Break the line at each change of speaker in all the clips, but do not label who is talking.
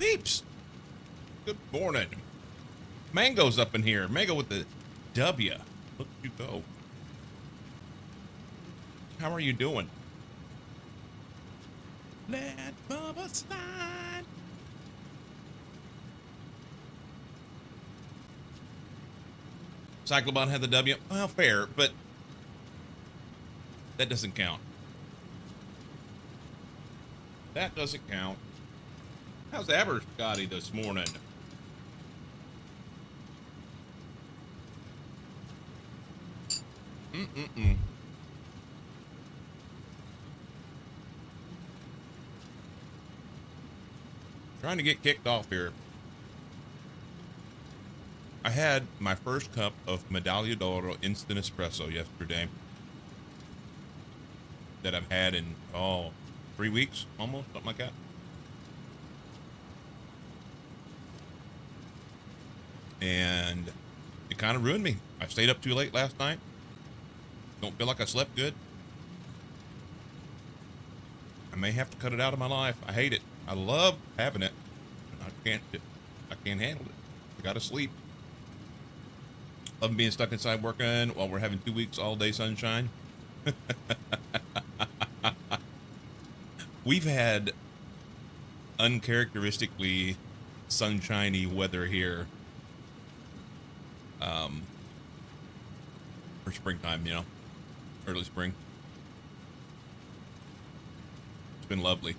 Peeps, good morning. Mango's up in here. Mango with the W. Look you go. How are you doing? Let Bubba slide. Cyclobot had the W. Well, fair, but that doesn't count. That doesn't count. How's Scotty this morning? Trying to get kicked off here. I had my first cup of Medaglia d'Oro instant espresso yesterday that I've had in, 3 weeks, almost, something like that. And it kind of ruined me. I stayed up too late last night. Don't feel like I slept good. I may have to cut it out of my life. I hate it. I love having it. I can't handle it. I gotta sleep. Love being stuck inside working while we're having 2 weeks all day sunshine. We've had uncharacteristically sunshiny weather here for springtime, you know, early spring. It's been lovely.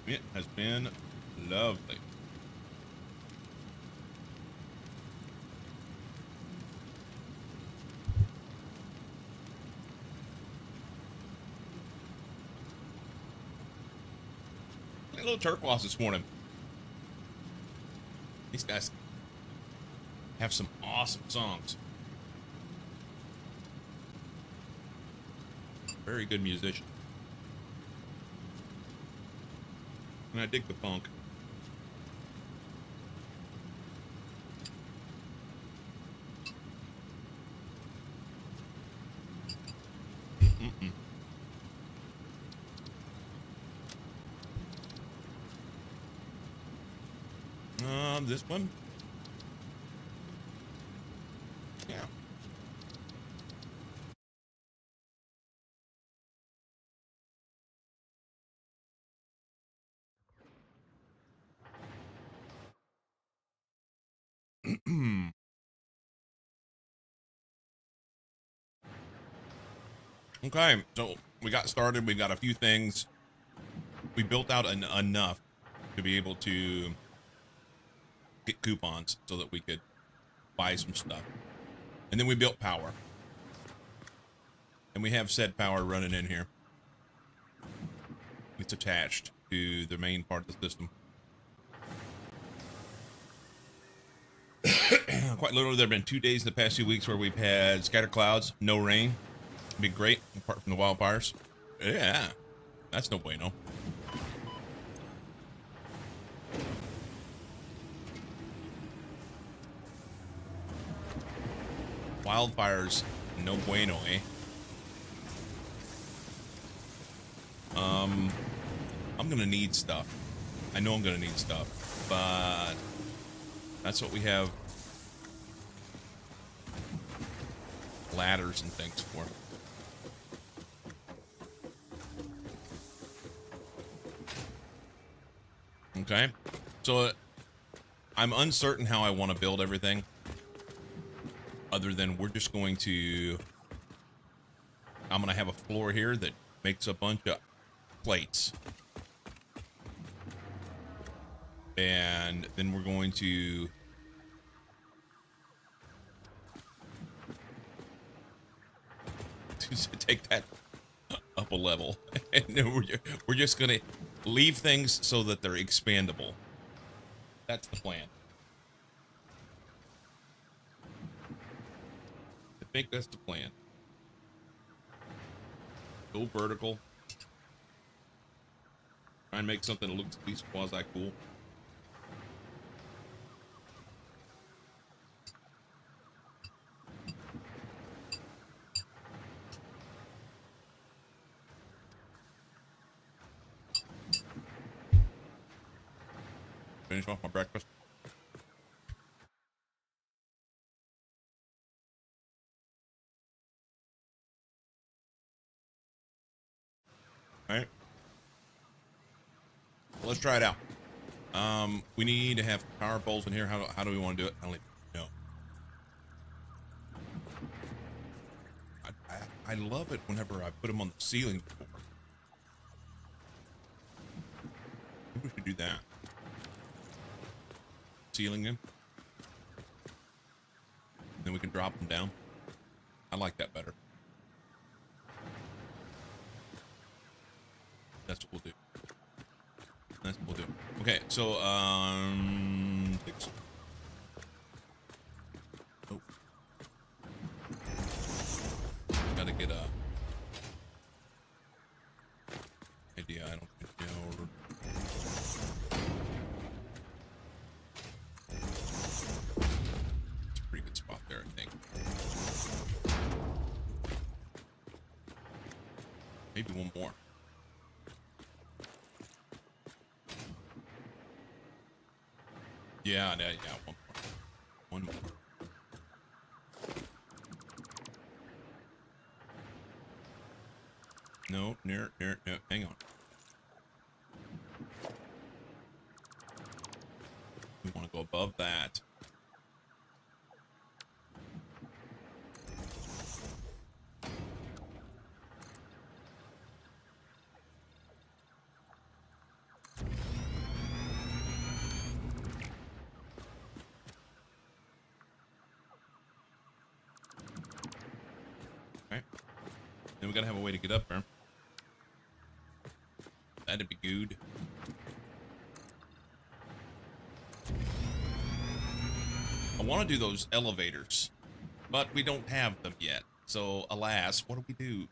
It has been lovely. A little turquoise this morning. These guys have some awesome songs. Very good musician. And I dig the funk. This one. Yeah. Okay, so we got started. We got a few things. We built out enough to be able to get coupons so that we could buy some stuff. And then we built power. And we have said power running in here. It's attached to the main part of the system. Quite literally, there have been 2 days in the past few weeks where we've had scattered clouds, no rain. It'd be great, apart from the wildfires. Yeah, that's no bueno. Wildfires, no bueno, eh? I'm gonna need stuff. I know I'm gonna need stuff, but that's what we have ladders and things for. Okay, so I'm uncertain how I want to build everything. Other than we're just going to, I'm going to have a floor here that makes a bunch of plates. And then we're going to take that up a level. And we're just going to leave things so that they're expandable. That's the plan. I think that's the plan. Go vertical. Try and make something that looks at least quasi-cool. finish off my breakfast. All right. Well, let's try it out. We need to have power poles in here. How do we want to do it? I don't even know. I love it whenever I put them on the ceiling before. Maybe we should do that. Ceiling them. Then we can drop them down. I like that better. That's what we'll do. That's what we'll do. Okay, so, fix. Oh. Gotta get a idea. I don't think know. It's a pretty good spot there, I think. Maybe one more. Yeah, one more. One more. No, no, hang on. We want to go above that. Okay. Then we gotta have a way to get up there. That'd be good. I want to do those elevators, but we don't have them yet. So, alas, what do we do?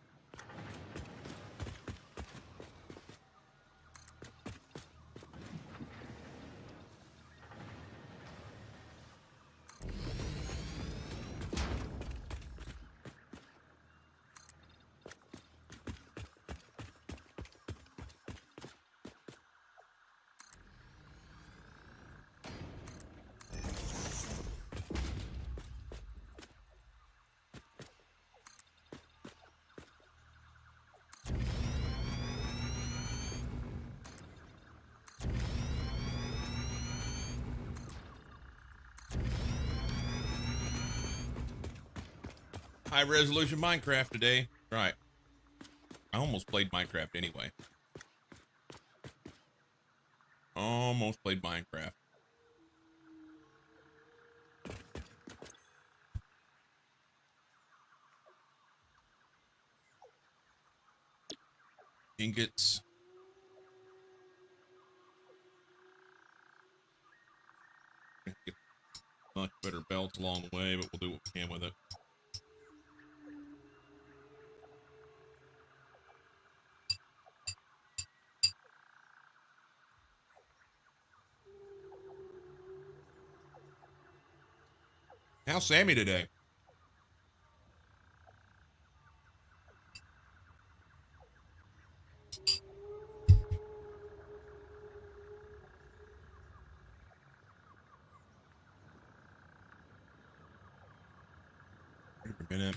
High resolution Minecraft today. Right. I almost played Minecraft anyway. Almost played Minecraft. Ingots. Get much better belts along the way, but we'll do what we can with it. How's Sammy today? Wait a minute.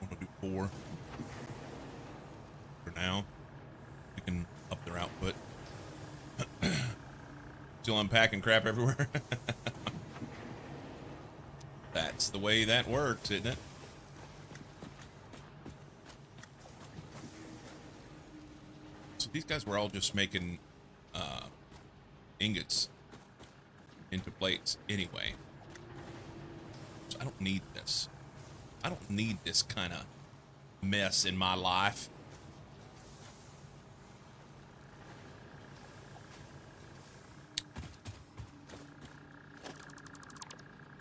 I'm gonna do 4 for now. We can up their output. Still unpacking crap everywhere. That's the way that works, isn't it? So these guys were all just making ingots into plates anyway. So I don't need this. I don't need this kind of mess in my life.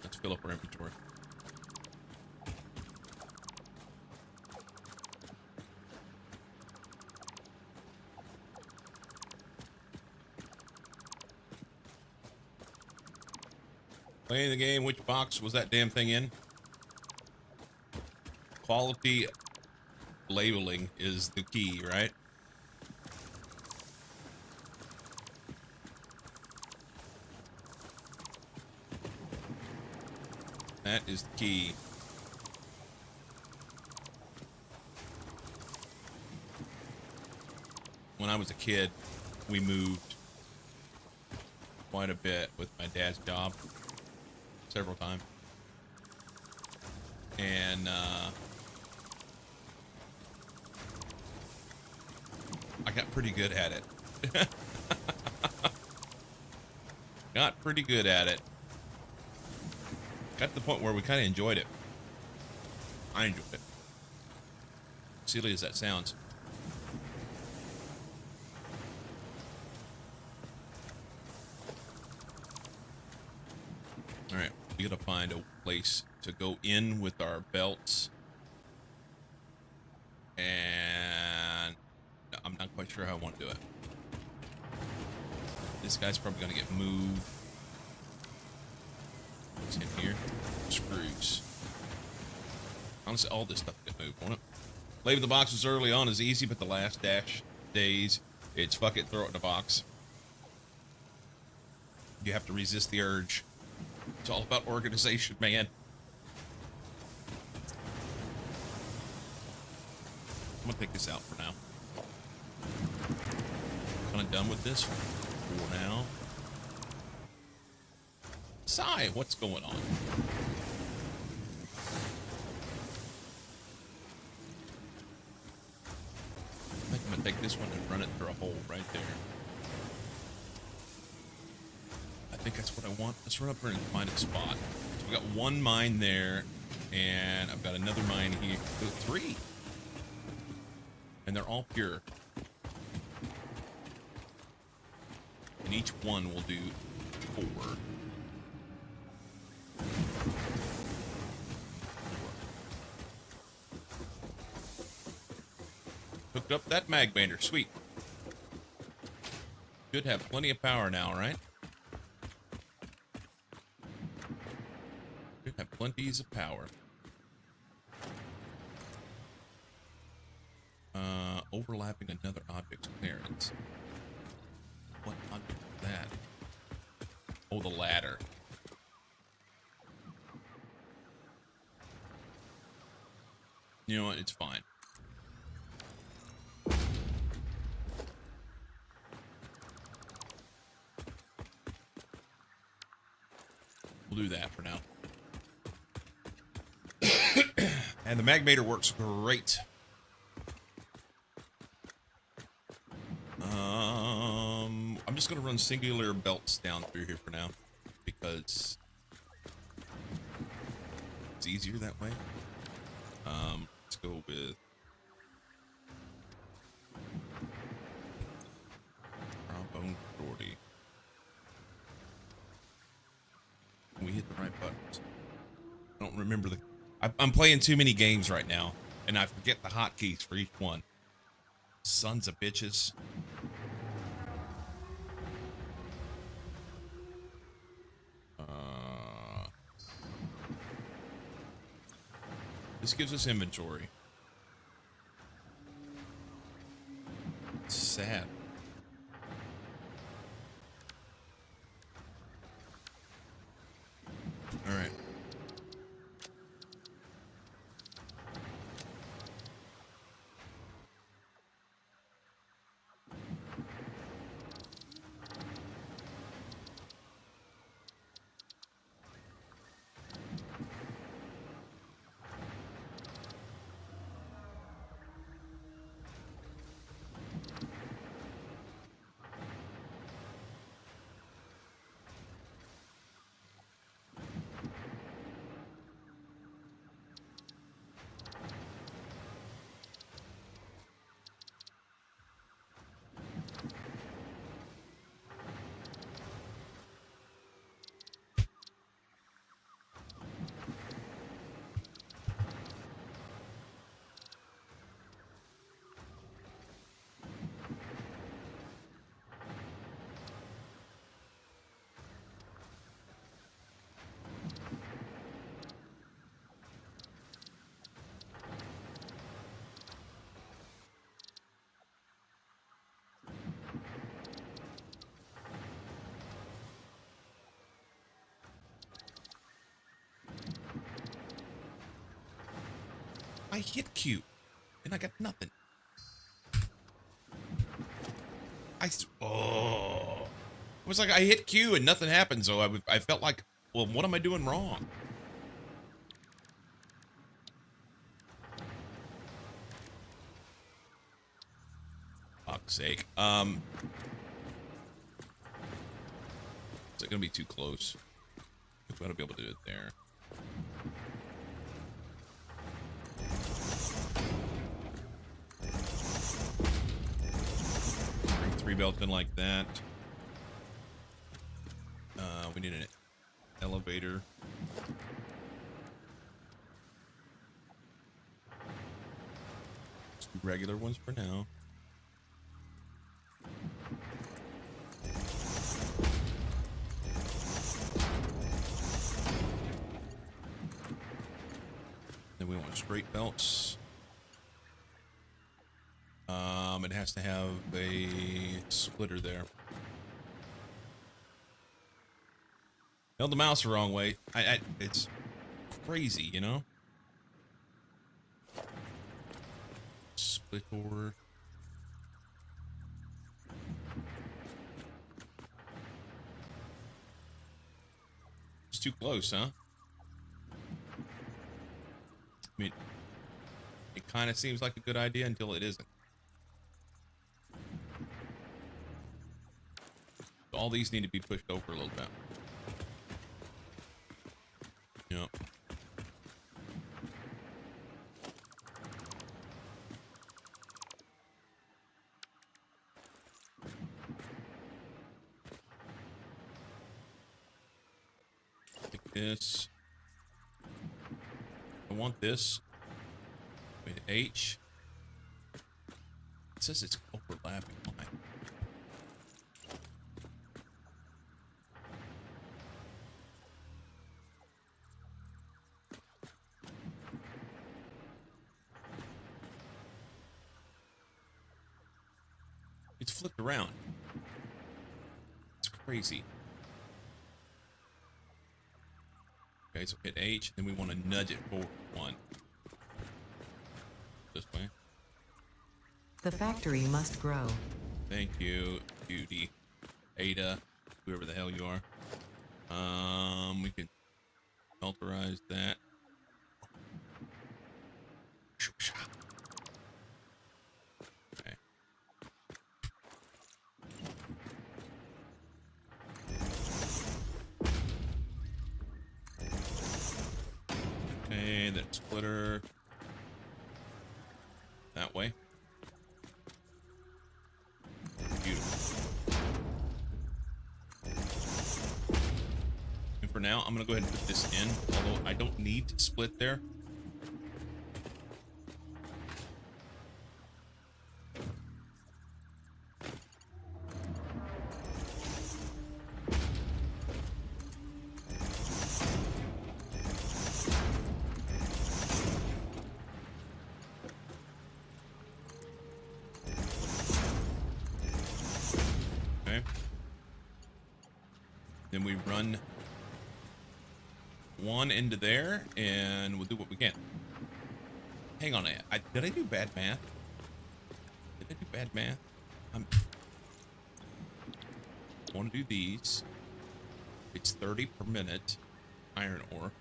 Let's fill up our inventory. Playing the game, which box was that damn thing in? Quality labeling is the key, right? That is the key. When I was a kid, we moved quite a bit with my dad's job, several times. And I got pretty good at it. Got pretty good at it. Got to the point where we kind of enjoyed it. I enjoyed it. Silly as that sounds. Alright, we gotta find a place to go in with our belts. And I'm not quite sure how I want to do it. This guy's probably gonna get moved. What's in here? Screws. Honestly, all this stuff get moved, won't it? Leaving the boxes early on is easy, but the last days, it's fuck it, throw it in a box. You have to resist the urge. It's all about organization, man. I'm gonna take this out for now. Kind of done with this for now. Sigh, what's going on? I think I'm gonna take this one and run it through a hole right there. I think that's what I want. Let's run up here and find a spot. So we got one mine there, and I've got another mine here. Oh, 3. And they're all pure. And each one will do 4. Hooked up that mag bander. Sweet. Should have plenty of power now, right? Should have plenties of power. Overlapping another object's clearance. What object is that? Oh, the ladder. You know what? It's fine. We'll do that for now. And the magmator works great. I'm just gonna run singular belts down through here for now because it's easier that way. Let's go with trombone 40. We hit the right buttons. I don't remember the. I'm playing too many games right now, and I forget the hotkeys for each one. Sons of bitches. This gives us inventory. It's sad. All right. hit Q and I got nothing. Oh. It was like I hit Q and nothing happened, so I felt like, well, what am I doing wrong? Fuck's sake. Is it gonna be too close? I think we ought to be able to do it there. Bring 3 belts in like that. We need an elevator. Just do regular ones for now. Then we want straight belts. It has to have a splitter there. Held the mouse the wrong way. It's crazy, you know? Split over. It's too close, huh? I mean, it kind of seems like a good idea until it isn't. All these need to be pushed over a little bit. Yep. Like this. I want this. Wait, H. It says it's overlapping. Why? It's flipped around. It's crazy. Okay, so hit H, then we want to nudge it forward 1. This way.
The factory must grow.
Thank you, Judy, Ada, whoever the hell you are. We can authorize that. Okay. Okay, that splitter. That way. Beautiful. And for now, I'm going to go ahead and put this in, although I don't need to split there. Then we run 1 into there, and we'll do what we can. Hang on, did I do bad math? Did I do bad math? I want to do these. It's 30 per minute iron ore.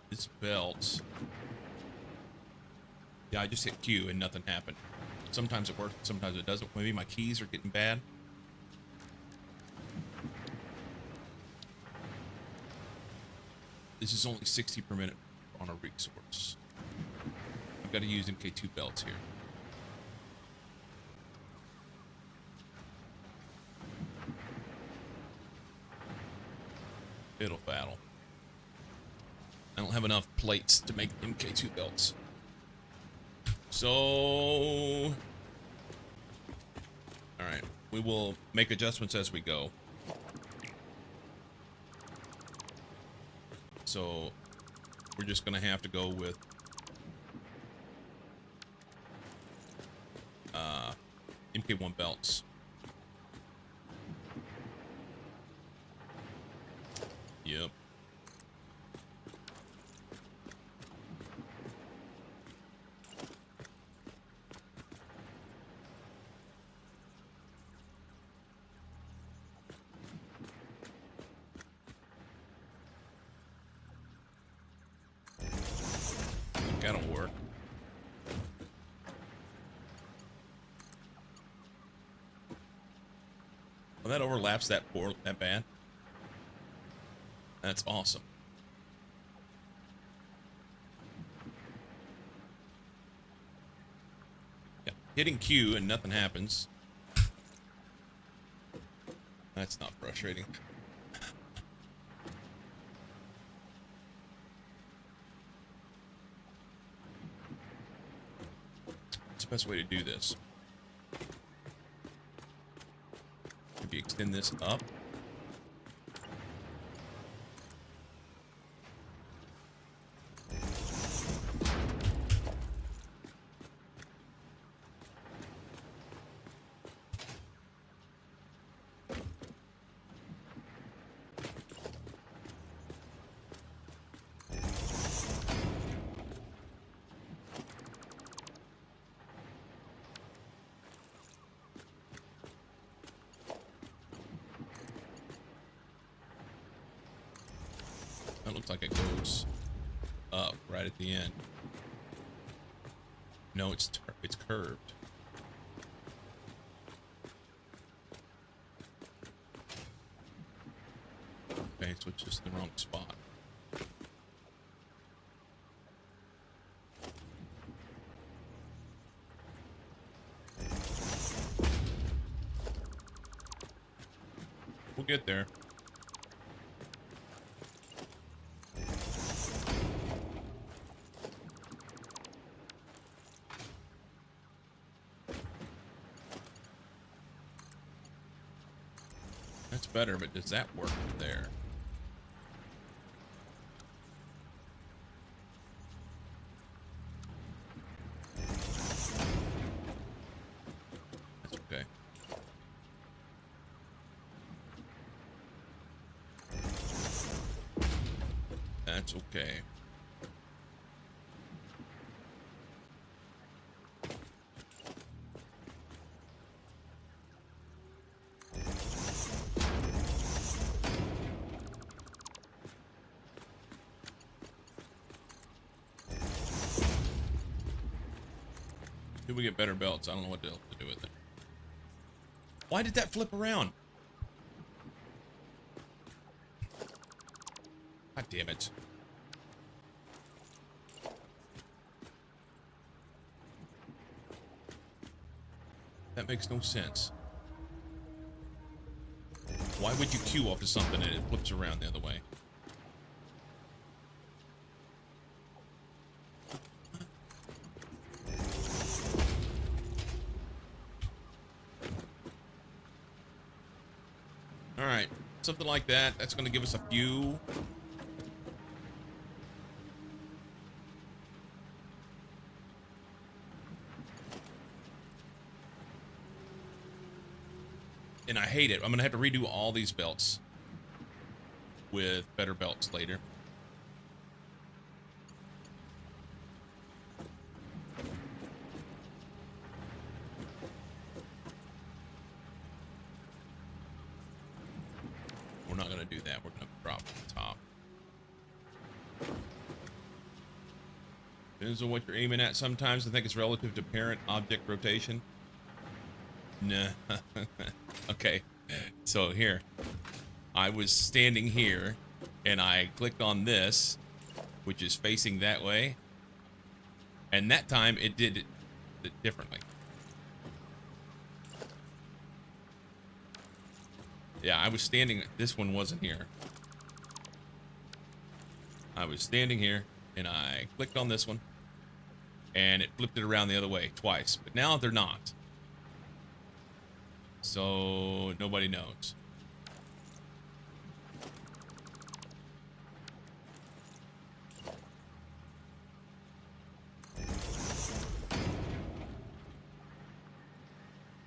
This belt. Yeah, I just hit Q and nothing happened. Sometimes it works, sometimes it doesn't. Maybe my keys are getting bad. This is only 60 per minute on a resource. I've got to use MK2 belts here. Fiddle faddle. I don't have enough plates to make MK2 belts. So, all right, we will make adjustments as we go. So, we're just gonna have to go with MK1 belts. that overlaps that bad. That's awesome. Yeah, hitting Q and nothing happens. That's not frustrating. What's the best way to do this? Maybe extend this up. That looks like it goes up right at the end. No, it's curved. Okay, so it's just the wrong spot. We'll get there. That's better, but does that work there? That's okay. That's okay. Did we get better belts? I don't know what else to do with it. Why did that flip around? God damn it. That makes no sense. Why would you queue off to something and it flips around the other way? Alright, something like that. That's going to give us a few. And I hate it. I'm going to have to redo all these belts with better belts later. We're not going to do that. We're going to drop the top. Depends on what you're aiming at. Sometimes I think it's relative to parent object rotation. Nah. Okay. So here. I was standing here and I clicked on this, which is facing that way. And that time it did it differently. Yeah, I was standing. This one wasn't here. I was standing here and I clicked on this one and it flipped it around the other way twice. But now they're not. So nobody knows.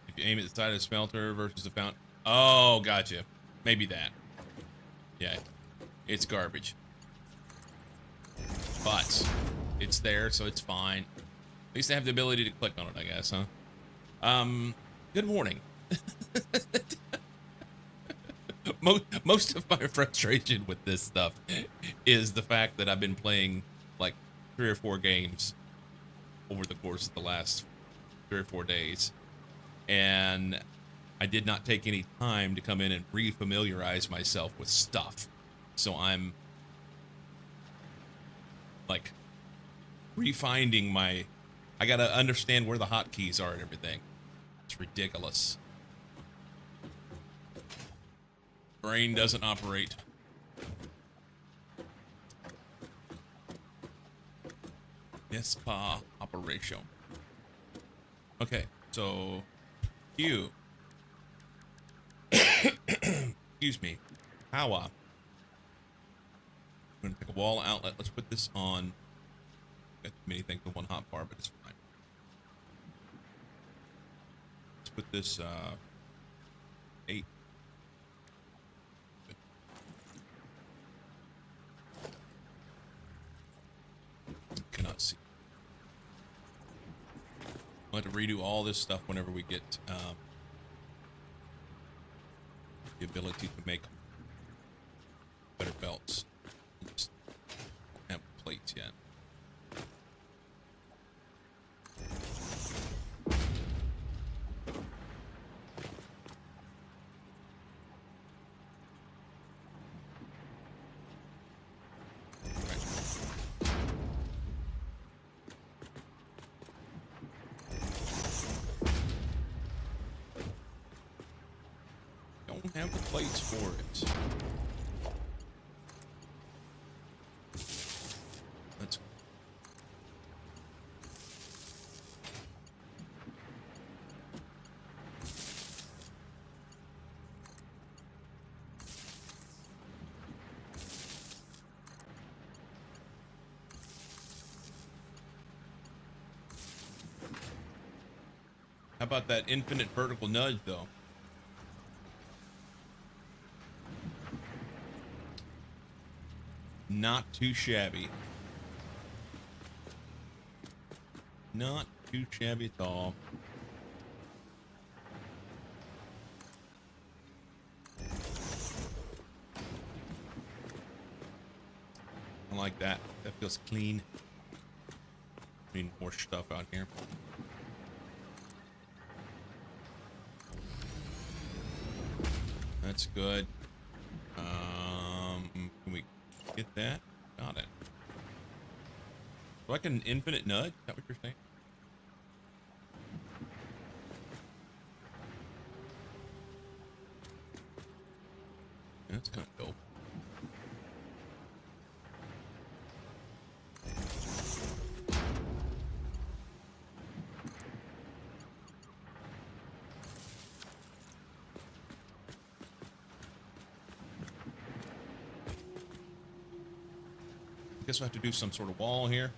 If you aim at the side of the smelter versus the fountain. Oh, gotcha. Maybe that. Yeah, it's garbage. But it's there, so it's fine. At least I have the ability to click on it, I guess, huh? Good morning. Most of my frustration with this stuff is the fact that I've been playing like 3 or 4 games over the course of the last 3 or 4 days, and I did not take any time to come in and refamiliarize myself with stuff. So I'm like refinding my, I gotta understand where the hotkeys are and everything. It's ridiculous. Brain doesn't operate. Yes, pa operation. Okay, so you. Excuse me. Power. I'm gonna take a wall outlet. Let's put this on. Got too many things with one hot bar, but it's fine. Let's put this 8. Cannot see. I'll have to redo all this stuff whenever we get the ability to make better belts. Just don't have plates yet. Don't have the plates for it. Let's. How about that infinite vertical nudge, though? Not too shabby. Not too shabby at all. I like that. That feels clean. Need more stuff out here. That's good. Can we get that? Got it. Like an infinite nudge? Is that what you're saying? Yeah, that's kind of dope. Guess we'll have to do some sort of wall here.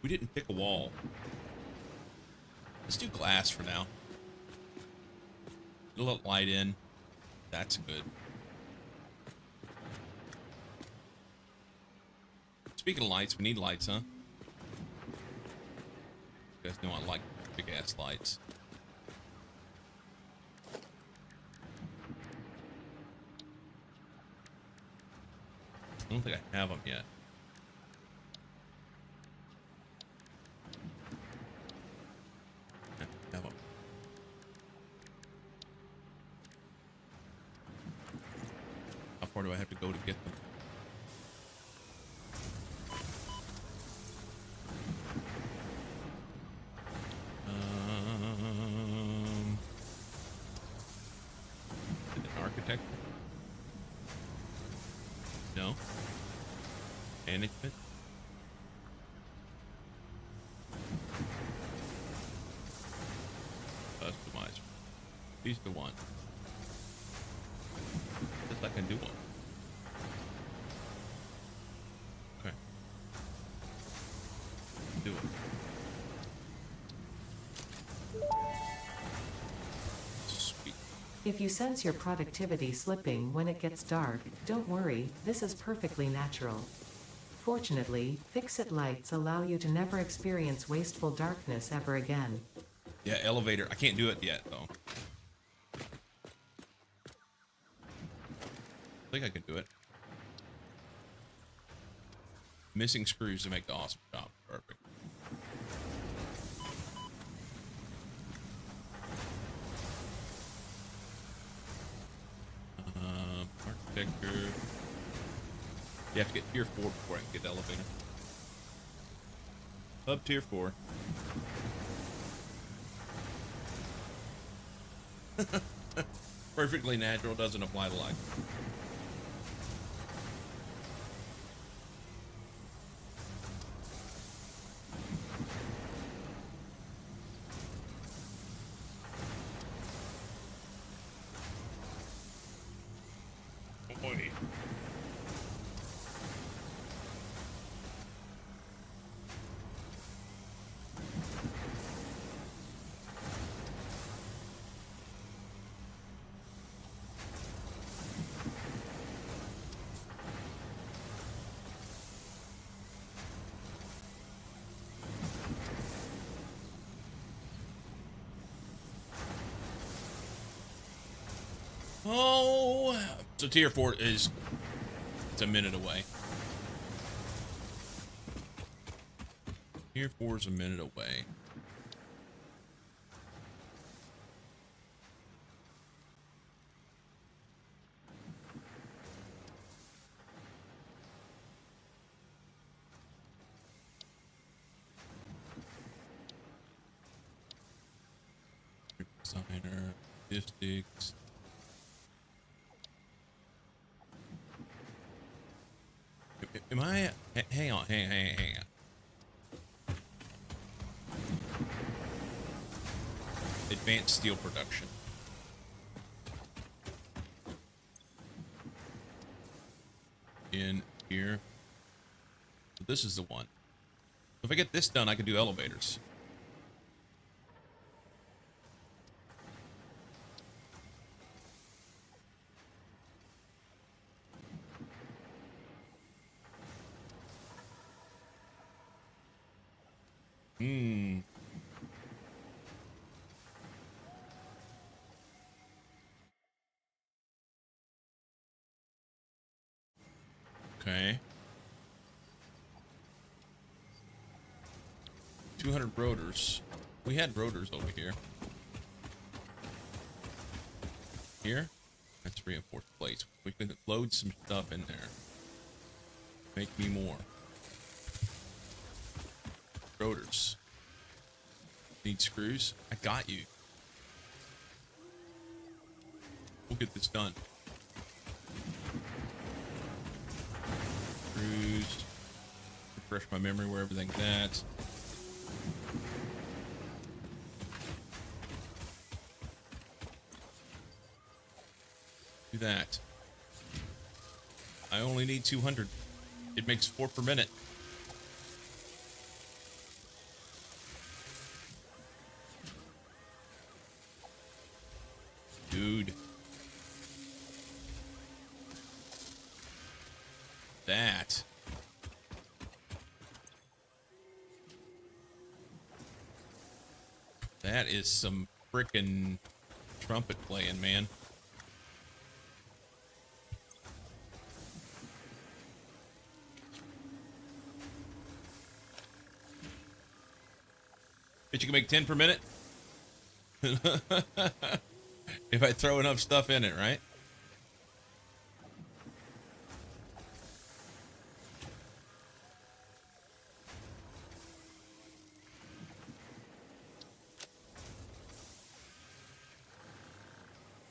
We didn't pick a wall. Let's do glass for now. A little light in. That's good. Speaking of lights, we need lights, huh? You guys know I like big ass lights. I don't think I have them yet. Yeah, have them. How far do I have to go to get them? Is it an architect? No. Management. Customizer. These are the ones. Just like I can do one. Okay. Do it. Sweet.
If you sense your productivity slipping when it gets dark, don't worry, this is perfectly natural. Fortunately, fix-it lights allow you to never experience wasteful darkness ever again.
Yeah, elevator. I can't do it yet, though. I think I can do it. Missing screws to make the awesome job. Perfect. You have to get tier 4 before I can get the elevator. Up tier 4. Perfectly natural doesn't apply to life. Boy. Oh, so tier 4 is, it's a minute away. Tier 4 is a minute away. Designer, logistics. Am I? Hang on, hang on. Advanced steel production. In here. So this is the one. If I get this done, I can do elevators. Okay. 200 rotors. We had rotors over here. Here? That's reinforced plates. We can load some stuff in there. Make me more. Rotors. Need screws? I got you. We'll get this done. Screws. Refresh my memory where everything's at. Do that. I only need 200. It makes 4 per minute. Dude. That. That is some frickin' trumpet playing, man. Bet you can make 10 per minute? If I throw enough stuff in it, right?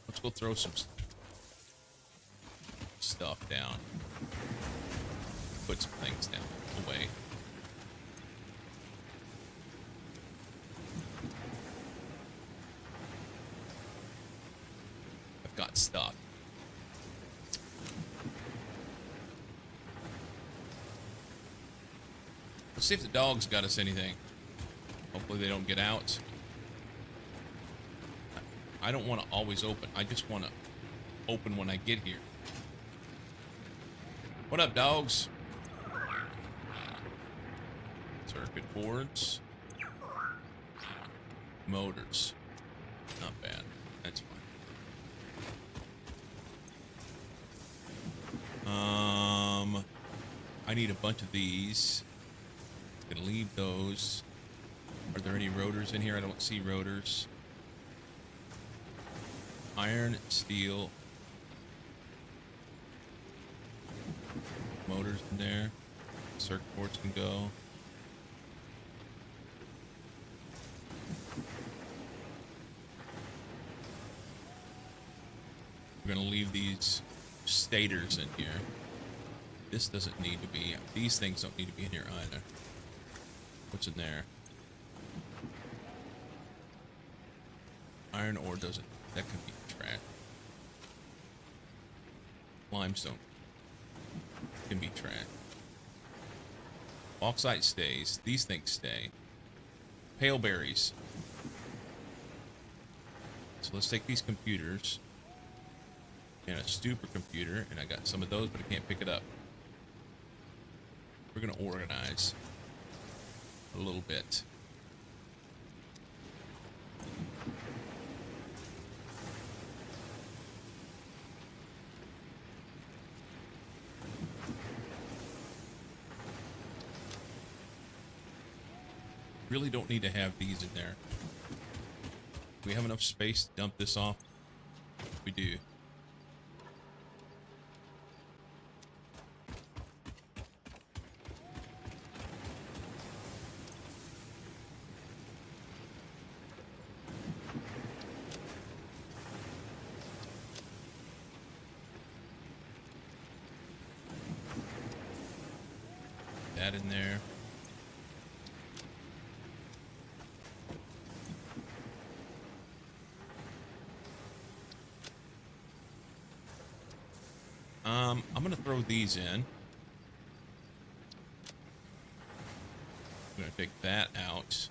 Let's go throw some stuff down. Put some things down away. I've got stuff. Let's see if the dogs got us anything. Hopefully they don't get out. I don't want to always open. I just want to open when I get here. What up, dogs? Circuit boards. Motors. Not bad. That's fine. I need a bunch of these. Gonna leave those. Are there any rotors in here? I don't see rotors. Iron, steel. motors in there. Circuit boards can go. We're going to leave these stators in here. This doesn't need to be. These things don't need to be in here either. What's in there? Iron ore doesn't. That can be trash. Limestone can be trash. Bauxite stays. These things stay. Pale berries. So let's take these computers and a supercomputer, and I got some of those, but I can't pick it up. We're gonna organize a little bit. Really don't need to have these in there. Do we have enough space to dump this off? We do. That in there. I'm gonna throw these in. I'm gonna take that out.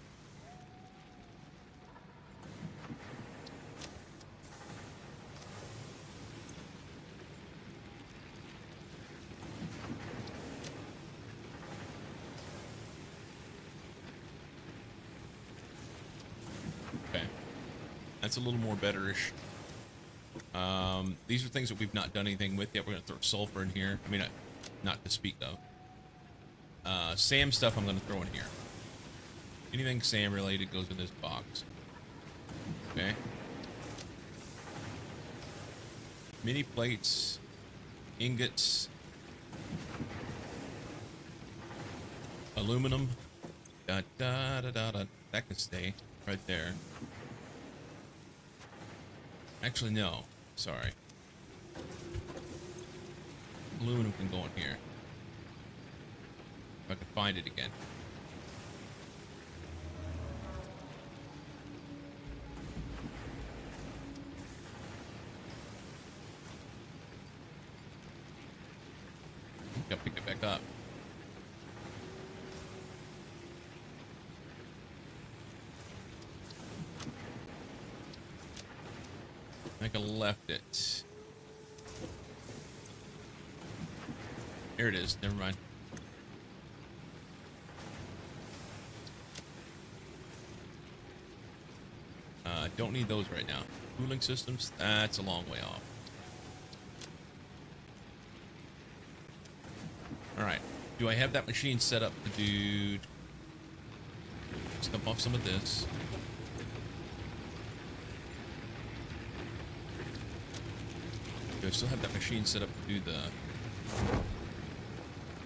Okay. That's a little more betterish. These are things that we've not done anything with yet. We're going to throw sulfur in here. I mean, not to speak of. SAM stuff I'm going to throw in here. Anything SAM related goes in this box. Okay. Mini plates, ingots, aluminum. Da, da, da, da, da. That can stay right there. Actually, no. Sorry. Aluminum can go in here. If I can find it again. Gotta pick it back up. I think I left it. Here it is. Never mind. Don't need those right now. Cooling systems, that's a long way off. Alright. Do I have that machine set up to do... Dump off some of this. Do I still have that machine set up to do the...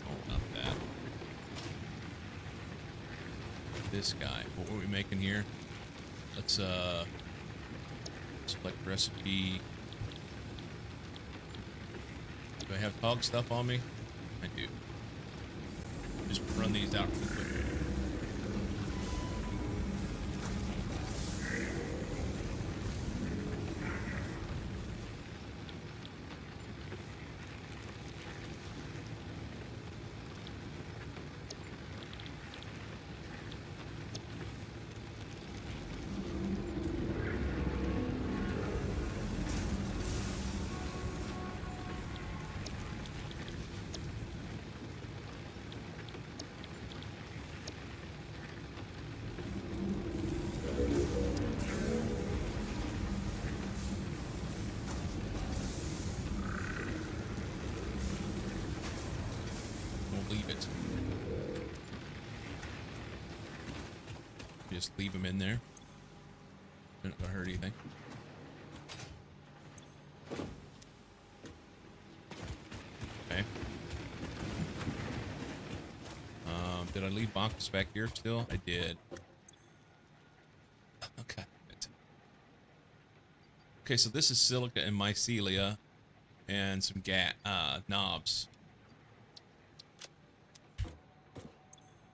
Oh, not that. This guy. What were we making here? Let's, select recipe. Do I have hog stuff on me? I do. Just run these out real quick. Leave it. Just leave them in there. They're not gonna hurt anything. Okay. Did I leave boxes back here still? I did. Okay. Okay, so this is silica and mycelia and some knobs.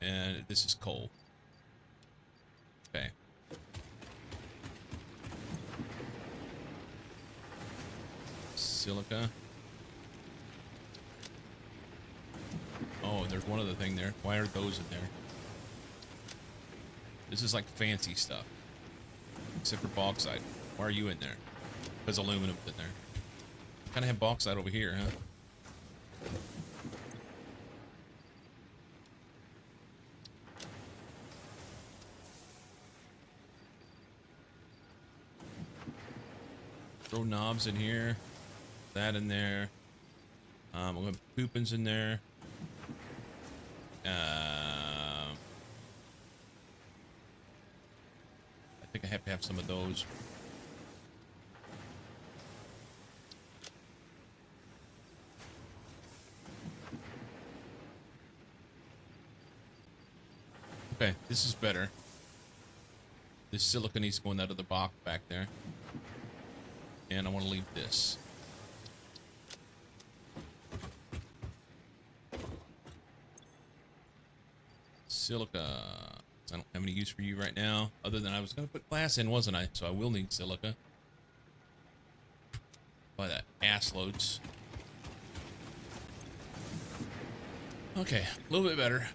And this is coal. Okay. Silica. Oh, there's one other thing there. Why are those in there? This is like fancy stuff. Except for bauxite. Why are you in there? Because aluminum's in there. Kind of have bauxite over here, huh? Throw knobs in here. That in there. I'm gonna put poopins in there. I think I have to have some of those. Okay, this is better. This silica needs to go in that other box back there. And I want to leave this. Silica. I don't have any use for you right now, other than I was going to put glass in, wasn't I? So I will need silica. Buy that ass loads. Okay, a little bit better.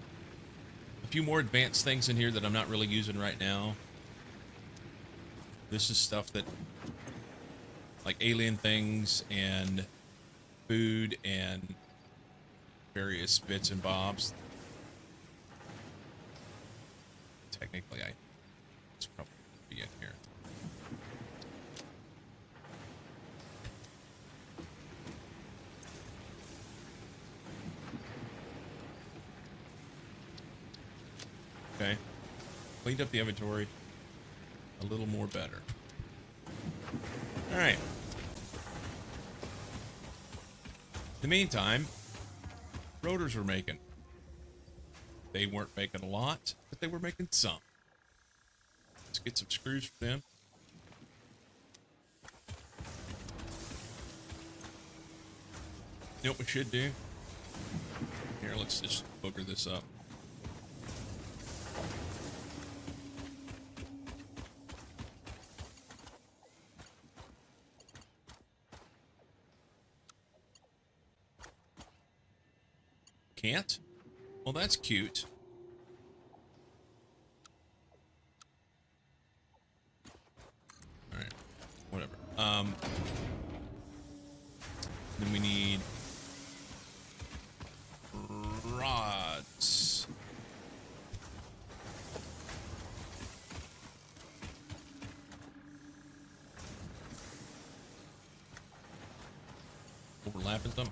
A few more advanced things in here that I'm not really using right now. This is stuff that, like alien things and food and various bits and bobs. Technically, it's probably be in here. Okay. Cleaned up the inventory a little more better. All right. In the meantime, rotors were making. They weren't making a lot, but they were making some. Let's get some screws for them. You know what we should do? Here, let's just booger this up. Can't? Well, that's cute. Alright. Whatever. Then we need rods. Overlapping them.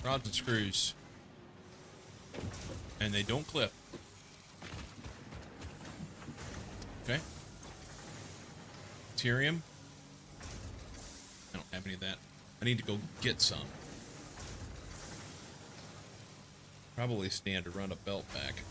Rods and screws. And they don't clip. Okay. Deuterium. I don't have any of that. I need to go get some. Probably stand to run a belt back.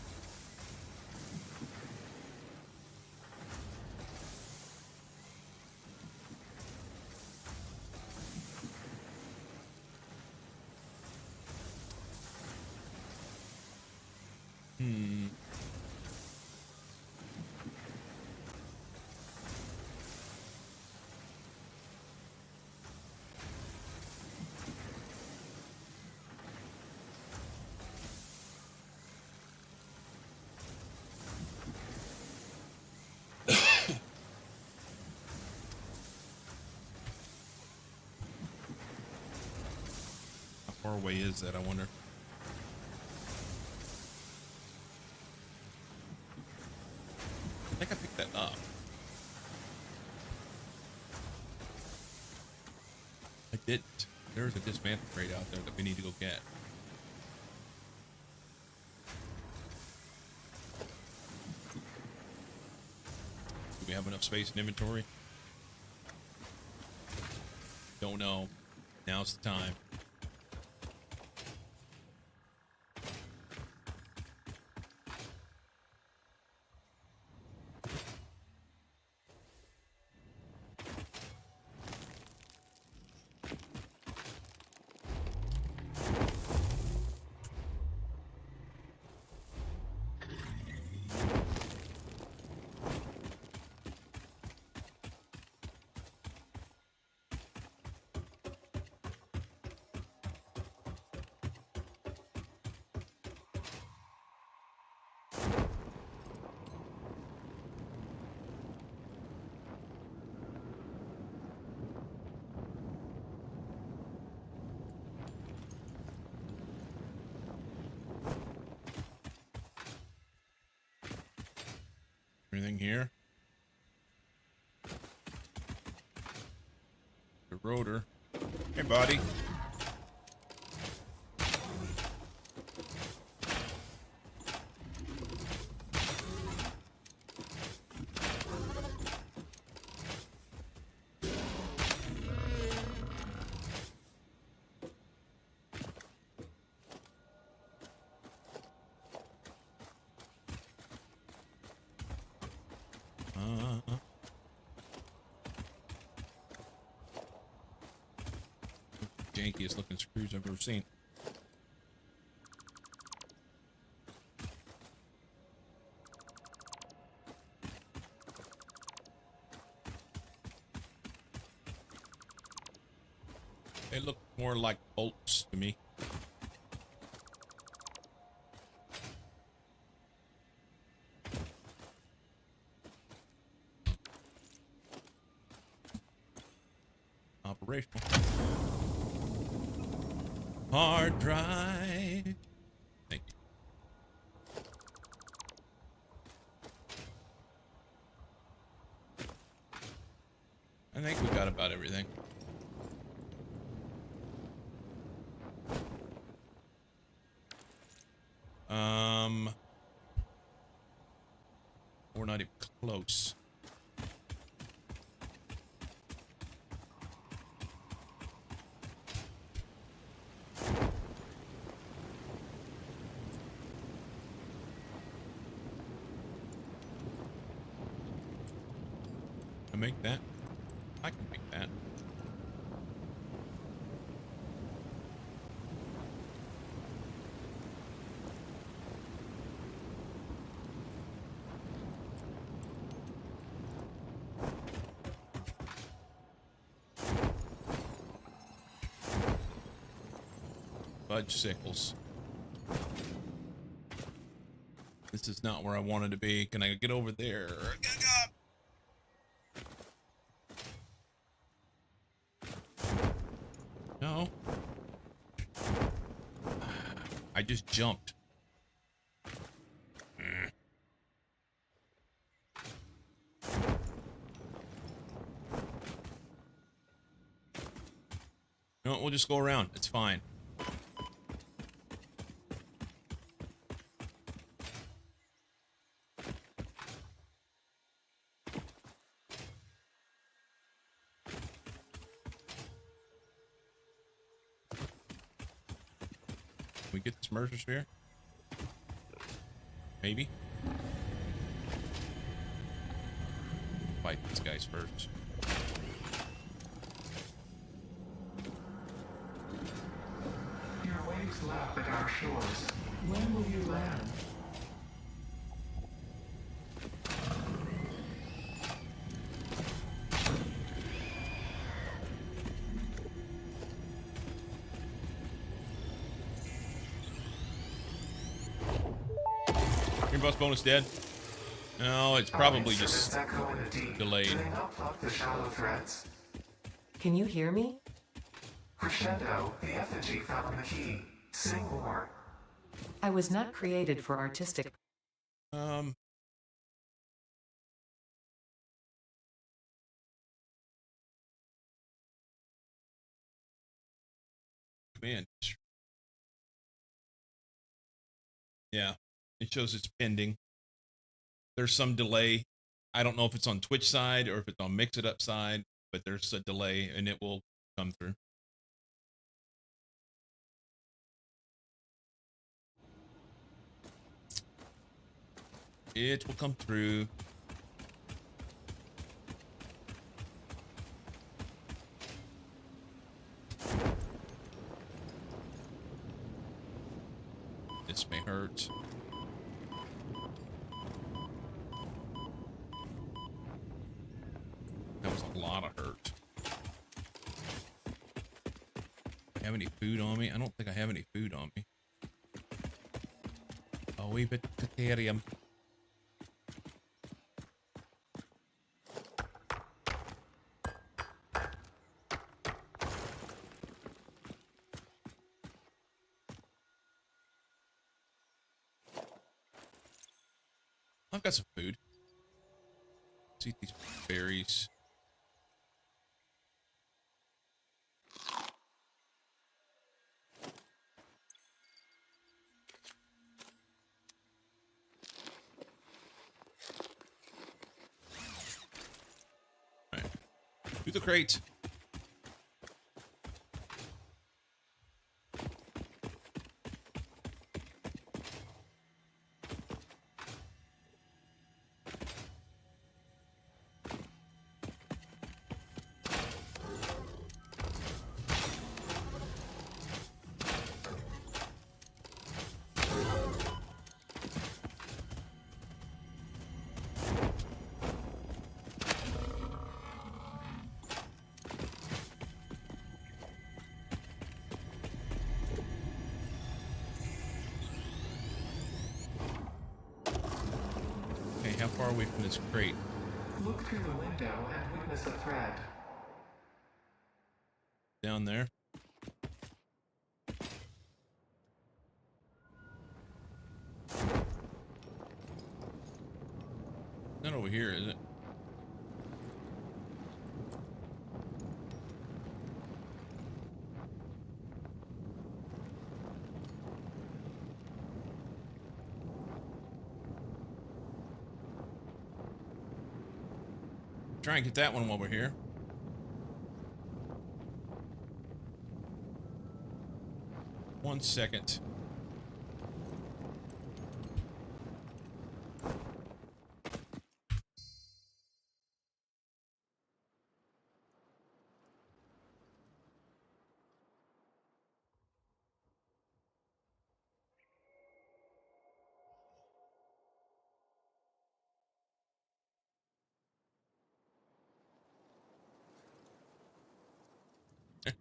How far away is that, I wonder? I think I picked that up. I didn't. There's a dismantle crate out there that we need to go get. Do we have enough space in inventory? Don't know. Now's the time. Anything here? The rotor. Hey, buddy. Jankiest looking screws I've ever seen. They look more like bolts to me. Operational. Hard drive. Thank you. I think we got about everything. We're not even close. I make that. I can make that. Fudge sickles. This is not where I wanted to be. Can I get over there? No. I just jumped. No, we'll just go around. It's fine. We get this merger sphere? Maybe. Fight these guys first.
Your waves lap at our shores. When will you land?
Your boss bonus dead? No, it's probably just delayed.
Do they not plug the shallow threads?
Can you hear me?
Crescendo, the effigy found the key. Sing more.
I was not created for artistic.
Man. Yeah, it shows it's pending. There's some delay I don't know if it's on Twitch side or if it's on Mix It Up side, but there's a delay and it will come through. It will come through. This may hurt. That was a lot of hurt. Do I have any food on me? I don't think I have any food on me. A wee bit of deuterium. I've got some food. Let's eat these berries. All right. To the crate. Okay, how far away from this crate?
Look through the window and witness a thread.
Down there. Not over here, is it? Try and get that one while we're here. One second.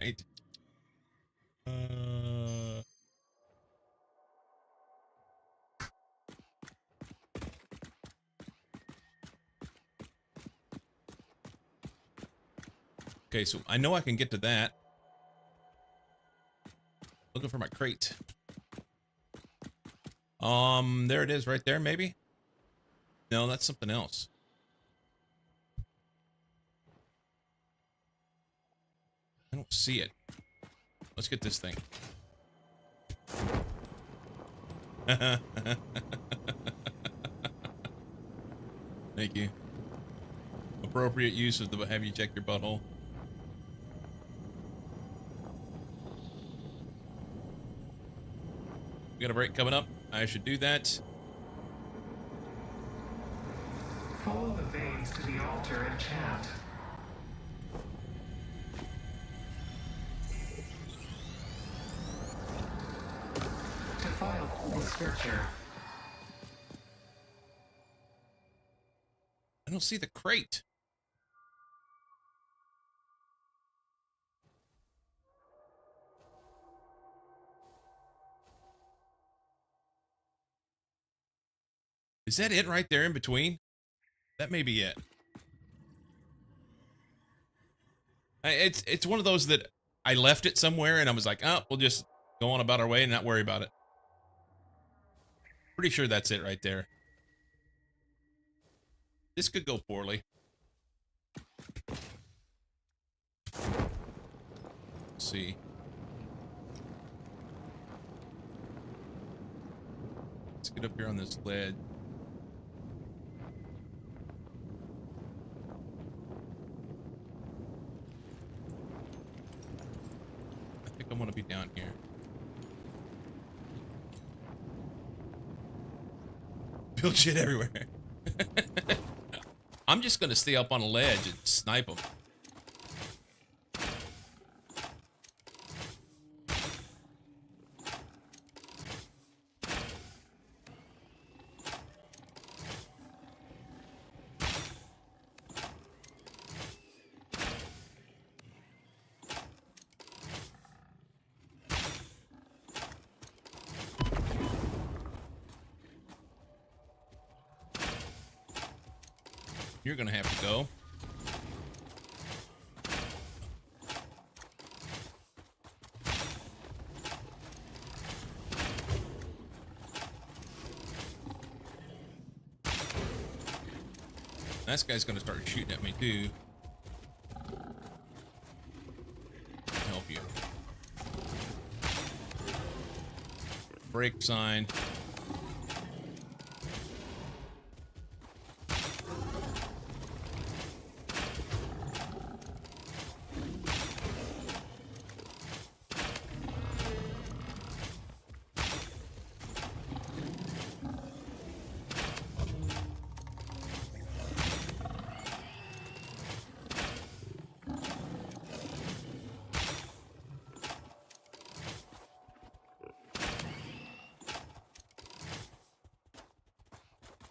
Right. Okay, so I know I can get to that. Looking for my crate. There it is right there, maybe? No, that's something else. I don't see it. Let's get this thing. Thank you. Appropriate use of the have you check your butthole. We got a break coming up. I should do that.
Follow the veins to the altar and chant. Defile the scripture.
I don't see the crate. Is that it right there in between? That may be it. It's one of those that I left it somewhere and I was like, oh, we'll just go on about our way and not worry about it. Pretty sure that's it right there. This could go poorly. Let's see. Let's get up here on this ledge. I want to be down here. Build shit everywhere. I'm just gonna stay up on a ledge and snipe them. You're gonna have to go. This guy's gonna start shooting at me too. Help you. Break sign.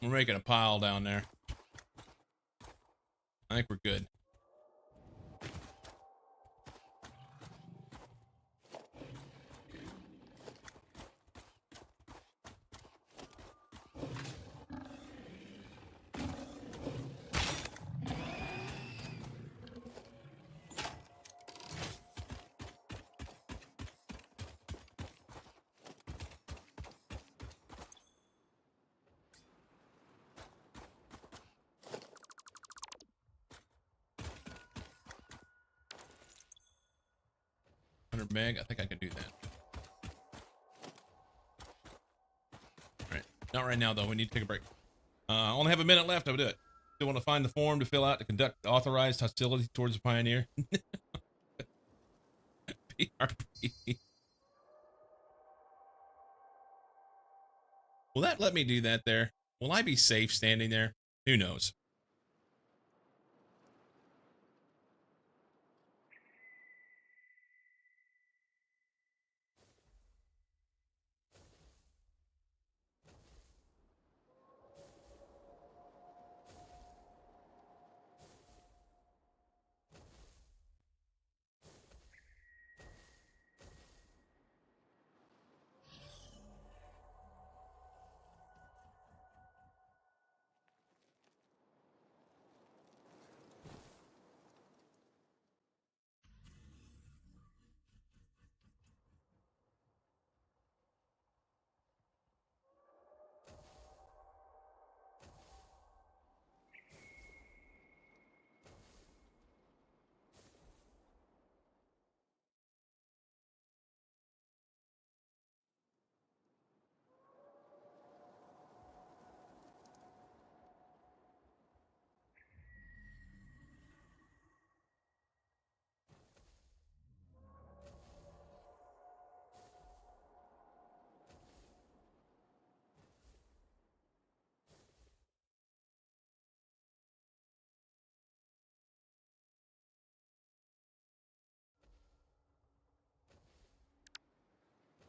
We're making a pile down there. I think we're good. Meg, I think I can do that. All right, not right now though. We need to take a break. I only have a minute left. I'll do it. Still want to find the form to fill out to conduct authorized hostility towards the pioneer. PRP. Will that let me do that there? Will I be safe standing there? Who knows?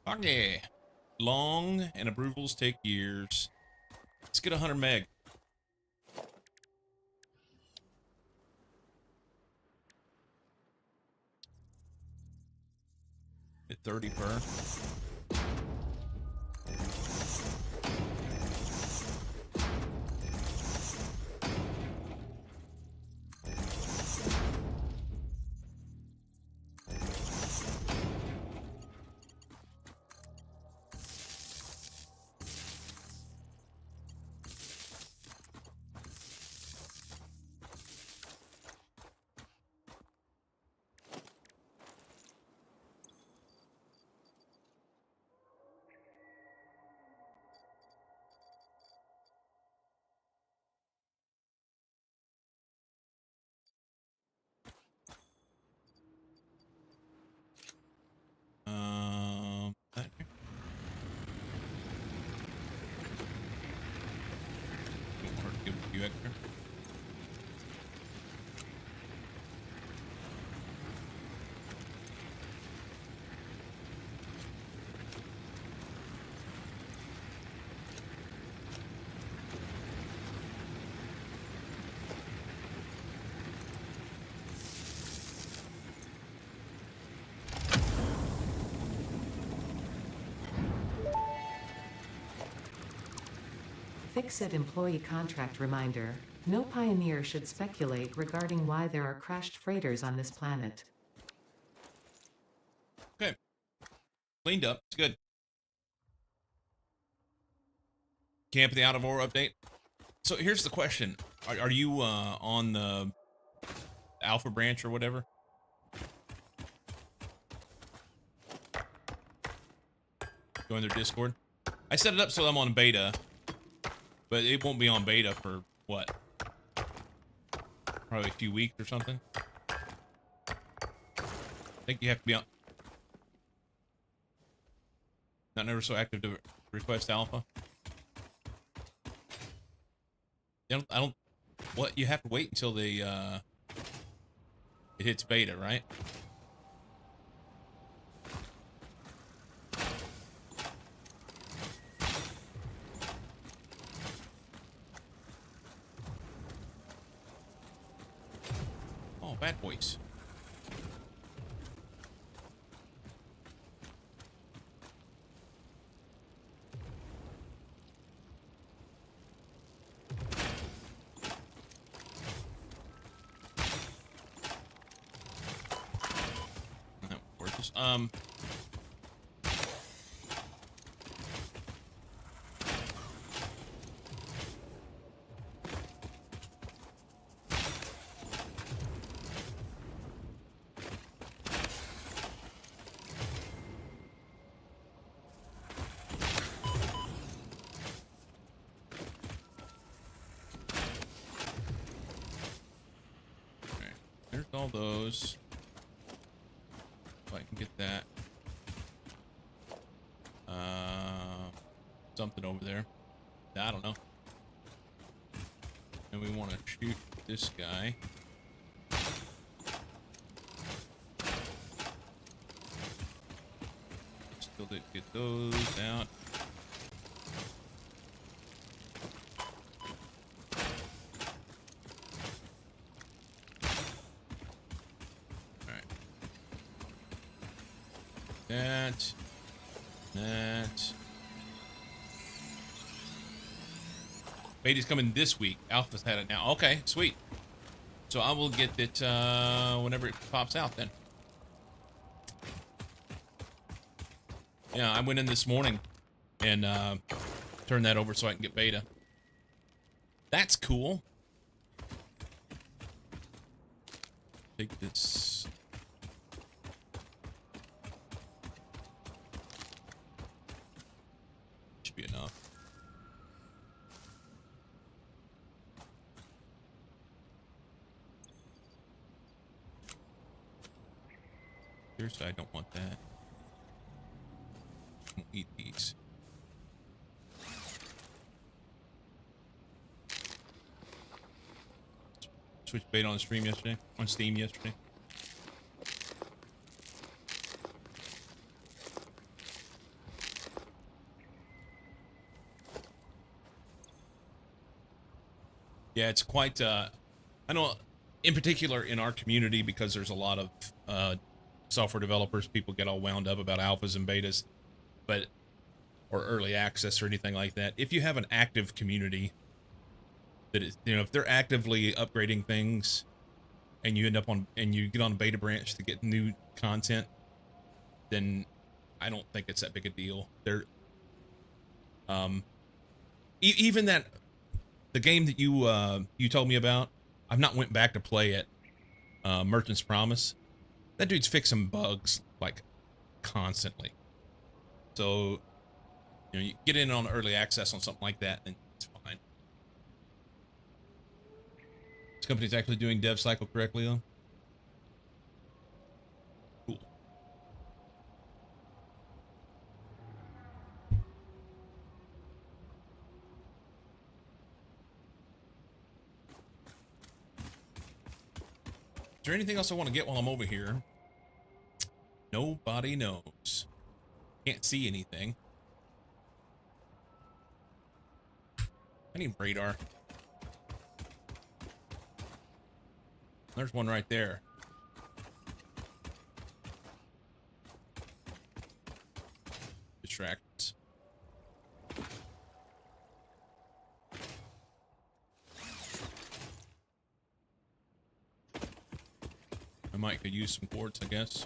Okay. Long and approvals take years. Let's get 100 meg. At 30 per. extra.
Fix-It employee contract reminder. No pioneer should speculate regarding why there are crashed freighters on this planet.
Okay. Cleaned up. It's good. Camp the Out of Ore update. So here's the question. Are you on the Alpha branch or whatever? Join their Discord. I set it up so I'm on beta, but it won't be on beta for what? Probably a few weeks or something. I think you have to be on. Not never so active to request alpha. I don't. What, you have to wait until they it hits beta, right? Oh, bad boys. That works. There's all those. If I can get that. Something over there. I don't know. And we want to shoot this guy. Still did get those out. That. Beta's coming this week. Alpha's had it now. Okay, sweet. So I will get it whenever it pops out then. Yeah, I went in this morning and turned that over so I can get beta. That's cool. Take this. Should be enough. Seriously, I don't want that. I won't eat these. Switched beta on the stream yesterday. On Steam yesterday. Yeah, it's quite, I know, in particular in our community, because there's a lot of software developers, people get all wound up about alphas and betas, but, or early access or anything like that. If you have an active community that is, you know, if they're actively upgrading things and you end up on, and you get on a beta branch to get new content, then I don't think it's that big a deal. They're, even that, the game that you told me about, I've not went back to play it. Merchant's Promise. That dude's fixing bugs like constantly. So, you know, you get in on early access on something like that, and it's fine. This company's actually doing dev cycle correctly, though. Cool. there anything else I want to get while I'm over here? Nobody knows. Can't see anything. I need radar. There's one right there. Distractions. I might could use some quartz, I guess.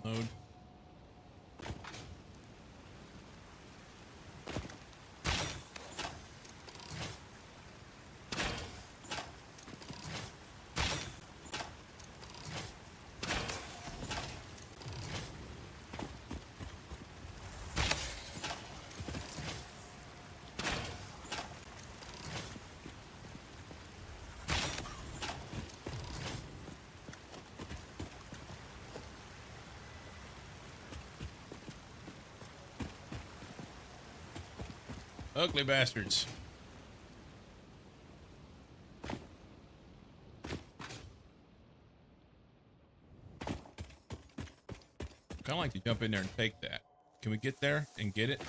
Node. Ugly bastards. Kind of like to jump in there and take that. Can we get there and get it?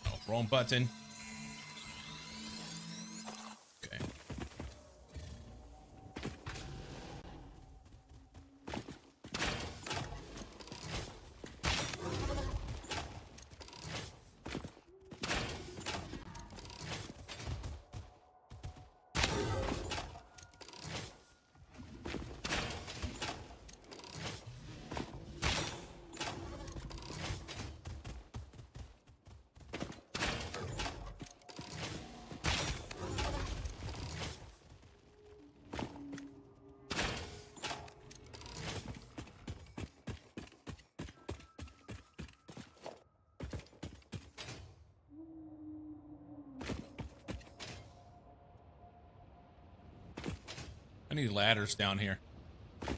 Oh, wrong button. Okay. I need ladders down here. I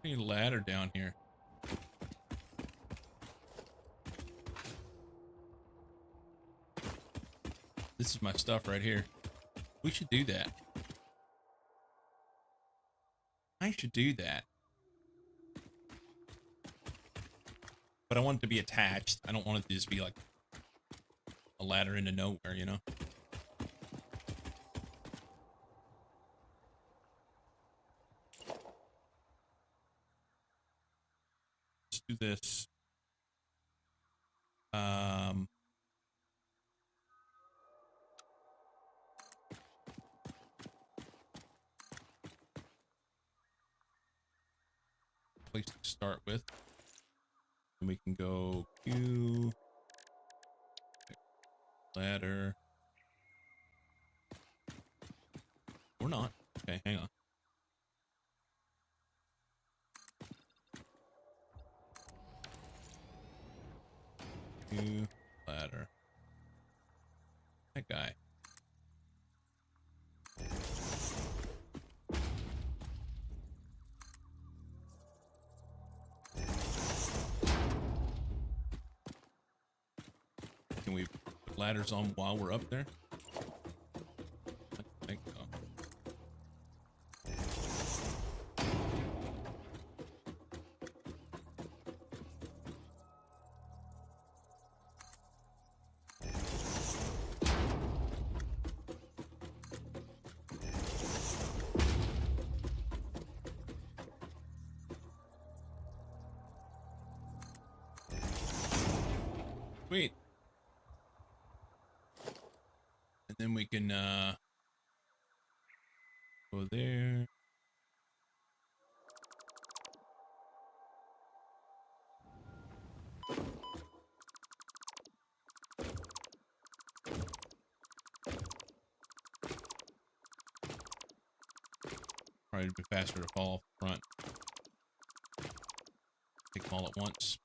need a ladder down here. This is my stuff right here. We should do that. I should do that. But I want it to be attached. I don't want it to just be like a ladder into nowhere, you know? Let's do this. Place to start with. And we can go Q, ladder. Or not. Okay, hang on. Q, ladder. That guy. Can we put ladders on while we're up there? I think so. Sweet. And then we can go there. Probably be faster to fall off the front. Take them all at once.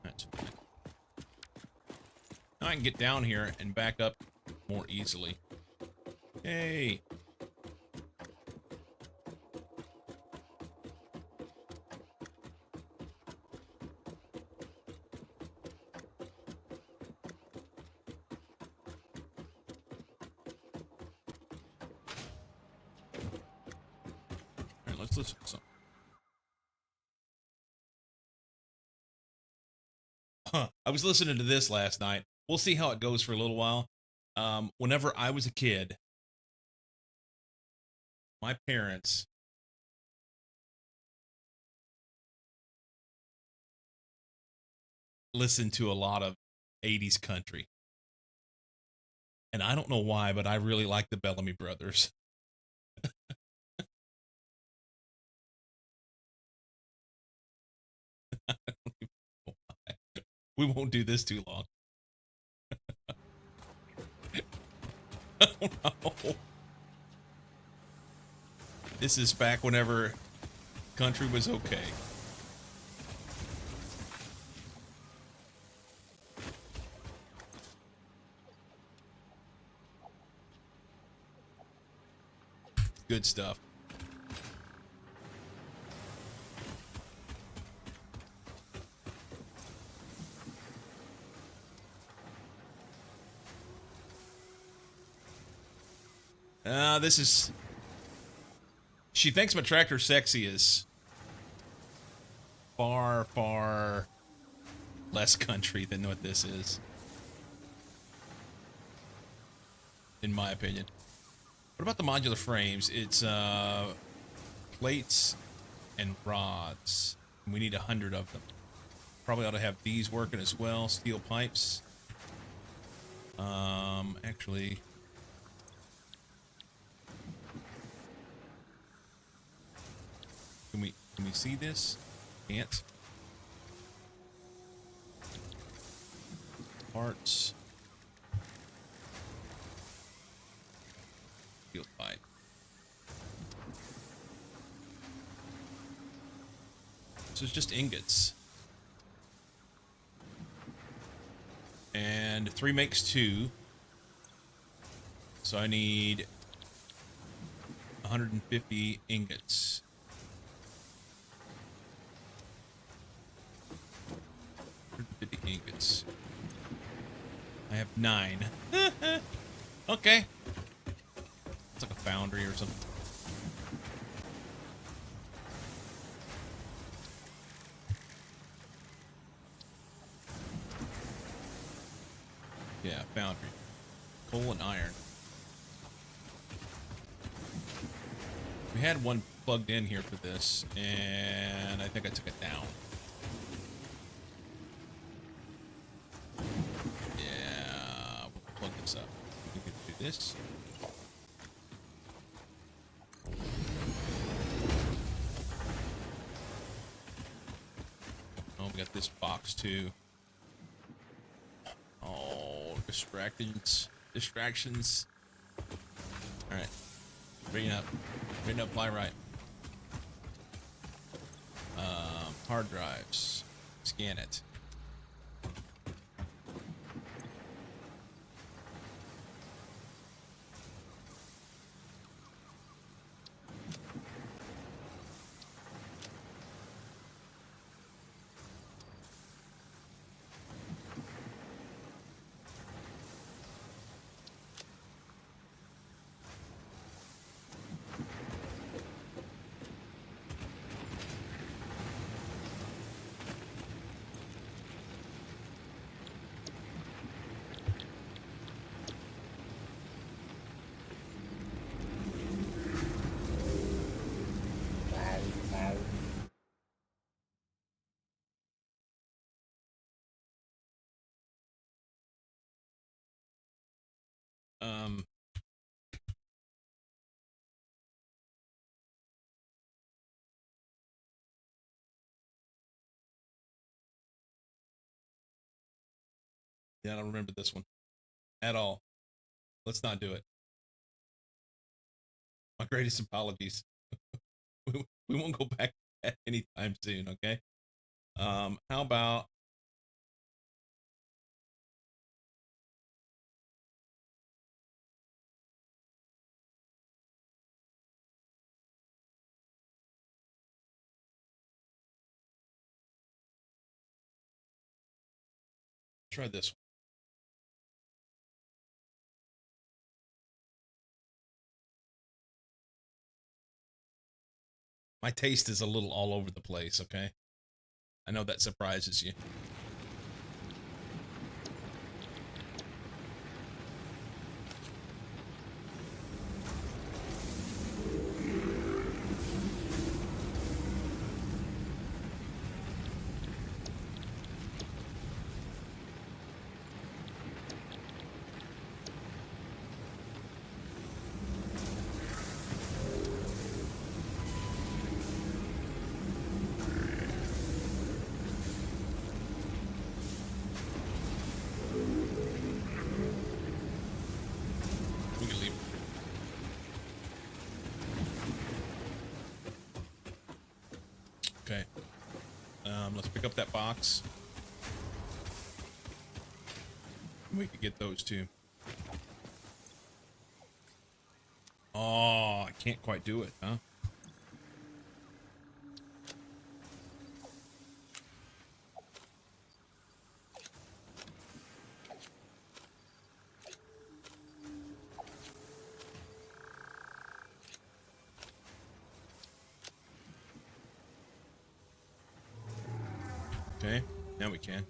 That's fine. Now I can get down here and back up more easily. Hey. All right, let's listen to something. Huh. I was listening to this last night. We'll see how it goes for a little while. Whenever I was a kid, my parents listened to a lot of 80s country. And I don't know why, but I really like the Bellamy Brothers. We won't do this too long. Oh, no. This is back whenever country was okay. Good stuff. This is... She thinks my tractor sexy is far, far less country than what this is. In my opinion. What about the modular frames? It's plates and rods. We need 100 of them. Probably ought to have these working as well. Steel pipes. Actually... Can we see this? Can't. Parts. Steel pipe. So it's just ingots. And 3 makes 2. So I need 150 ingots. 150 ingots. I have 9. Okay. It's like a foundry or something. Yeah, foundry. Coal and iron. We had one plugged in here for this, and I think I took it down. Yeah, we'll plug this up. We can do this. Oh, we got this box too. Oh, distractions. All right, straighten up, lie right. Hard drives, scan it. Yeah, I don't remember this one at all. Let's not do it. My greatest apologies. We won't go back anytime soon, okay? How about try this one? My taste is a little all over the place, okay? I know that surprises you. We can leave. Okay. Let's pick up that box. We could get those too. Oh, I can't quite do it, huh? Okay, now we can.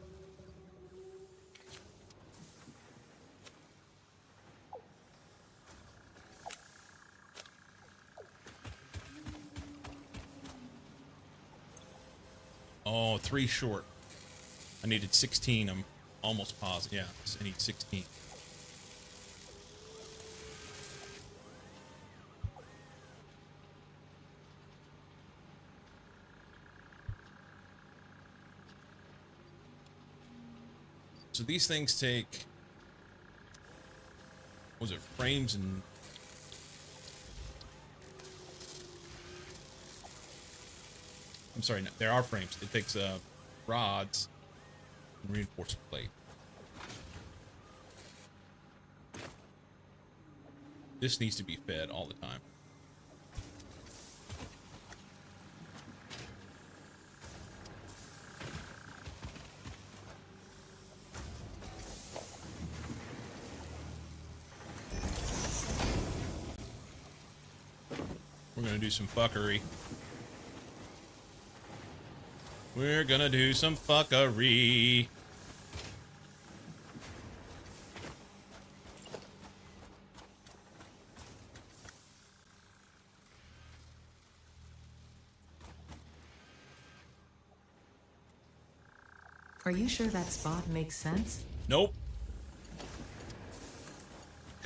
Oh, 3 short. I needed 16. I'm almost positive. Yeah, I need 16. So these things take, what was it, frames and... I'm sorry, no, there are frames. It takes rods and reinforced plate. This needs to be fed all the time. We're gonna do some fuckery. We're gonna do some fuckery.
Are you sure that spot makes sense?
Nope.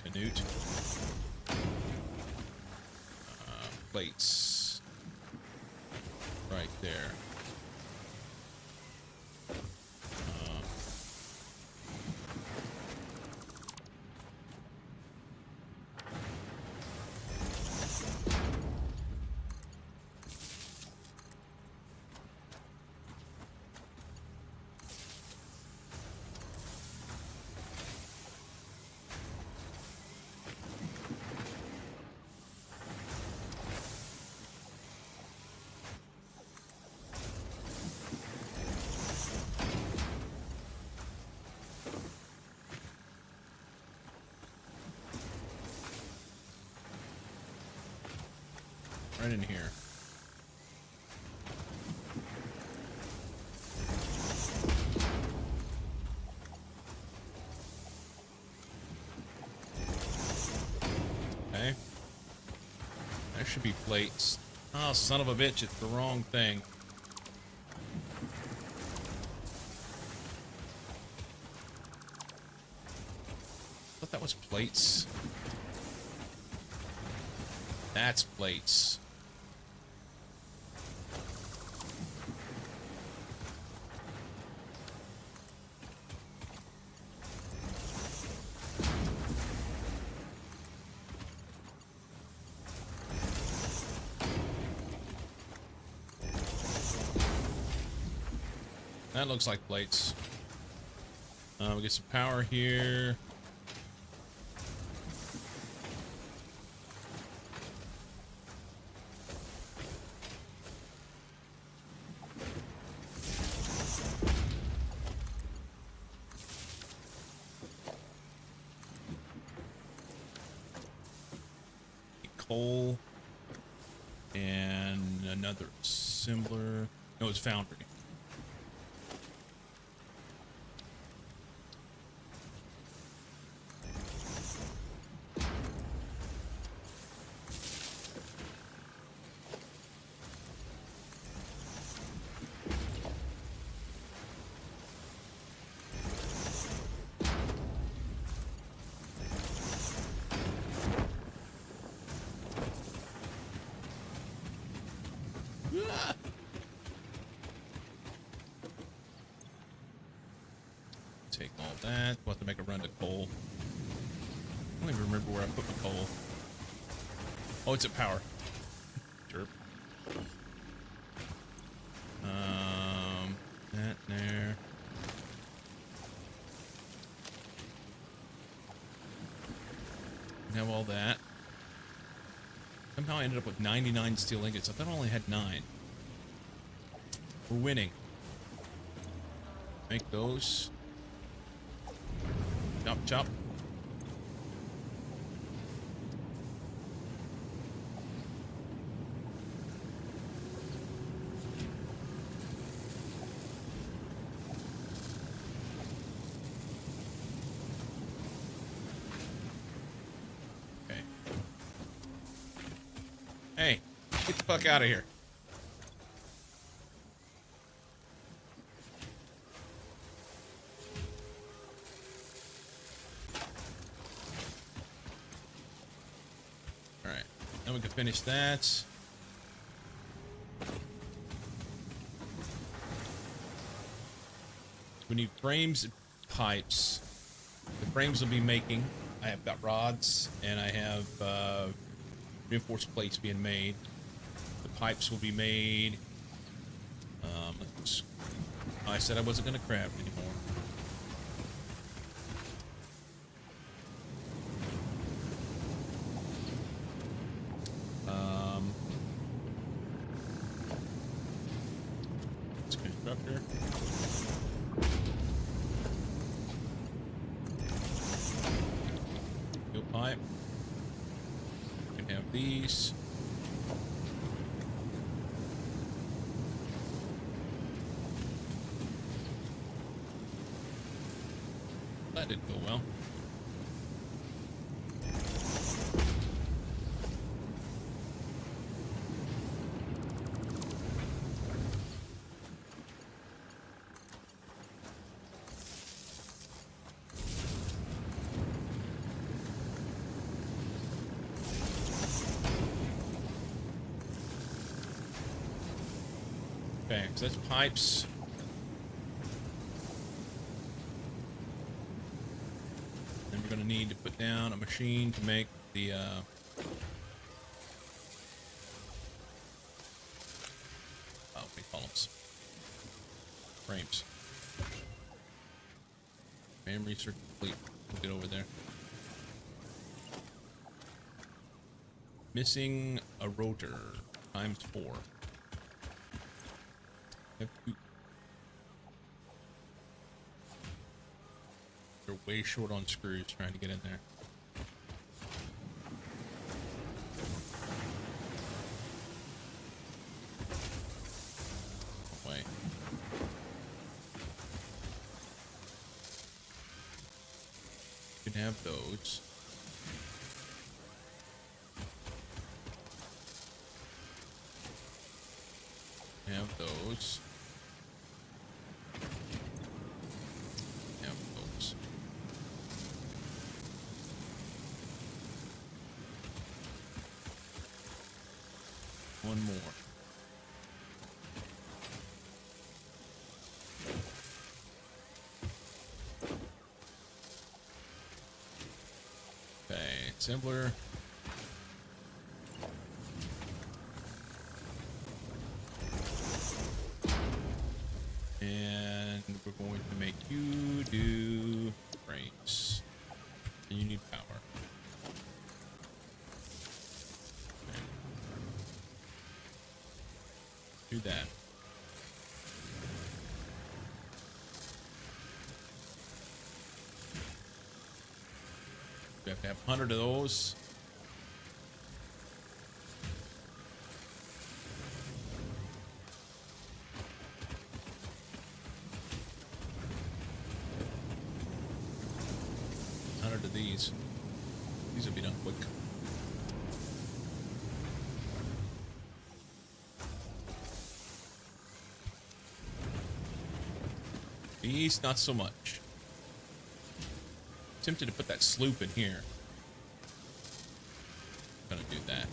Canute. Plates. Right there. Right in here. Okay. There should be plates. Oh, son of a bitch, it's the wrong thing. I thought that was plates. That's plates. That looks like plates. We get some power here. Coal. And another assembler. No, it's foundry. Take all that. We'll have to make a run to coal. I don't even remember where I put my coal. Oh, it's at power. Sure. That there. We have all that. Somehow I ended up with 99 steel ingots. I thought I only had 9. We're winning. Make those. Chop, chop. Okay. Hey, get the fuck out of here. Then we can finish that. We need frames and pipes. The frames will be making. I have got rods and I have reinforced plates being made. The pipes will be made. I said I wasn't going to craft anymore. Constructor. Steel pipe. You can have these. That didn't go well. Okay, so that's pipes. Then we're going to need to put down a machine to make the what do you call them? Frames. Frame research complete. We'll get over there. Missing a rotor ×4. They're way short on screws trying to get in there. Wait. You can have those. Have those. Have those. One more. Okay, assembler. And Do that. We have to have 100 of those. Of these. These will be done quick. These, not so much. Tempted to put that sloop in here. Gonna do that.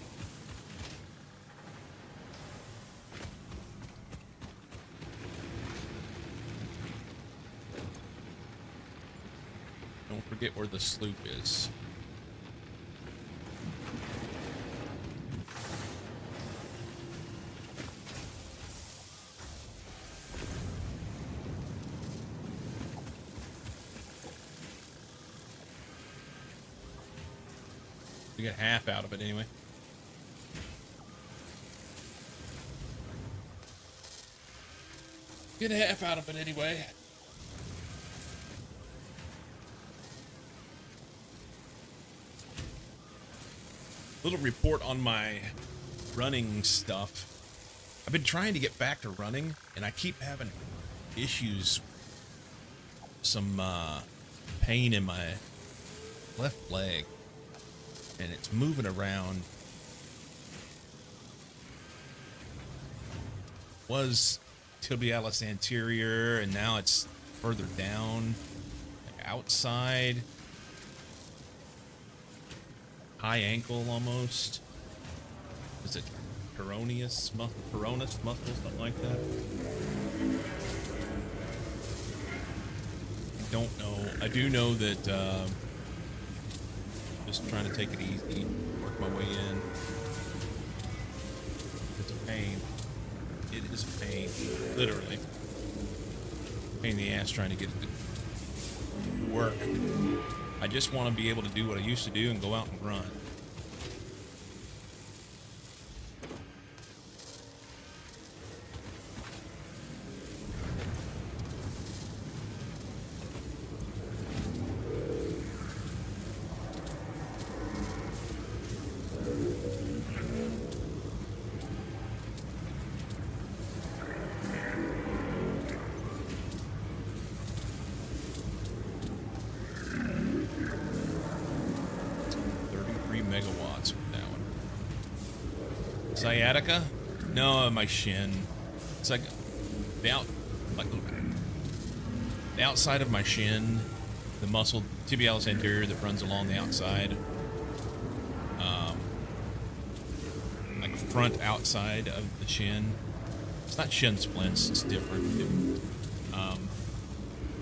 Don't forget where the sloop is. We get half out of it anyway. Get half out of it anyway. Little report on my running stuff. I've been trying to get back to running, and I keep having issues. Some pain in my left leg, and it's moving around. Was tibialis anterior, and now it's further down, like outside. High ankle almost. Is it peroneus muscle, something like that? Don't know. I do know that just trying to take it easy, work my way in. It's a pain. It is a pain, literally. Pain in the ass trying to get it to work. I just want to be able to do what I used to do and go out and run. Megawatts with that one. Sciatica? No, my shin. It's like the outside of my shin, the muscle tibialis anterior that runs along the outside, like front outside of the shin. It's not shin splints. It's different.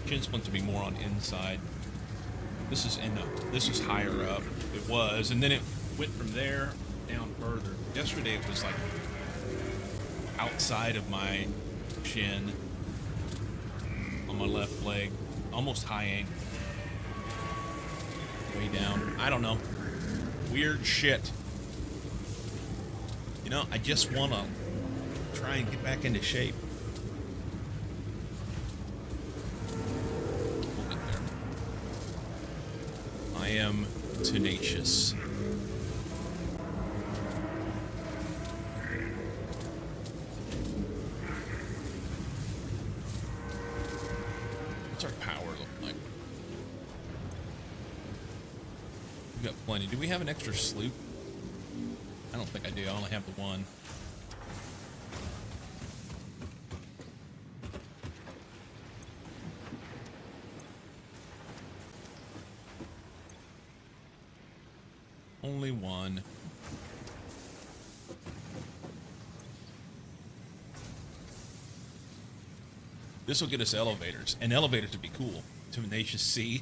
Shin splints would be more on inside. This is higher up. It was, and then it went from there down further. Yesterday it was like outside of my shin on my left leg, almost high ankle, way down. I don't know. Weird shit. You know, I just want to try and get back into shape. We'll get there. I am tenacious. What's our power look like? We've got plenty. Do we have an extra sloop? I don't think I do. I only have the one. Only one. This will get us elevators, and elevators would be cool. Tenacious C.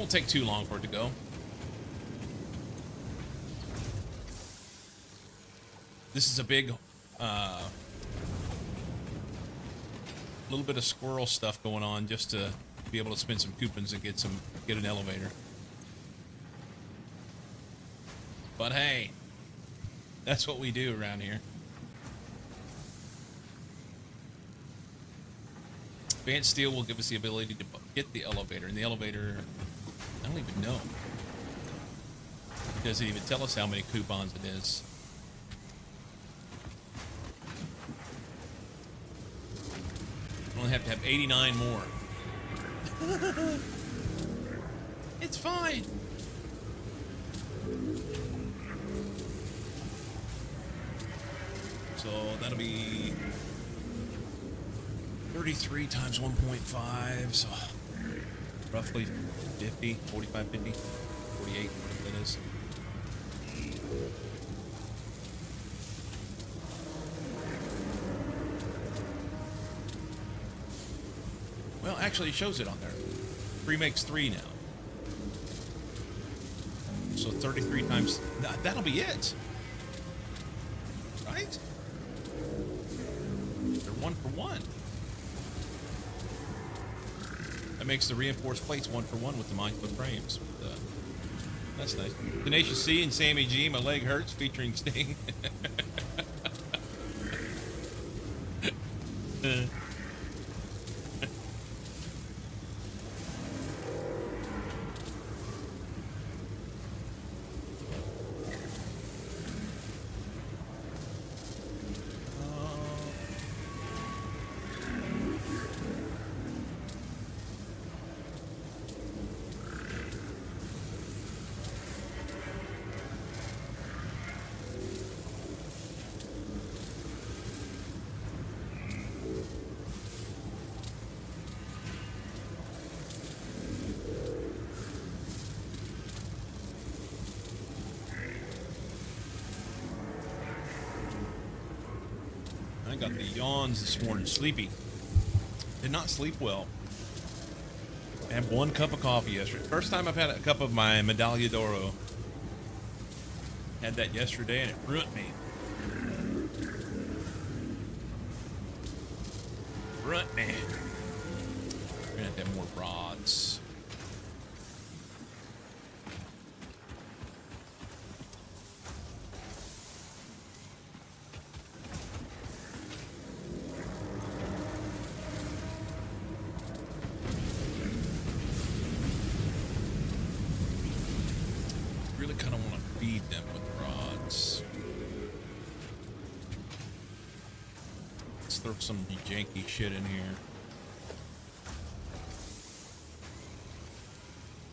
Won't take too long for it to go. This is a big, little bit of squirrel stuff going on just to be able to spend some coupons and get an elevator. But hey, that's what we do around here. Advanced Steel will give us the ability to get the elevator, and the elevator, I don't even know. It doesn't even tell us how many coupons it is. We only have to have 89 more. It's fine. So that'll be 33 times 1.5, so roughly 50, 45, 50, 48, whatever that is. Well, actually, it shows it on there. 3 makes 3 now. So 33 times, that'll be it. Right? They're 1 for 1. That makes the reinforced plates 1 for 1 with the modular frames. That's nice. Tenacious C and Sammy G, My Leg Hurts, featuring Sting. I got the yawns this morning. Sleepy. Did not sleep well. I had 1 cup of coffee yesterday. First time I've had a cup of my Medaglia d'Oro. Had that yesterday and it ruined me. Ruined me. We're gonna have to have more rods. Really kind of want to feed them with rods. Let's throw some janky shit in here.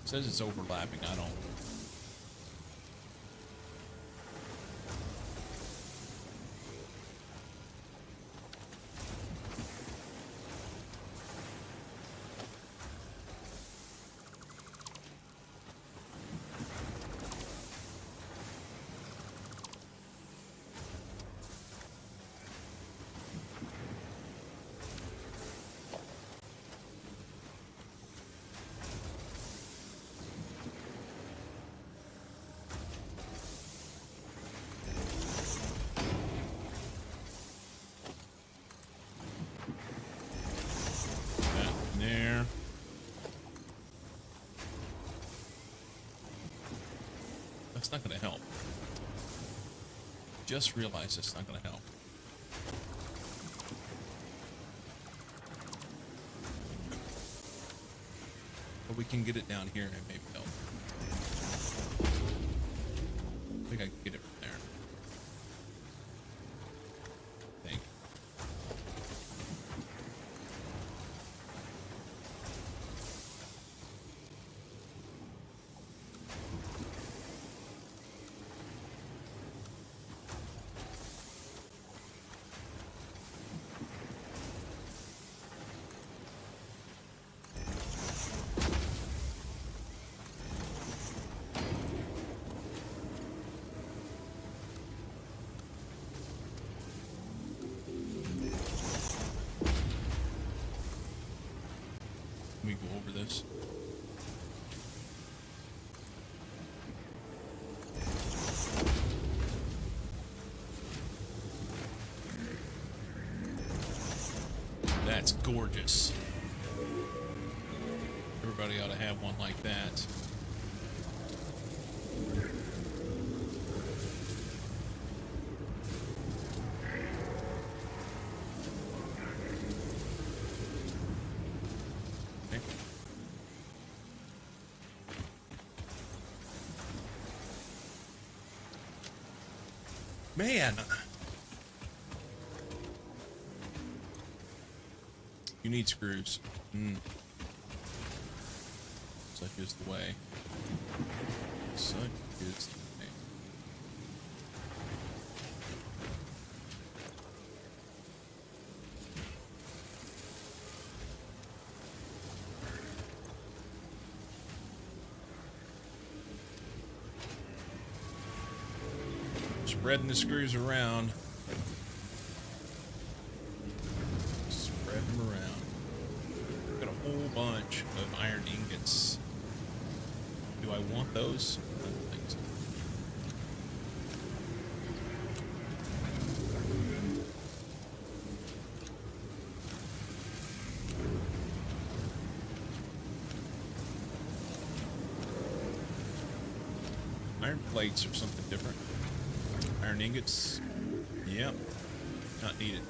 It says it's overlapping. I don't. There. That's not going to help. Just realized it's not going to help. But we can get it down here and maybe help. I think I can get it from there. I think. That's gorgeous. Everybody ought to have one like that. Okay. Man. You need screws. Such is the way. Such is the way. Spreading the screws around. Spread them around. Got a whole bunch of iron ingots. Do I want those? I don't think so. Iron plates or something different. Iron ingots. Yep. Not needed.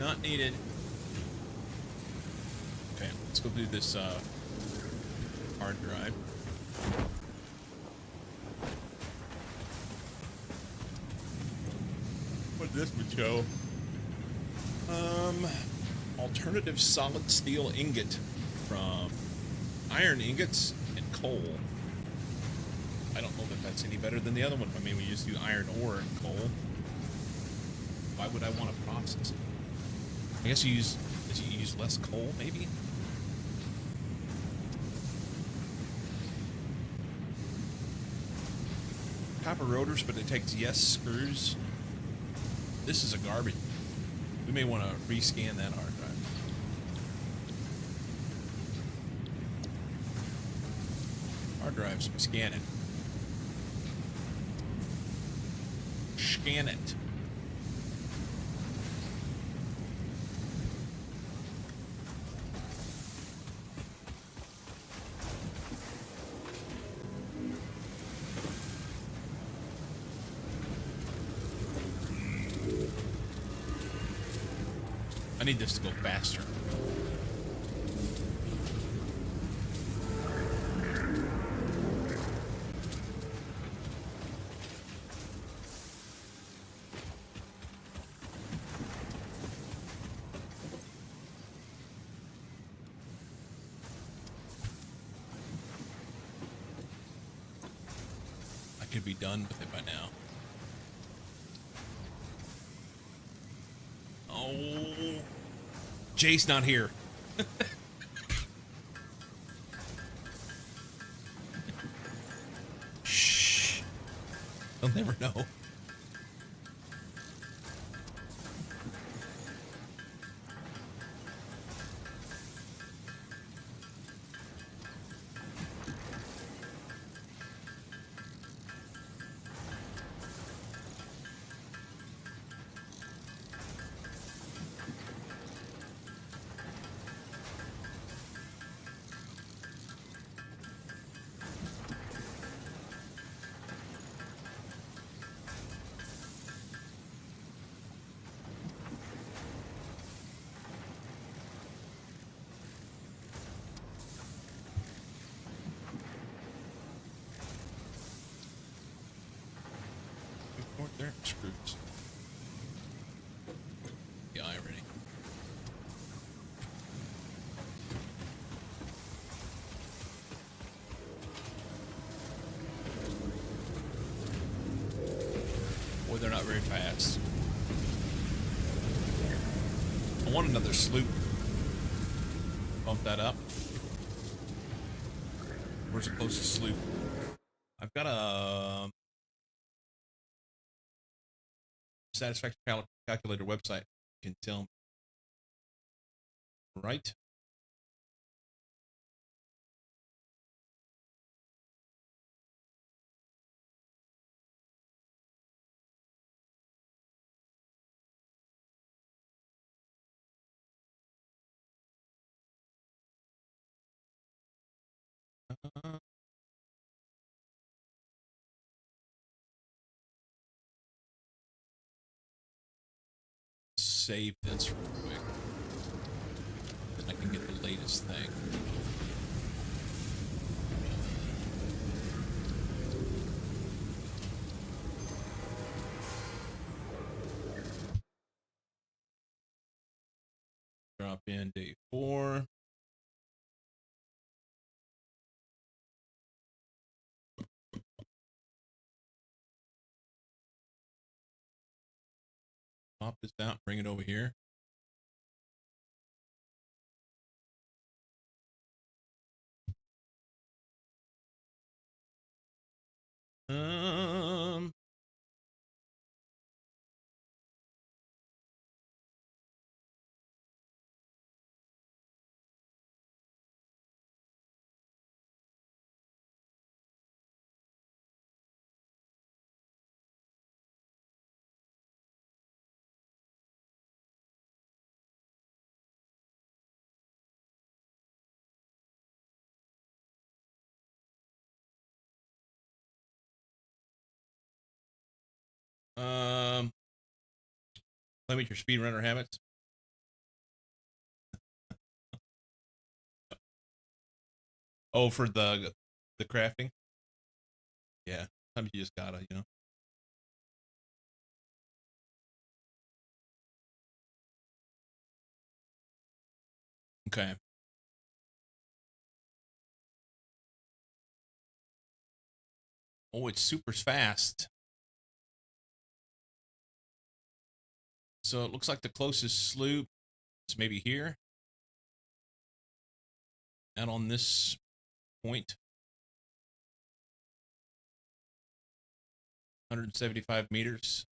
Not needed. Okay, let's go do this hard drive. What this would show? Alternative solid steel ingot from iron ingots and coal. I don't know that that's any better than the other one. I mean, we used to do iron ore and coal. Why would I want to process it? I guess you use less coal, maybe? Copper rotors, but it takes yes screws. This is a garbage. We may want to rescan that hard drive. Hard drives, scan it. Scan it. I need this to go faster. I could be done with it by now. Oh, Jay's not here. Shh. They'll never know. There, screws. The irony. Boy, they're not very fast. I want another sloop. Bump that up. Where's the closest sloop? I've got a satisfaction calculator website. You can tell me. Right? Save this real quick. Then I can get the latest thing. Drop in day 4. Pop this out, bring it over here. Um, um, limit your speedrunner habits. Oh, for the crafting. Yeah, sometimes you just gotta, you know. Okay. Oh, it's super fast. So it looks like the closest sloop is maybe here. Out on this point. 175 meters.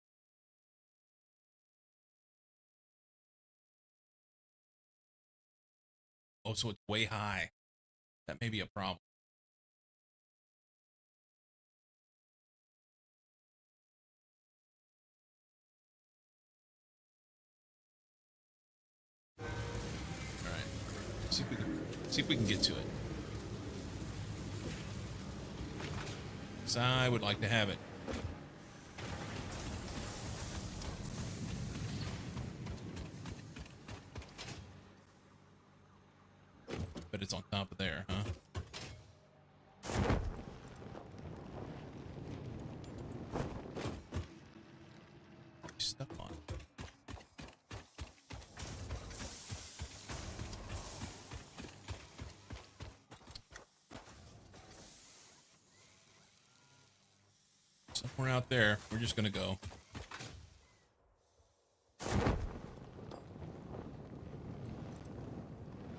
Oh, so it's way high. That may be a problem. All right. See if we can get to it. 'Cause I would like to have it. But it's on top of there, huh? Stuff on it. Somewhere out there. We're just gonna go.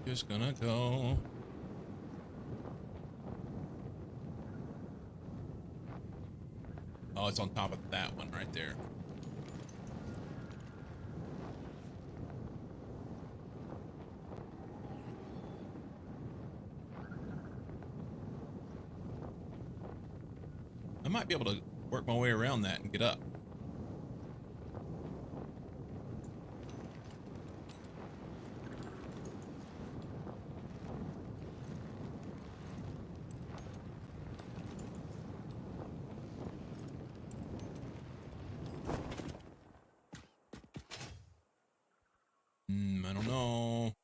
Just gonna go. Oh, it's on top of that one right there. I might be able to work my way around that and get up. I don't know.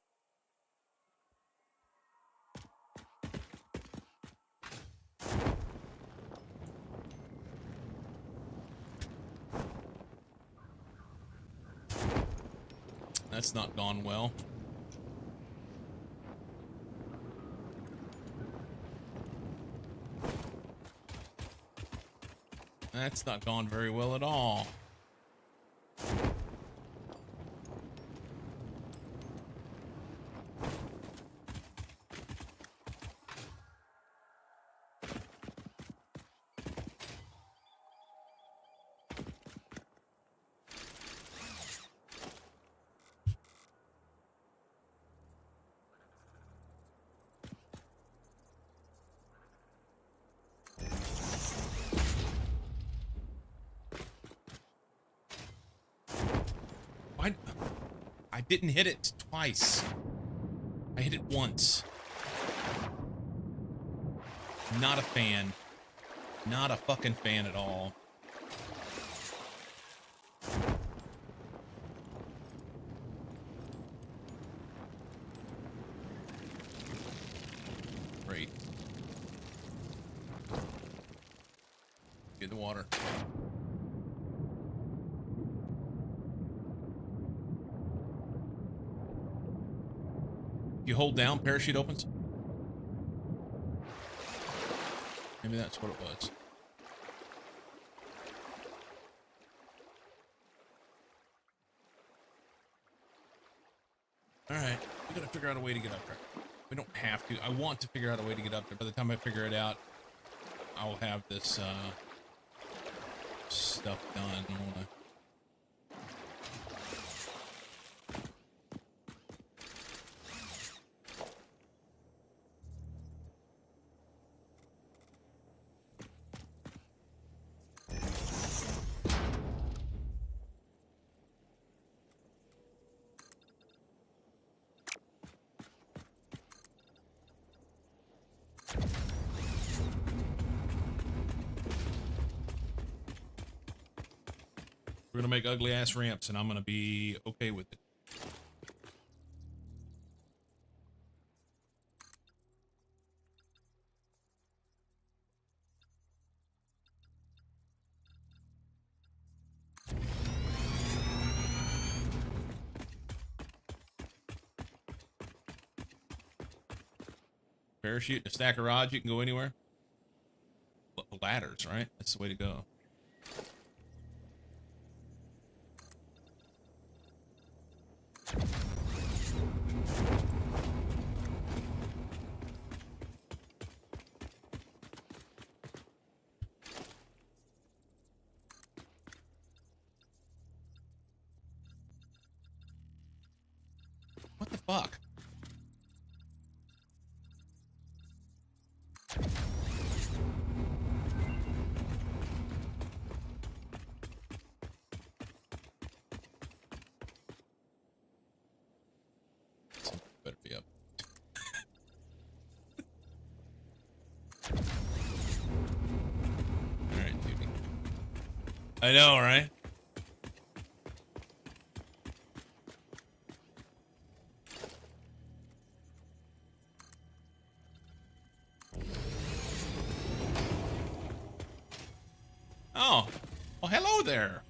That's not gone well. That's not gone very well at all. I didn't hit it twice. I hit it once. Not a fan. Not a fucking fan at all. Great. Get the water. You hold down, parachute opens. Maybe that's what it was. All right, we gotta figure out a way to get up there. We don't have to. I want to figure out a way to get up there. By the time I figure it out, I'll have this stuff done. I wanna... We're gonna make ugly ass ramps, and I'm gonna be okay with it. Parachute and a stack of rods, you can go anywhere. Ladders, right? That's the way to go. What the fuck? Something better be up. All right, dude. I know, right? Oh, well, hello there.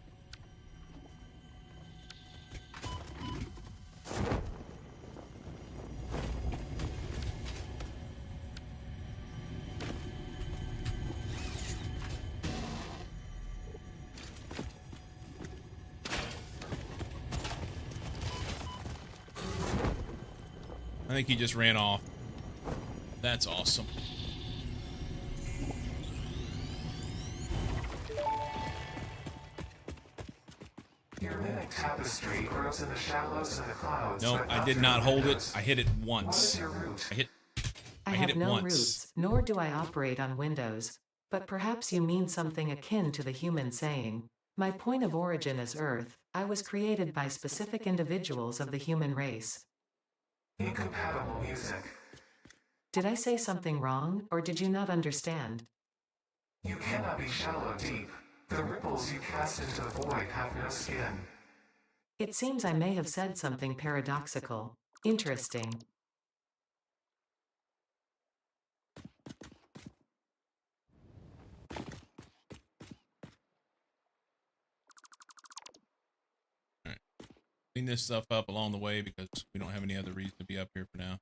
I think he just ran off. That's awesome.
Your mimic tapestry grows in the shallows and the clouds.
No,
but
I
not
did
through
not
the
hold it.
windows.
I hit it
What
once.
is your root?
I
hit
have
it
no
once.
roots, nor do I operate on Windows. But perhaps you mean something akin to the human saying, my point of origin is Earth. I was created by specific individuals of the human race.
Incompatible music.
Did I say something wrong, or did you not understand?
You cannot be shallow deep. The ripples you cast into the void have no skin.
It seems I may have said something paradoxical. Interesting.
Clean this stuff up along the way because we don't have any other reason to be up here for now.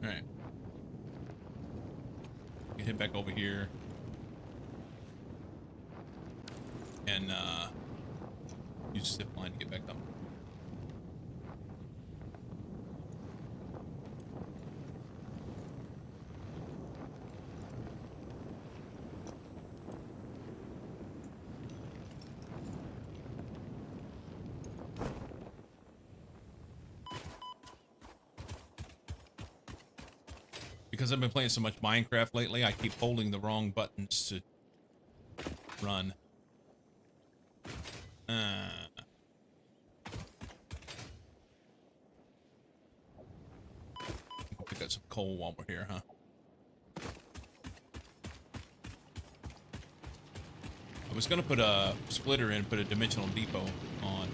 All right. You head back over here. And use the zip line to get back up. Because I've been playing so much Minecraft lately, I keep holding the wrong buttons to run. We'll pick up some coal while we're here, huh? I was gonna put a splitter in, put a dimensional depot on.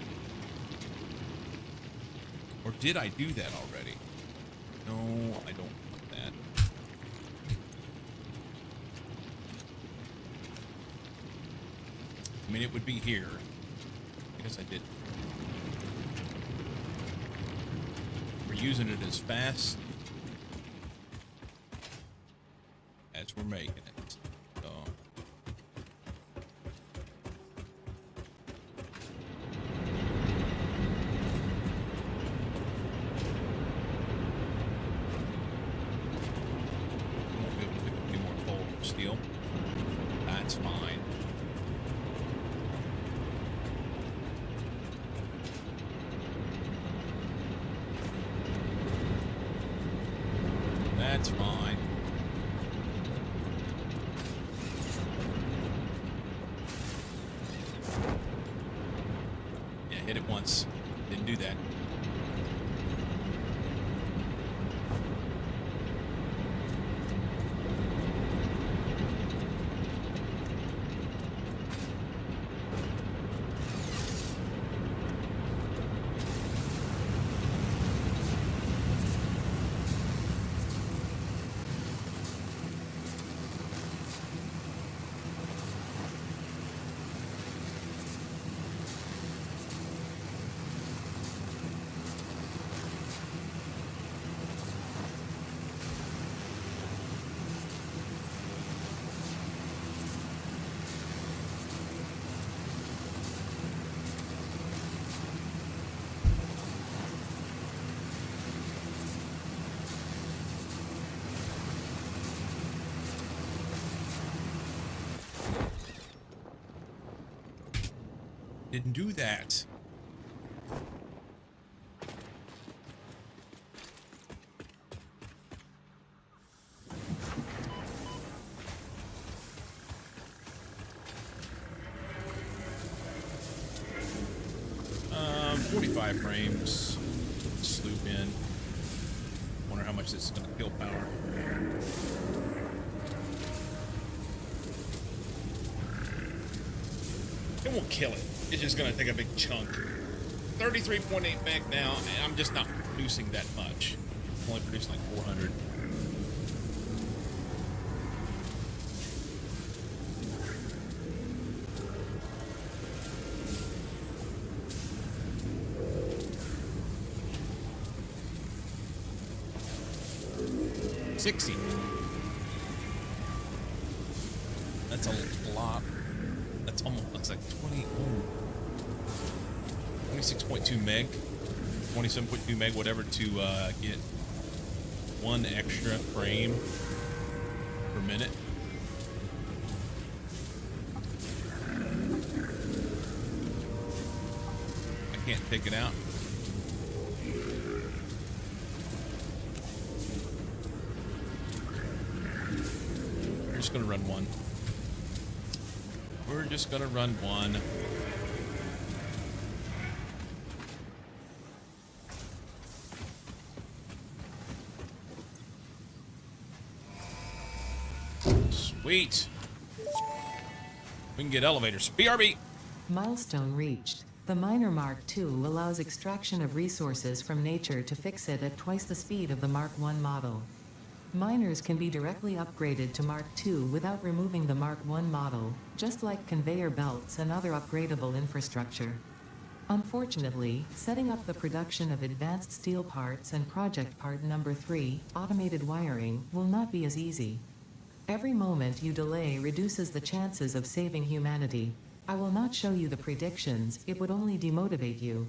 Or did I do that already? No, I don't want that. I mean, it would be here. I guess I did. We're using it as fast as we're making it. So. Won't be able to pick up any more coal from steel. That's fine. That's fine. Yeah, hit it once. Didn't do that. Didn't do that. Um, 45 frames. Sloop in. Wonder how much this is going to kill power. It won't kill it. It's just going to take a big chunk. 33.8 meg now, and I'm just not producing that much. I'm only producing like 400. $60. That's a lot. That's almost, that's like 26.2 meg, 27.2 meg, whatever, to get one extra frame per minute. I can't take it out. We're just gonna run one. We're just gonna run one. Sweet. We can get elevators. BRB.
Milestone reached. The Miner Mark II allows extraction of resources from nature to fix it at twice the speed of the Mark I model. Miners can be directly upgraded to Mark II without removing the Mark I model, just like conveyor belts and other upgradable infrastructure. Unfortunately, setting up the production of advanced steel parts and project part number 3, automated wiring, will not be as easy. Every moment you delay reduces the chances of saving humanity. I will not show you the predictions, it would only demotivate you.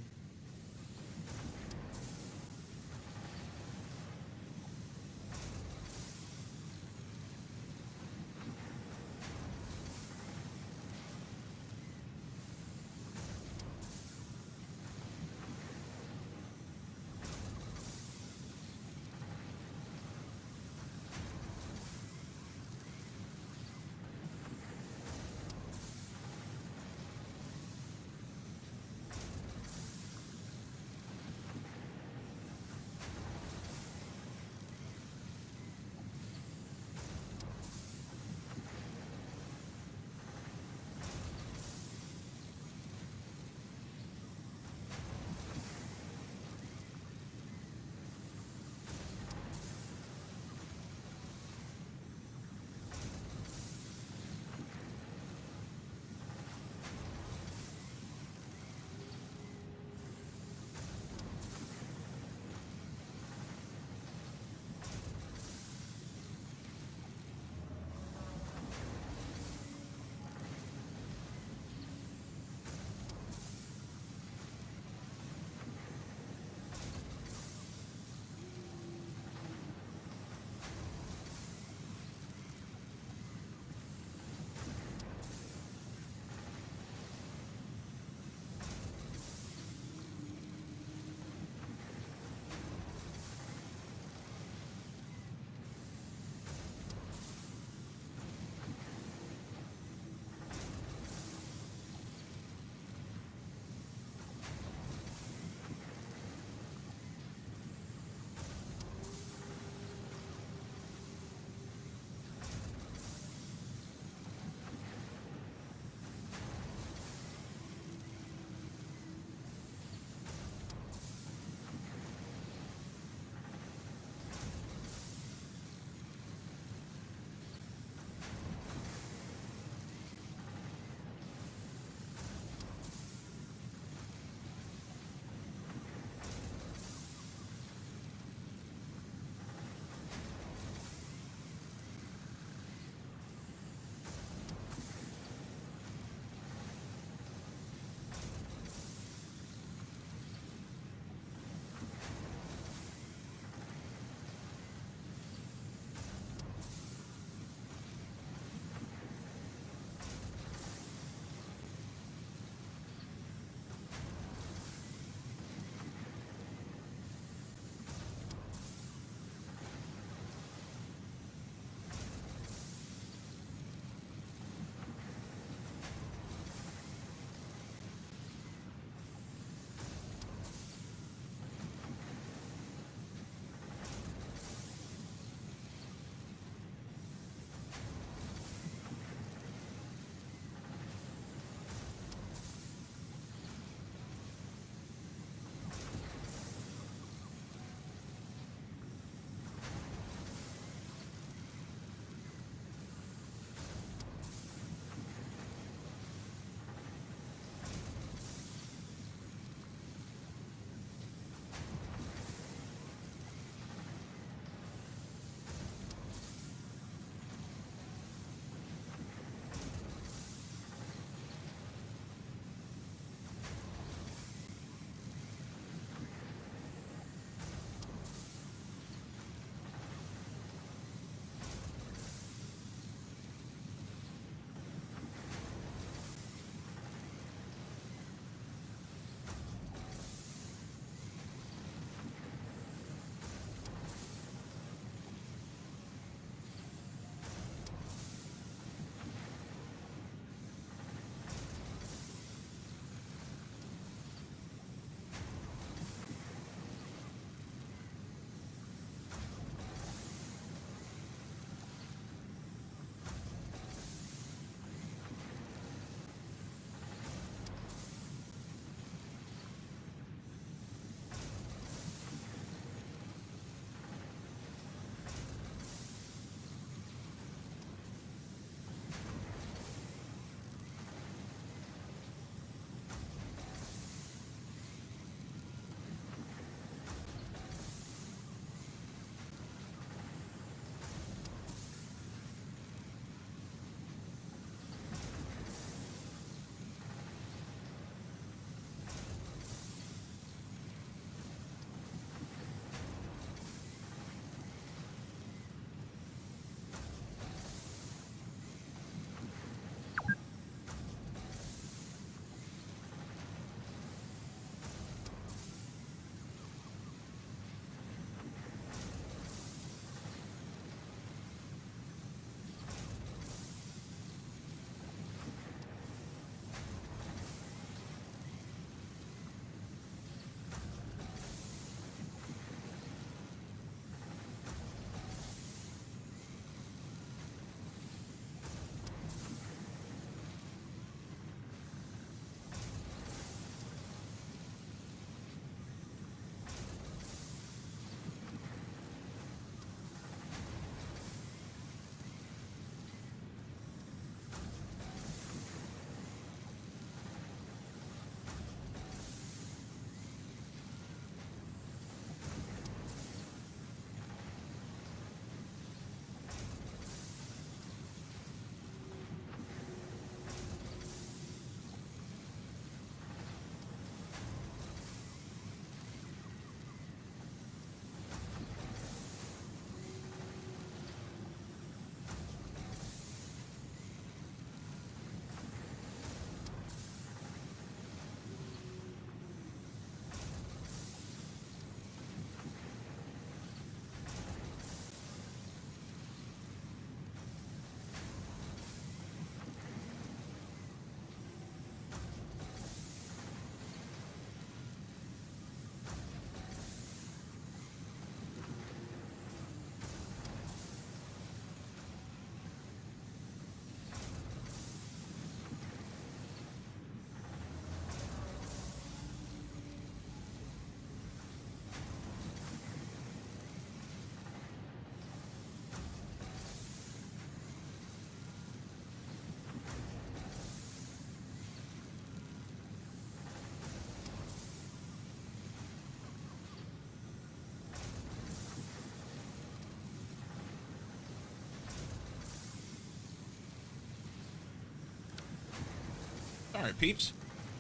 Alright, peeps.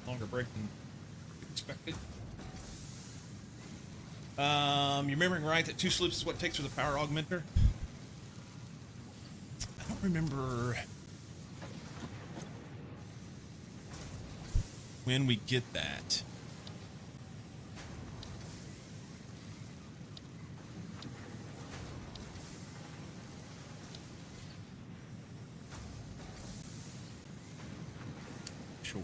Longer break than expected. You're remembering right that 2 sloops is what it takes for the power augmenter? I don't remember when we get that. Sure.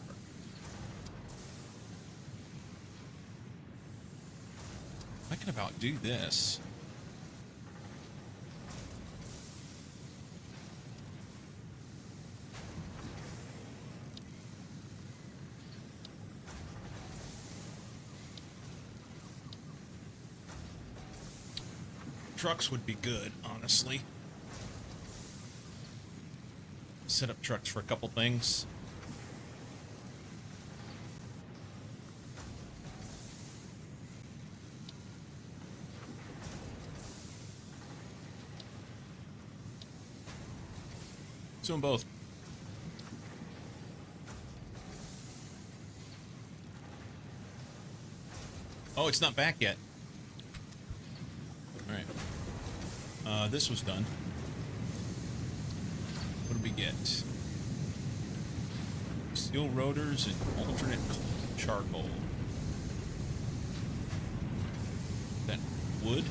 I can about do this. Trucks would be good, honestly. Set up trucks for a couple things. Do them both. Oh, it's not back yet. All right. This was done. What do we get? Steel rotors and alternate charcoal. That wood?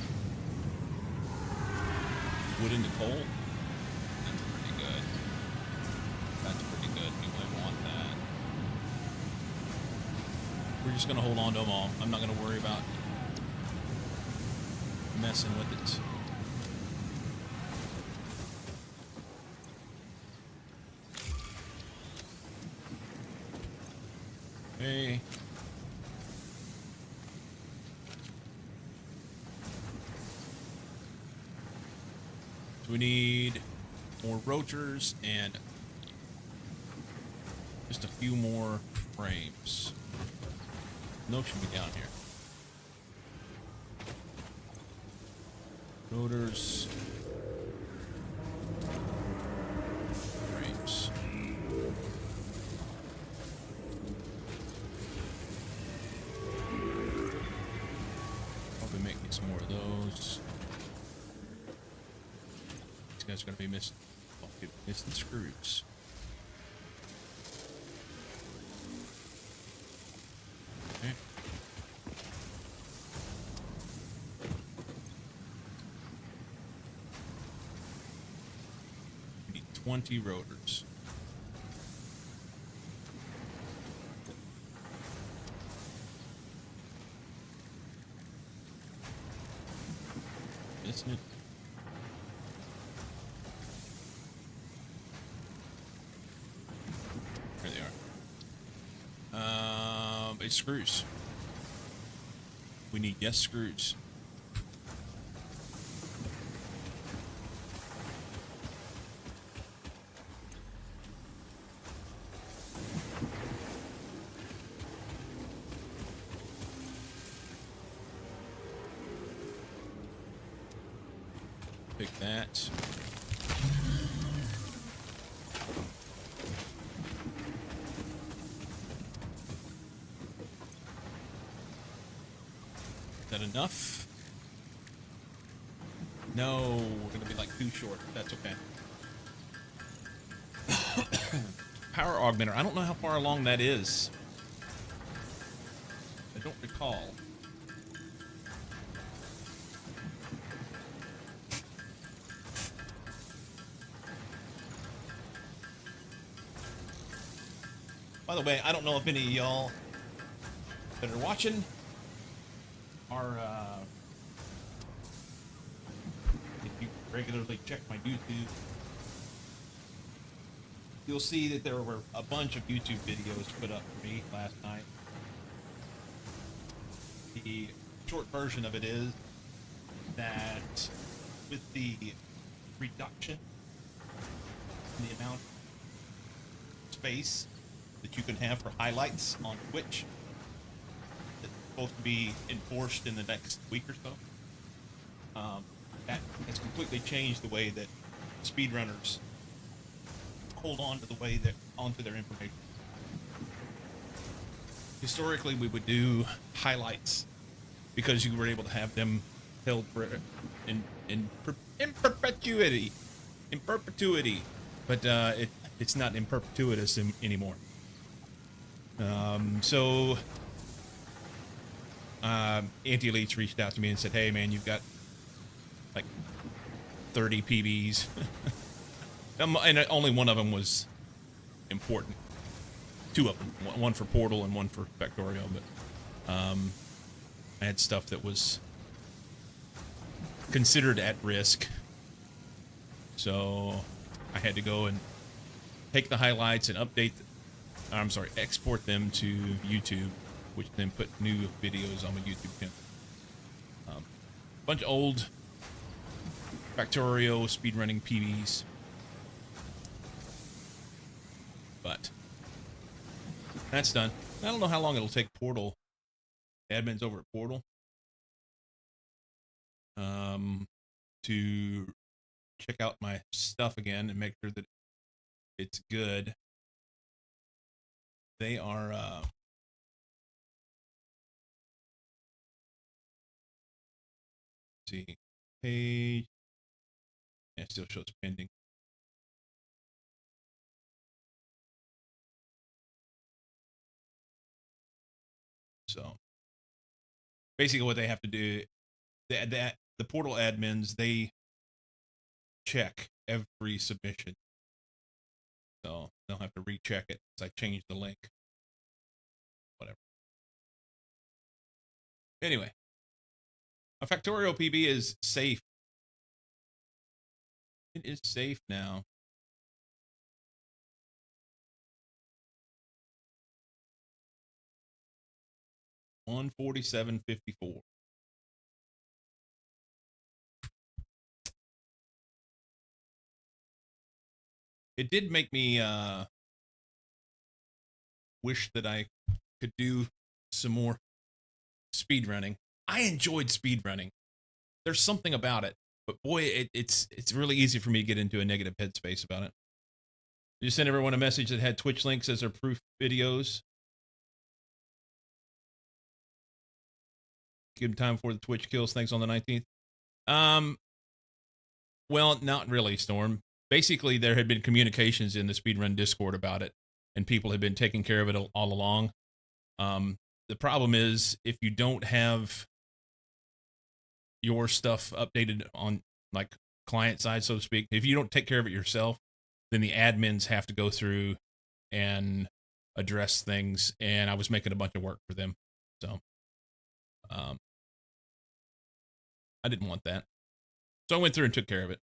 Wood into coal? That's pretty good. That's pretty good. We might want that. We're just gonna hold on to them all. I'm not gonna worry about messing with it. Okay. So we need more rotors and just a few more frames. No, should be down here. Rotors. Frames. Probably make me some more of those. These guys are gonna be missing. Oh, dude, missing screws. Okay. We need 20 rotors. Isn't it? There they are. It's screws. We need screws. Pick that. Is that enough? No, we're gonna be like too short. That's okay. Power augmenter. I don't know how far along that is. I don't recall. By the way, I don't know if any of y'all that are watching are, if you regularly check my YouTube, you'll see that there were a bunch of YouTube videos put up for me last night. The short version of it is that with the reduction in the amount of space that you can have for highlights on Twitch, that's supposed to be enforced in the next week or so. That has completely changed the way that speedrunners hold on to the way that onto their information. historically we would do highlights because you were able to have them held for in perpetuity, in perpetuity. But it's not in perpetuitous anymore. So Anti-Elites reached out to me and said, "Hey, man, you've got like 30 PBs," and only one of them was important. Two of them, one for Portal and one for Factorio, but I had stuff that was considered at risk, so I had to go and take the highlights and export them to YouTube, which then put new videos on my YouTube channel. Bunch of old Factorio speedrunning PBs, but that's done. I don't know how long it'll take Portal, admins over at Portal, to check out my stuff again and make sure that it's good. They are, see, page, yeah, it still shows pending. So basically what they have to do, the Portal admins, they check every submission. So they'll have to recheck it as I change the link. Whatever. Anyway, a Factorio PB is safe. It is safe now. $147.54. It did make me wish that I could do some more speedrunning. I enjoyed speedrunning. There's something about it, but boy, it's really easy for me to get into a negative headspace about it. You sent everyone a message that had Twitch links as their proof videos. Give them time before the Twitch kills things on the 19th. Well, not really, Storm. Basically, there had been communications in the speedrun Discord about it, and people had been taking care of it all along. The problem is, if you don't have your stuff updated on, like, client side, so to speak, if you don't take care of it yourself, then the admins have to go through and address things, and I was making a bunch of work for them. So, I didn't want that. So I went through and took care of it.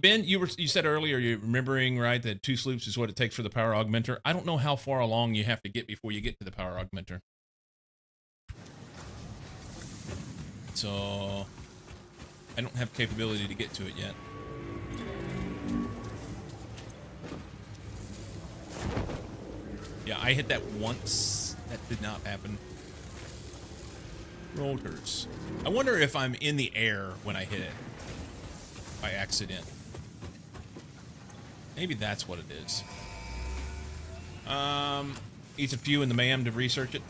Ben, you said earlier, you're remembering, right, that 2 sloops is what it takes for the power augmenter. I don't know how far along you have to get before you get to the power augmenter. So I don't have capability to get to it yet. Yeah, I hit that once. That did not happen. Rotors. I wonder if I'm in the air when I hit it by accident. Maybe that's what it is. Needs a few in the MAM to research it.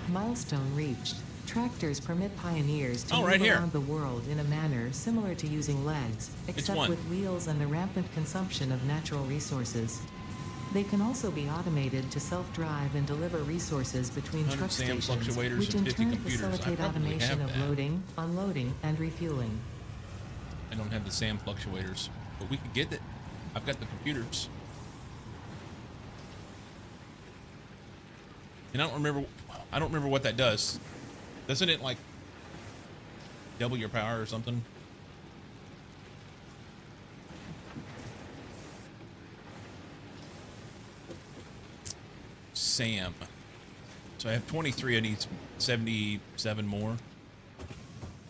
Milestone reached. Tractors permit pioneers to move
right here.
around the world in a manner similar to using legs, except
one.
with wheels and the rampant consumption of natural resources. They can also be automated to self-drive and deliver resources between
100
truck
SAM
stations,
fluctuators
which
and
in
50
turn
computers. I
facilitate
probably
automation
have
of
that.
loading, unloading, and refueling.
I don't have the SAM fluctuators, but we could get it. I've got the computers. And I don't remember what that does. Doesn't it, like, double your power or something? SAM. So I have 23, I need 77 more.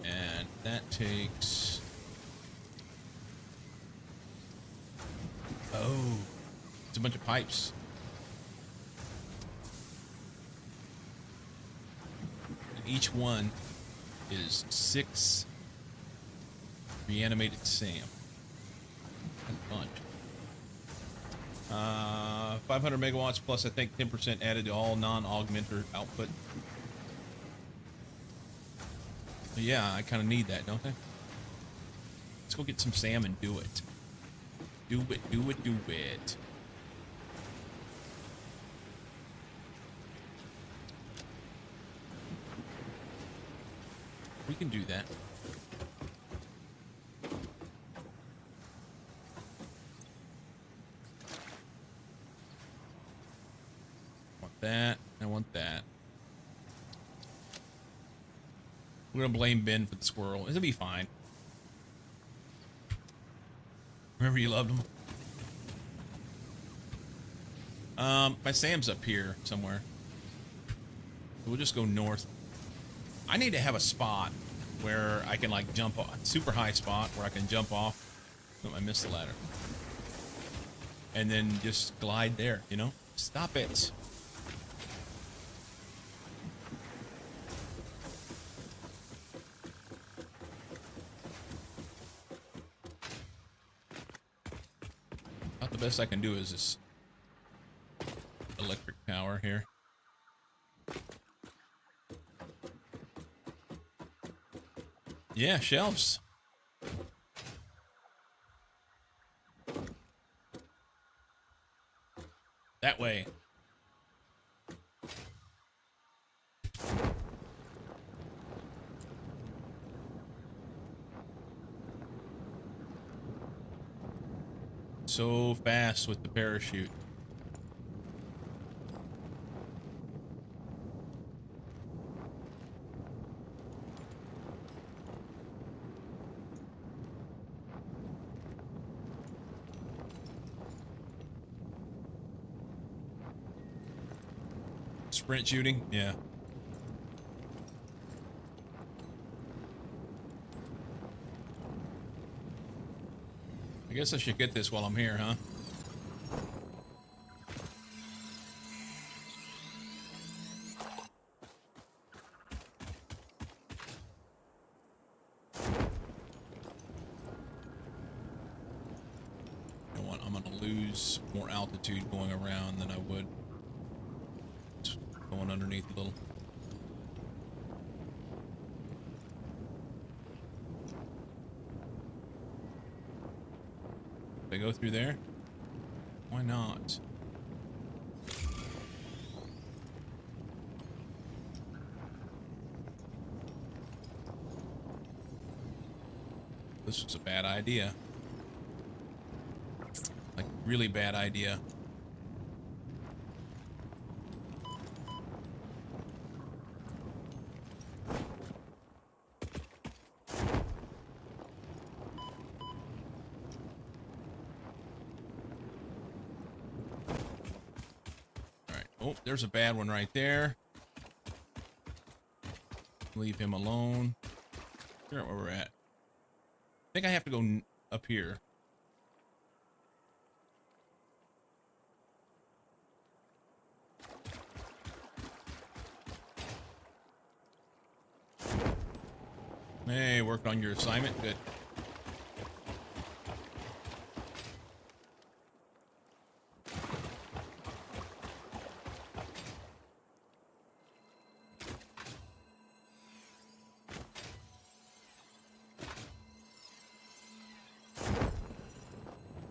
And that takes... Oh, it's a bunch of pipes. And each one is 6 reanimated SAM. That's a bunch. 500 megawatts plus I think 10% added to all non-augmenter output. But yeah, I kind of need that, don't I? Let's go get some Sam and do it. Do it, do it, do it. We can do that. Want that. I want that. We're gonna blame Ben for the squirrel. It'll be fine. Remember you loved him? My Sam's up here somewhere. We'll just go north. I need to have a spot where I can like jump off, super high spot where I can jump off. Oh, I missed the ladder. And then just glide there, you know? Stop it. About the best I can do is this electric power here. Yeah, shelves. That way. So fast with the parachute. Sprint shooting? Yeah. I guess I should get this while I'm here, huh? You know what? I'm gonna lose more altitude going around than I would going underneath a little. Did I go through there? Why not? This was a bad idea. Like, really bad idea. Oh, there's a bad one right there. Leave him alone. Figure out where we're at. I think I have to go up here. Hey, worked on your assignment. Good.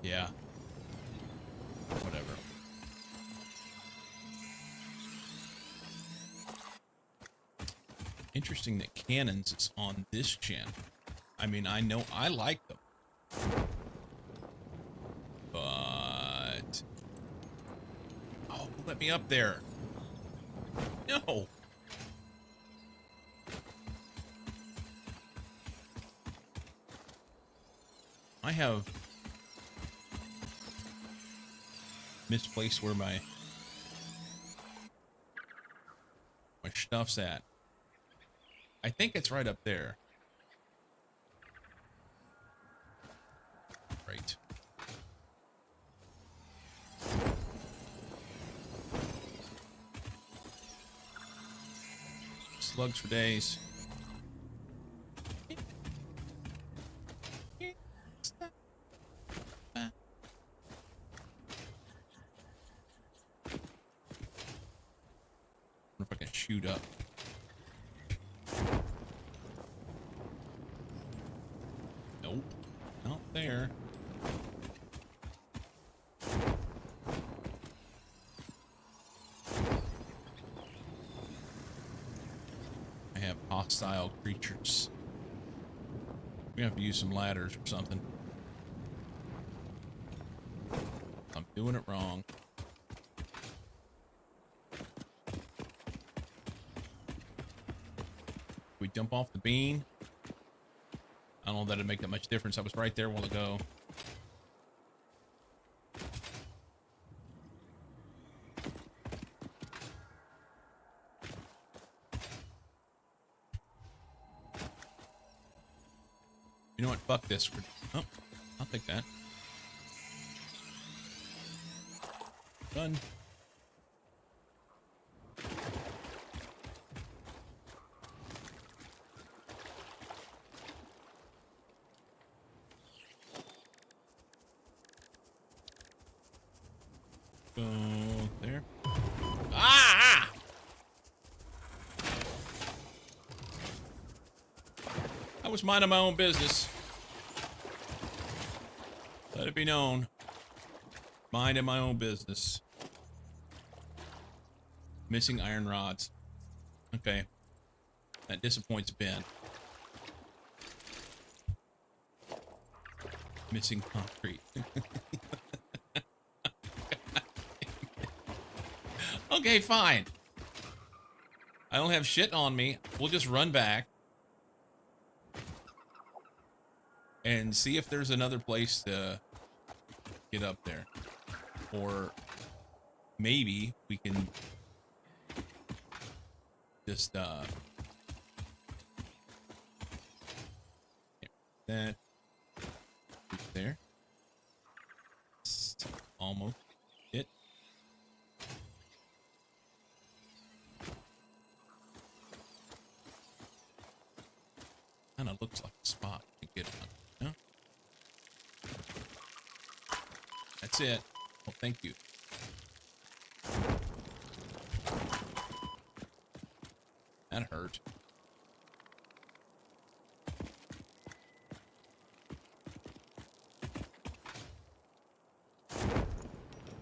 Yeah. Whatever. Interesting that cannons is on this channel. I mean, I know I like them. But... oh, let me up there. No. I have misplaced where my stuff's at. I think it's right up there. Right. Slugs for days. parachute up. Nope, not there. I have hostile creatures. We have to use some ladders or something. I'm doing it wrong. We jump off the bean. I don't know that it'd make that much difference. I was right there a while ago. You know what? Fuck this. Oh, I'll take that. Done. Go there. Ah! I was minding my own business. Let it be known. Minding my own business. Missing iron rods. Okay. That disappoints Ben. Missing concrete. Okay, fine. I don't have shit on me. We'll just run back. And see if there's another place to get up there. Or maybe we can just that there. Almost it. Kind of looks like a spot to get on. No? That's it. Well, thank you. That hurt.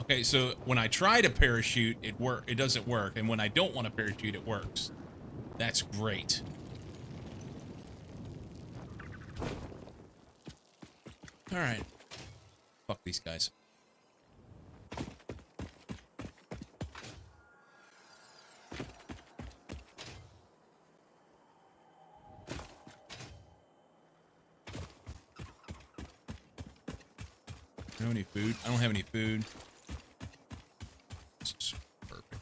Okay, so when I try to parachute, it doesn't work, and when I don't want to parachute, it works. That's great. All right. Fuck these guys. I don't have any food. I don't have any food. This is perfect.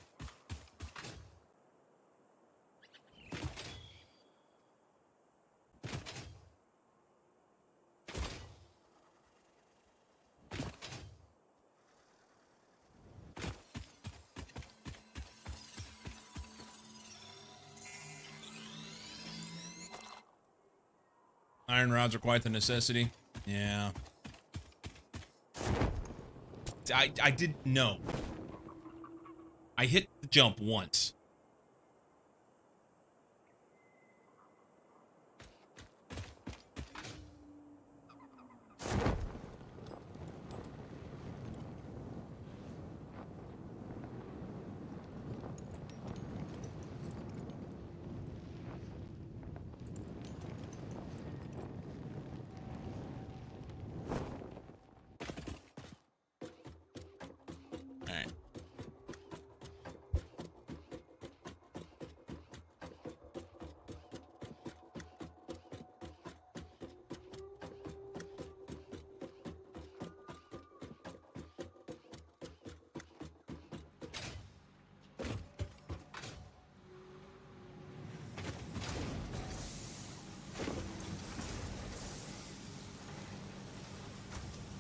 Iron rods are quite the necessity. Yeah. I didn't know. I hit the jump once.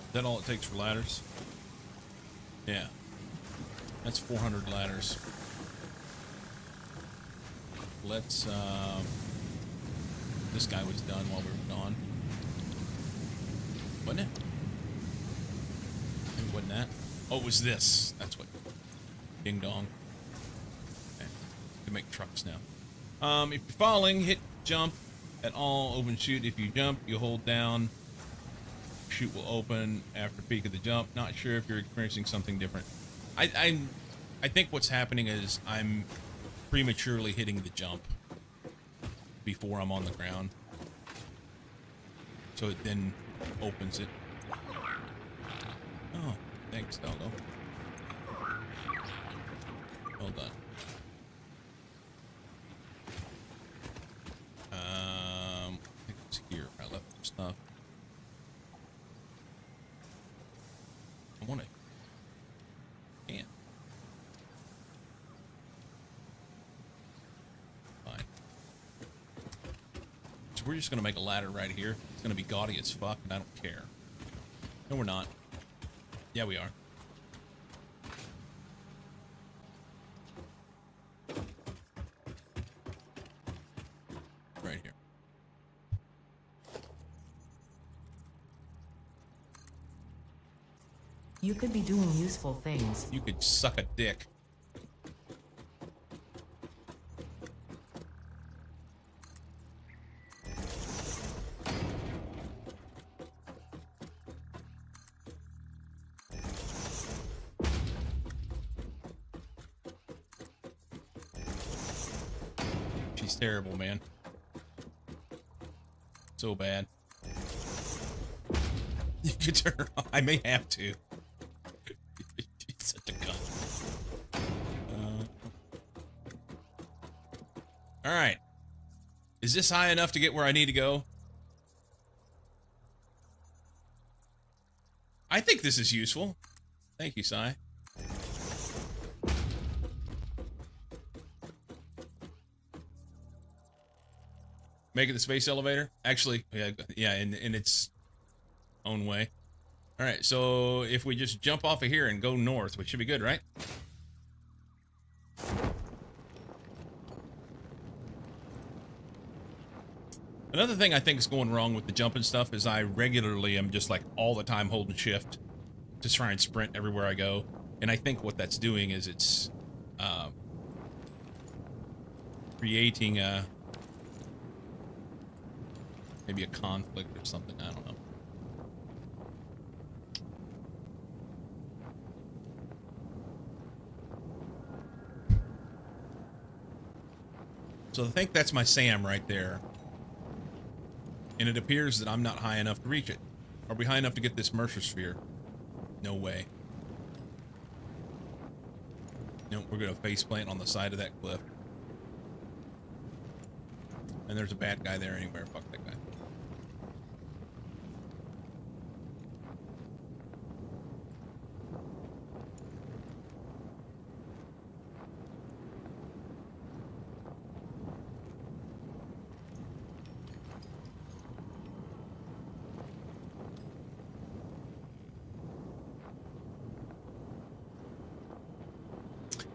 Is that all it takes for ladders? Yeah. That's 400 ladders. Let's, this guy was done while we were gone. Wasn't it? Maybe it wasn't that. Oh, it was this. That's what. Ding dong. Okay. can make trucks now. If you're falling, hit jump at all, open chute. If you jump, you hold down. Chute will open after peak of the jump. Not sure if you're experiencing something different. I think what's happening is I'm prematurely hitting the jump before I'm on the ground. So it then opens it. Oh, thanks, Doggo. Well done. I think it's here. I left some stuff. I want to. Can. Fine. So we're just gonna make a ladder right here. It's gonna be gaudy as fuck, and I don't care. No, we're not. Yeah, we are. Right here.
You could be doing useful things.
You could suck a dick. She's terrible, man. So bad. You could turn her off. I may have to. She's such a cunt. Alright. Is this high enough to get where I need to go? I think this is useful. Thank you, Sai. Make it the space elevator? Actually, yeah, in its own way. Alright, so if we just jump off of here and go north, which should be good, right? Another thing I think is going wrong with the jumping stuff is I regularly am just like all the time holding shift to try and sprint everywhere I go. And I think what that's doing is it's creating a maybe a conflict or something. I don't know. So I think that's my SAM right there. And it appears that I'm not high enough to reach it. Are we high enough to get this Mercer sphere? No way. No, we're gonna face plant on the side of that cliff. And there's a bad guy there anywhere. Fuck that guy.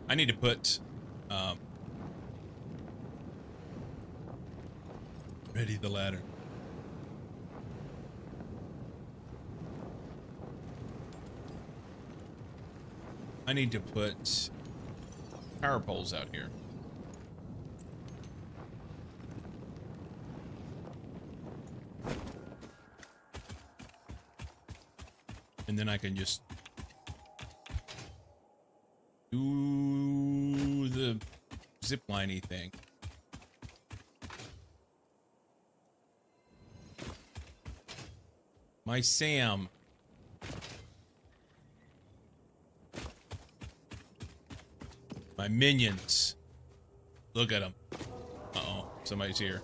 I need to put ready the ladder. I need to put power poles out here. And then I can just do the zipline-y thing. My Sam. My minions. Look at them. Uh-oh, somebody's here.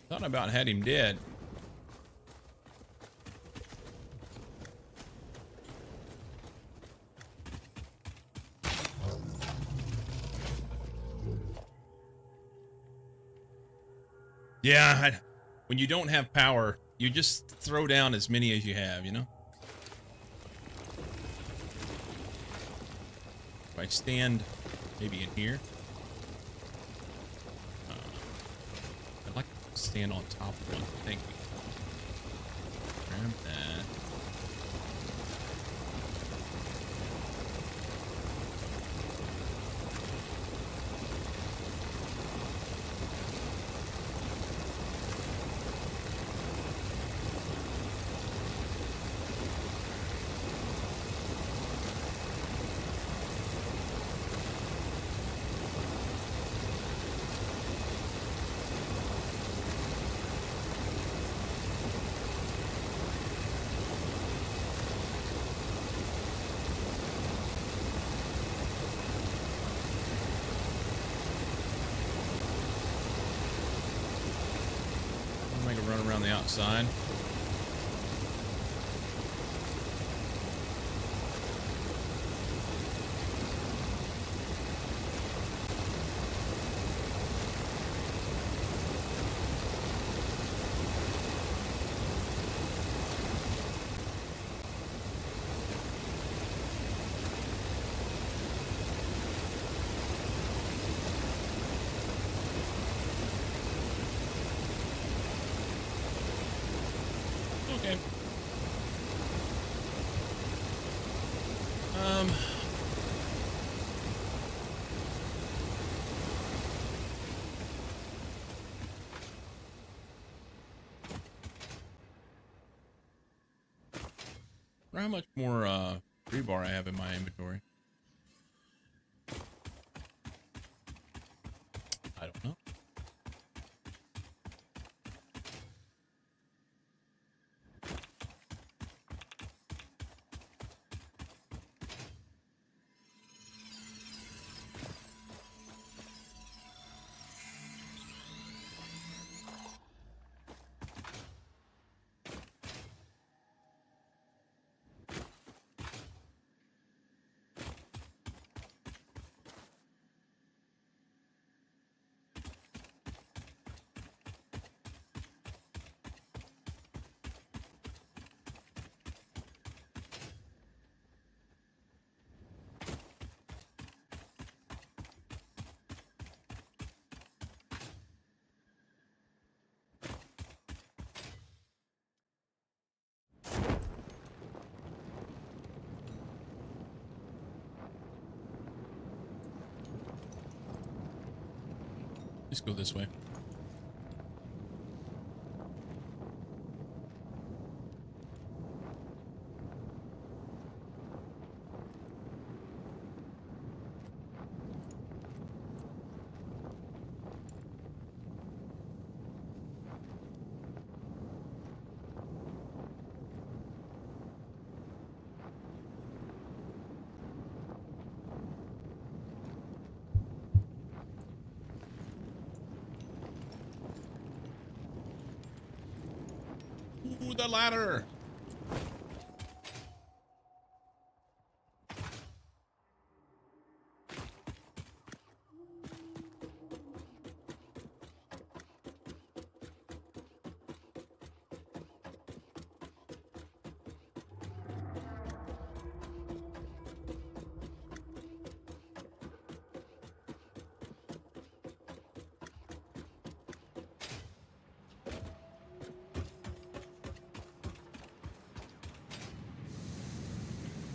Thought about had him dead. Yeah, when you don't have power, you just throw down as many as you have, you know? If I stand maybe in here, I'd like to stand on top of one. Thank you. Grab that. Make a run around the outside. Okay. How much more rebar I have in my inventory? I don't know. Let's go this way. Ooh, the ladder.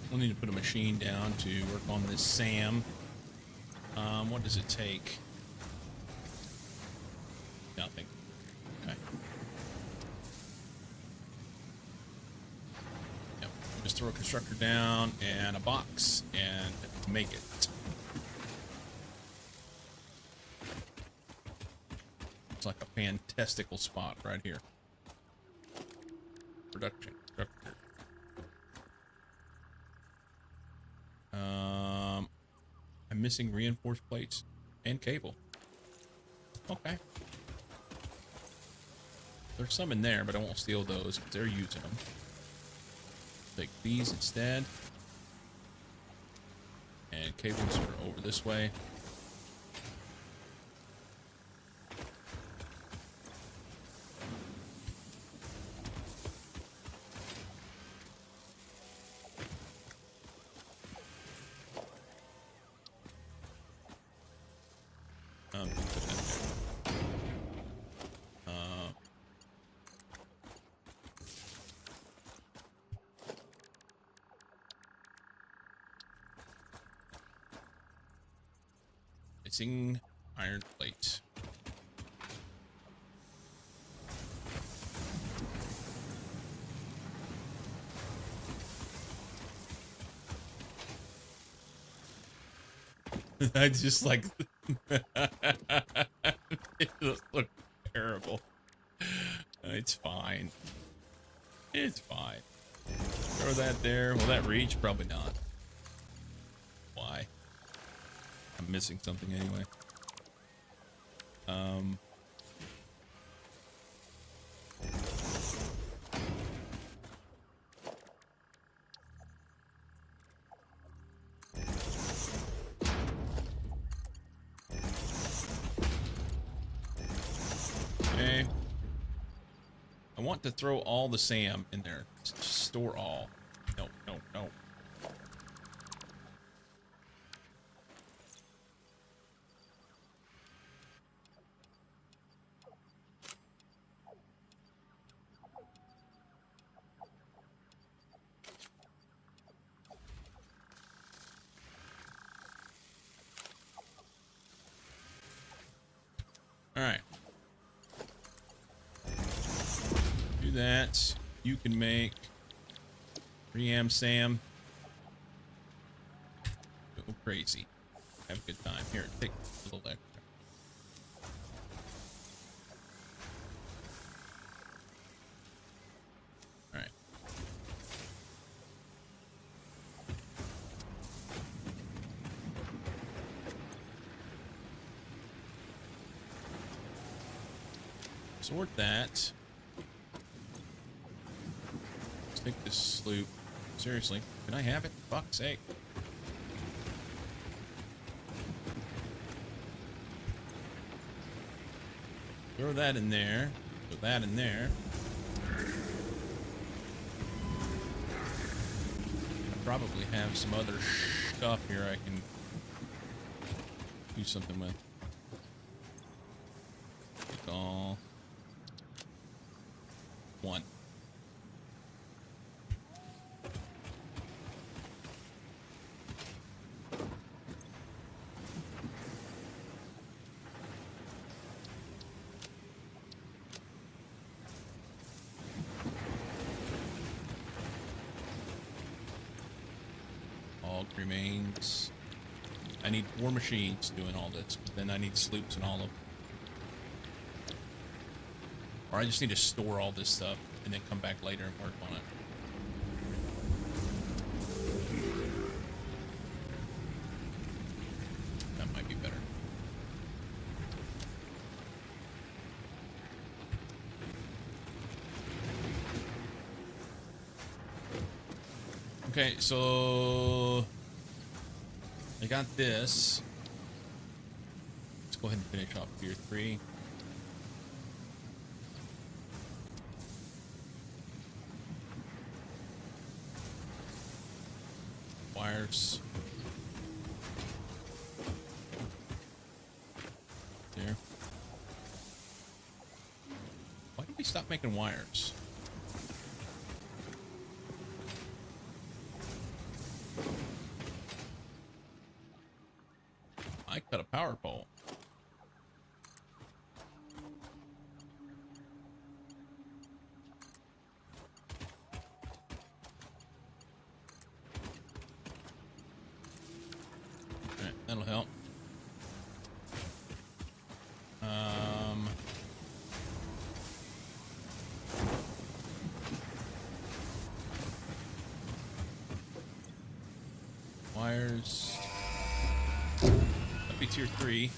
We'll need to put a machine down to work on this SAM. What does it take? Nothing. Okay. Yep. Just throw a constructor down and a box and make it. It's like a fantastical spot right here. Production constructor. I'm missing reinforced plates and cable. Okay. There's some in there, but I won't steal those because they're using them. Take these instead. And cables are over this way. Missing iron plate. I just like it just look terrible. It's fine. It's fine. Throw that there. Will that reach? Probably not. Why? I'm missing something anyway. Okay. I want to throw all the SAM in there. Store all. No, no, no. All right. Do that. You can make Ream Sam. Go crazy. Have a good time. Here, take a little extra. All right. Sort that. Let's take this sloop. Seriously, can I have it? Fuck's sake. Throw that in there. Put that in there. I probably have some other stuff here I can do something with. Take all. One. All remains. I need 4 machines doing all this, but then I need sloops and all of them. Or I just need to store all this stuff and then come back later and work on it. That might be better. Okay, so I got this. Let's go ahead and finish off tier 3. Wires. There. Why did we stop making wires? I cut a power pole. Alright, that'll help. Wires. That'd be tier 3.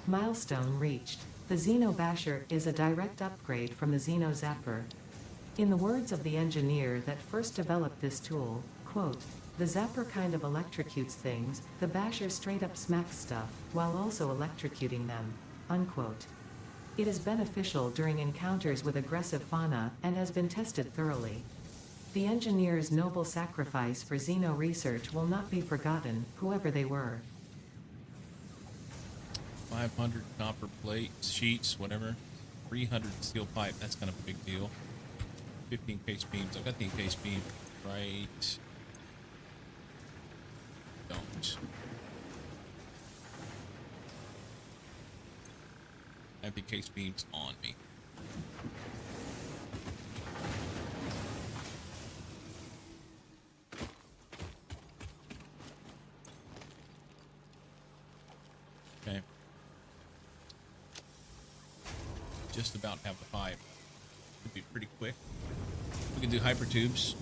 Milestone reached. The Xeno Basher is a direct upgrade from the Xeno Zapper. In the words of the engineer that first developed this tool, quote, "The Zapper kind of electrocutes things, the Basher straight up smacks stuff, while also electrocuting them," unquote. It is beneficial during encounters with aggressive fauna, and has been tested thoroughly. The engineer's noble sacrifice for Xeno research will not be forgotten, whoever they were.
500 copper plates, sheets, whatever. 300 steel pipe, that's kind of a big deal. 15 encased beams. I've got the encased beam right don't. I have the case beams on me. Okay. Just about have the 5. Should be pretty quick. We can do hyper tubes.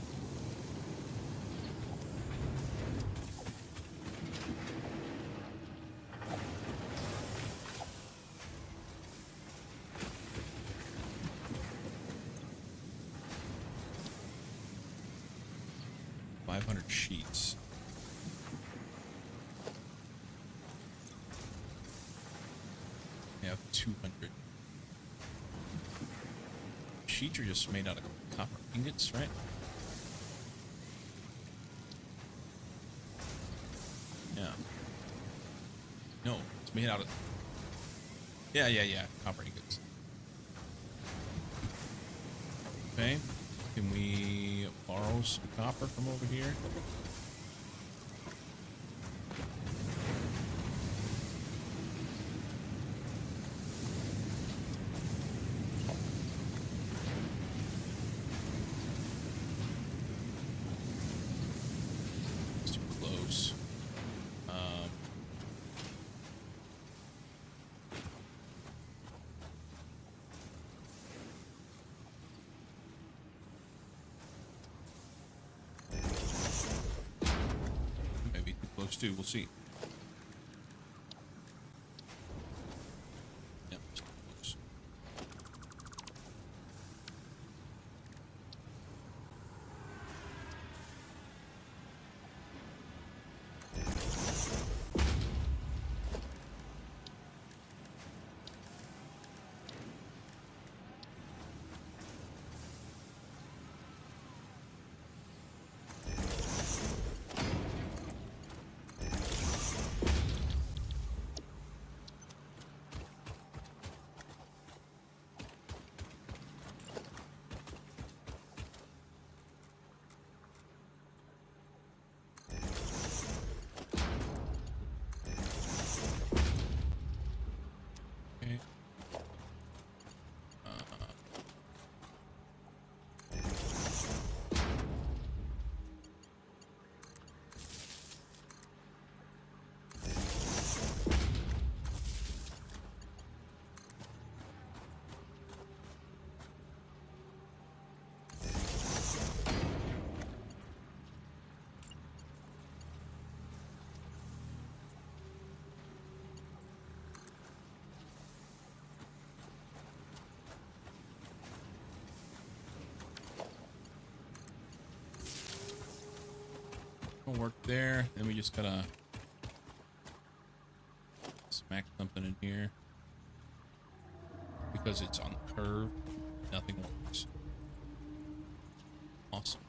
Sheets. I have 200. Sheets are just made out of copper ingots, right? Yeah. No, it's made out of... Yeah, copper ingots. Okay. Can we borrow some copper from over here? It's too close. Maybe too close too. We'll see. Yep, it's too close. Okay. Will work there. Then we just gotta smack something in here because it's on the curve. Nothing works. Awesome.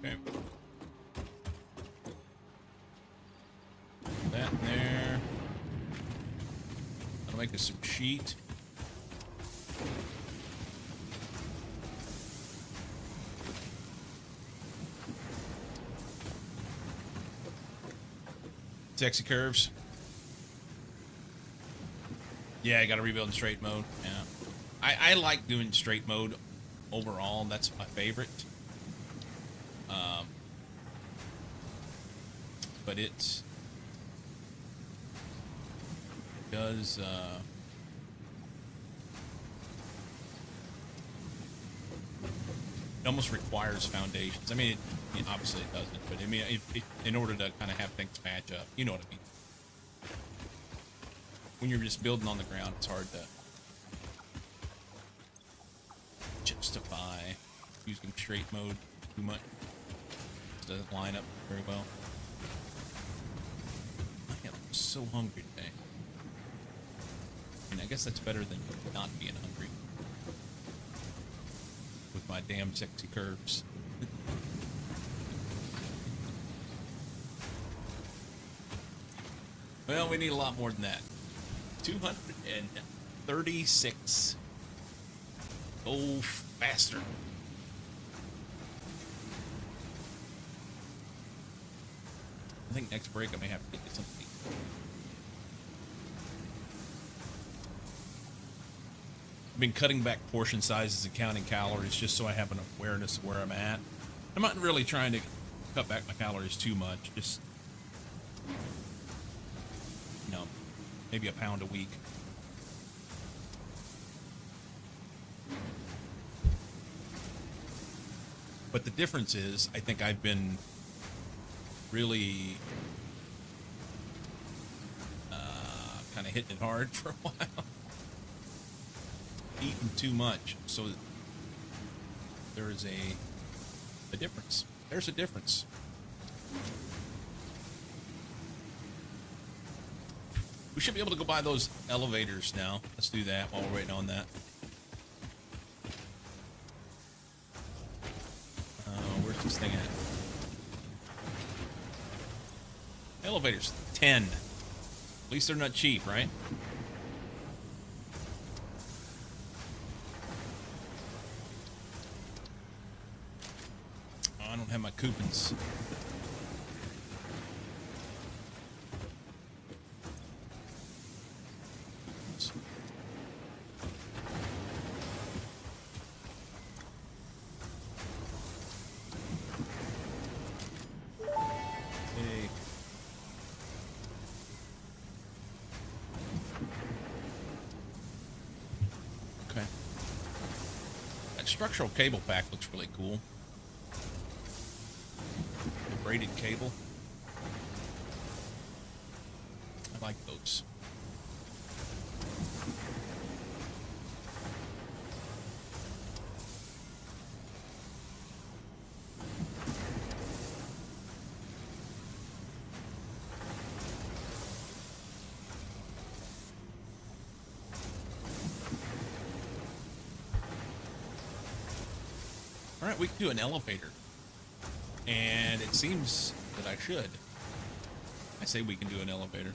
Okay. That in there. That'll make us some sheet. Sexy curves. Yeah, I gotta rebuild in straight mode. Yeah. I like doing straight mode overall. That's my favorite. But it does it almost requires foundations. I mean, obviously it doesn't, but I mean, in order to kind of have things match up, you know what I mean. When you're just building on the ground, it's hard to justify using straight mode too much. It doesn't line up very well. I am so hungry today. I mean, I guess that's better than not being hungry. With my damn sexy curves. Well, we need a lot more than that. 236. Go faster. I think next break I may have to get something to eat. I've been cutting back portion sizes and counting calories just so I have an awareness of where I'm at. I'm not really trying to cut back my calories too much. Just, you know, maybe a pound a week. But the difference is, I think I've been really kind of hitting it hard for a while. Eating too much. So there is a difference. There's a difference. We should be able to go buy those elevators now. Let's do that while we're waiting on that. Where's this thing at? Elevators, 10. At least they're not cheap, right? Oh, I don't have my coupons. Structural cable pack looks really cool. The braided cable. I like those. Alright, we can do an elevator. And it seems that I should. I say we can do an elevator.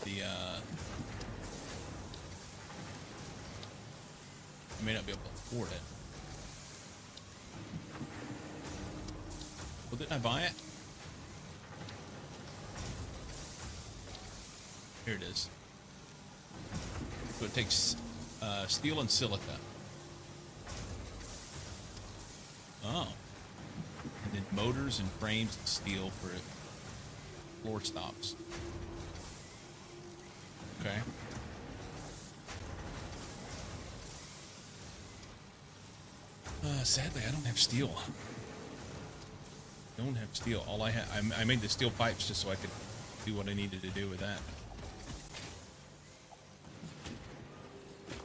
I may not be able to afford it. Well, didn't I buy it? Here it is. So it takes steel and silica. Oh. And then motors and frames and steel for floor stops. Okay. Sadly, I don't have steel. Don't have steel. All I have, I made the steel pipes just so I could do what I needed to do with that.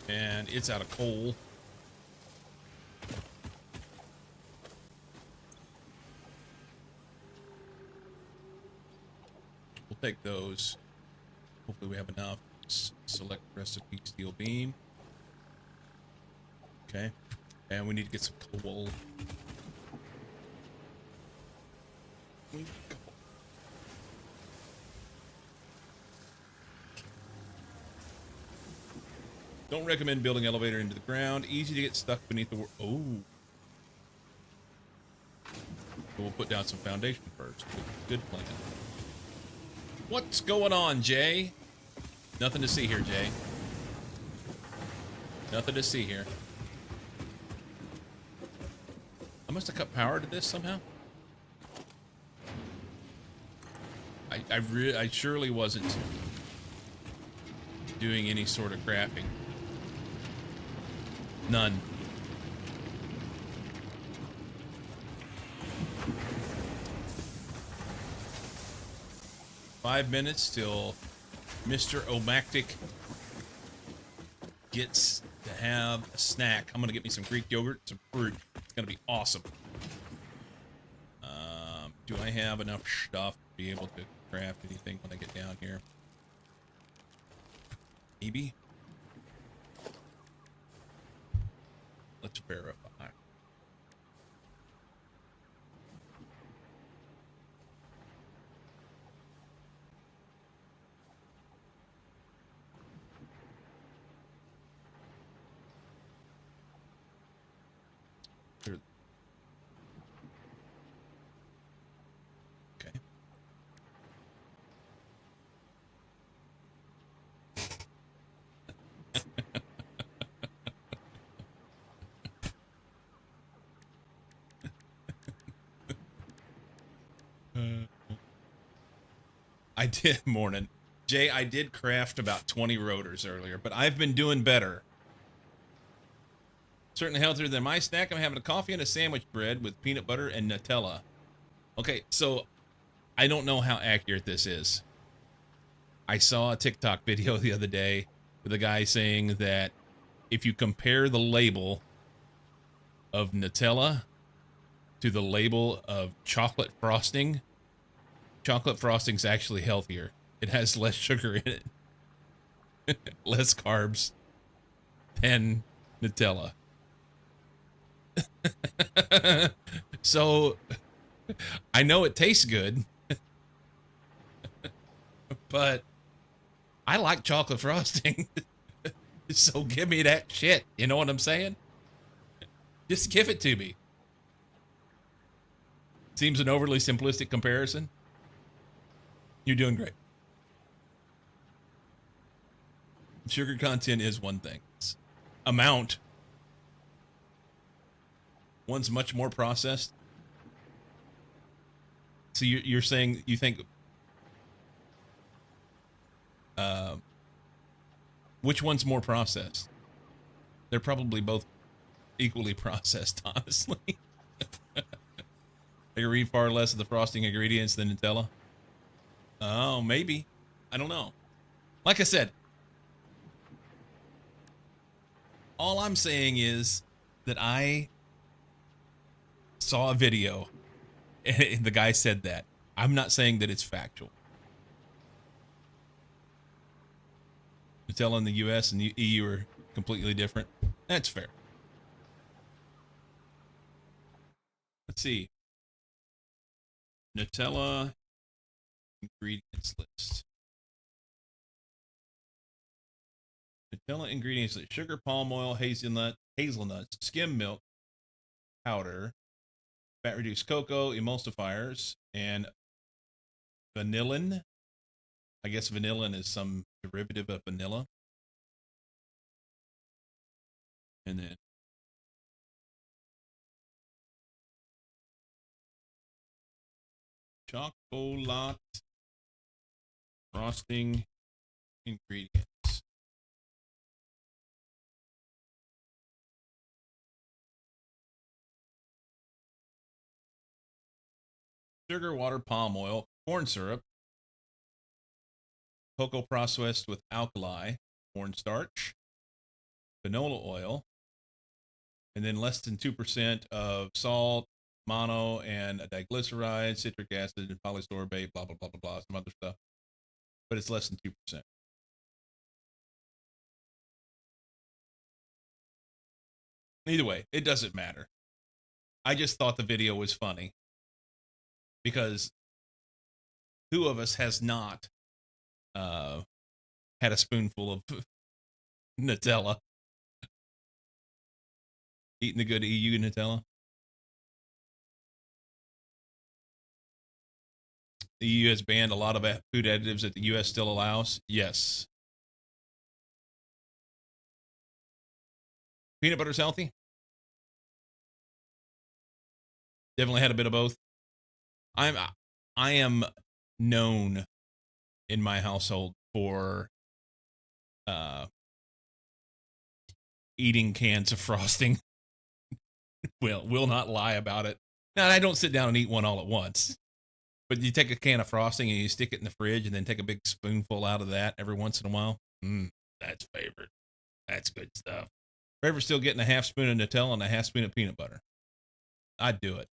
And it's out of coal. We'll take those. Hopefully we have enough. Select recipe steel beam. Okay. And we need to get some coal. Don't recommend building elevator into the ground. Easy to get stuck beneath the oh. We'll put down some foundation first. Good plan. What's going on, Jay? Nothing to see here, Jay. Nothing to see here. I must have cut power to this somehow. I surely wasn't doing any sort of crafting. None. Five minutes till Mr. Omactic gets to have a snack. I'm gonna get me some Greek yogurt, some fruit. It's gonna be awesome. Do I have enough stuff to be able to craft anything when I get down here? Maybe. Let's verify. Here. Okay. I did, morning. Jay, I did craft about 20 rotors earlier, but I've been doing better. Certainly healthier than my snack. I'm having a coffee and a sandwich bread with peanut butter and Nutella. Okay, so I don't know how accurate this is. I saw a TikTok video the other day with a guy saying that if you compare the label of Nutella to the label of chocolate frosting's actually healthier. It has less sugar in it, less carbs than Nutella. So I know it tastes good, but I like chocolate frosting. So give me that shit. You know what I'm saying? Just give it to me. Seems an overly simplistic comparison. You're doing great. Sugar content is one thing. Amount. One's much more processed. So you're saying you think which one's more processed? They're probably both equally processed, honestly. They read far less of the frosting ingredients than Nutella. Oh, maybe. I don't know. Like I said, all I'm saying is that I saw a video and the guy said that. I'm not saying that it's factual. Nutella in the US and the EU are completely different. That's fair. Let's see. Nutella ingredients list. Nutella ingredients list. Sugar, palm oil, hazelnuts, skim milk, powder, fat reduced cocoa, emulsifiers, and vanillin. I guess vanillin is some derivative of vanilla. And then chocolate frosting ingredients. Sugar, water, palm oil, corn syrup, cocoa processed with alkali, cornstarch, canola oil, and then less than 2% of salt, mono and diglyceride, citric acid, and polysorbate, blah, blah, blah, blah, blah, some other stuff. But it's less than 2%. Either way, it doesn't matter. I just thought the video was funny because who of us has not had a spoonful of Nutella? Eating the good EU Nutella? The EU has banned a lot of food additives that the US still allows. Yes. Peanut butter's healthy. Definitely had a bit of both. I am known in my household for eating cans of frosting. Will not lie about it. Now, I don't sit down and eat one all at once. But you take a can of frosting and you stick it in the fridge and then take a big spoonful out of that every once in a while. That's favorite. That's good stuff. Forever still getting a half spoon of Nutella and a half spoon of peanut butter. I'd do it.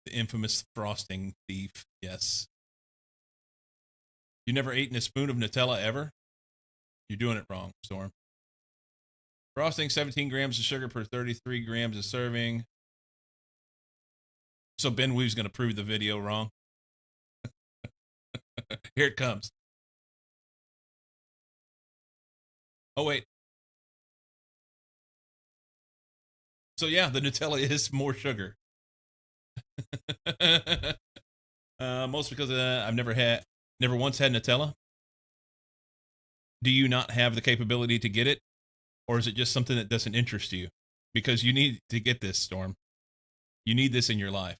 The infamous frosting thief. Yes. You never eaten a spoon of Nutella ever? You're doing it wrong, Storm. Frosting, 17 grams of sugar per 33 grams of serving. So Ben Wu's going to prove the video wrong. Here it comes. Oh, wait. So yeah, the Nutella is more sugar. Most because I've never once had Nutella. Do you not have the capability to get it? Or is it just something that doesn't interest you? Because you need to get this, Storm. You need this in your life.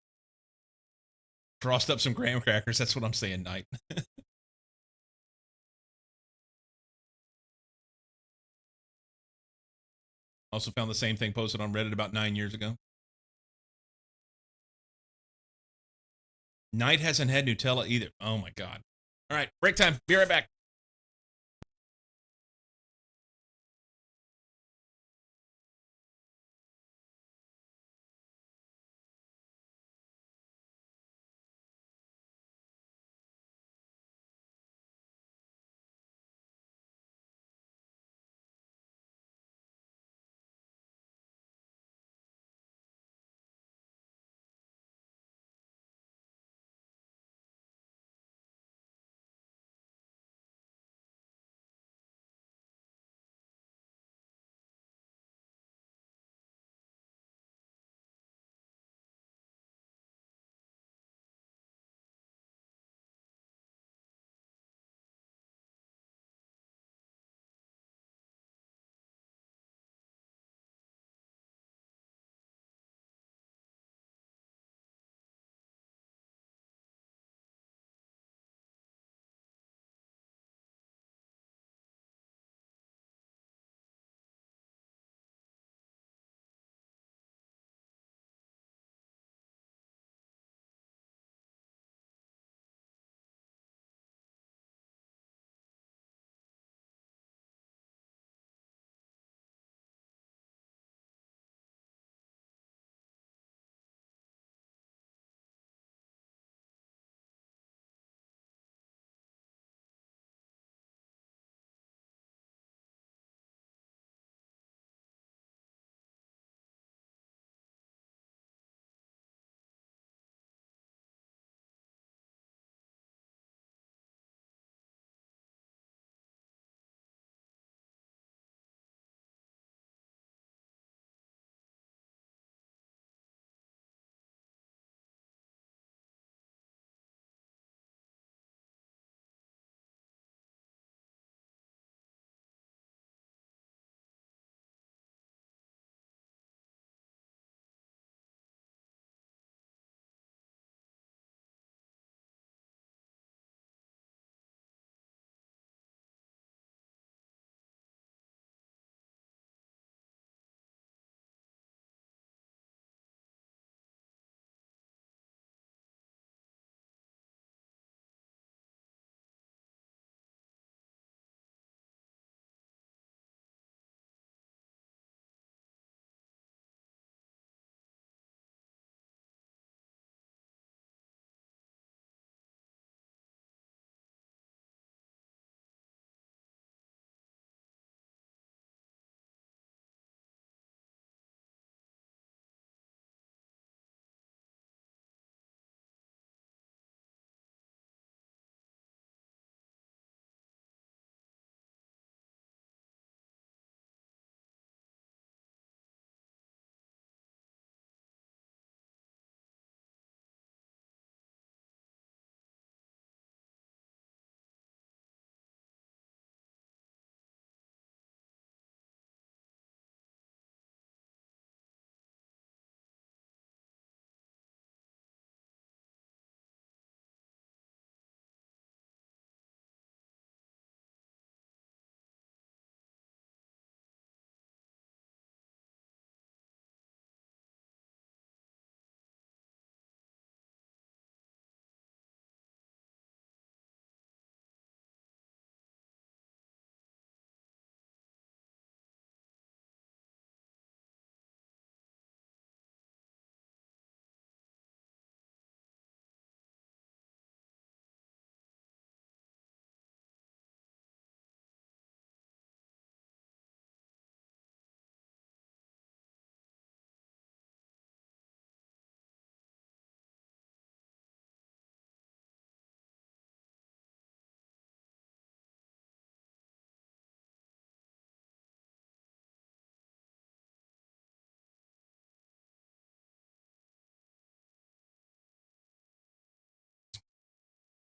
Frost up some graham crackers. That's what I'm saying, Knight. Also found the same thing posted on Reddit about 9 years ago. Knight hasn't had Nutella either. Oh my God. All right, break time. Be right back.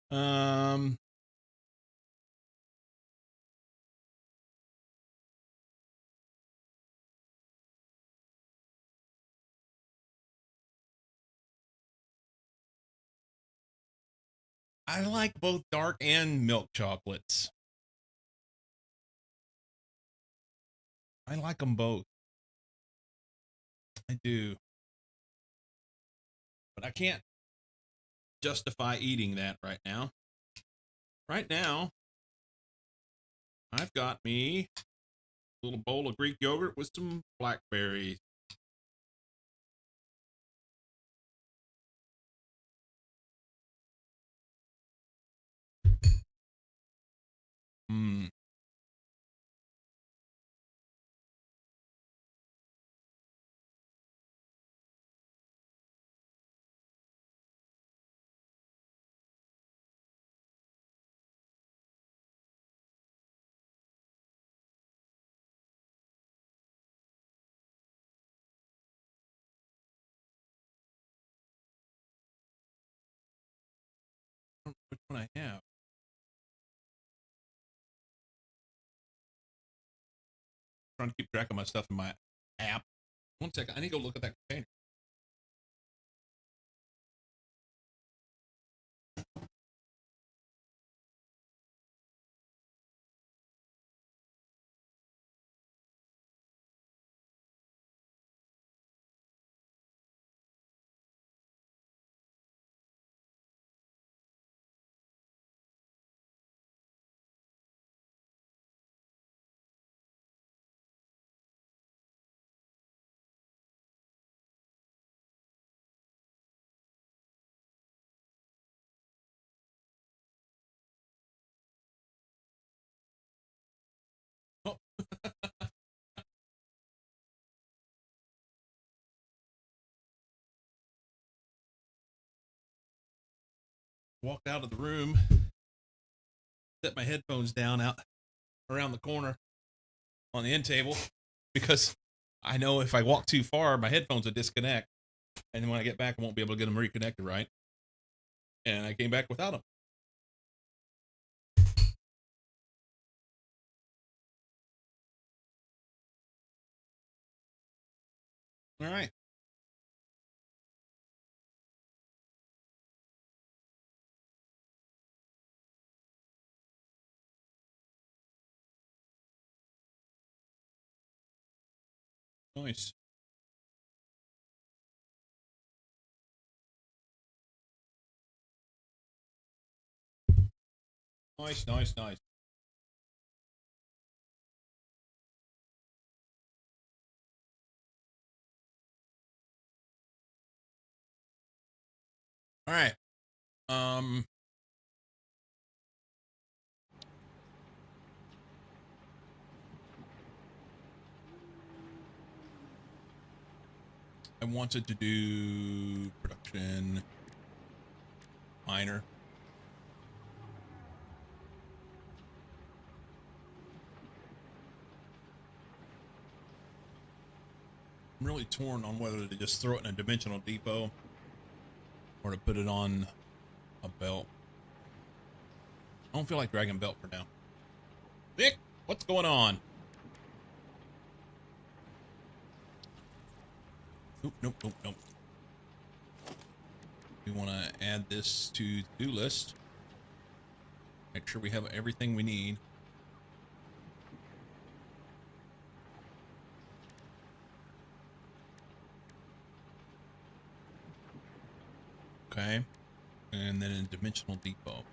Um, I like both dark and milk chocolates. I like them both. I do. But I can't justify eating that right now. Right now, I've got me a little bowl of Greek yogurt with some blackberries. Hmm. Which one I have? Trying to keep track of my stuff in my app. One second. I need to go look at that container. Oh, walked out of the room, set my headphones down out around the corner on the end table because I know if I walk too far, my headphones will disconnect. And then when I get back, I won't be able to get them reconnected right. And I came back without them. All right. Nice. Nice, nice, nice. All right. Um, I wanted to do production minor. I'm really torn on whether to just throw it in a dimensional depot or to put it on a belt. I don't feel like dragging belt for now. Vic, what's going on? Nope, nope, nope, nope. We want to add this to do list. Make sure we have everything we need. Okay. And then in dimensional depot.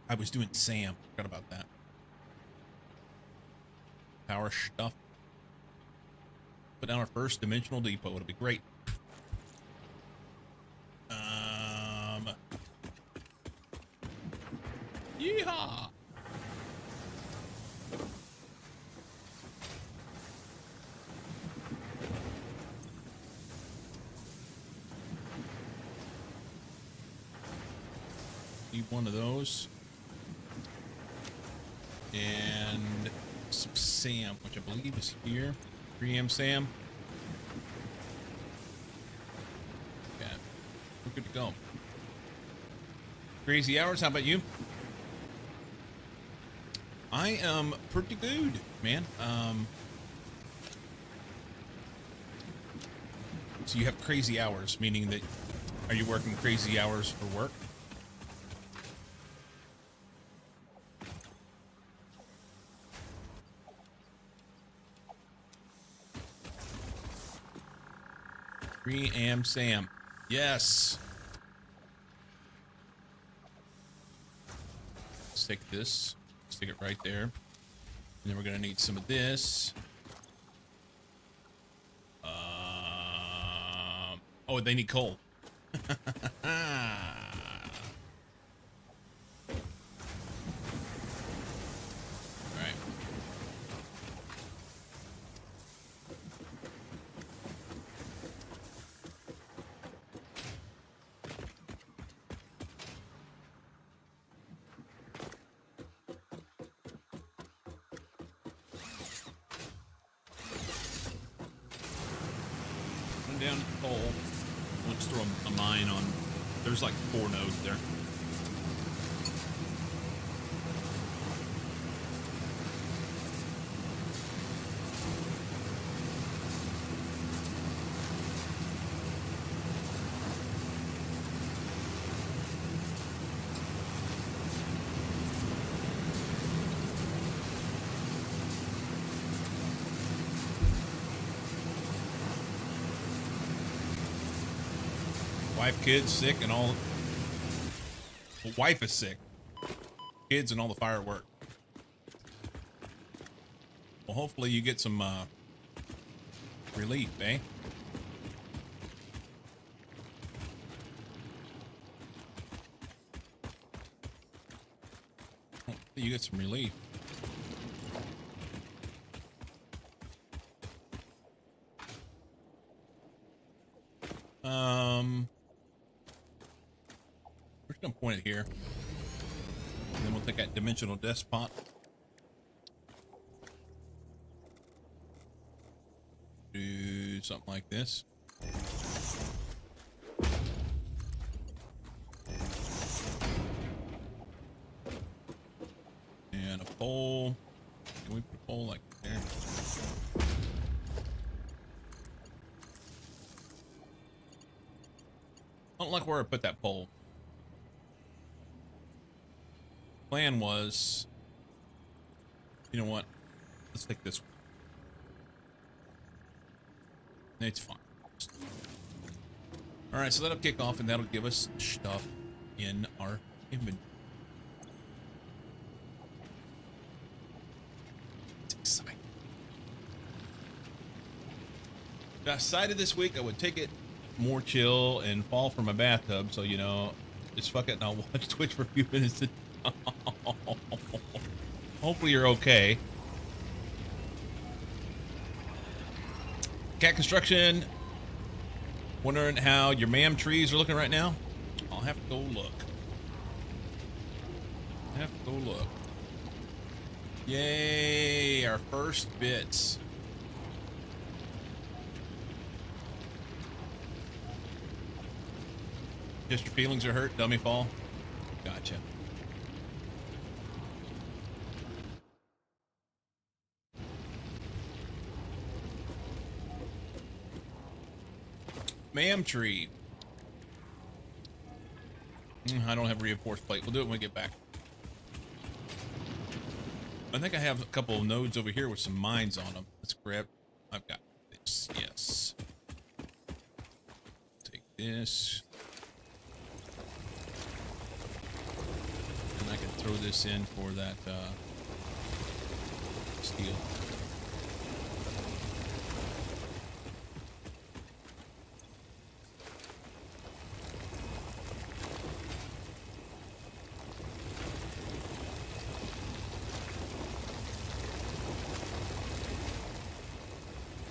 I was doing Sam. Forgot about that. Power stuff. Put down our first dimensional depot. It'll be great. Yeehaw! Need one of those. And some Sam, which I believe is here. 3M Sam. Okay. we're good to go. Crazy hours. How about you? I am pretty good, man. So you have crazy hours, meaning that are you working crazy hours for work? Am Sam. Yes. Let's take this. Stick it right there. And then we're gonna need some of this. Oh, they need coal. All right. Run down to coal. We'll just throw a mine on. There's like 4 nodes there. Wife, kids, sick, and all. Well, wife is sick. Kids and all the firework. Well, hopefully you get some relief, eh? Hopefully you get some relief. We're just gonna point it here. And then we'll take that dimensional despot. Do something like this. And a pole. Can we put a pole like there? I don't like where I put that pole. Plan was, you know what? Let's take this one. It's fine. All right, so that'll kick off, and that'll give us stuff in our inventory. It's exciting. If I decided this week I would take it more chill and fall from my bathtub, so you know, just fuck it and I'll watch Twitch for a few minutes. Hopefully you're okay. Cat Construction, wondering how your mam trees are looking right now? I'll have to go look. Yay, our first bits. Just your feelings are hurt, dummy fall. Gotcha. Mam tree. I don't have a reinforced plate. We'll do it when we get back. I think I have a couple of nodes over here with some mines on them. Let's grab. I've got this. Yes. Take this. And I can throw this in for that steel.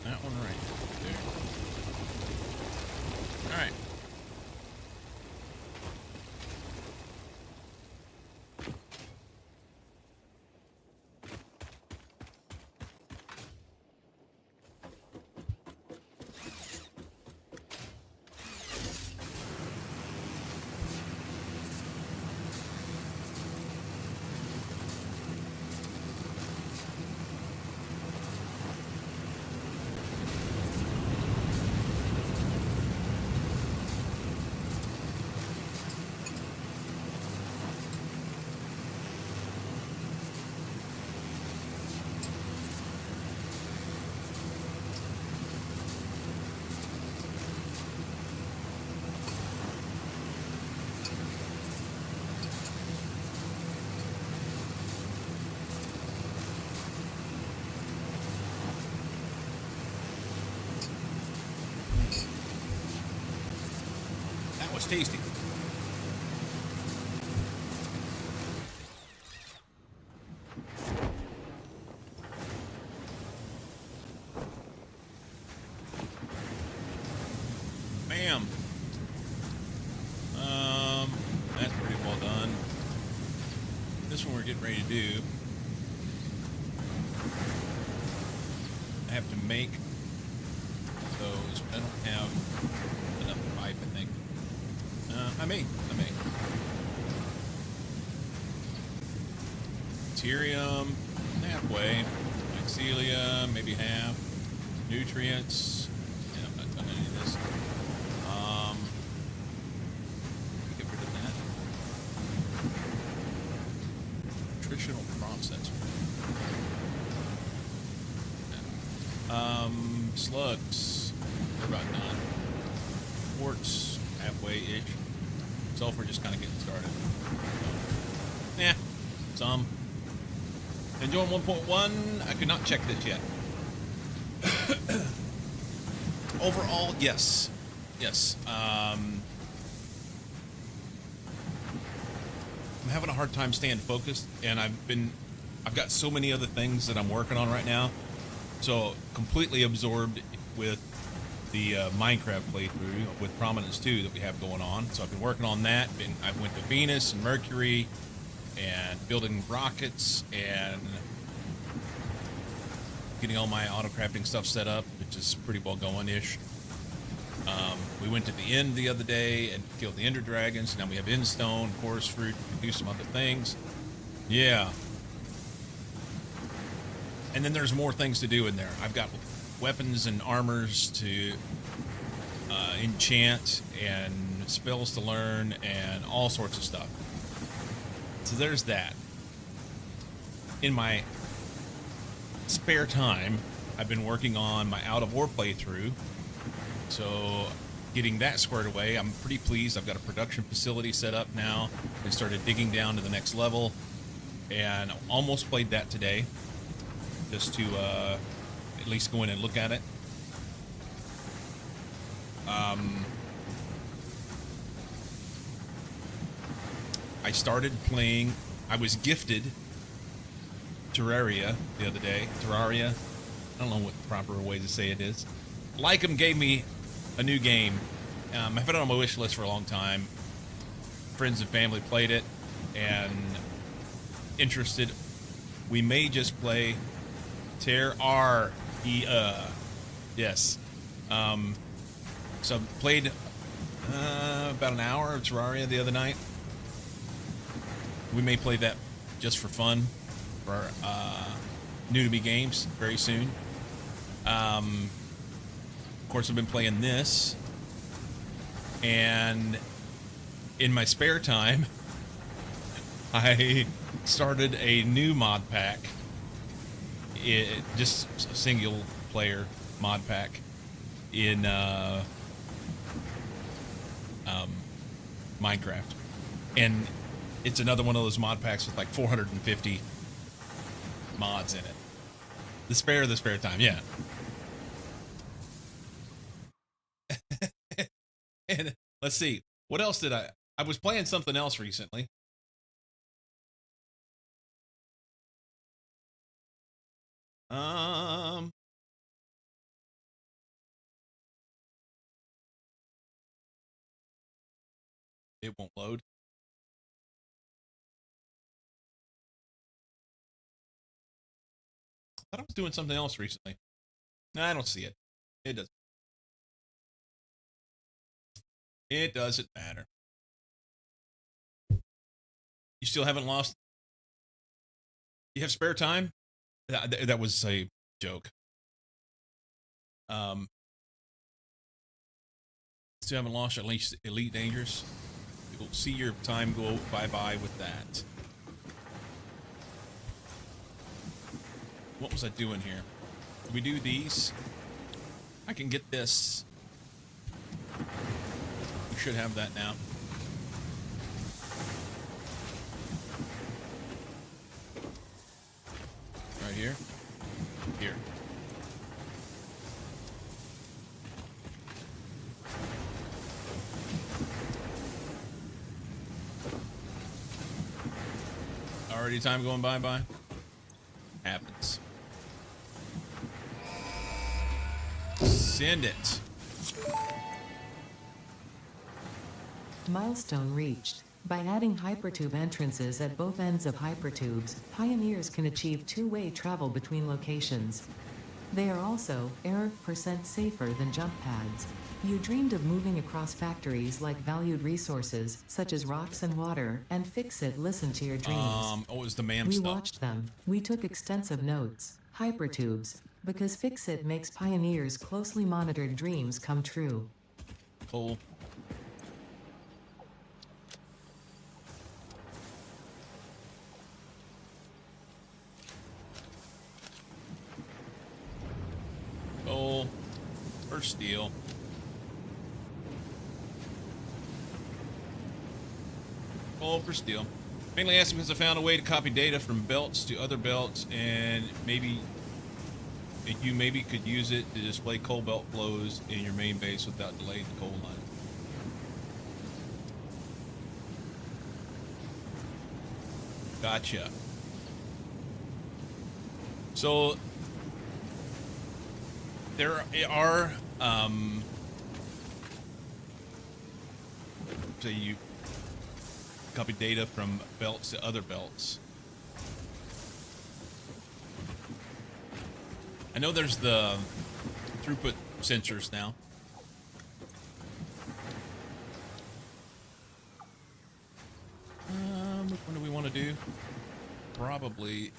That one right there. All right. was tasty. Bam. That's pretty well done. This one we're getting ready to do. I have to make those. I don't have enough pipe, I think. I may. Deuterium, halfway. Mycelia, maybe half. Nutrients. Yeah, I'm not done any of this. Get rid of that. Nutritional processor. Slugs, they're about done. Quartz, halfway-ish. Sulfur just kind of getting started. So, yeah, some. Enjoying 1.1. I could not check this yet. Overall, yes. Yes. I'm having a hard time staying focused, and I've got so many other things that I'm working on right now. So completely absorbed with the Minecraft playthrough with Prominence 2 that we have going on. So I've been working on that. I went to Venus and Mercury and building rockets and getting all my auto crafting stuff set up, which is pretty well going-ish. We went to the end the other day and killed the Ender Dragons. Now we have Endstone, Chorus Fruit, we do some other things. Yeah. And then there's more things to do in there. I've got weapons and armors to enchant and spells to learn and all sorts of stuff. So there's that. In my spare time, I've been working on my Out of War playthrough. So getting that squared away, I'm pretty pleased. I've got a production facility set up now. I started digging down to the next level and almost played that today. Just to at least go in and look at it. I started playing. I was gifted Terraria the other day. Terraria. I don't know what the proper way to say it is. Lycum gave me a new game. I've had it on my wish list for a long time. Friends and family played it and interested. We may just play Terraria. Yes. So played about an hour of Terraria the other night. We may play that just for fun for new to me games very soon. Of course, I've been playing this, and in my spare time, I started a new mod pack. Just a single player mod pack in Minecraft, and it's another one of those mod packs with like 450 mods in it. The spare time, yeah. And let's see, what else did I was playing something else recently. It won't load. I thought I was doing something else recently. No, I don't see it. It doesn't. It doesn't matter. You still haven't lost? You have spare time? That was a joke. Still haven't lost at least Elite Dangerous? You'll see your time go bye-bye with that. What was I doing here? Did we do these? I can get this. We should have that now. Right here. Here. Already time going by. Happens. Send it.
Milestone reached. By adding hypertube entrances at both ends of hypertubes, pioneers can achieve two-way travel between locations. They are also % safer than jump pads. You dreamed of moving across factories like valued resources, such as rocks and water, and Fix-It listened to your dreams.
What was the ma'am
We
stuff?
watched them. We took extensive notes. Hypertubes. Because Fix-It makes pioneers' closely monitored dreams come true.
Cool. Coal or steel. Coal for steel. Mainly asking because I found a way to copy data from belts to other belts, and maybe you could use it to display coal belt flows in your main base without delaying the coal line. Gotcha. So there are say you copy data from belts to other belts. I know there's the throughput sensors now. Which one do we want to do? Probably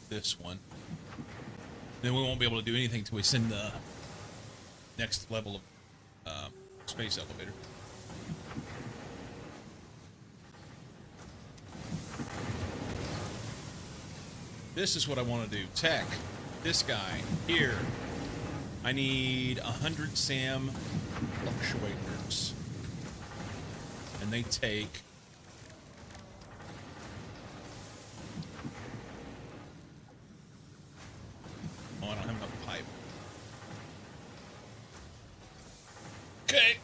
this one. Then we won't be able to do anything till we send the next level of space elevator. This is what I want to do. Tech. This guy here. I need 100 SAM fluctuators. And they take... Oh, I don't have enough pipe. Okay.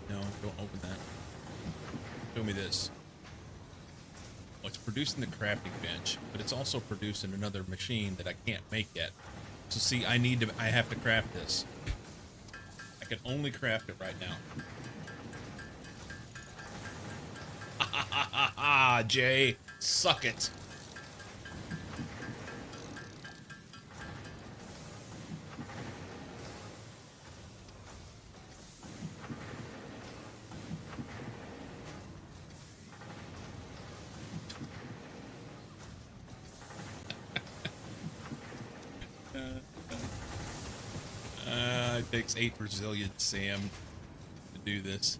No, don't open that. Show me this. Well, it's producing the crafting bench, but it's also producing another machine that I can't make yet. So see, I have to craft this. I can only craft it right now. Jay, suck it. It takes 8 Brazilian Sam to do this.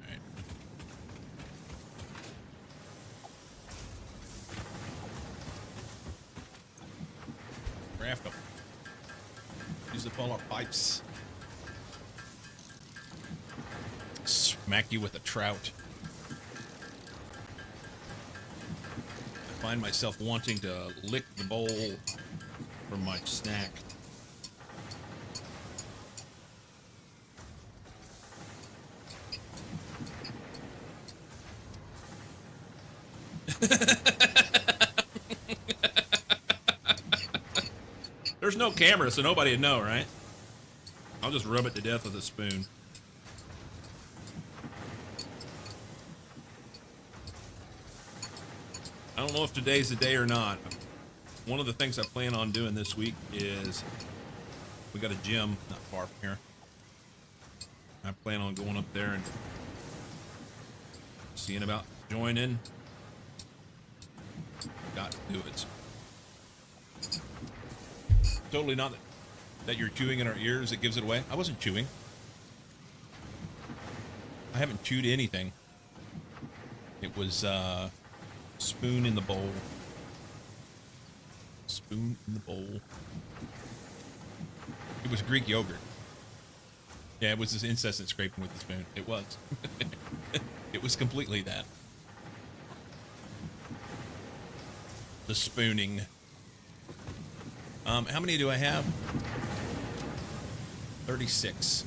Alright. Craft them. Use up all our pipes. Smack you with a trout. I find myself wanting to lick the bowl from my snack. There's no camera, so nobody would know, right? I'll just rub it to death with a spoon. I don't know if today's the day or not. One of the things I plan on doing this week is we got a gym not far from here. I plan on going up there and seeing about joining. Got to do it. Totally not that you're chewing in our ears that gives it away. I wasn't chewing. I haven't chewed anything. It was spoon in the bowl. Spoon in the bowl. It was Greek yogurt. Yeah, it was this incessant scraping with the spoon. It was. It was completely that. the spooning. How many do I have? 36.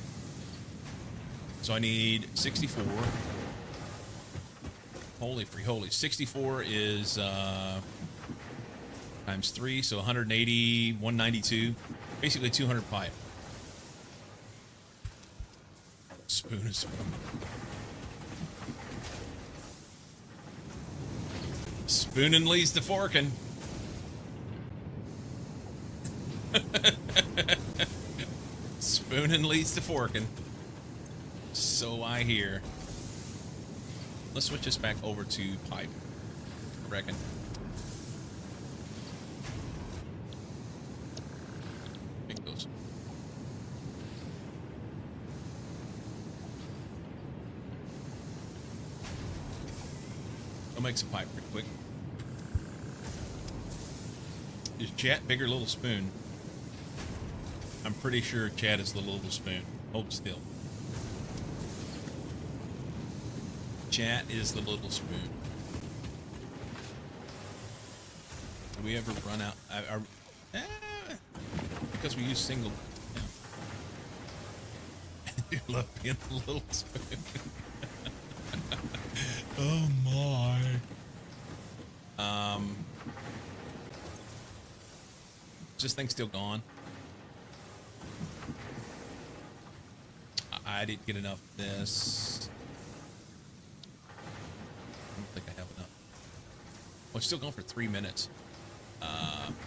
So I need 64. Holy free holy. 64 is times 3, so 180, 192. Basically 200 pipe. Spoon is spoon. Spooning leads to forking. Spooning leads to forking. So I hear. Let's switch this back over to pipe, I reckon. Make those. I'll make some pipe pretty quick. Is Chat bigger little spoon? I'm pretty sure Chat is the little spoon. Hold still. Chat is the little spoon. Do we ever run out? Because we use single. Yeah. You love being the little spoon. Oh my. Is this thing still gone? I didn't get enough of this. I don't think I have enough. Well, it's still going for 3 minutes.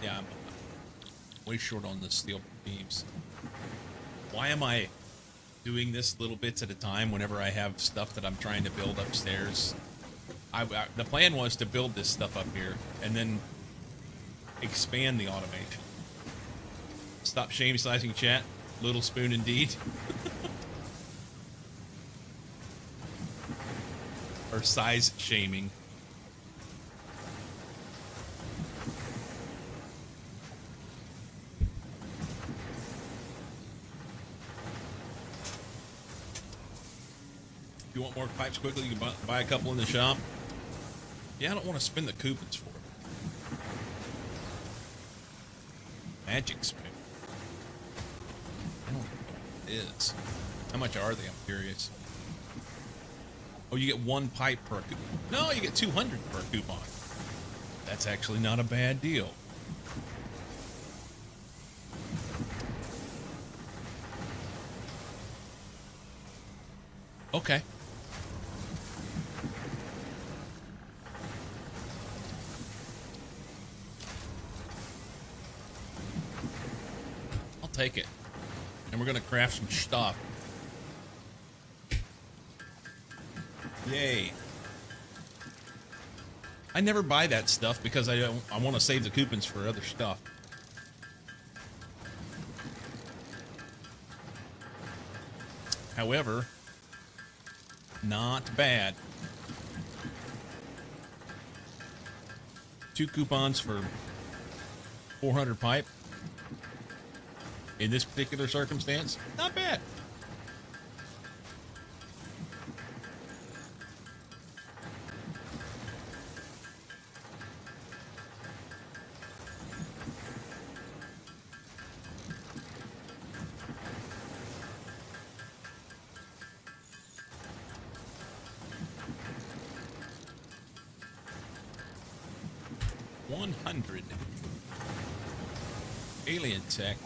Yeah, I'm way short on the steel beams. Why am I doing this little bits at a time whenever I have stuff that I'm trying to build upstairs? The plan was to build this stuff up here and then expand the automation. Stop shame sizing Chat. Little spoon indeed. Or size shaming. If you want more pipes quickly, you can buy a couple in the shop. Yeah, I don't want to spend the coupons for it. Magic spoon. I don't know what it is. How much are they? I'm curious. Oh, you get 1 pipe per coupon. No, you get 200 per coupon. That's actually not a bad deal. Okay. I'll take it. And we're going to craft some stuff. Yay. I never buy that stuff because I want to save the coupons for other stuff. However, not bad. 2 coupons for 400 pipe. In this particular circumstance, not bad. Alien tech.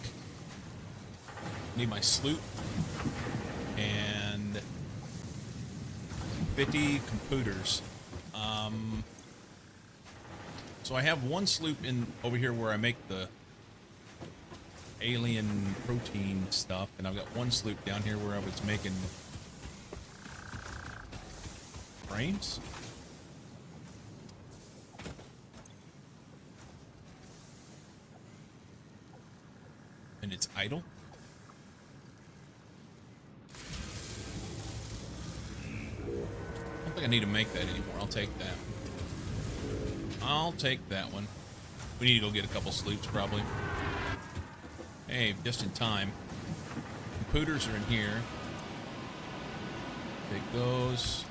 Need my sloop and 50 computers. So I have 1 sloop in over here where I make the alien protein stuff, and I've got 1 sloop down here where I was making frames. And it's idle. I don't think I need to make that anymore. I'll take that. I'll take that one. We need to go get a couple sloops, probably. Hey, just in time. Computers are in here. Take those.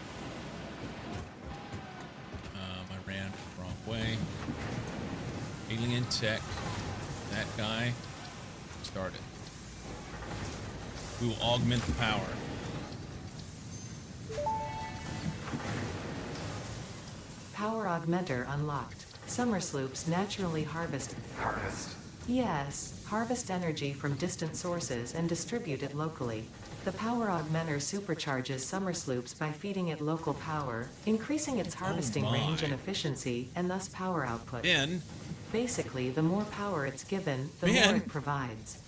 I ran the wrong way. Alien tech. That guy. Started. We will augment the power.
Power augmenter unlocked. Summer sloops naturally harvest.
Harvest.
Yes, harvest energy from distant sources and distribute it locally. The power augmenter supercharges summer sloops by feeding it local power, increasing its harvesting range and efficiency, and thus power output.
Ben.
Basically, the more power it's given, the
Ben.
more it provides.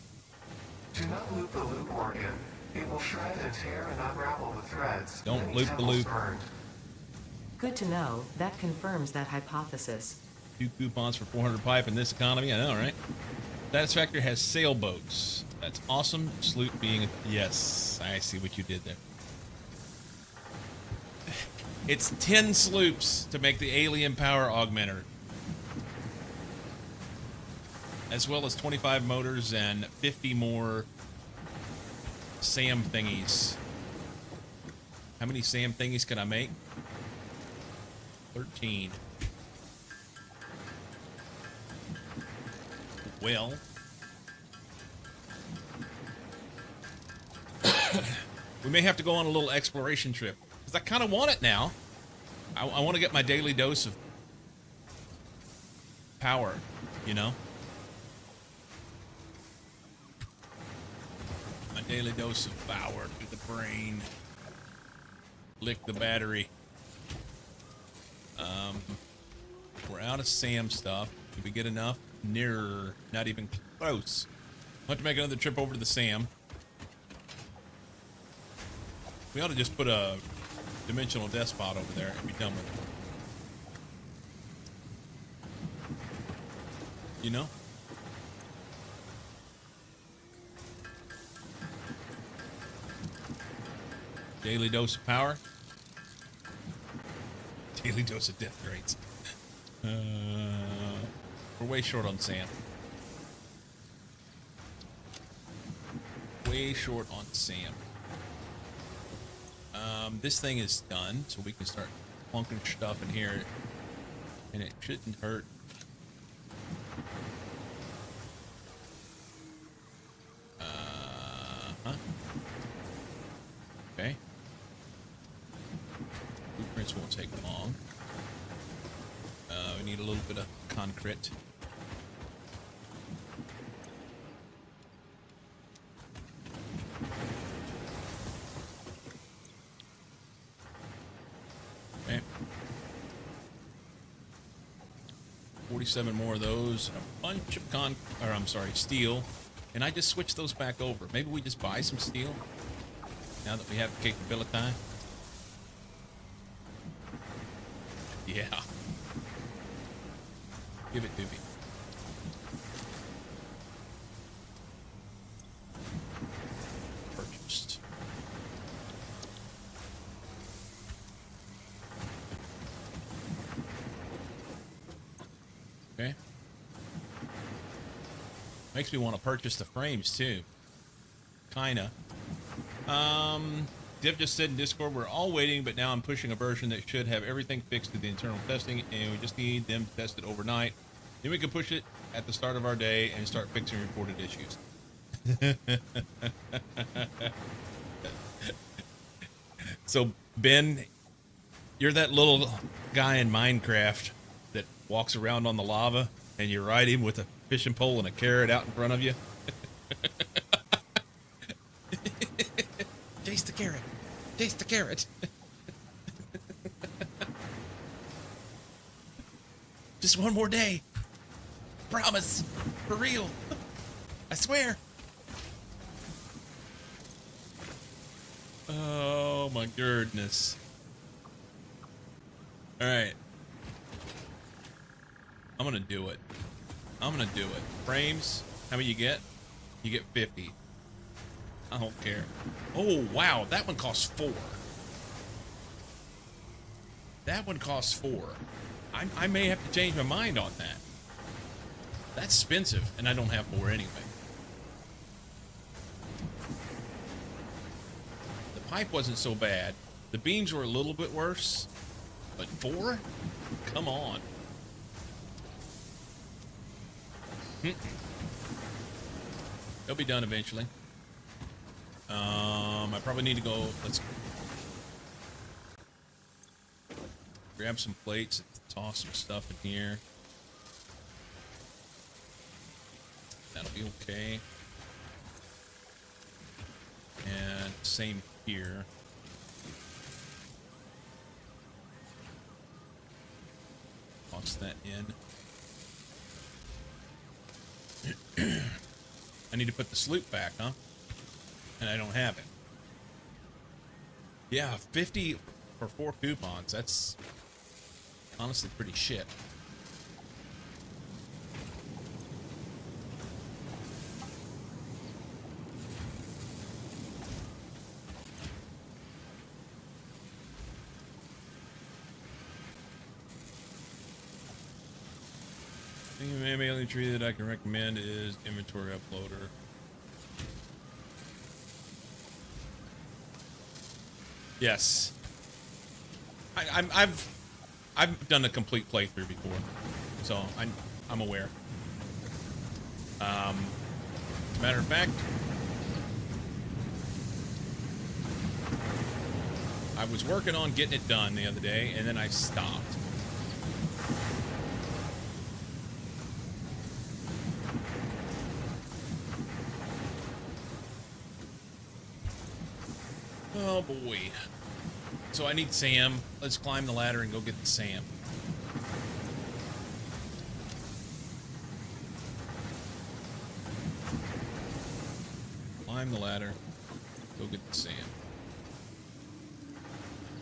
Do not loop the loop organ. It will shred and tear and unravel the threads.
Don't
Many
loop the
temples
loop.
Burned.
Good to know, that confirms that hypothesis.
2 coupons for 400 pipe in this economy. I know, right? Satisfactory has sailboats. That's awesome. Sloop being... Yes, I see what you did there. It's 10 sloops to make the alien power augmenter. As well as 25 motors and 50 more SAM thingies. How many SAM thingies can I make? 13. Well... we may have to go on a little exploration trip. Because I kind of want it now. I want to get my daily dose of power, you know? My daily dose of power to the brain. Lick the battery. We're out of SAM stuff. Did we get enough? Nearer. Not even close. I'll have to make another trip over to the SAM. We ought to just put a dimensional despot over there and be done with it. You know? Daily dose of power. Daily dose of death rates. We're way short on SAM. Way short on SAM. This thing is done, so we can start plunking stuff in here, and it shouldn't hurt. Okay. Blueprints won't take long. We need a little bit of concrete. Okay. 47 more of those, and a bunch of steel. And I just switch those back over. Maybe we just buy some steel now that we have the capability. Yeah. Give it to me. Purchased. Okay. Makes me want to purchase the frames too. Kinda. Div just said in Discord, we're all waiting, but now I'm pushing a version that should have everything fixed to the internal testing, and we just need them to test it overnight. Then we can push it at the start of our day and start fixing reported issues. So, Ben, you're that little guy in Minecraft that walks around on the lava, and you ride him with a fishing pole and a carrot out in front of you. Chase the carrot. Chase the carrot. Just one more day. Promise. For real. I swear. Oh my goodness. Alright. I'm gonna do it. I'm gonna do it. Frames. How many you get? You get 50. I don't care. Oh, wow. That one costs 4. That one costs 4. I may have to change my mind on that. That's expensive, and I don't have 4 anyway. The pipe wasn't so bad. The beams were a little bit worse. But 4? Come on. It'll be done eventually. I probably need to go. Let's grab some plates, toss some stuff in here. That'll be okay. And same here. Toss that in. I need to put the sloop back, huh? And I don't have it. Yeah, 50 for 4 coupons. That's honestly pretty shit. Maybe the only tree that I can recommend is inventory uploader. Yes, I've done a complete playthrough before, so I'm aware. As a matter of fact, I was working on getting it done the other day, and then I stopped. Oh boy. So I need Sam. Let's climb the ladder and go get the Sam. Climb the ladder. Go get the Sam.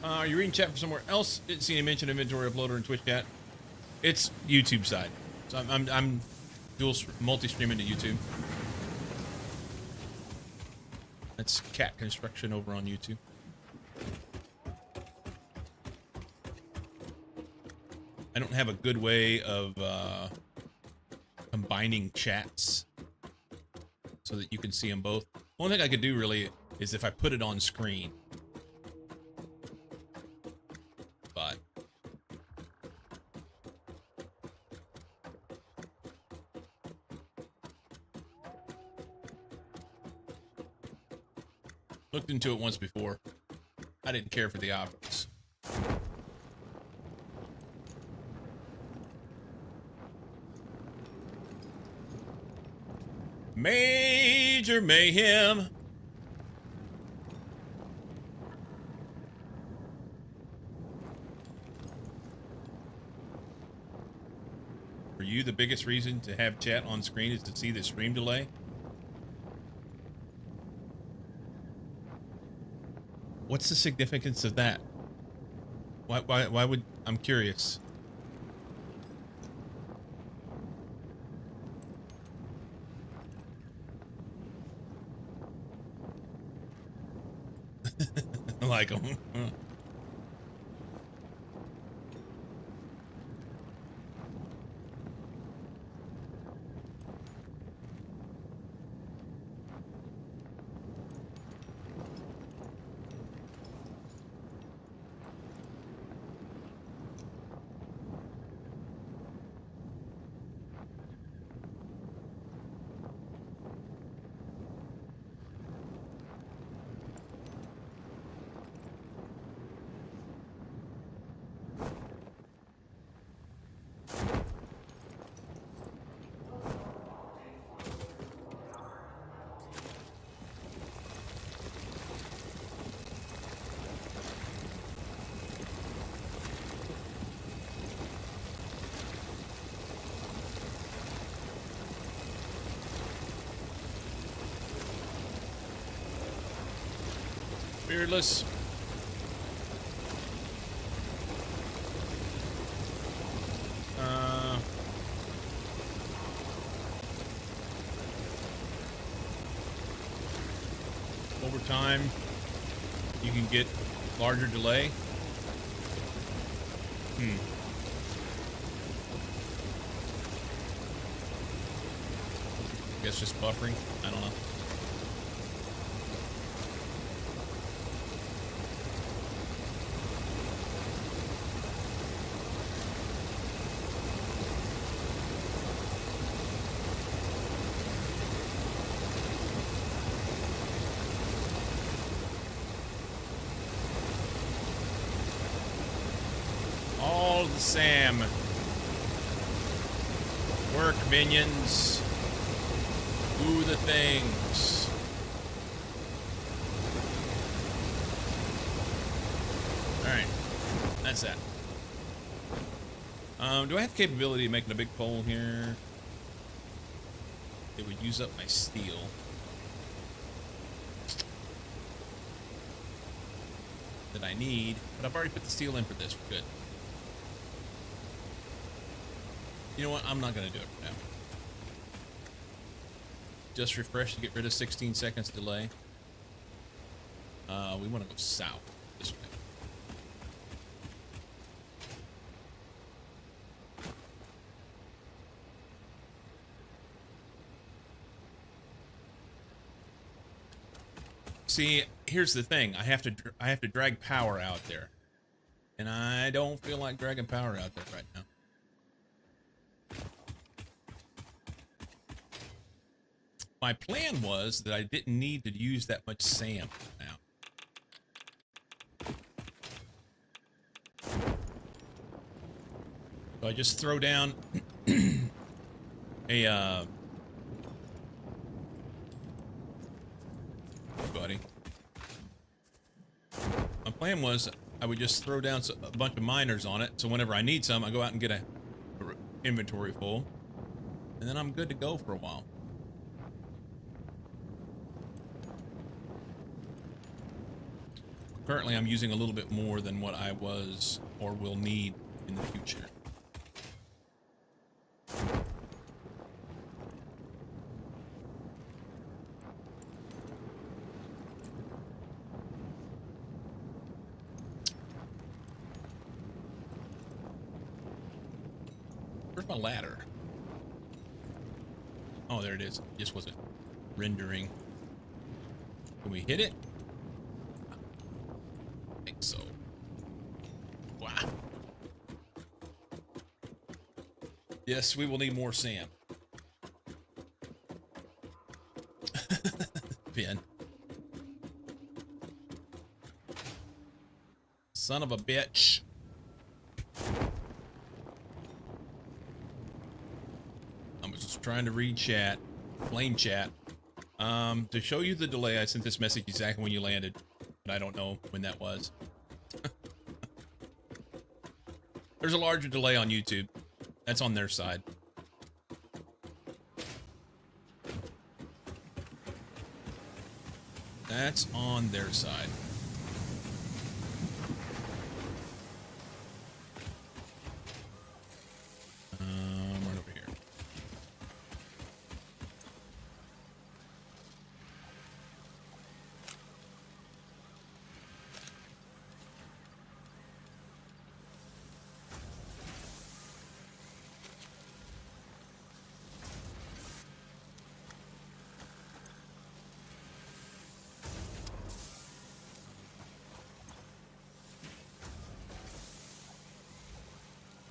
Are you reading chat from somewhere else? Didn't see any mention of inventory uploader in Twitch chat. It's YouTube side. So I'm dual multi-streaming to YouTube. That's Cat Construction over on YouTube. I don't have a good way of combining chats so that you can see them both. Only thing I could do really is if I put it on screen. But looked into it once before. I didn't care for the optics. Major mayhem. For you, the biggest reason to have chat on screen is to see the stream delay. What's the significance of that? Why would... I'm curious. I like them. Beardless. Over time, you can get larger delay. I guess just buffering. I don't know. build the SAM. Work, minions. Do the things. Alright. That's that. Do I have the capability of making a big pole here? It would use up my steel. That I need, but I've already put the steel in for this. We're good. You know what? I'm not going to do it for now. Just refresh to get rid of 16 seconds delay. We want to go south this way. See, here's the thing. I have to drag power out there. And I don't feel like dragging power out there right now. My plan was that I didn't need to use that much SAM now. So I just throw down a buddy. My plan was I would just throw down a bunch of miners on it, so whenever I need some, I go out and get a inventory full, and then I'm good to go for a while. Currently, I'm using a little bit more than what I was or will need in the future. Where's my ladder? Oh, there it is. It just wasn't rendering. Can we hit it? I think so. Wow. Yes, we will need more SAM. Ben. Son of a bitch. I'm just trying to read chat. Flame chat. To show you the delay, I sent this message exactly when you landed. But I don't know when that was. There's a larger delay on YouTube. That's on their side. That's on their side. Right over here.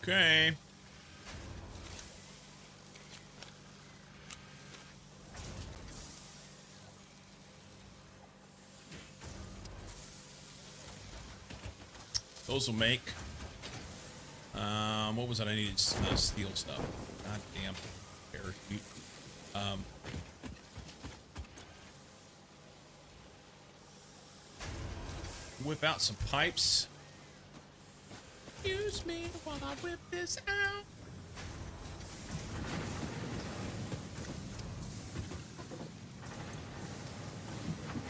Okay. Those will make. What was it? I needed steel stuff. God damn parachute. Whip out some pipes. Excuse me while I whip this out.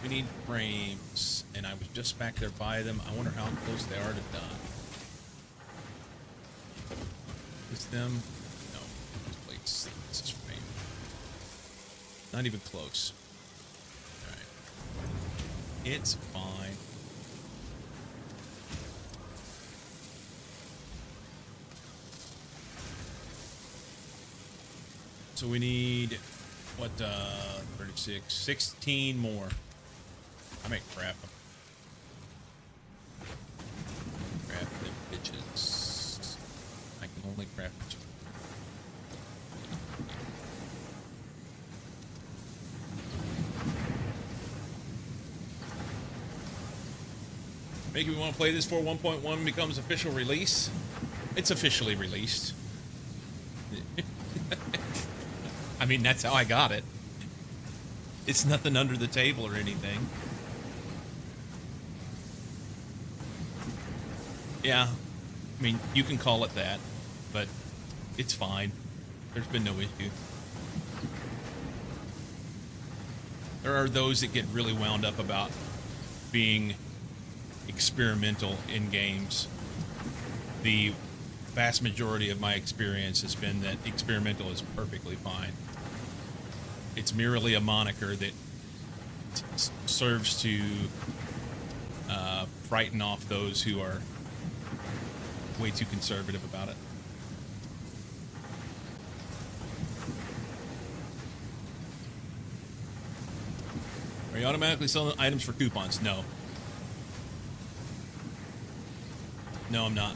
We need frames, and I was just back there by them. I wonder how close they are to done. Is them? No. Those plates. This is frame. Not even close. Alright. It's fine. So we need, what, 36, 16 more. I might craft them. Craft them bitches. I can only craft two. Making me want to play this before 1.1 becomes official release. It's officially released. I mean, that's how I got it. It's nothing under the table or anything. Yeah, I mean, you can call it that, but it's fine. There's been no issue. There are those that get really wound up about being experimental in games. The vast majority of my experience has been that experimental is perfectly fine. It's merely a moniker that serves to frighten off those who are way too conservative about it. Are you automatically selling items for coupons? No. No, I'm not.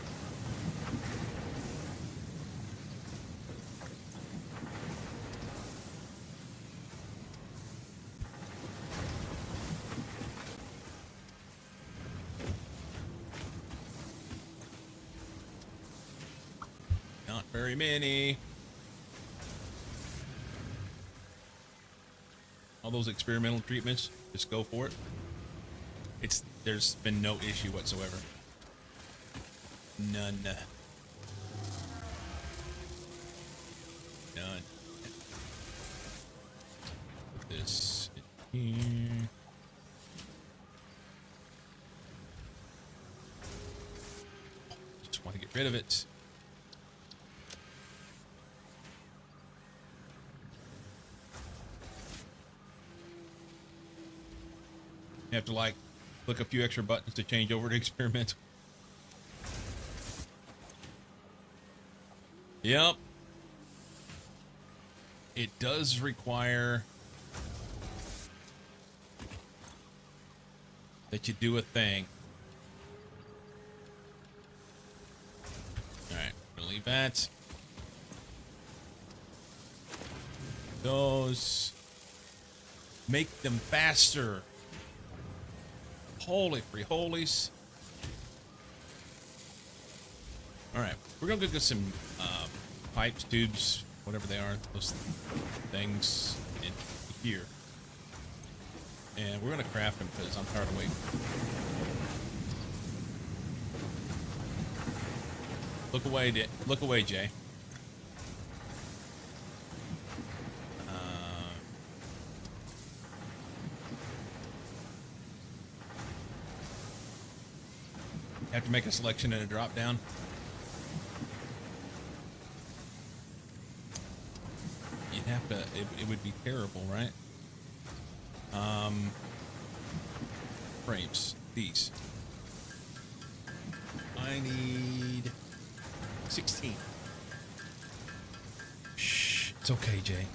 Not very many. All those experimental treatments, just go for it. There's been no issue whatsoever. None. None. Put this in here. Just want to get rid of it. You have to like click a few extra buttons to change over to experimental. Yep. It does require that you do a thing. Alright, we'll leave that. Those. Make them faster. Holy free holies. Alright, we're gonna go get some pipes, tubes, whatever they are, those things in here. And we're gonna craft them because I'm tired of waiting. Look away, Jay. Have to make a selection and a drop down. You'd have to. It would be terrible, right? Frames. These. I need 16. Shh. It's okay, Jay.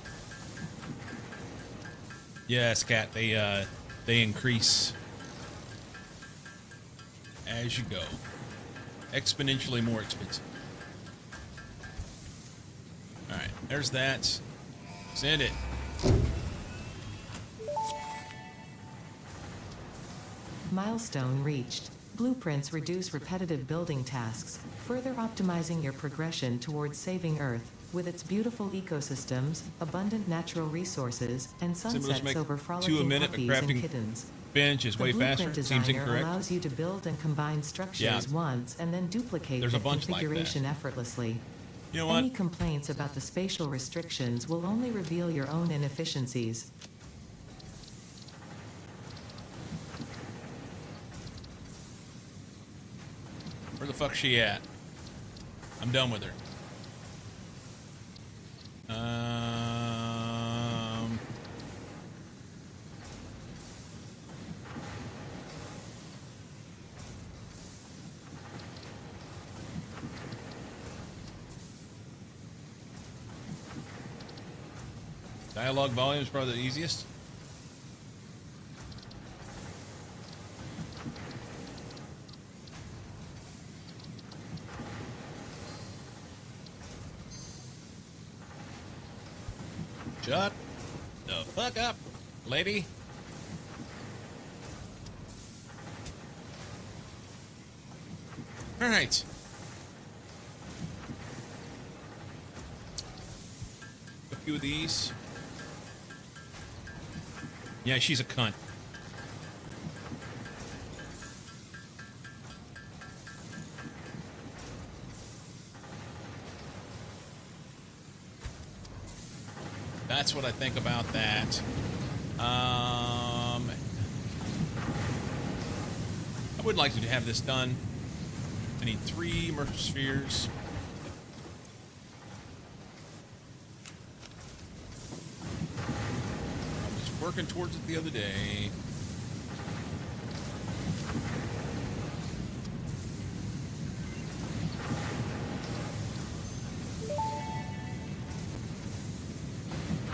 Yes, Cat. They increase as you go. Exponentially more expensive. Alright, there's that. Send it.
Milestone reached. Blueprints reduce repetitive building tasks, further optimizing your progression towards saving Earth. With its beautiful ecosystems, abundant natural resources, and sunsets
make
over
2 a
frolicking
minute,
puppies
but crafting
and kittens.
bench is
The
way
blueprint
faster.
designer
Seems incorrect.
allows you to build and combine structures once and then duplicate
There's
the
a bunch like that.
configuration effortlessly.
You know what?
Any complaints about the spatial restrictions will only reveal your own inefficiencies.
Where the fuck's she at? I'm done with her. Dialogue volume is probably the easiest. Shut the fuck up, lady. All right. few of these. Yeah, she's a cunt. That's what I think about that. I would like to have this done. I need 3 immersive spheres. I was working towards it the other day.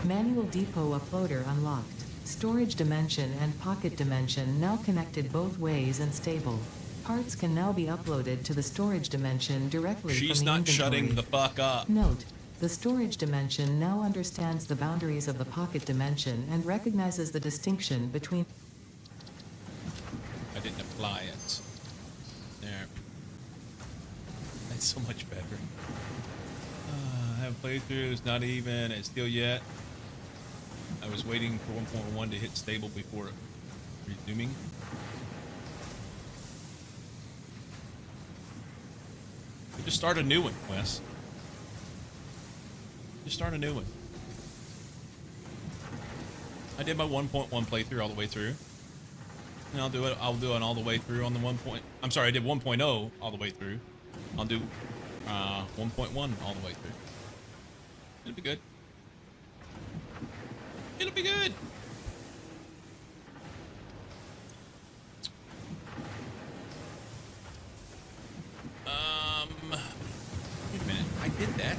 Manual depot uploader unlocked. Storage dimension and pocket dimension now connected both ways and stable. Parts can now be uploaded to the storage dimension directly
She's
from the
not
inventory.
shutting the fuck up.
Note: the storage dimension now understands the boundaries of the pocket dimension and recognizes the distinction between.
I didn't apply it. There. That's so much better. I have playthrough. It's not even at steel yet. I was waiting for 1.1 to hit stable before resuming. Just start a new one, Wes. Just start a new one. I did my 1.1 playthrough all the way through. And I'll do it all the way through on the 1. I'm sorry, I did 1.0 all the way through. I'll do 1.1 all the way through. It'll be good. It'll be good. Wait a minute. I did that.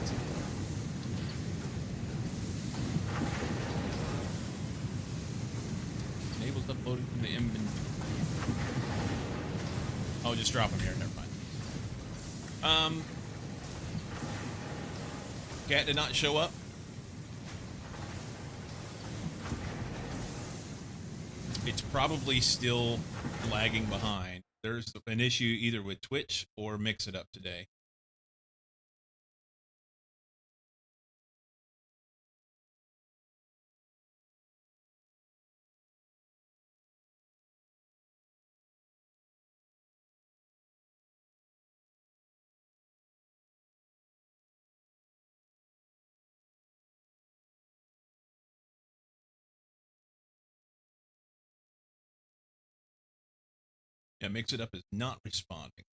Enables uploading from the inventory. Oh, just drop them here. Never mind. Cat did not show up. It's probably still lagging behind. There's an issue either with Twitch or Mix It Up today. Yeah, Mix It Up is not responding.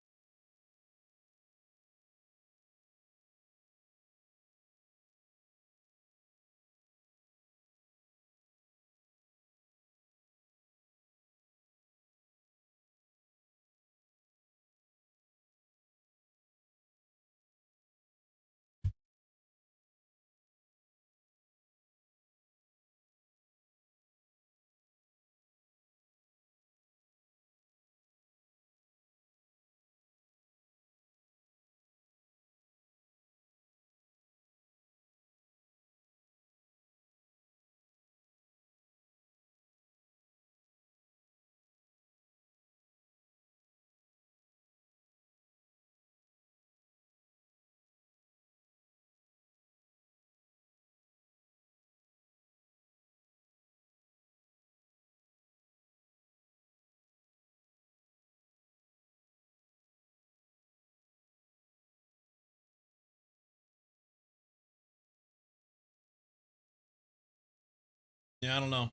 Yeah, I don't know.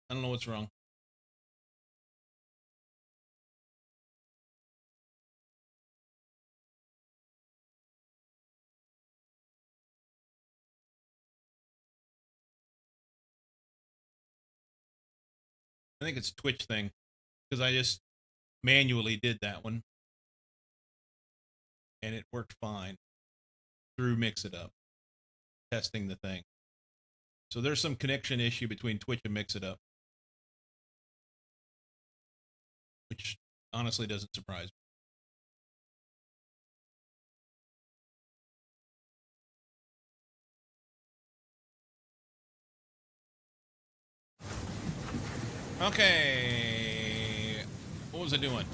I don't know what's wrong. I think it's a Twitch thing because I just manually did that one and it worked fine through Mix It Up, testing the thing. So there's some connection issue between Twitch and Mix It Up, which honestly doesn't surprise me. Okay. What was I doing?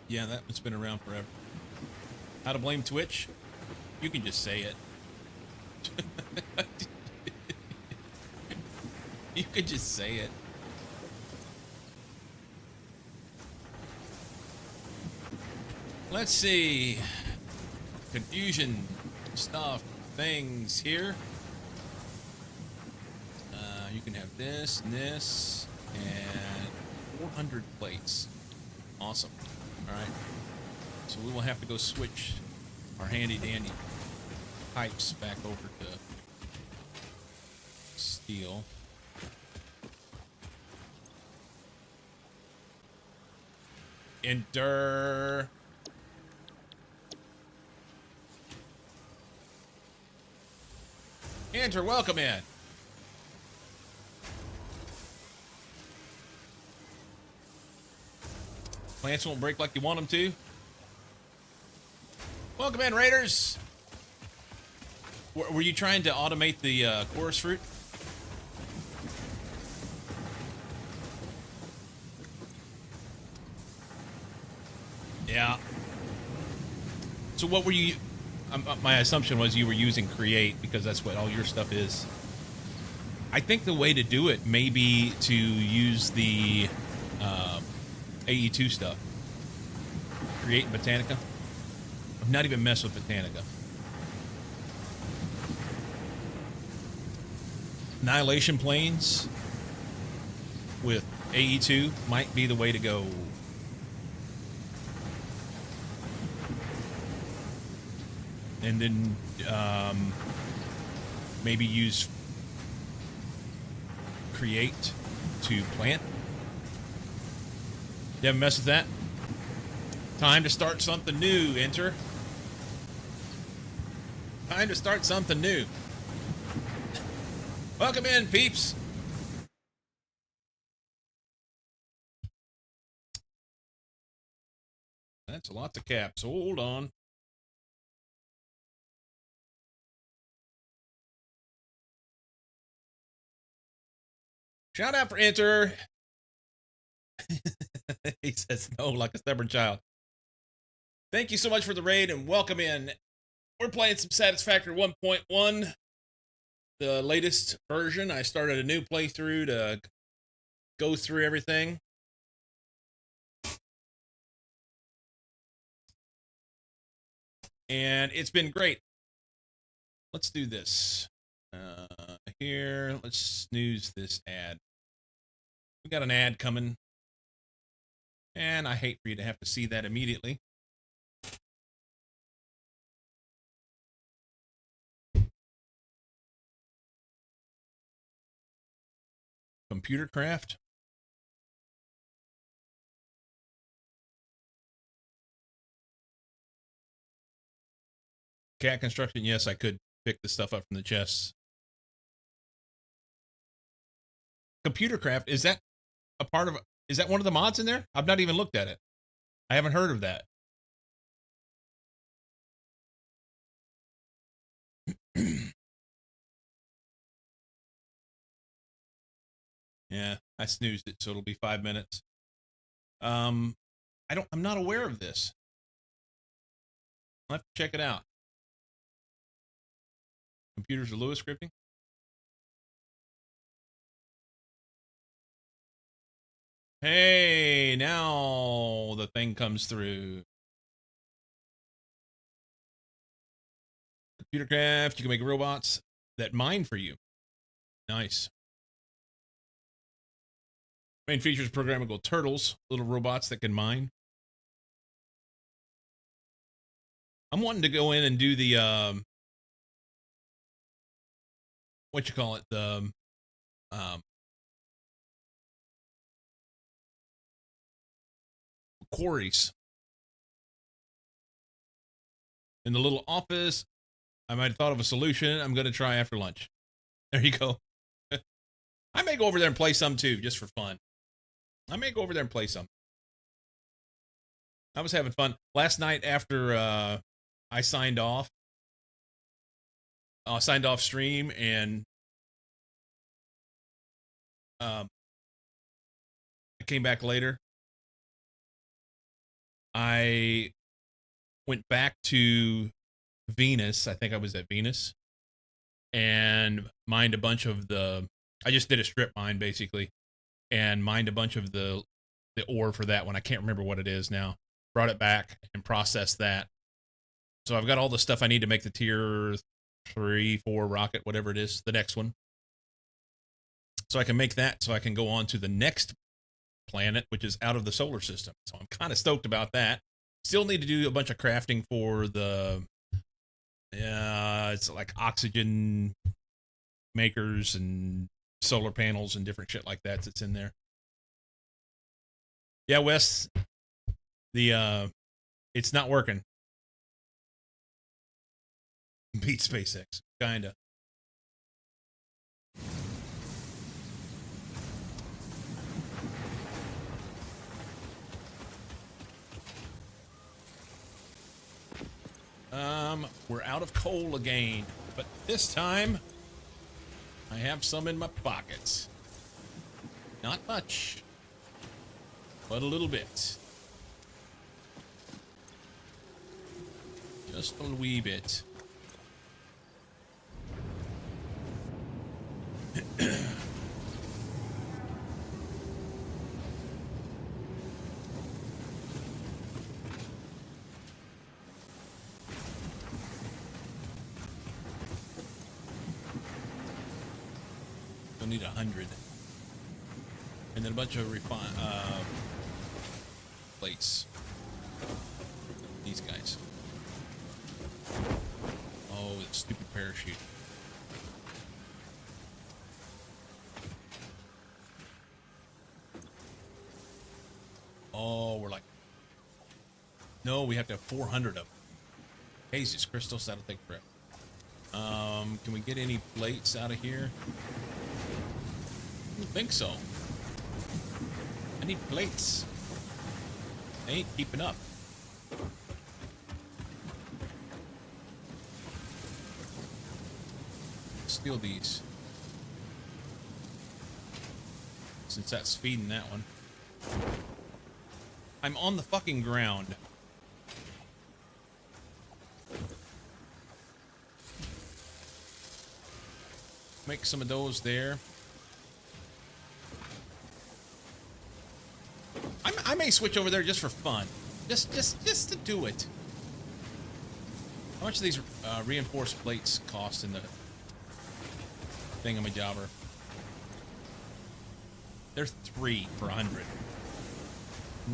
Yeah, that one's been around forever. How to blame Twitch? You can just say it. You could just say it. Let's see. Confusion stuff, things here. You can have this, and this, and 400 plates. Awesome. All right. So we will have to go switch our handy dandy pipes back over to steel. Enter. Enter, welcome in. Plants won't break like you want them to. Welcome in, Raiders. Were you trying to automate the chorus fruit? Yeah. So what were you... my assumption was you were using Create because that's what all your stuff is. I think the way to do it may be to use the AE2 stuff. Create in Botanica. I've not even messed with Botanica. Annihilation Planes with AE2 might be the way to go. And then maybe use Create to plant. You haven't messed with that? Time to start something new, Enter. Time to start something new. Welcome in, peeps. That's lots of caps. Hold on. Shout out for Enter. He says no like a stubborn child. Thank you so much for the raid and welcome in. We're playing some Satisfactory 1.1, the latest version. I started a new playthrough to go through everything. And it's been great. Let's do this. Here, let's snooze this ad. We got an ad coming. And I hate for you to have to see that immediately. Computer craft. Cat construction. Yes, I could pick the stuff up from the chests. Computer craft. Is that a part of... Is that one of the mods in there? I've not even looked at it. I haven't heard of that. Yeah, I snoozed it, so it'll be 5 minutes. I'm not aware of this. I'll have to check it out. Computers are Lewis scripting. Hey, now the thing comes through. Computer craft, you can make robots that mine for you. Nice. Main features programmable turtles, little robots that can mine. I'm wanting to go in and do the what you call it, the quarries. In the little office, I might have thought of a solution. I'm going to try after lunch. There you go. I may go over there and play some too, just for fun. I may go over there and play some. I was having fun. Last night after I signed off stream and I came back later. I went back to Venus. I think I was at Venus and mined a bunch of I just did a strip mine basically and mined a bunch of the ore for that one. I can't remember what it is now. Brought it back and processed that. So I've got all the stuff I need to make the tier 3, 4 rocket, whatever it is, the next one. So I can make that so I can go on to the next planet, which is out of the solar system. So I'm kind of stoked about that. Still need to do a bunch of crafting for the, it's like oxygen makers and solar panels and different shit like that that's in there. Yeah, Wes, it's not working. Beat SpaceX, kinda. We're out of coal again, but this time I have some in my pockets. Not much, but a little bit. Just a wee bit. We'll need 100. And then a bunch of plates. These guys. Oh, that stupid parachute. Oh, we're like... No, we have to have 400 of them. Jesus Christos, that'll take forever. Can we get any plates out of here? I don't think so. I need plates. They ain't keeping up. Steal these. Since that's feeding that one. I'm on the fucking ground. Make some of those there. I may switch over there just for fun. Just to do it. How much do these reinforced plates cost in the thingamajobber? They're 3 for 100.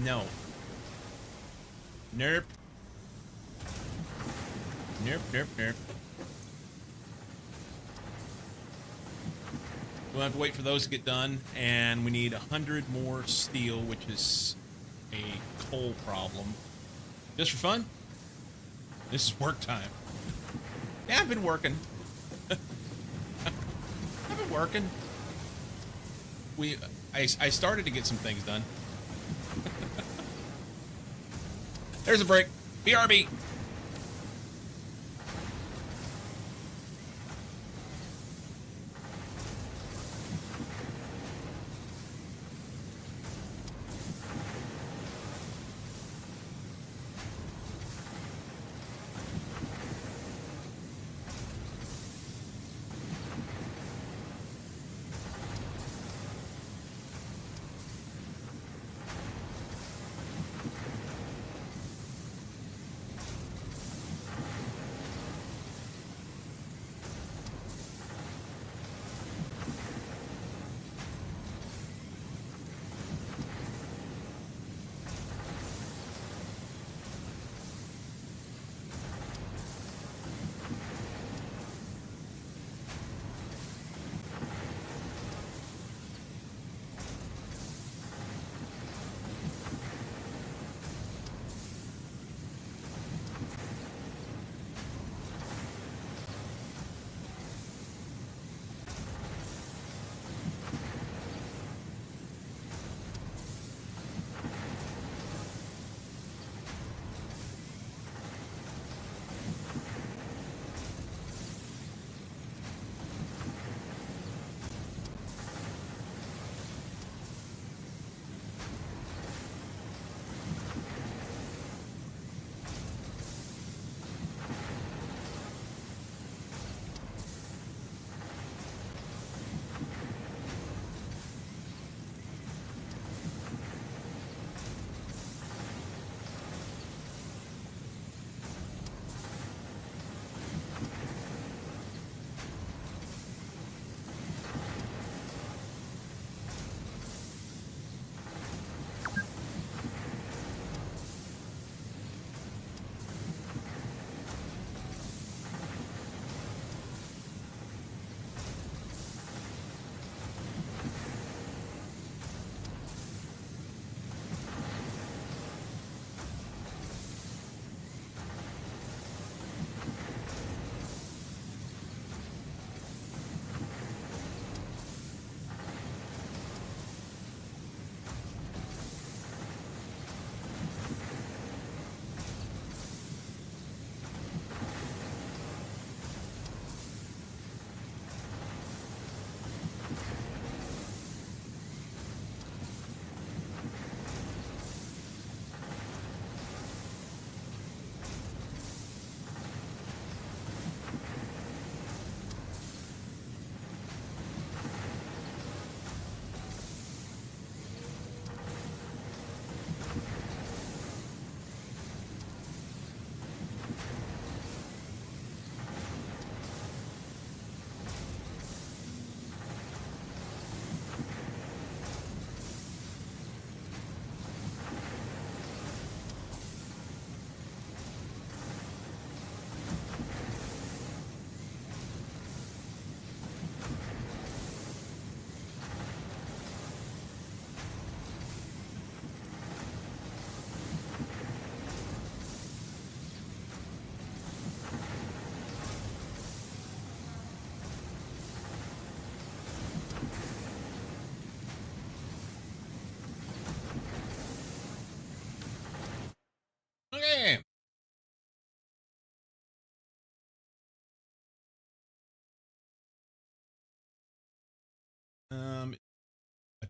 No. Nerp. Nerp, nerp, nerp. We'll have to wait for those to get done, and we need 100 more steel, which is a coal problem. Just for fun? This is work time. Yeah, I've been working. I've been working. I started to get some things done. There's a break. BRB.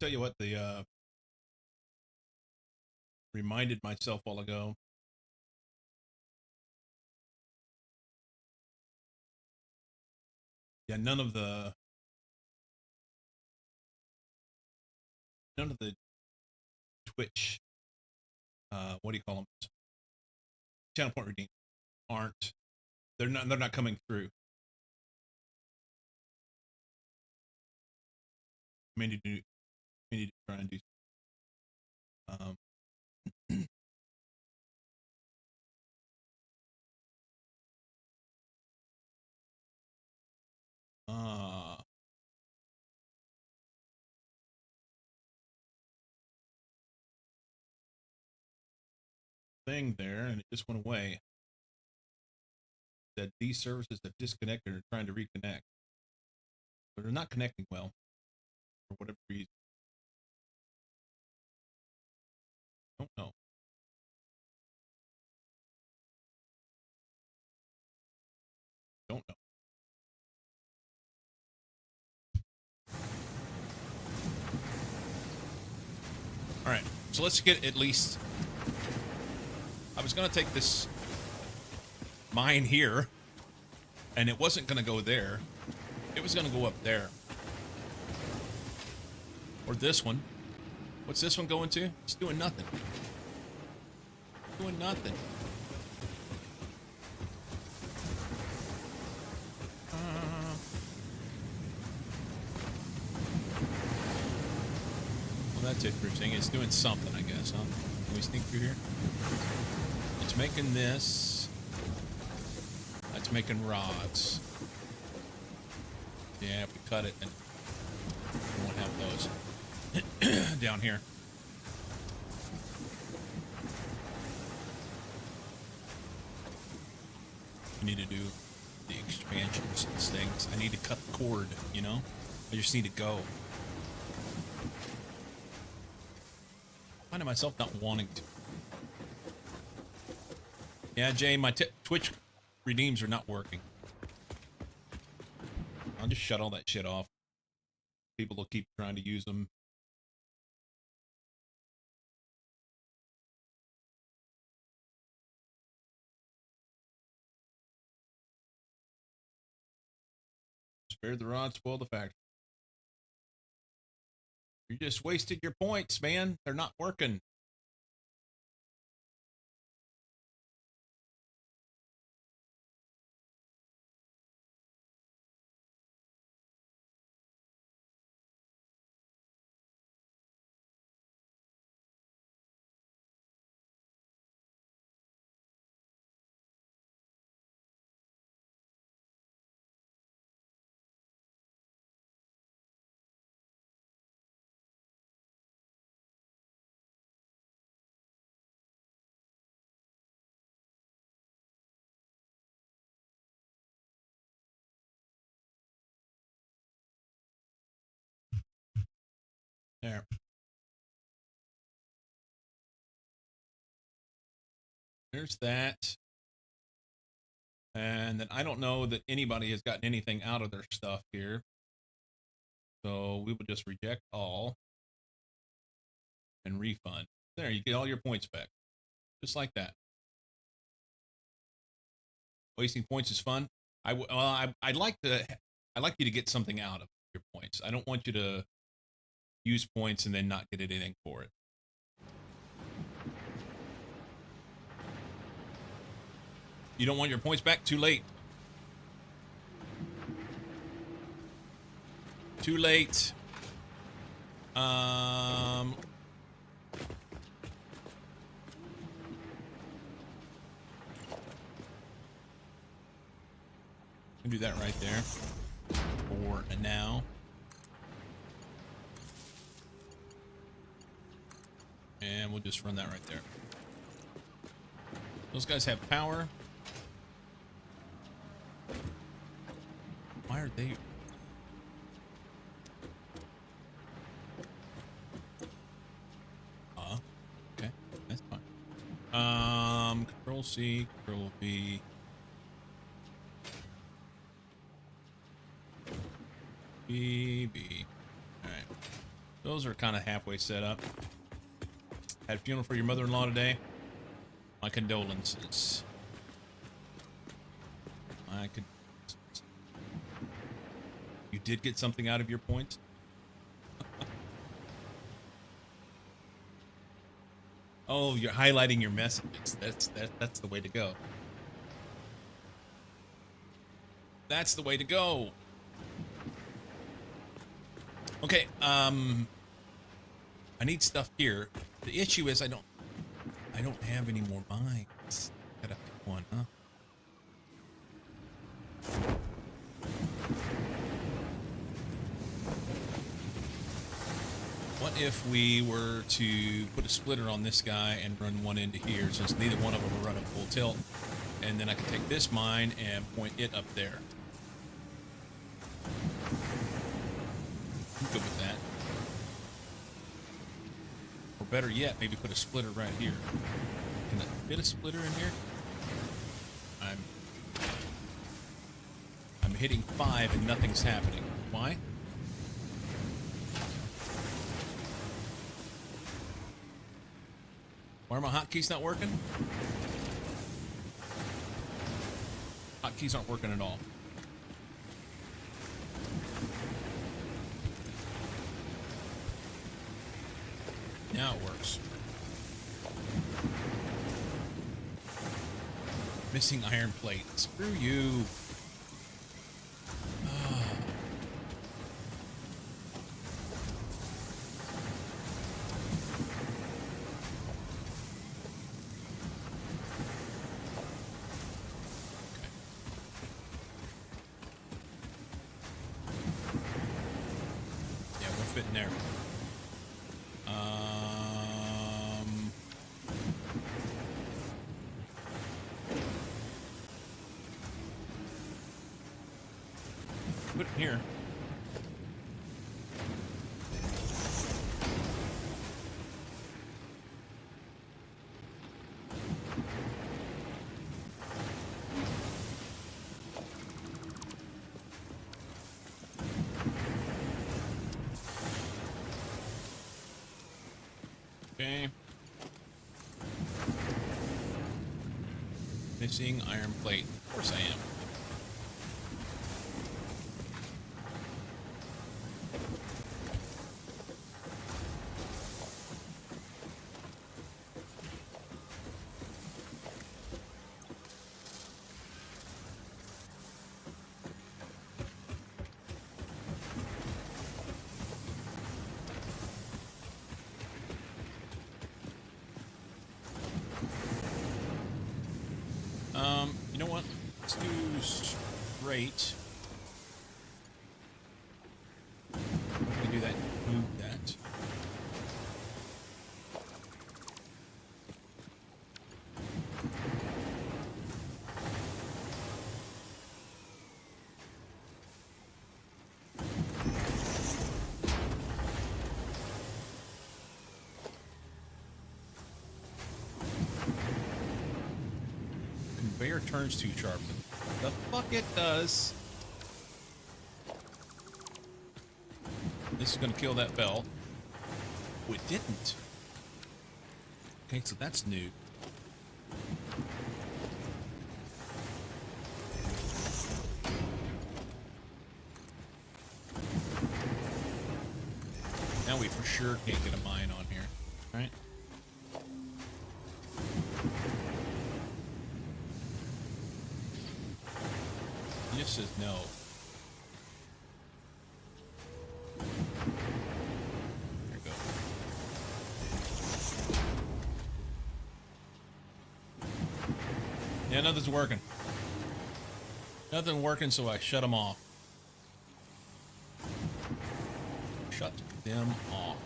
tell you what, the reminded myself a while ago. Yeah, none of the Twitch, what do you call them? Channel point redeem aren't. They're not coming through. We need to try and do. Uh, thing there, and it just went away. That these services have disconnected or trying to reconnect. But they're not connecting well for whatever reason. Don't know. Don't know. All right, so let's get at least. I was gonna take this mine here, and it wasn't gonna go there. It was gonna go up there, or this one. What's this one going to? It's doing nothing. Doing nothing. Well, that's interesting. It's doing something, I guess, huh? Can we sneak through here? It's making this. That's making rods. Yeah, if we cut it, then we won't have those down here. We need to do the expansions and things. I need to cut the cord, you know? I just need to go. I find myself not wanting to. Yeah, Jay, my Twitch redeems are not working. I'll just shut all that shit off. People will keep trying to use them. Spare the rod, spoil the factory. You just wasted your points, man. They're not working. There. There's that. And then I don't know that anybody has gotten anything out of their stuff here. So we will just reject all and refund. There, you get all your points back. Just like that. Wasting points is fun. I'd like you to get something out of your points. I don't want you to use points and then not get anything for it. You don't want your points back? Too late. Too late. Can do that right there for now. And we'll just run that right there. Those guys have power. Why are they? Okay, that's fine. Control C, Control V. B. All right. Those are kind of halfway set up. Had a funeral for your mother-in-law today. My condolences. I could. You did get something out of your point? Oh, you're highlighting your messages. That's the way to go. That's the way to go. Okay, I need stuff here. The issue is I don't have any more mines. Gotta pick one, huh? What if we were to put a splitter on this guy and run one into here, since neither one of them will run at full tilt, and then I can take this mine and point it up there. I'm good with that. Or better yet, maybe put a splitter right here. Can I fit a splitter in here? I'm hitting 5 and nothing's happening. Why? Why are my hotkeys not working? Hotkeys aren't working at all. Now it works. Missing iron plate. Screw you. Fit in there. Put it here. Okay. Missing iron plate. Of course I am. You know what? Let's do straight. I'm gonna do that. Move that. Conveyor turns too sharp. The fuck it does. This is gonna kill that bell. Oh, it didn't. Okay, so that's new. Now we for sure can't get a mine on here, right? It just says no. There we go. Yeah, nothing's working. Nothing working, so I shut them off. Shut them off.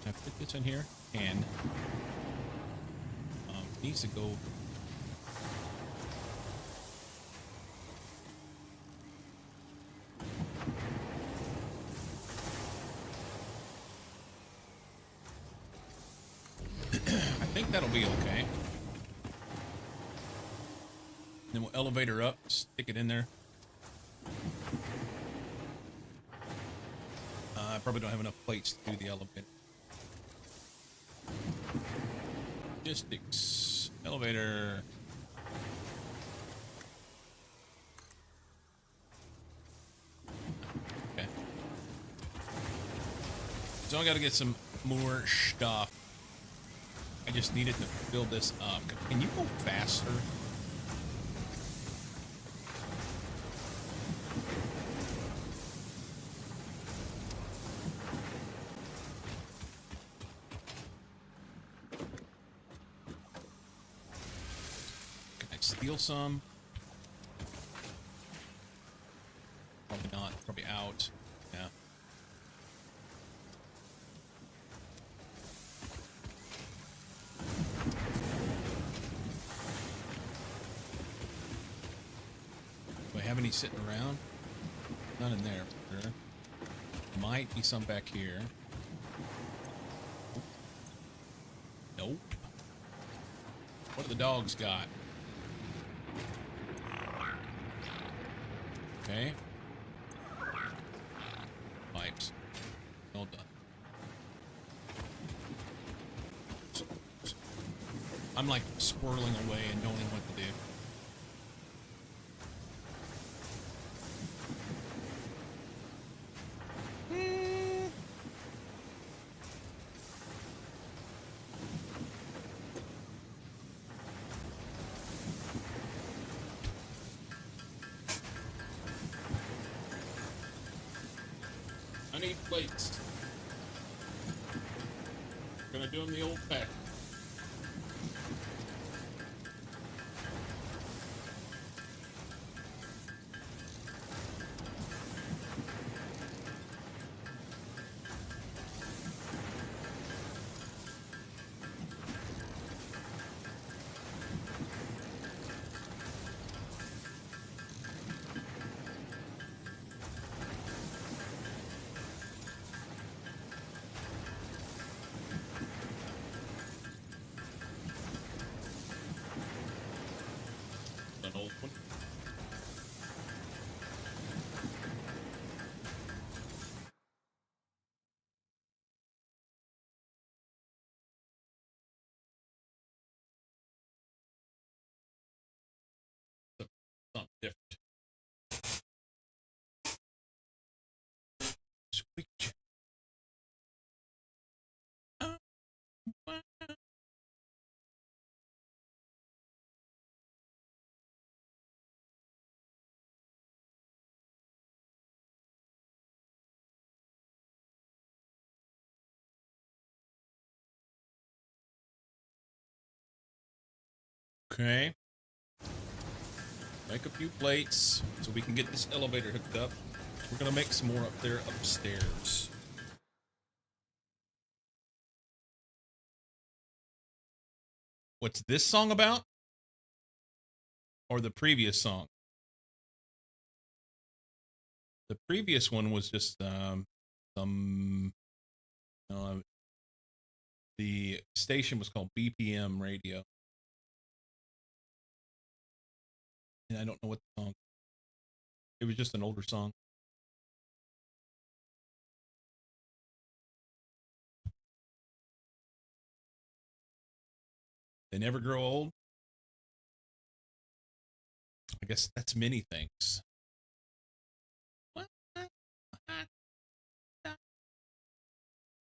Can I put this in here? And needs to go. I think that'll be okay. Then we'll elevate her up, stick it in there. I probably don't have enough plates to do the elevator. Logistics. Elevator. Okay. So I gotta get some more stuff. I just needed to build this up. Can you go faster? Can I steal some? Probably not. Probably out. Yeah. Do I have any sitting around? None in there. For sure. Might be some back here. Nope. What do the dogs got? Okay. Pipes. All done. I'm like squirreling away and knowing what to do. I need plates. Gonna do them the old fashioned. An old one. Something different. Squeak. Okay. Make a few plates so we can get this elevator hooked up. We're gonna make some more up there upstairs. What's this song about? Or the previous song? The previous one was just some the station was called BPM Radio. And I don't know what the song. It was just an older song. They never grow old. I guess that's many things. All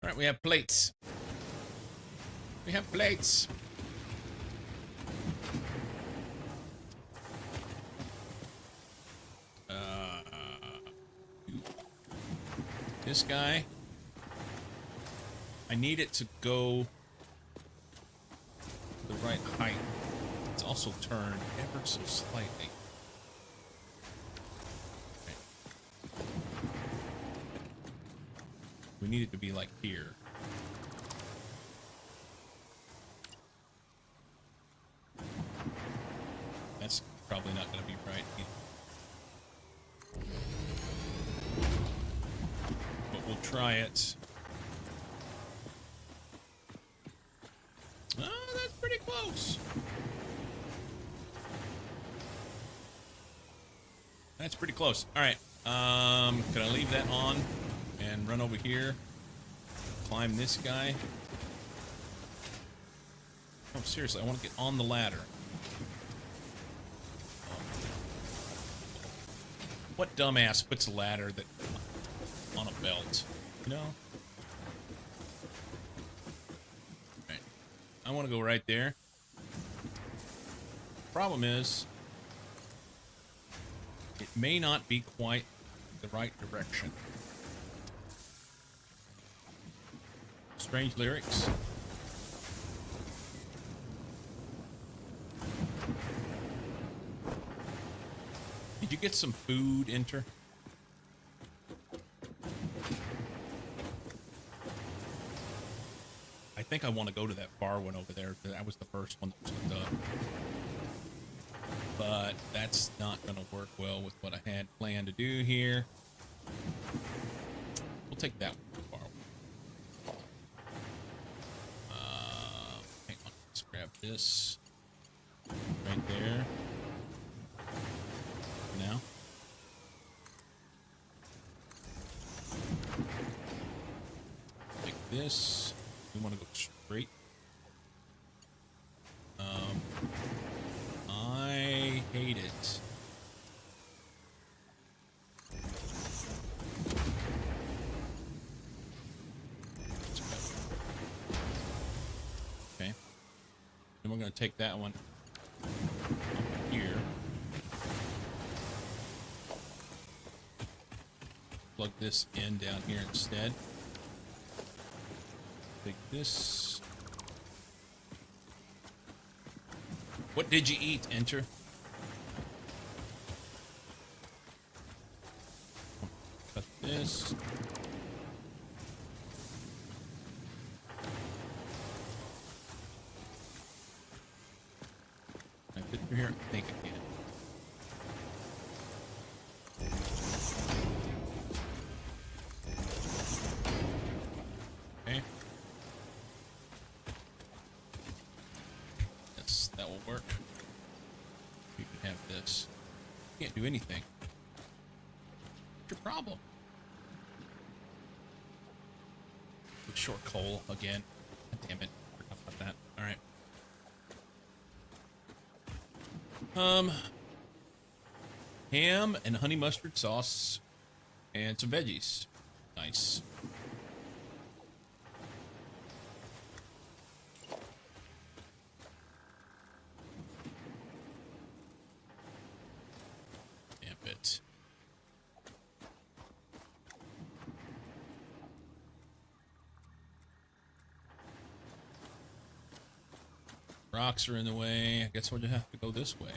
right, we have plates. We have plates. This guy. I need it to go the right height. It's also turned ever so slightly. Okay. We need it to be like here. That's probably not going to be right either. But we'll try it. Oh, that's pretty close. That's pretty close. All right. Can I leave that on? And run over here. Climb this guy. Oh, seriously, I want to get on the ladder. What dumbass puts a ladder that on a belt? You know? Right. I want to go right there. Problem is, it may not be quite the right direction. Strange lyrics. Did you get some food, Enter? I think I want to go to that far one over there. That was the first one that was up. But that's not going to work well with what I had planned to do here. We'll take that one far. Hang on. Let's grab this. Right there. Now. Take this. We want to go straight. I hate it. Okay. Then we're going to take that one over here. Plug this in down here instead. Take this. What did you eat, Enter? Cut this. Can I fit through here? I think I can. Okay. Yes, that will work. You can have this. Can't do anything. What's your problem? Short coal again. God damn it. Forgot about that. Alright. Ham and honey mustard sauce and some veggies. Nice. Damn it. Rocks are in the way. I guess we'll just have to go this way.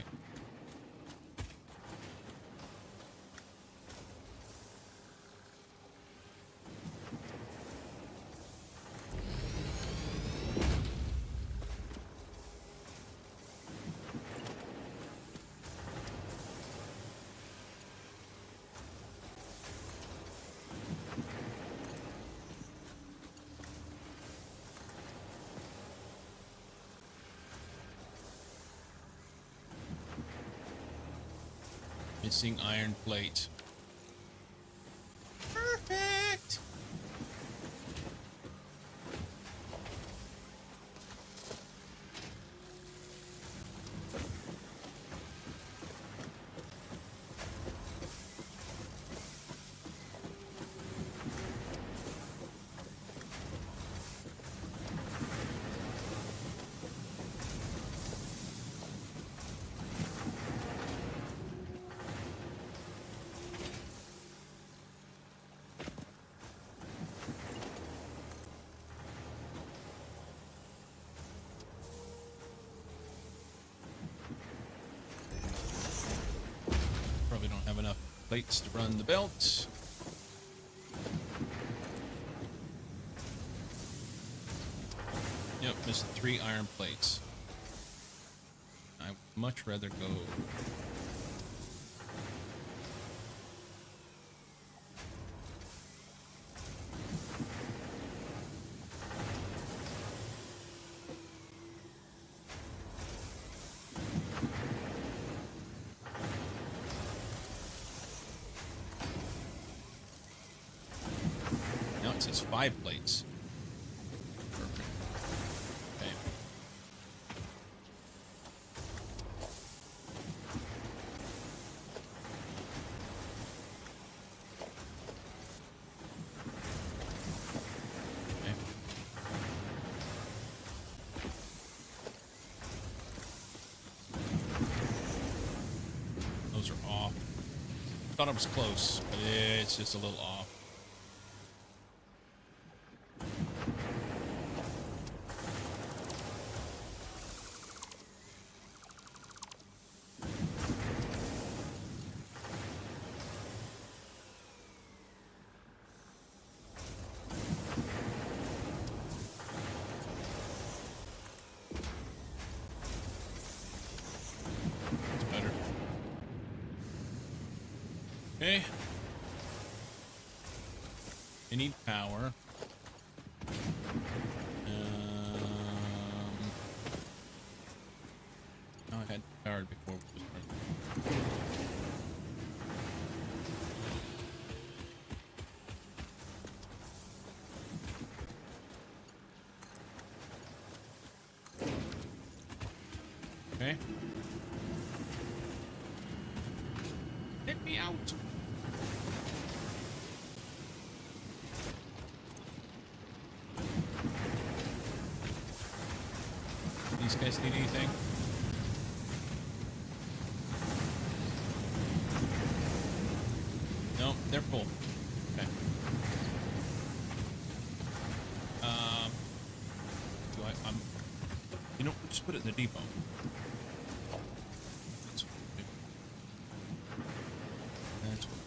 Missing iron plate. Perfect. Probably don't have enough plates to run the belt. Yep, missed 3 iron plates. I'd much rather go. It says 5 plates. Perfect. Okay. Okay. Those are off. Thought it was close, but it's just a little off. It's better. Okay. You need power. Oh, I had power before we started. Okay. Let me out. These guys need anything? No, they're full. Okay. I'm. You know, just put it in the depot. That's what we do. That's what.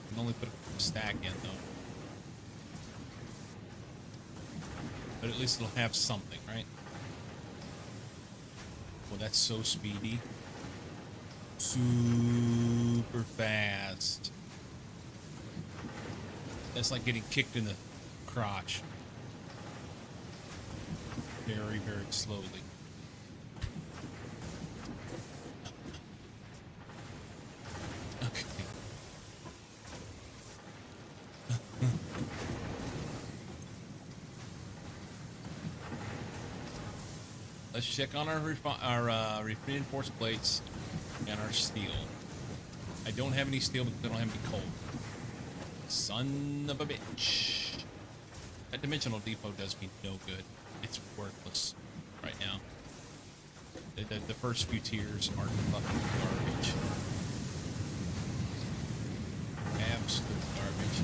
I can only put a stack in though. But at least it'll have something, right? Well, that's so speedy. Super fast. That's like getting kicked in the crotch. Very, very slowly. Okay. Let's check on our reinforced plates and our steel. I don't have any steel because I don't have any coal. Son of a bitch. That dimensional depot does me no good. It's worthless right now. The first few tiers are fucking garbage. Absolute garbage.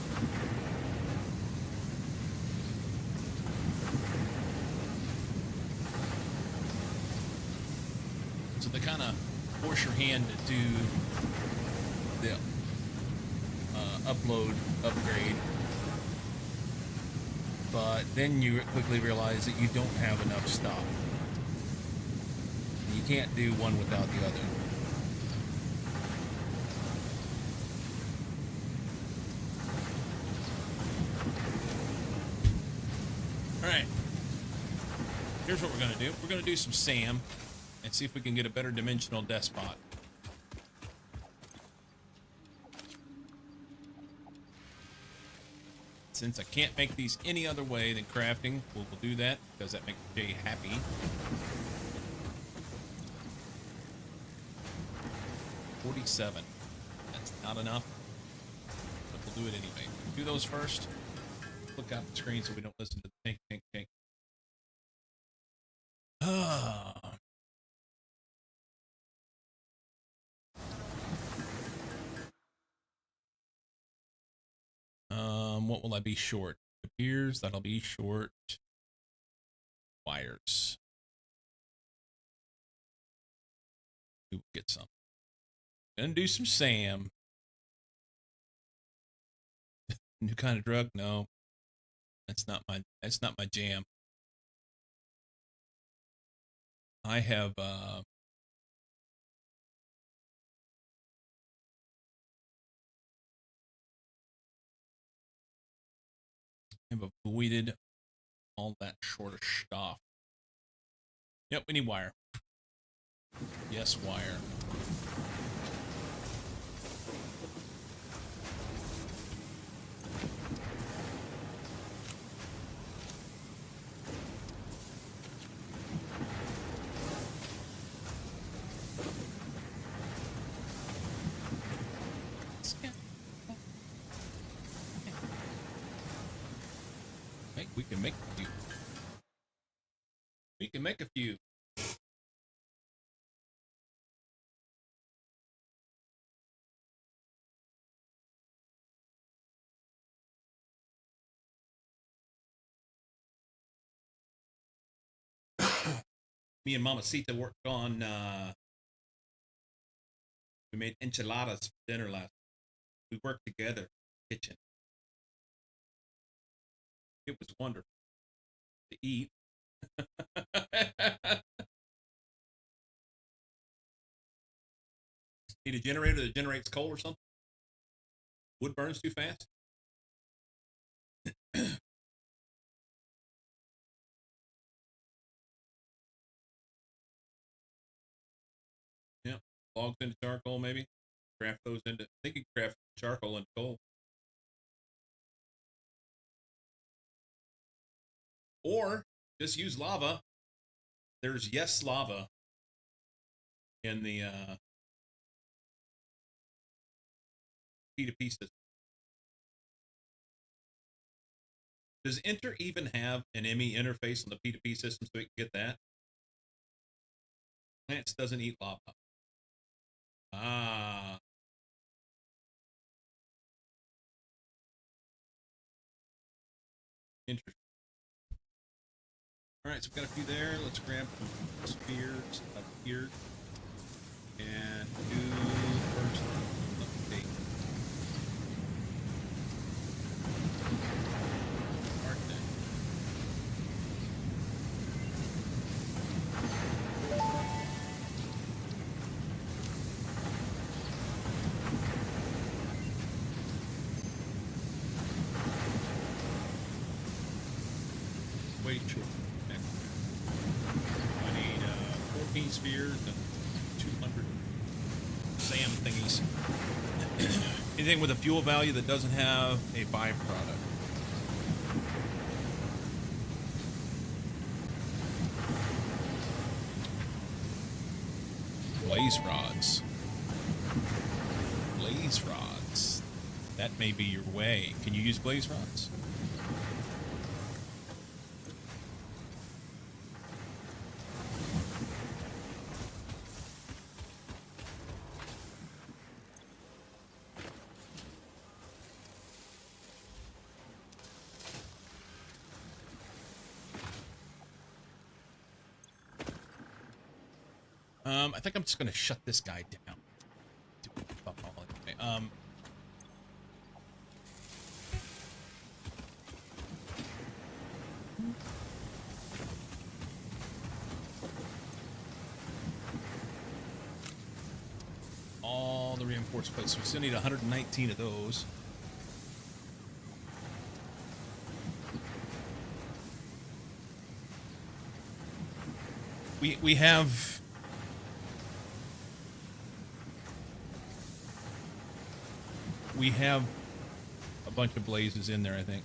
So they kind of force your hand to do the upload upgrade, but then you quickly realize that you don't have enough stock. You can't do one without the other. All right. Here's what we're going to do. We're going to do some SAM and see if we can get a better dimensional despot. Since I can't make these any other way than crafting, we'll do that because that makes Jay happy. $47. That's not enough, but we'll do it anyway. Do those first. Look out the screen so we don't listen to the tank. What will I be short? It appears that'll be short wires. We'll get some. Gonna do some SAM. New kind of drug? No. That's not my jam. I have avoided all that shorter stuff. Yep, we need wire. Yes, wire. We can make a few. We can make a few. Me and Mamacita worked on, we made enchiladas for dinner last. We worked together in the kitchen. It was wonderful to eat. Need a generator that generates coal or something? Wood burns too fast? Yeah. Logs into charcoal, maybe? Craft those into, I think you can craft charcoal into coal. Or just use lava. There's Yes Lava in the P2P system. Does Enter even have an ME interface on the P2P system so we can get that? Plants doesn't eat lava. Ah. Interesting. All right, so we've got a few there. Let's grab some spheres up here and do first update. Mark that. Way short. I need 14 spheres and 200 SAM thingies. Anything with a fuel value that doesn't have a byproduct. Blaze rods. Blaze rods. That may be your way. Can you use blaze rods? I think I'm just gonna shut this guy down. All the reinforced plates. So we still need 119 of those. We have a bunch of blazes in there, I think.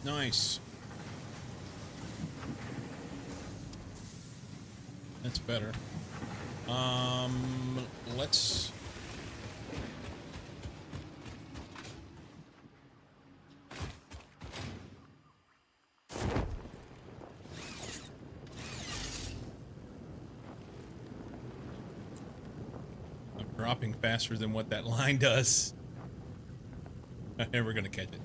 Nice. That's better. Let's... I'm dropping faster than what that line does. I'm never gonna catch it.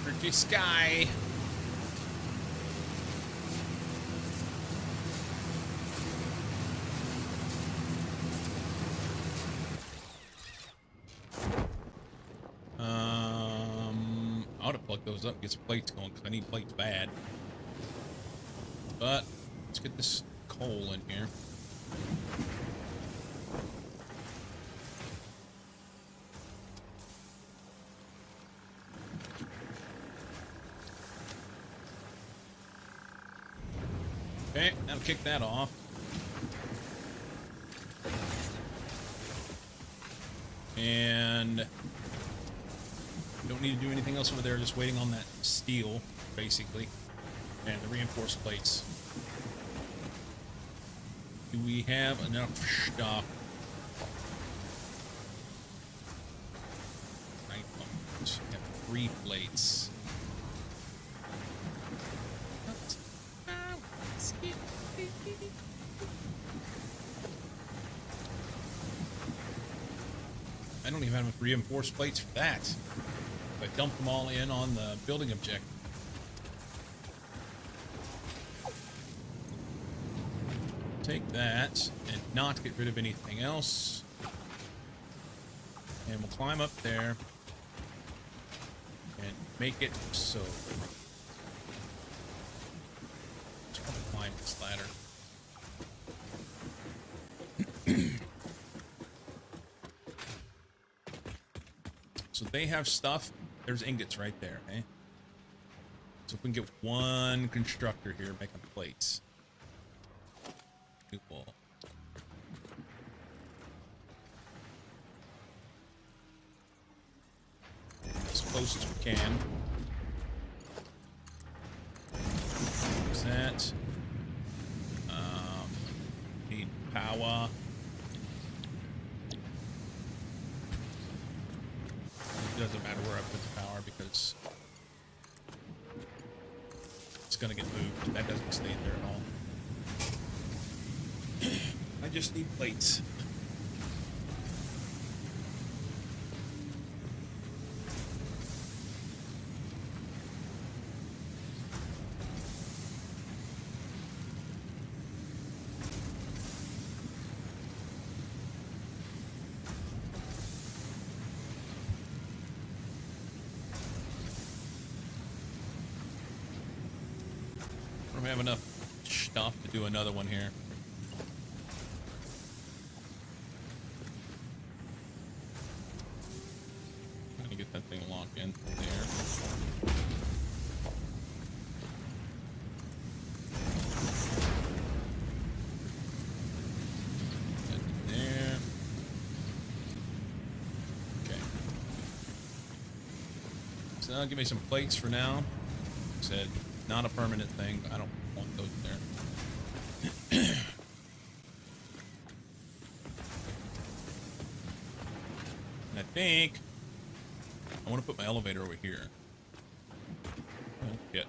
Pretty sky. I ought to plug those up, get some plates going, because I need plates bad. But let's get this coal in here. Okay, that'll kick that off. And don't need to do anything else over there, just waiting on that steel, basically. And the reinforced plates. Do we have enough stuff? 9 bones. We have 3 plates. I don't even have enough reinforced plates for that. I dumped them all in on the building objective. Take that and not get rid of anything else. And we'll climb up there and make it so. Just want to climb this ladder. So they have stuff. There's ingots right there, okay? So if we can get one constructor here making plates. We will. As close as we can. There's that. Need power. It doesn't matter where I put the power because it's gonna get moved. That doesn't stay there at all. I just need plates. I don't have enough stuff to do another one here. I'm gonna get that thing locked in there. That there. Okay. So that'll give me some plates for now. Like I said, not a permanent thing, but I don't want those there. And I think I want to put my elevator over here. Oh, yeah.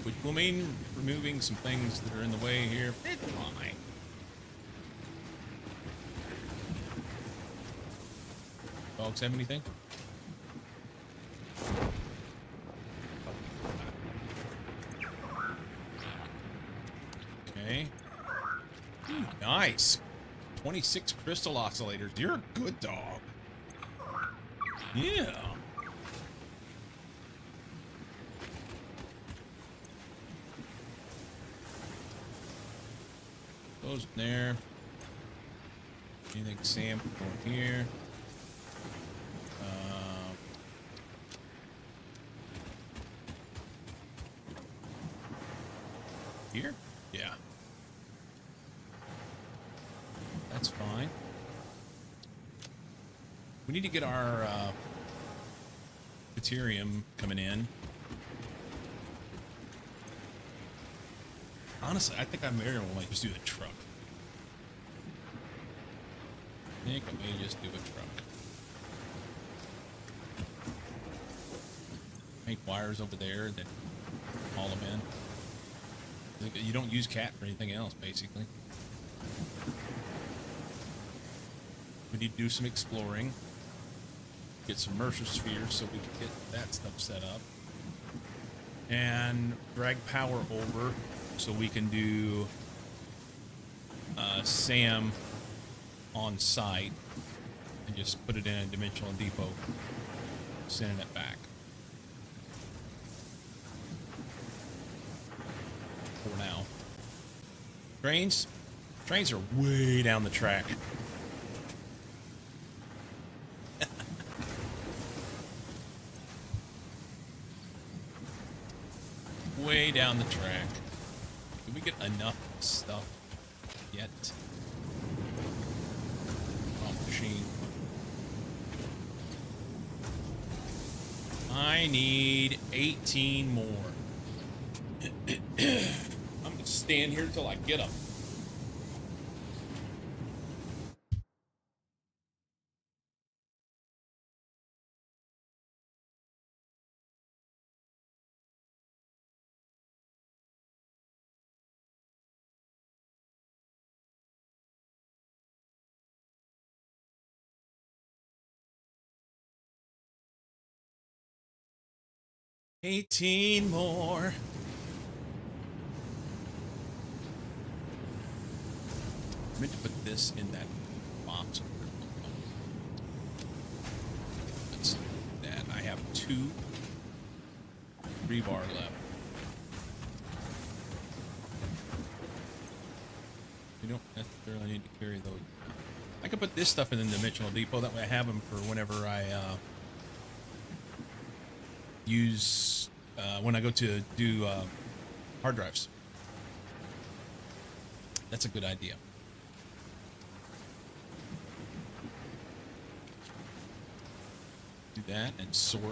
Which will mean removing some things that are in the way here. It's fine. Dogs have anything? Okay. Ooh, nice. 26 crystal oscillators. You're a good dog. Yeah. Those there. Anything Sam going here? Here? Yeah. That's fine. We need to get our Ethereum coming in. Honestly, I think I might just do the truck. I think I may just do a truck. Make wires over there, then haul them in. You don't use cat for anything else, basically. We need to do some exploring. Get some Mercer spheres so we can get that stuff set up. And drag power over so we can do SAM on site and just put it in a dimensional depot, sending it back. For now. Trains are way down the track. Way down the track. Did we get enough stuff yet? Oh, machine. I need 18 more. I'm gonna stand here till I get them. $18 more. I meant to put this in that box. Let's see that. I have 2 rebar left. You don't necessarily need to carry those. I could put this stuff in the dimensional depot. That way I have them for whenever I use when I go to do hard drives. That's a good idea. Do that and sort,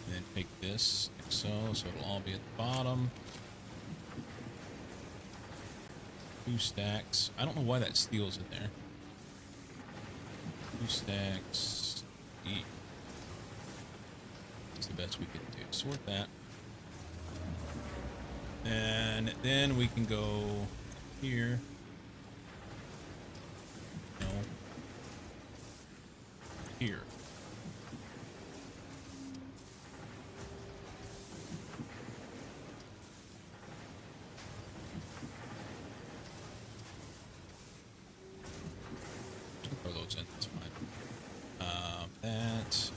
and then take this like so it'll all be at the bottom. 2 stacks. I don't know why that steel's in there. 2 stacks each. That's the best we can do. Sort that. And then we can go here. No. Here. Throw those in. That's fine. That.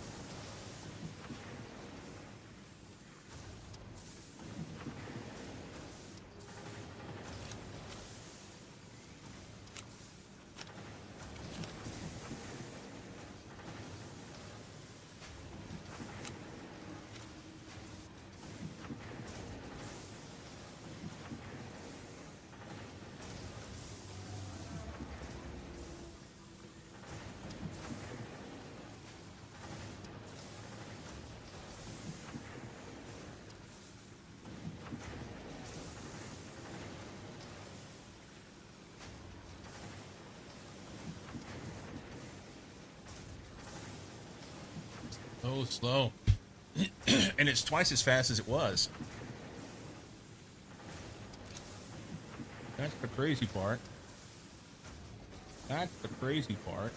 So slow. And it's twice as fast as it was. That's the crazy part. That's the crazy part.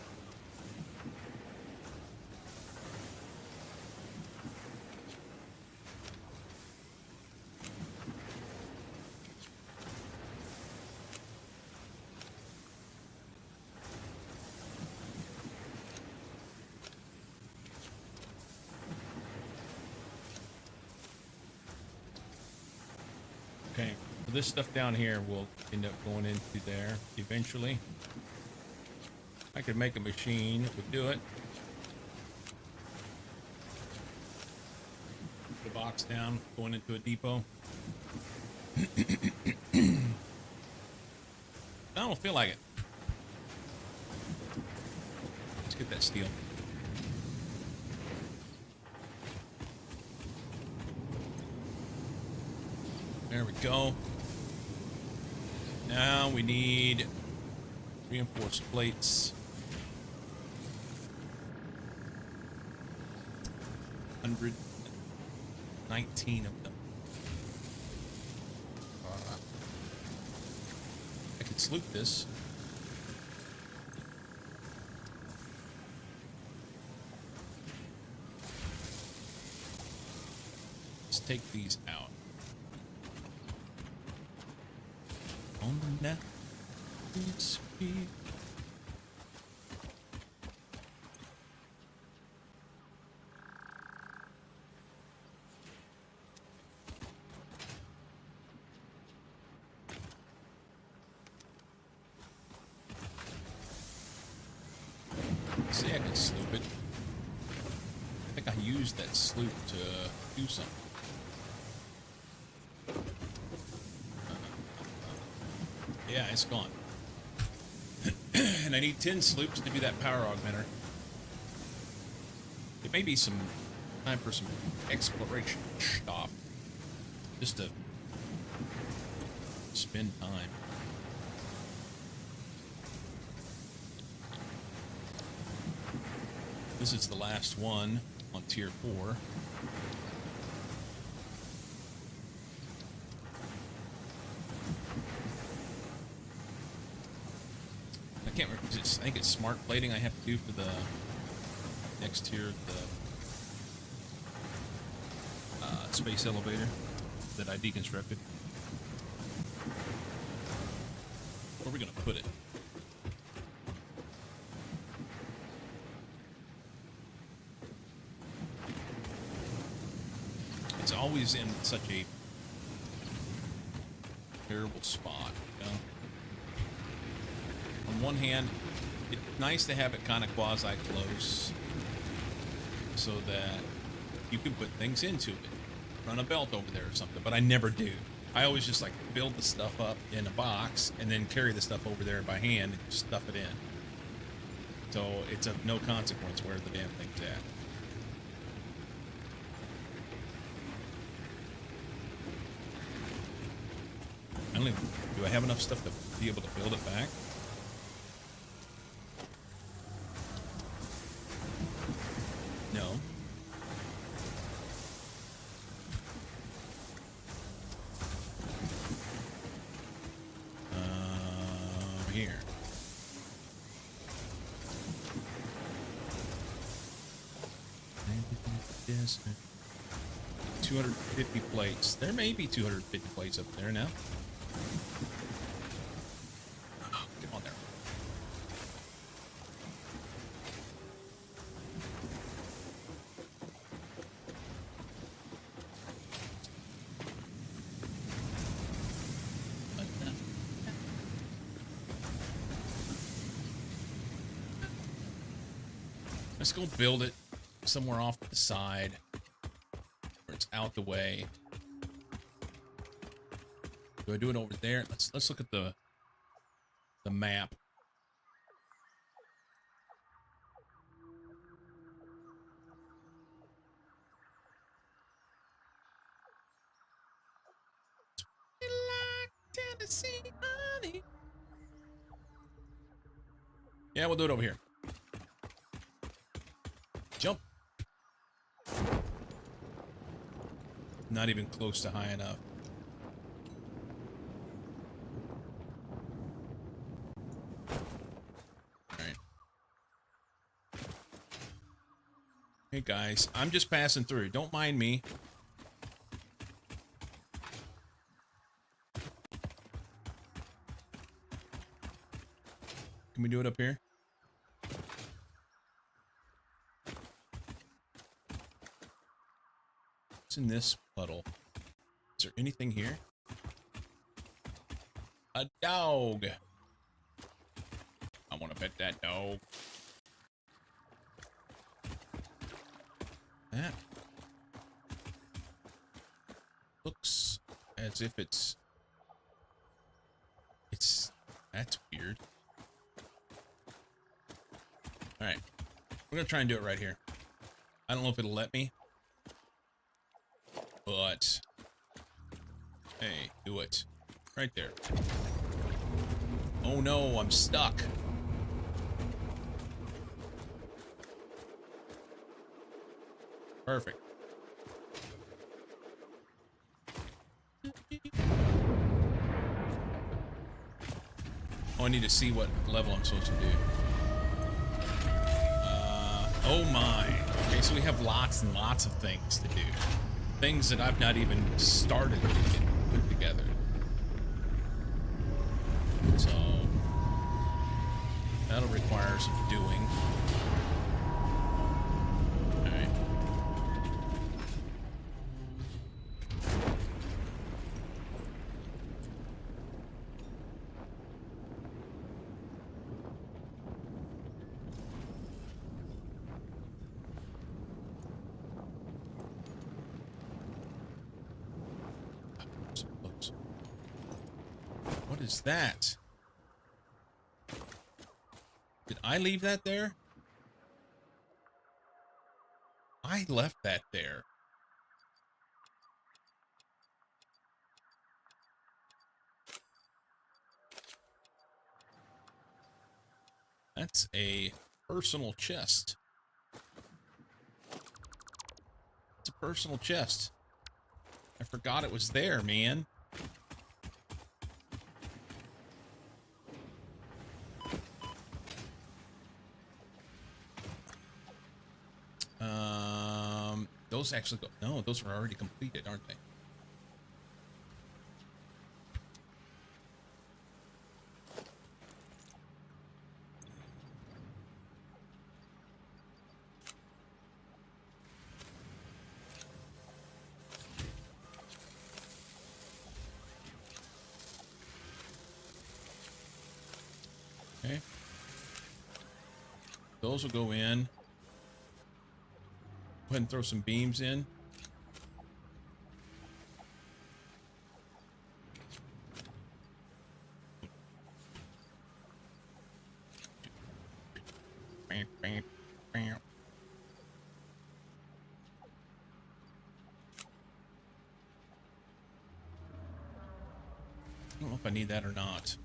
Okay, so this stuff down here will end up going into there eventually. I could make a machine that would do it. Put a box down, going into a depot. I don't feel like it. Let's get that steel. There we go. Now we need reinforced plates. 119 of them. I could sloop this. Let's take these out. On the net, speed. See, I can sloop it. I think I used that sloop to do something. Yeah, it's gone. And I need 10 sloops to do that power augmenter. It may be some time for some exploration stuff. Just to spend time. This is the last one on tier 4. I can't remember. I think it's smart plating I have to do for the next tier, the space elevator that I deconstructed. Where are we gonna put it? It's always in such a terrible spot, you know? On one hand, it's nice to have it kind of quasi-close so that you can put things into it. Run a belt over there or something, but I never do. I always just like build the stuff up in a box and then carry the stuff over there by hand and stuff it in. So it's of no consequence where the damn thing's at. I don't even, do I have enough stuff to be able to build it back? No. Here. Yes. 250 plates. There may be 250 plates up there now. Oh, get on there. Let's go build it somewhere off to the side where it's out the way. Do I do it over there? Let's look at the map. Yeah, we'll do it over here. Jump. Not even close to high enough. Alright. Hey guys, I'm just passing through. Don't mind me. Can we do it up here? What's in this puddle? Is there anything here? A dog. I want to pet that dog. That looks as if it's That's weird. Alright. We're gonna try and do it right here. I don't know if it'll let me. But... Hey, do it. Right there. Oh no, I'm stuck. Perfect. Oh, I need to see what level I'm supposed to do. Oh my. Okay, so we have lots and lots of things to do. Things that I've not even started to get put together. So, that'll require some doing. Alright. So close. What is that? Did I leave that there? I left that there. That's a personal chest. It's a personal chest. I forgot it was there, man. Those actually go... No, those are already completed, aren't they? Okay. Those will go in. Go ahead and throw some beams in. I don't know if I need that or not.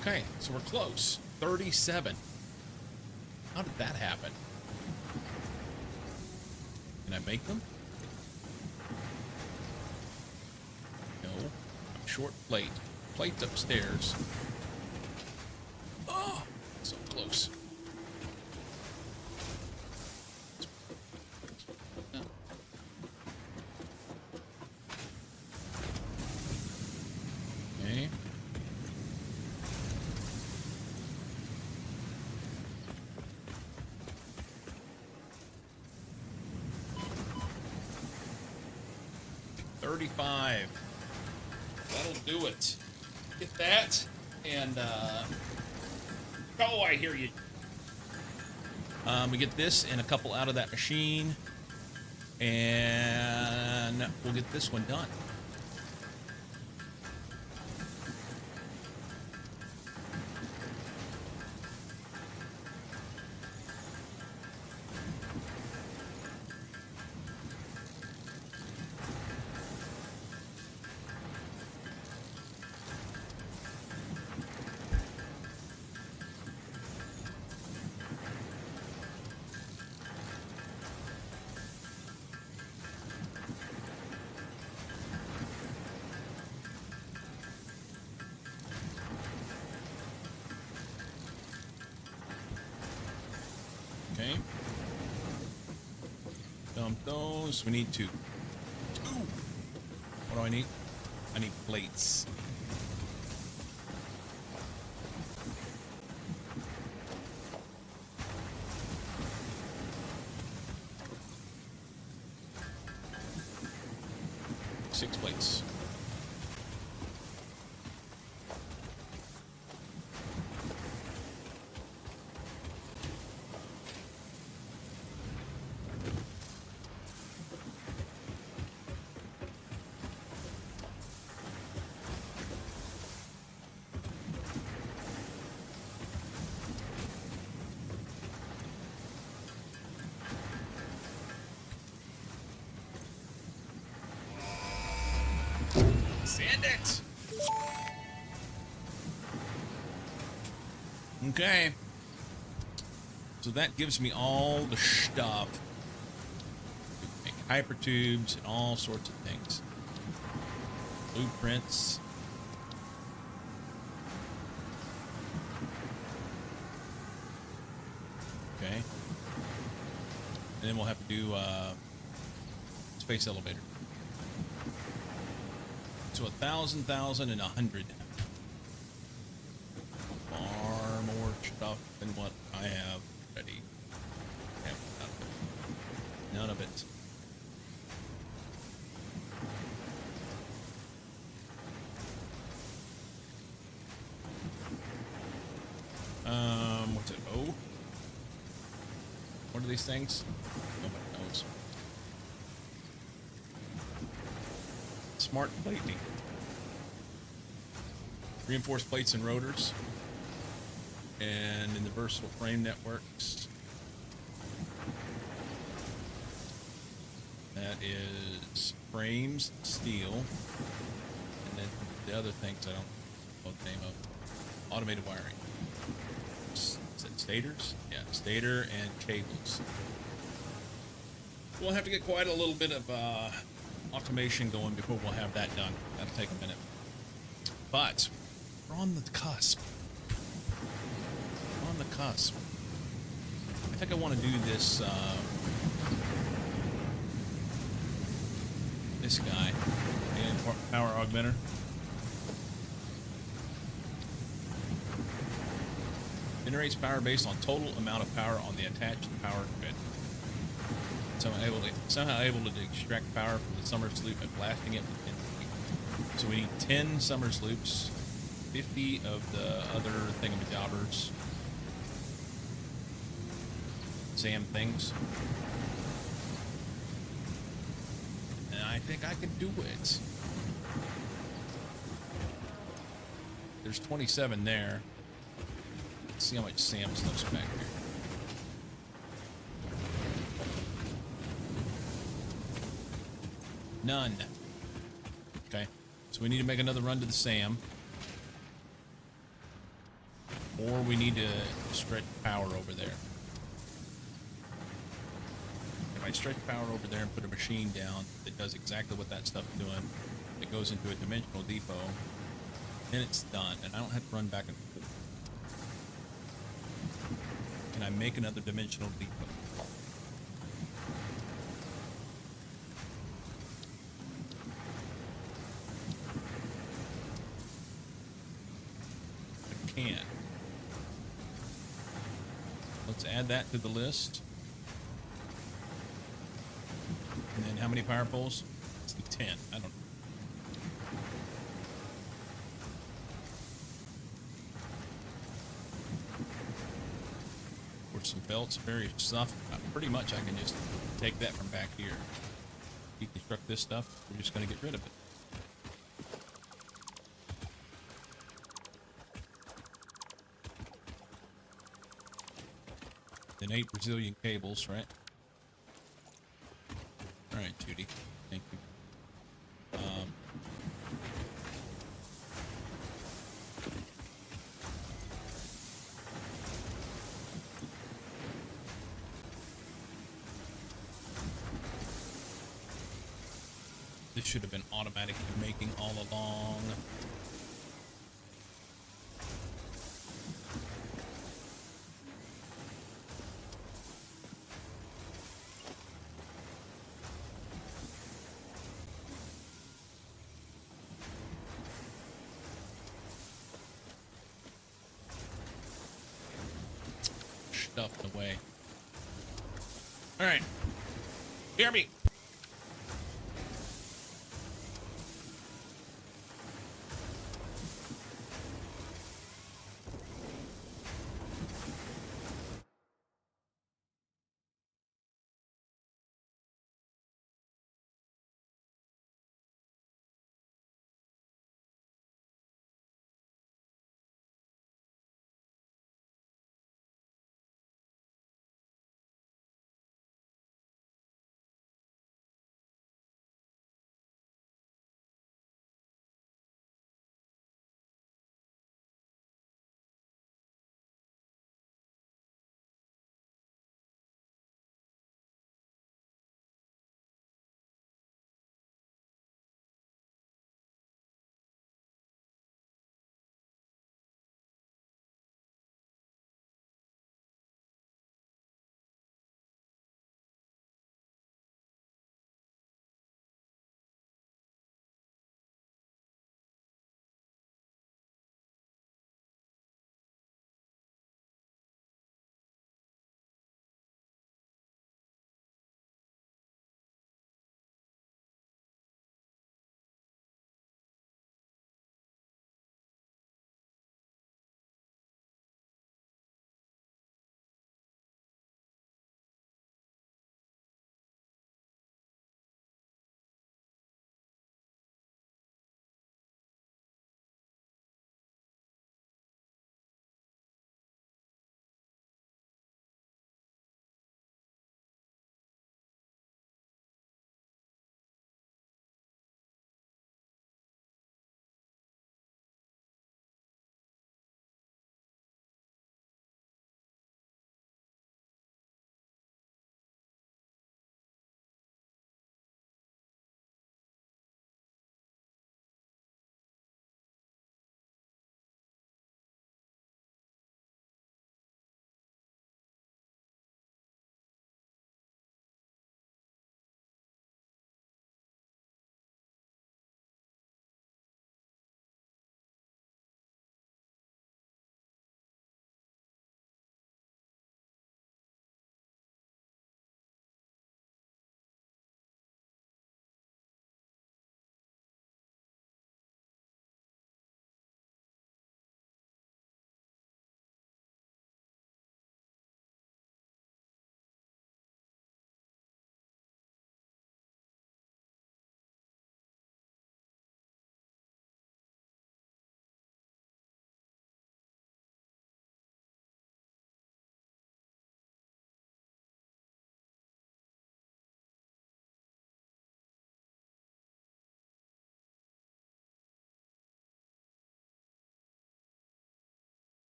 Okay, so we're close. 37. How did that happen? Can I make them? No. I'm short plate. Plate's upstairs. Oh, so close. Okay. $35. That'll do it. Get that, and oh, I hear you. We get this and a couple out of that machine, and we'll get this one done. Okay. Dump those. We need two. What do I need? I need plates. Six plates. Send it! Okay. So that gives me all the stuff. Make hyper tubes and all sorts of things. Blueprints. Okay. And then we'll have to do space elevator. So 1,000, 1,000, and 100. Far more stuff than what I have ready. Yeah, none of it. What's it? Oh, what are these things? Nobody knows. Smart plating. Reinforced plates and rotors. And in the versatile frame networks. That is frames, steel. And then the other things I don't know the name of. Automated wiring. Is it stators? Yeah, stator and cables. We'll have to get quite a little bit of automation going before we'll have that done. That'll take a minute. But we're on the cusp. We're on the cusp. I think I want to do this this guy and power augmenter. Generates power based on total amount of power on the attached power grid. Somehow able to extract power from the Summers loop and blasting it with 10. So we need 10 Summers loops, 50 of the other thingamajobbers, SAM things, and I think I can do it. There's 27 there. Let's see how much SAM stuff's back here. None. Okay, so we need to make another run to the SAM. Or we need to stretch power over there. If I stretch power over there and put a machine down that does exactly what that stuff's doing, it goes into a dimensional depot, then it's done, and I don't have to run back and forth. Can I make another dimensional depot? Can. Let's add that to the list. And then how many power poles? Let's do 10. I don't know. Or some belts, various stuff. Pretty much I can just take that from back here. Deconstruct this stuff. We're just going to get rid of it. Then 8 Brazilian cables, right? Alright, Judy. Thank you. This should have been automatically making all along. stuff in the way. All right. Hear me.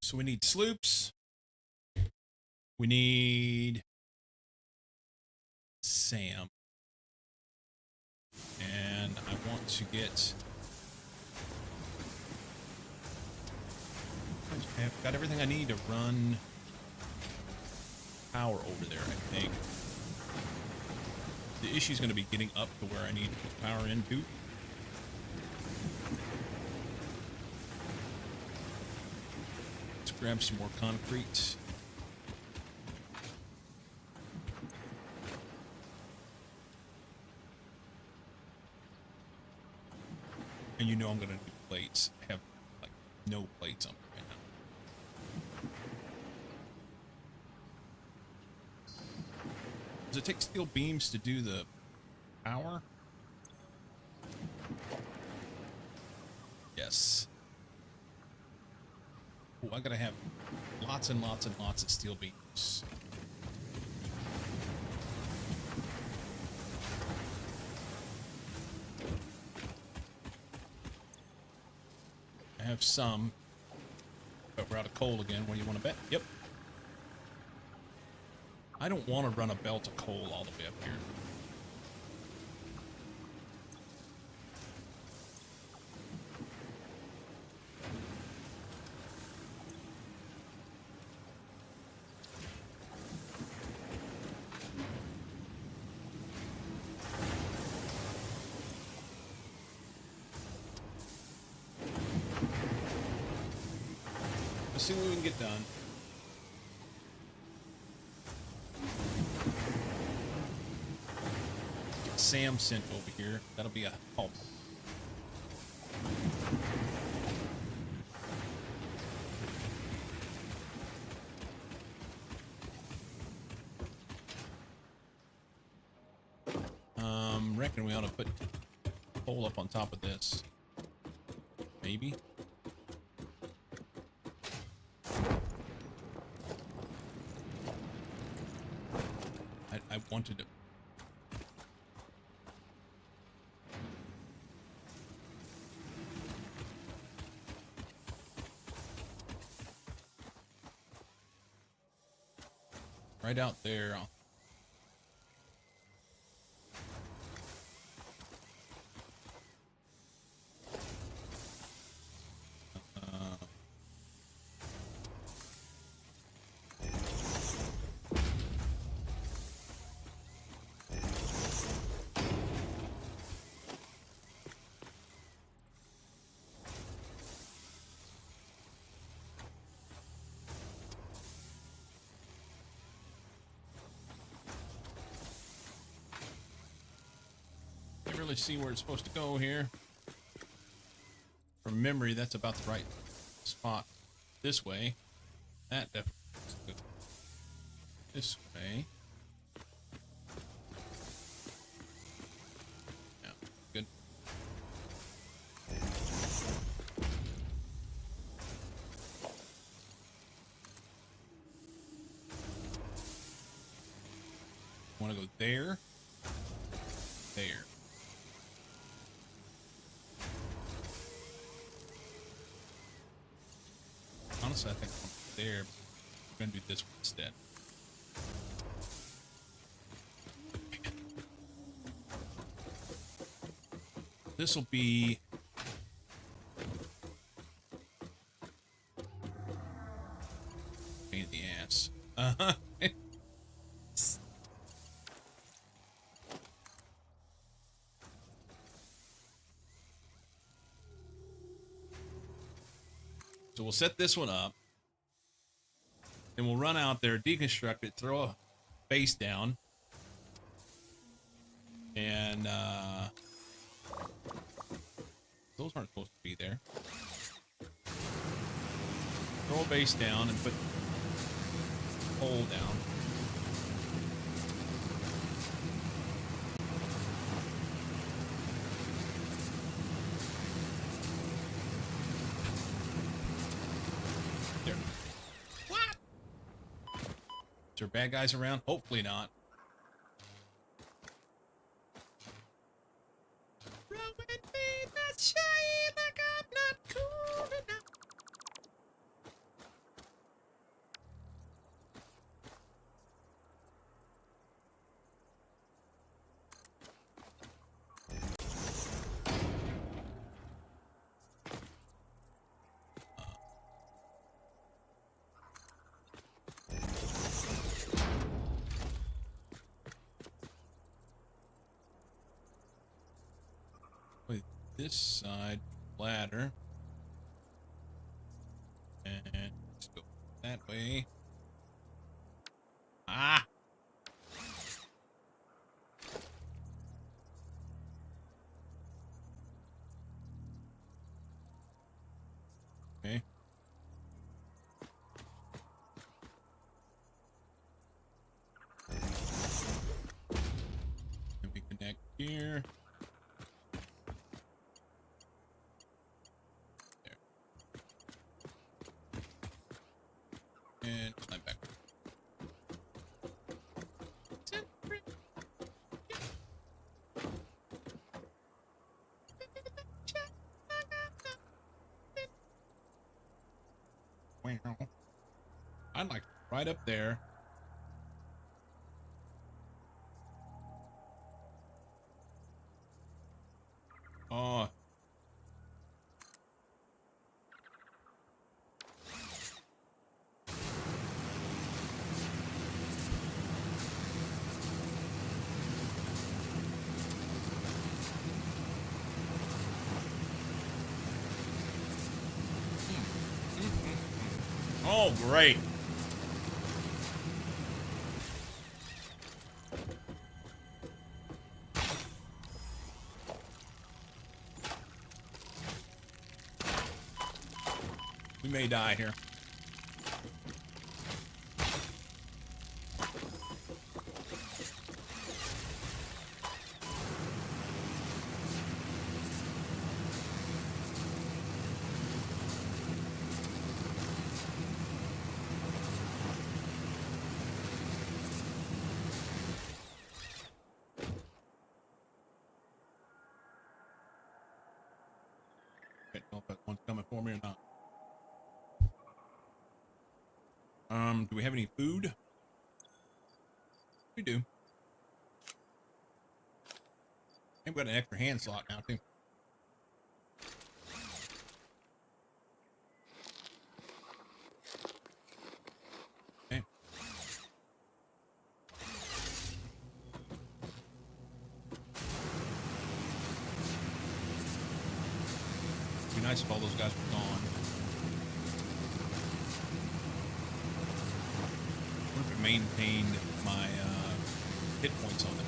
So we need sloops. We need Sam. And I want to get... I've got everything I need to run power over there, I think. The issue is going to be getting up to where I need to put power into. Let's grab some more concrete. And you know I'm going to do plates. I have like no plates on me right now. Does it take steel beams to do the power?
this. Oh, I gotta have lots and lots and lots of steel beams. I have some, but we're out of coal again. What do you want to bet? Yep. I don't want to run a belt of coal all the way up here. Let's see what we can get done. Get Sam sent over here. That'll be a help. Reckon we ought to put coal up on top of this. Maybe. I wanted to. Right out there. Can't really see where it's supposed to go here. From memory, that's about the right spot. This way. That definitely is good. This way. Yeah, good. Want to go there? There. Honestly, I think I'm there. We're gonna do this one instead. This will be pain in the ass. So we'll set this one up, and we'll run out there, deconstruct it, throw a base down, and those aren't supposed to be there. Throw a base down and put coal down. There. What? Is there bad guys around? Hopefully not. Run with me, not shy like I'm not cool enough. With this side ladder, and let's go that way. Ah! Okay. And we connect here. And climb back. I'd like right up there. Oh. Oh, great. We may die here. I don't know if that one's coming for me or not. Do we have any food? We do. I've got an extra hand slot now, too. Okay. It'd be nice if all those guys were gone. What if it maintained my hit points on them?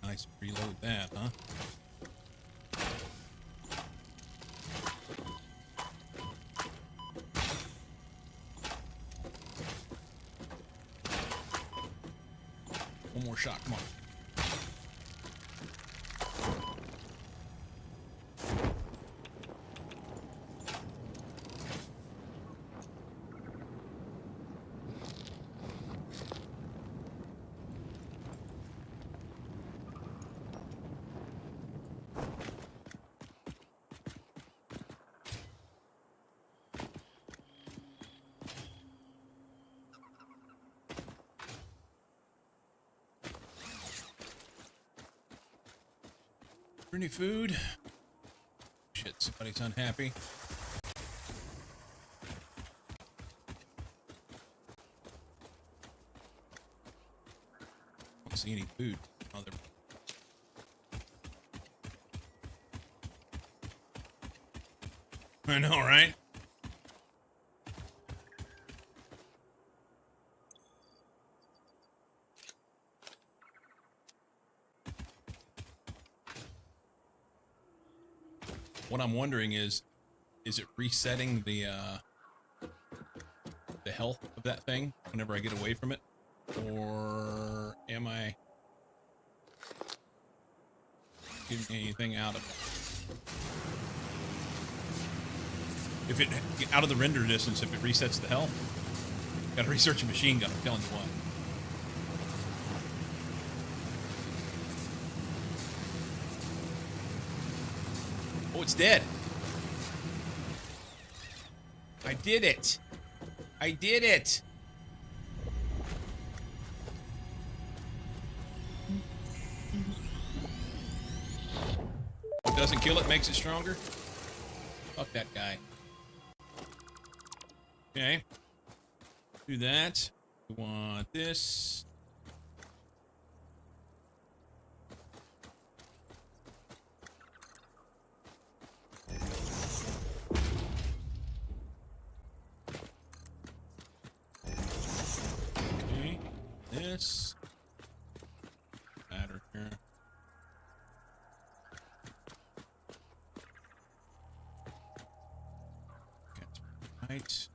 Nice, reload that, huh? One more shot, come on. Any food? Shit, somebody's unhappy. Don't see any food. Oh, I know, right? What I'm wondering is it resetting the health of that thing whenever I get away from it? Or am I getting anything out of it? If it, out of the render distance, if it resets the health, gotta research a machine gun, I'm telling you what. Oh, it's dead. I did it. I did it. What doesn't kill it makes it stronger? Fuck that guy. Okay. Do that. We want this. Okay. This. Matter here. Okay. Right.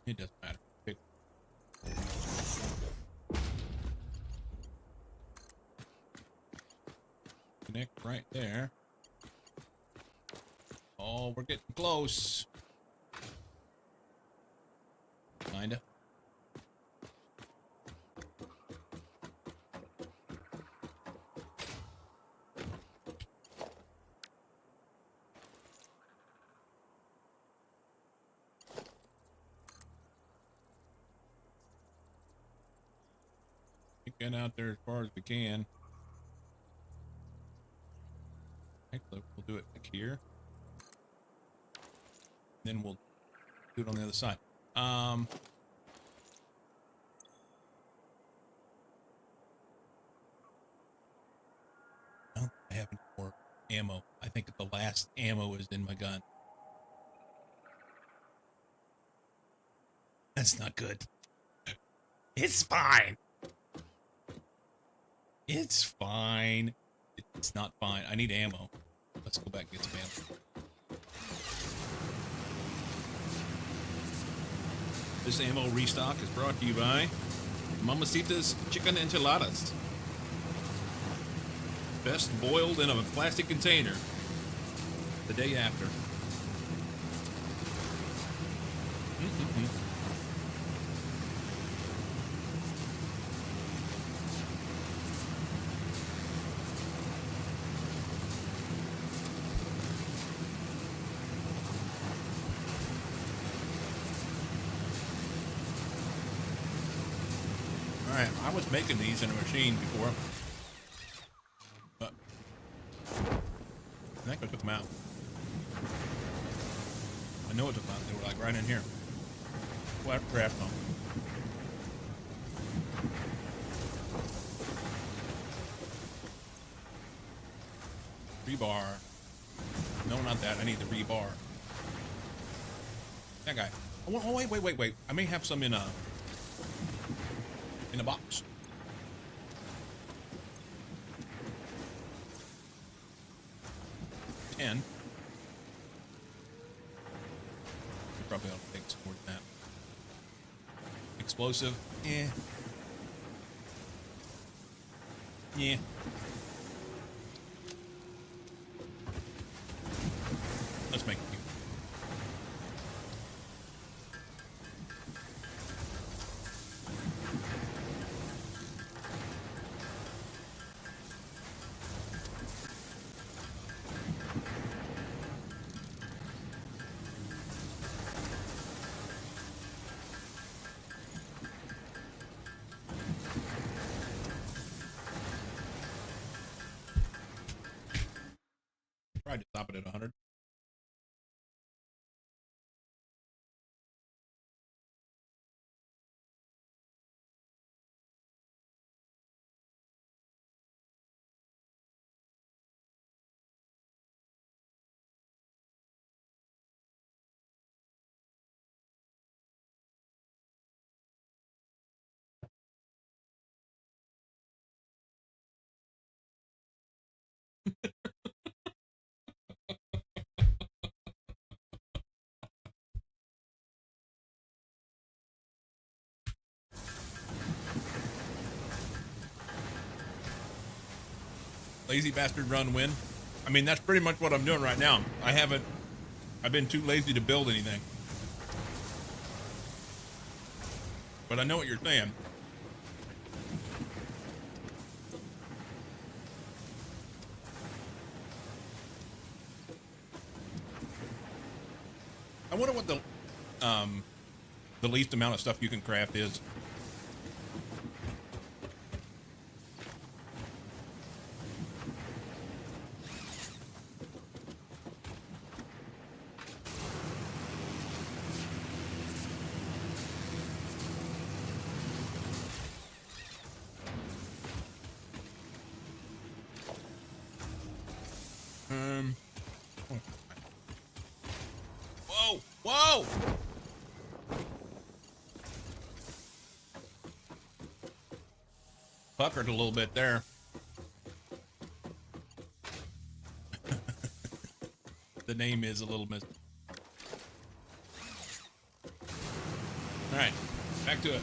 It doesn't matter. Pick. Connect right there. Oh, we're getting close. Kinda. Get out there as far as we can. Actually, we'll do it back here. Then we'll do it on the other side. I don't think I have any more ammo. I think the last ammo is in my gun. That's not good. It's fine. It's fine. It's not fine. I need ammo. Let's go back and get some ammo. This ammo restock is brought to you by Mamacita's Chicken Enchiladas. Best boiled in a plastic container the day after. Alright, I was making these in a machine before. But I think I took them out. I know I took them out. They were like right in here. What crap on. Rebar. No, not that. I need the rebar. That guy. Oh, wait. I may have some in a box. You probably ought to take some more than that. Explosive? Yeah. Yeah. Let's make it. Tried to stop it at 100. Lazy bastard run win. I mean, that's pretty much what I'm doing right now. I've been too lazy to build anything. But I know what you're saying. I wonder what the least amount of stuff you can craft is. Whoa! Puckered a little bit there. The name is a little Back to it.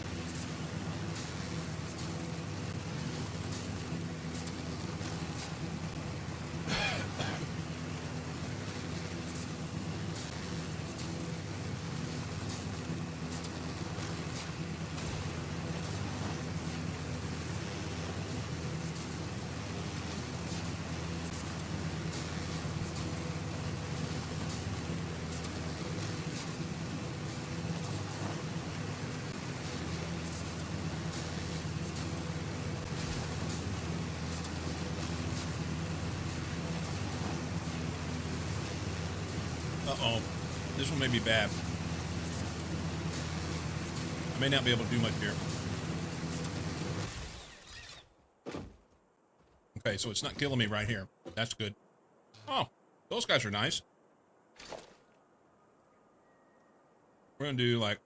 Uh-oh. This one may be bad. I may not be able to do much here. Okay, so it's not killing me right here. That's good. Oh, those guys are nice. We're gonna do like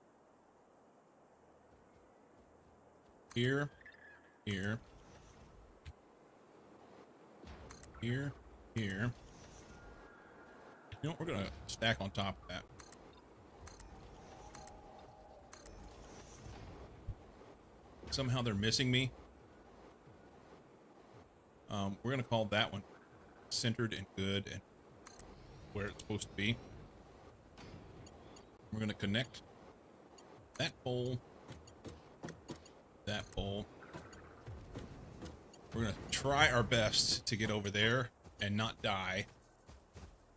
here, here, here, here. You know what? We're gonna stack on top of that. Somehow they're missing me. We're gonna call that one centered and good and where it's supposed to be. We're gonna connect that pole, that pole. We're gonna try our best to get over there and not die.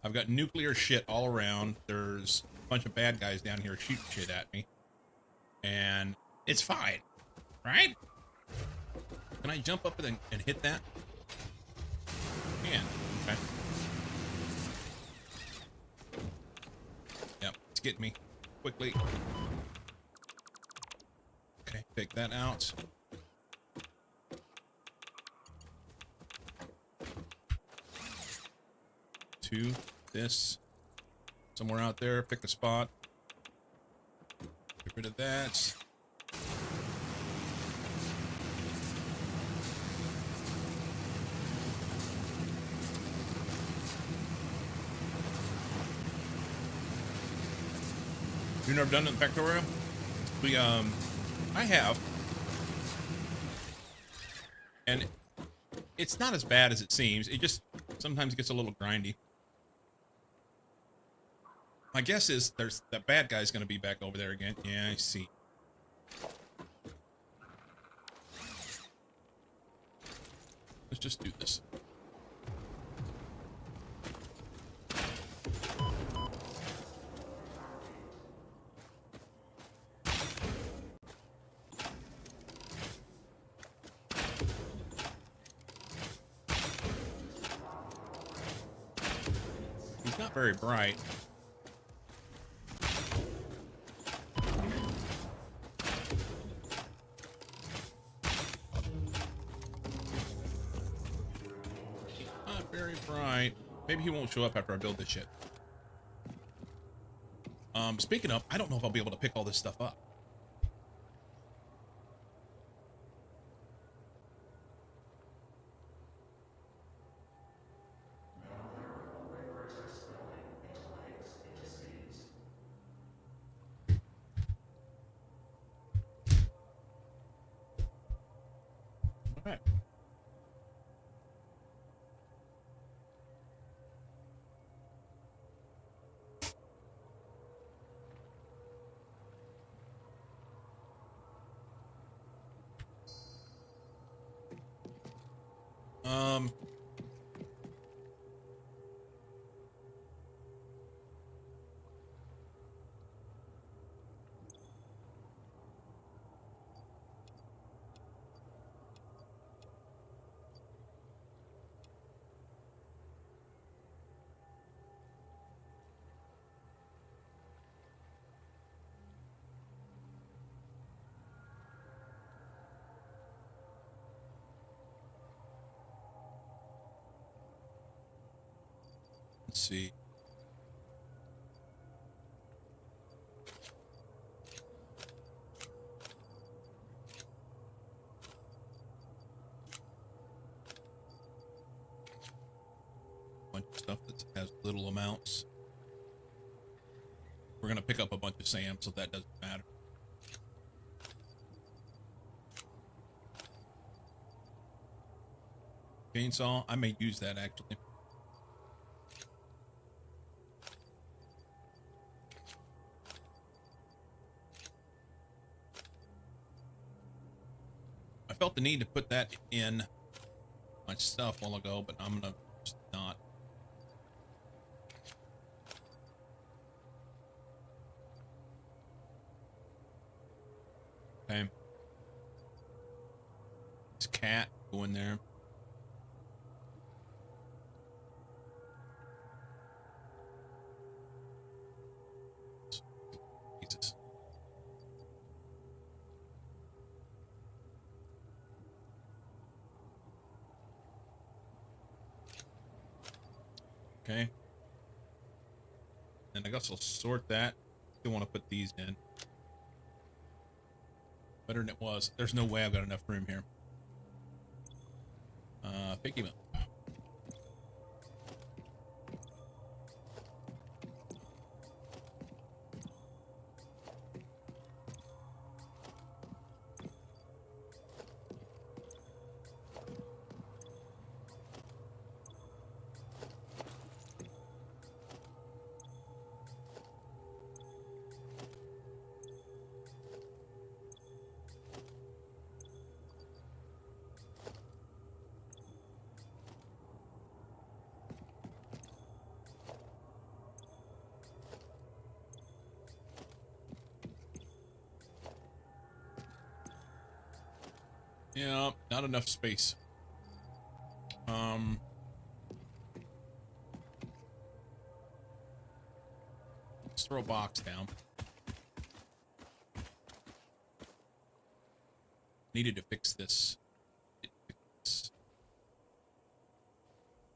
I've got nuclear shit all around. There's a bunch of bad guys down here shooting shit at me. And it's fine, right? Can I jump up and hit that? Can. Okay. Yep, it's getting me quickly. Okay, take that out. To this. Somewhere out there, pick a spot. Get rid of that. You've never done it in Factorio? I have. And it's not as bad as it seems. It just sometimes gets a little grindy. My guess is there's that bad guy's going to be back over there again. Yeah, I see. Let's just do this. He's not very bright. Very bright. Maybe he won't show up after I build this shit. Speaking of, I don't know if I'll be able to pick all this stuff up. All right. Let's see. Bunch of stuff that has little amounts. We're gonna pick up a bunch of sand, so that doesn't matter. chainsaw. I may use that actually. I felt the need to put that in my stuff a while ago, but I'm gonna just not. Okay. This cat go in there. Jesus. Okay. And I guess I'll sort that. Still want to put these in. Better than it was. There's no way I've got enough room here. Pick him up. Yeah, not enough space. Let's throw a box down. Needed to fix this.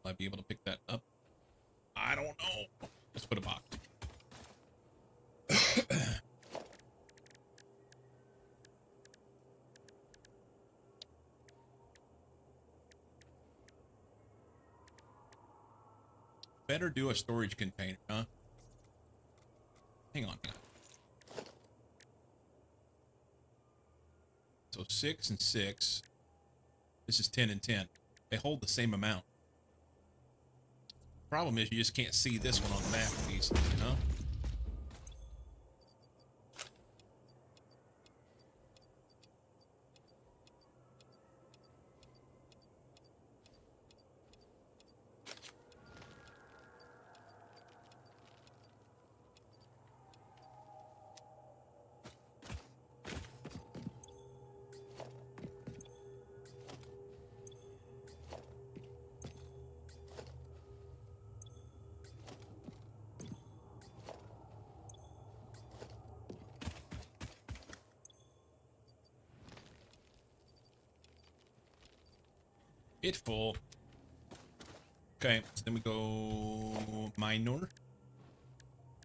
Will I be able to pick that up? I don't know. Let's put a box. Better do a storage container, huh? Hang on. So 6 and 6. This is 10 and 10. They hold the same amount. Problem is you just can't see this one on the map easily, you know? It full. Okay, so then we go minor.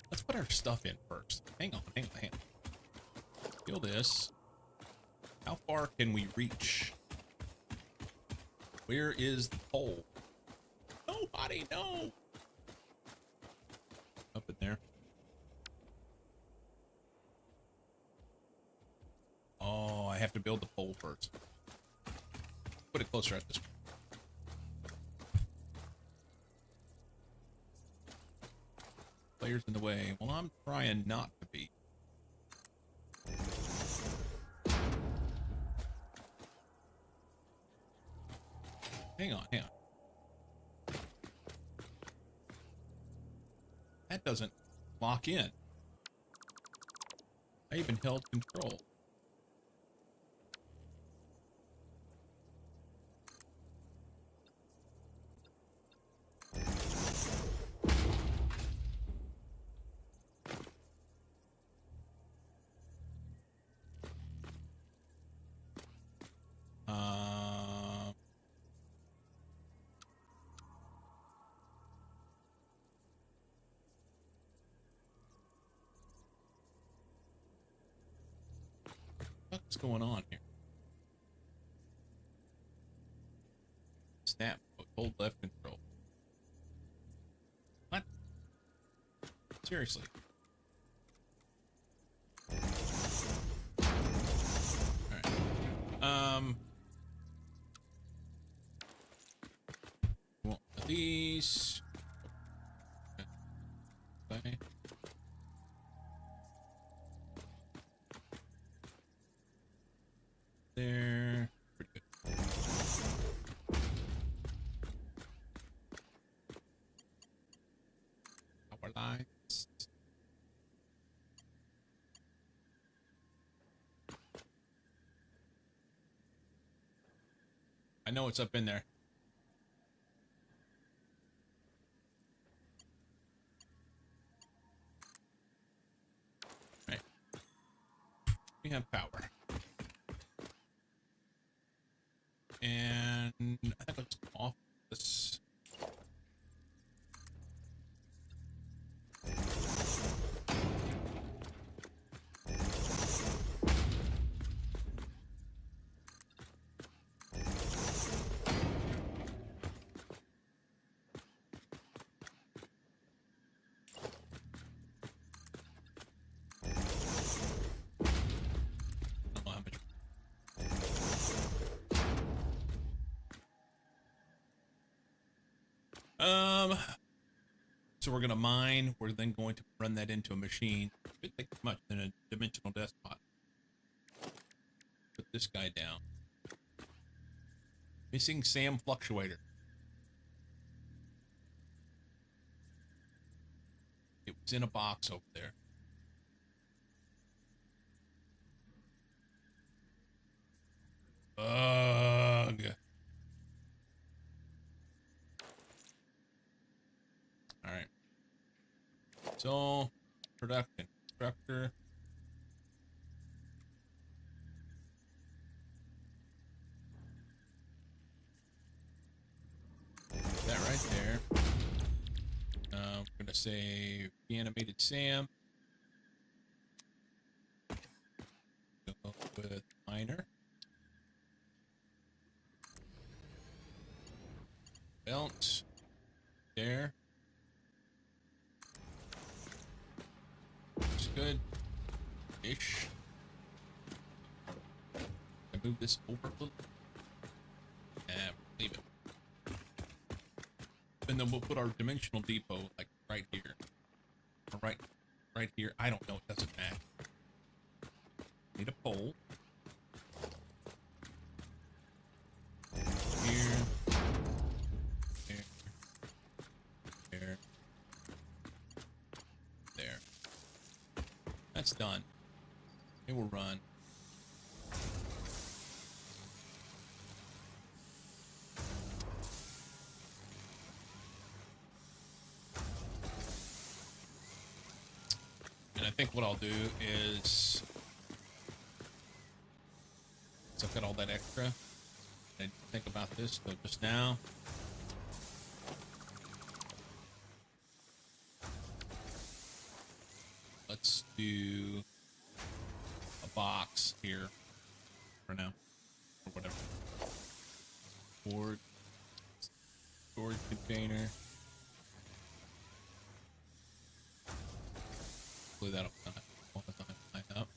Let's put our stuff in first. Hang on. Kill this. How far can we reach? Where is the pole? Nobody know. Up in there. Oh, I have to build the pole first. Put it closer at this. Players in the way. Well, I'm trying not to be. Hang on. That doesn't lock in. I even held control. What's going on here? Snap. Hold left control. What? Seriously. Alright. these. Okay. There. Pretty good. Power lines. I know it's up in there. Right. We have power. And I think let's off this. I don't know how much. So we're gonna mine. We're then going to run that into a machine. It takes much than a dimensional desktop. Put this guy down. Missing SAM fluctuator. It was in a box over there. Ugh. All right. So, production. Structure. That right there. We're gonna say animated Sam. Go with miner. Belt. There. Looks good. Ish. I move this over a little. And leave it. And then we'll put our dimensional depot like right here. Or right here. I don't know, it doesn't matter. Need a pole. Here. There. There. There. That's done. It will run. And I think what I'll do is, so I've got all that extra. I didn't think about this till just now. Let's do a box here for now, or whatever. Board, storage container. Hopefully that'll line up.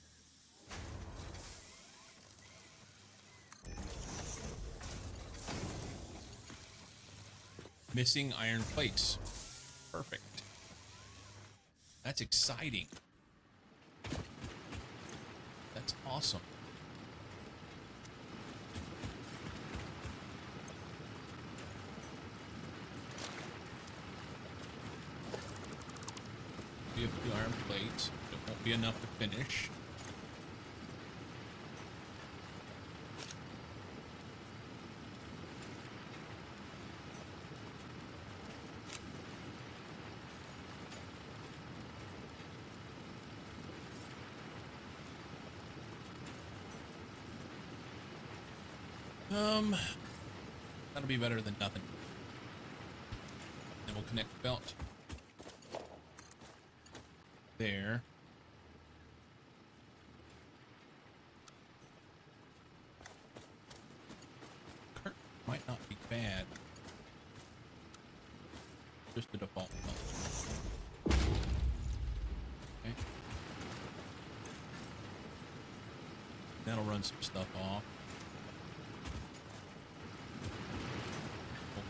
Missing iron plates. Perfect. That's exciting. That's awesome. We have 2 iron plates. It won't be enough to finish. That'll be better than nothing. Then we'll connect the belt. There. Curtain might not be bad. Just the default belt. Okay. That'll run some stuff off.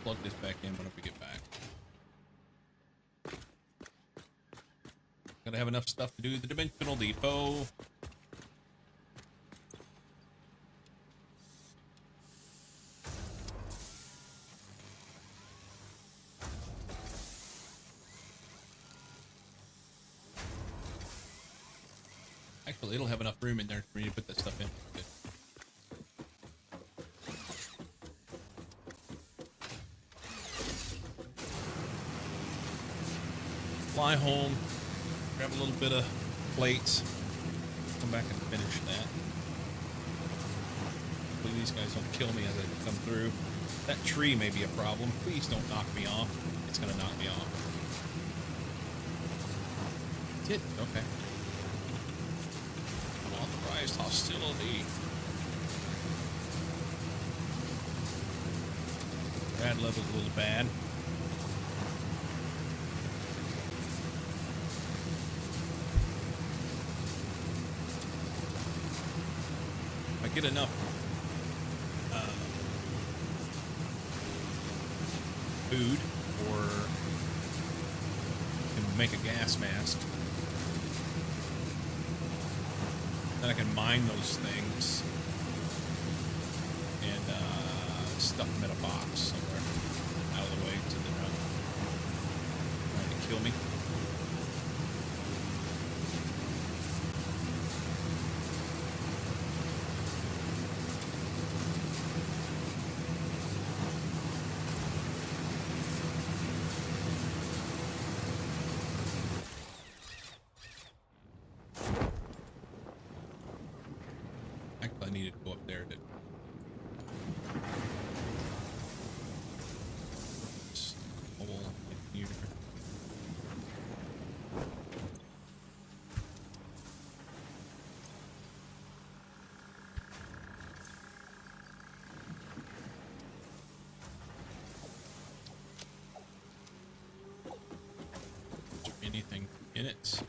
plug this back in whenever we get back. Gotta have enough stuff to do the dimensional depot. Actually, it'll have enough room in there for me to put that stuff in. Good. Fly home, grab a little bit of plates, come back and finish that. Hopefully these guys don't kill me as I come through. That tree may be a problem. Please don't knock me off. It's gonna knock me off. It did. Okay. Unauthorized hostility. Rad level's a little bad. If I get enough food or can make a gas mask, then I can mine those things and stuff them in a box somewhere out of the way so they're not trying to kill me. Actually, I needed to go up there to this hole in here. Is there anything in it?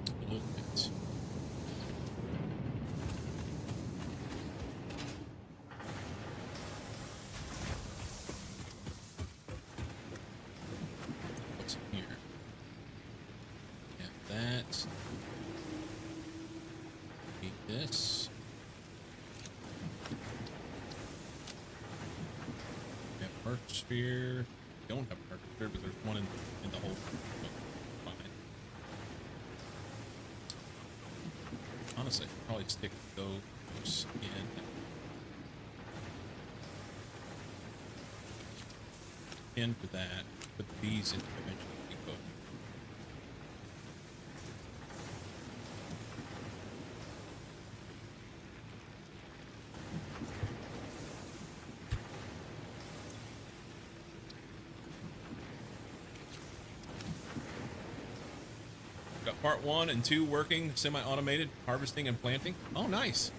A little bit. What's in here? Get that. Eat this. Got Merc Sphere. Don't have a Merc Sphere, but there's one in the hole. So, fine. Honestly, I should probably stick those in for that. Put these in the dimensional depot. Got part 1 and 2 working, semi-automated harvesting and planting. Oh, nice.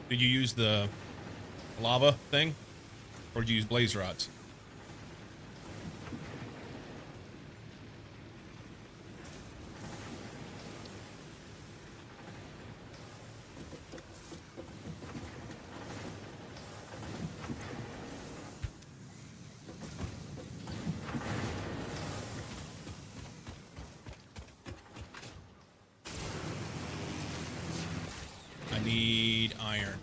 Did you use the lava thing, or did you use blaze rods? I need iron.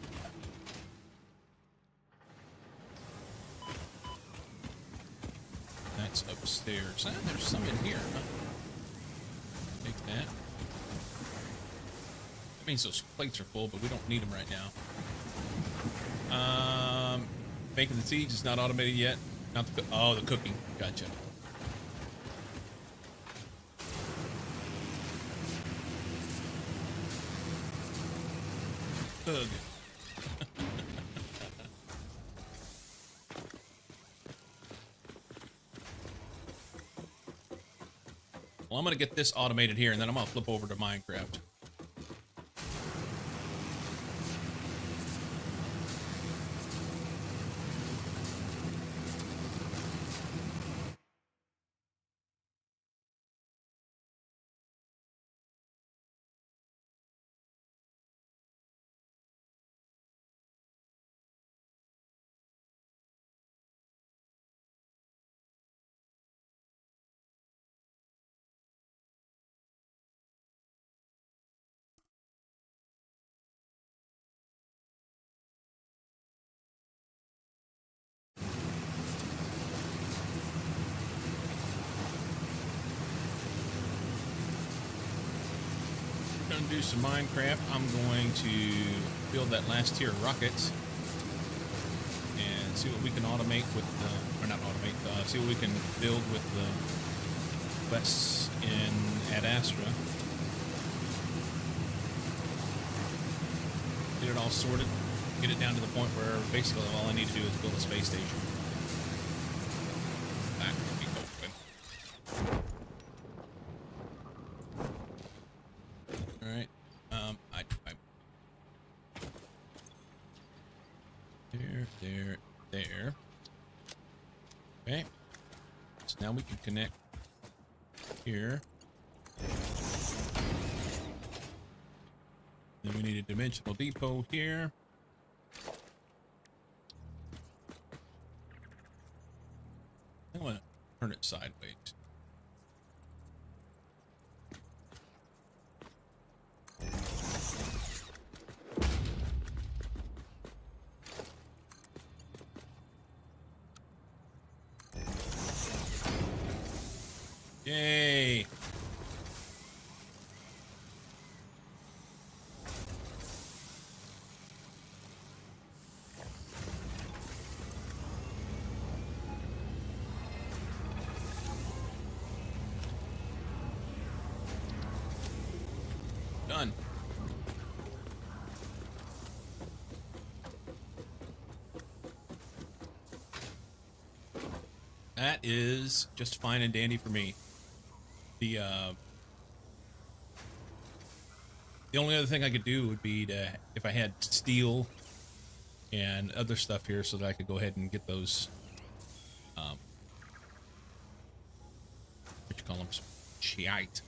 That's upstairs. Ah, there's some in here, huh? Take that. That means those plates are full, but we don't need them right now. Making the seeds is not automated yet. Not the the cooking. Gotcha. Ugh. Well, I'm gonna get this automated here, and then I'm gonna flip over to Minecraft. to do some Minecraft. I'm going to build that last tier of rockets and see what we can automate with the, or not automate, see what we can build with the quests in Ad Astra. Get it all sorted, get it down to the point where basically all I need to do is build a space station. That could be open. All right. There. Okay. So now we can connect here. Then we need a dimensional depot here. I want to turn it sideways. Yay! Done. That is just fine and dandy for me. The only other thing I could do would be to, if I had steel and other stuff here, so that I could go ahead and get those, what you call them, shite.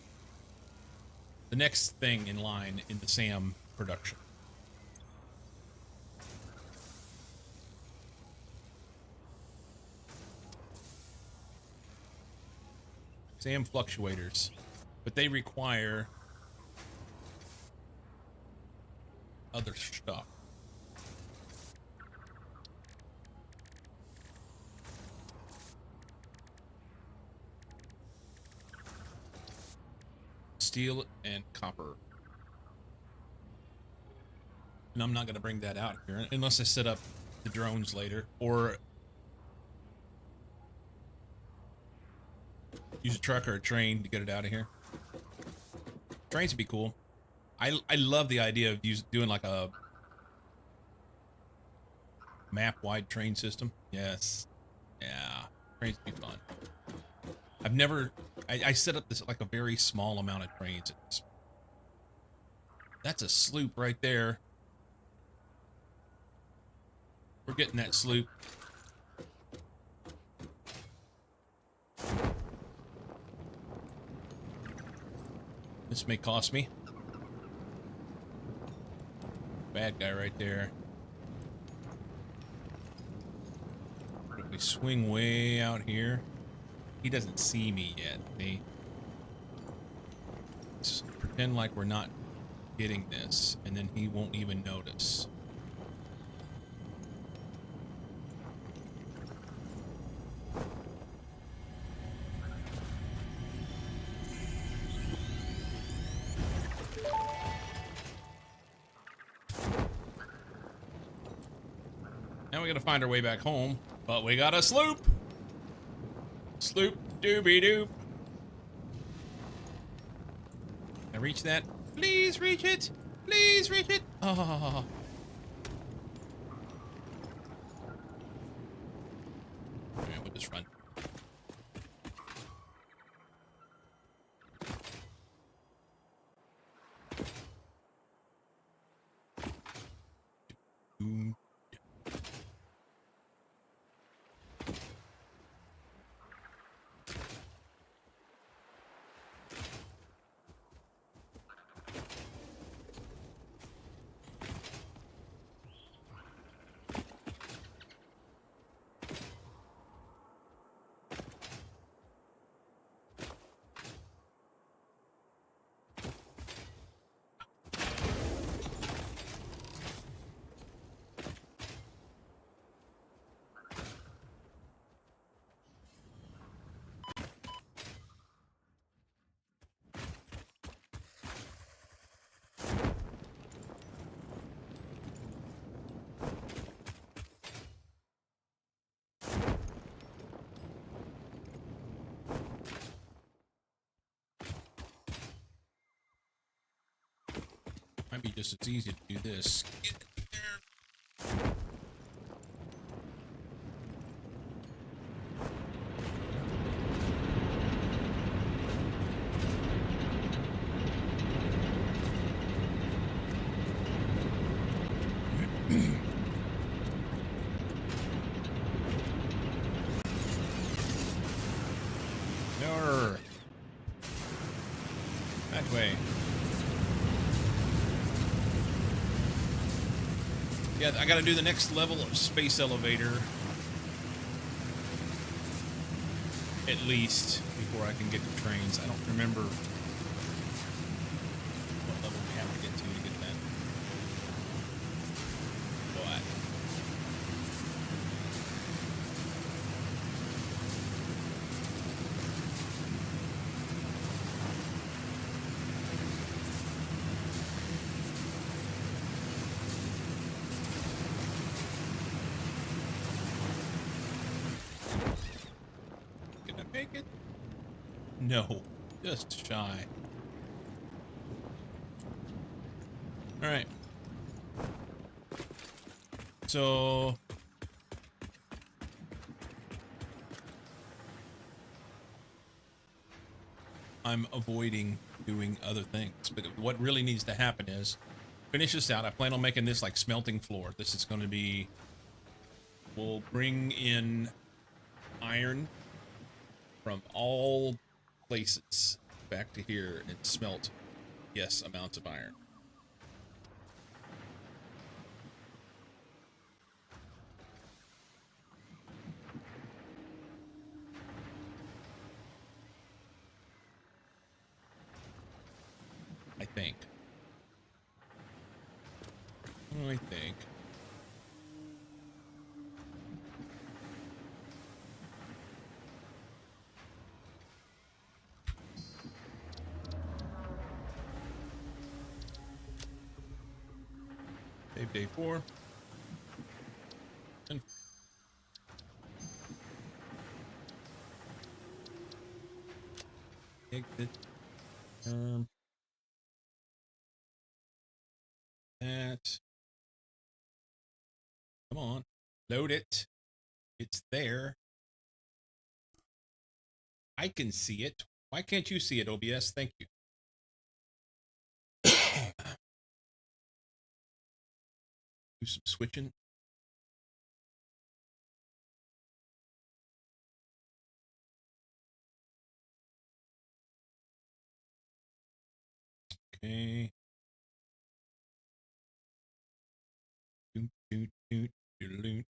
The next thing in line in the SAM production. SAM fluctuators, but they require other stuff. Steel and copper. And I'm not going to bring that out here unless I set up the drones later, or use a truck or a train to get it out of here. Trains would be cool. I love the idea of doing like a map-wide train system. Yes. Yeah. Trains would be fun. I've never... I set up this like a very small amount of trains. That's a sloop right there. We're getting that sloop. This may cost me. Bad guy right there. If we swing way out here, he doesn't see me yet. Let's pretend like we're not getting this, and then he won't even notice. Now we gotta find our way back home, but we got a sloop. Sloop doobie doop. Can I reach that? Please reach it. Please reach it. Oh. All right, we'll just run. Boom. Might be just as easy to do this. Get there. No. That way. Yeah, I gotta do the next level of space elevator. At least, before I can get to trains. I don't remember what level we have to get that. But can I make it? No, just shy. All right. So I'm avoiding doing other things, but what really needs to happen is finish this out. I plan on making this like smelting floor. This is going to be, we'll bring in iron from all places back to here and smelt, yes, amounts of iron. I think. Save day 4. And exit. That. Come on. Load it. It's there. I can see it. Why can't you see it, OBS? Thank you. Do some switching. Okay. Doot, doot, doot, doot, doot.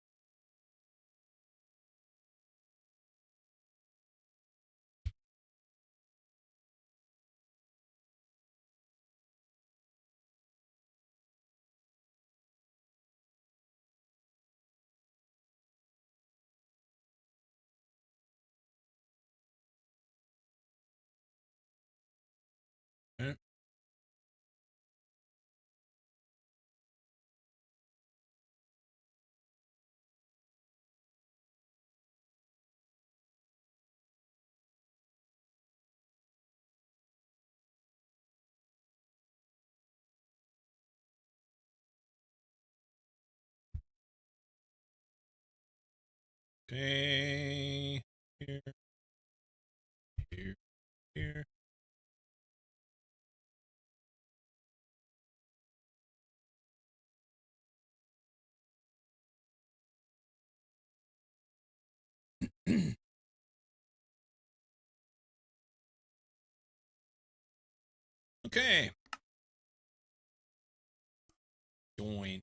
Okay. Okay. Here. Here. Here. Okay. Join.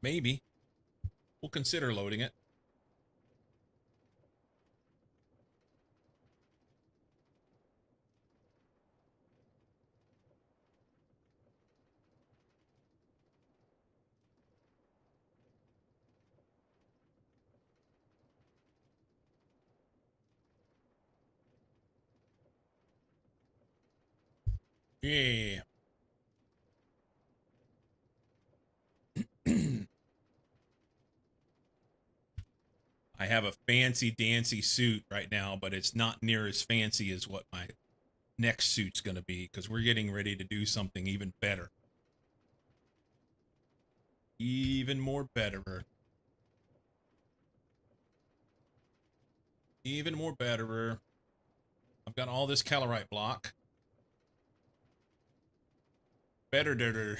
Maybe. We'll consider loading it. Yeah. I have a fancy dancy suit right now, but it's not near as fancy as what my next suit's going to be because we're getting ready to do something even better. Even more betterer. Even more betterer. I've got all this calorite block. Better.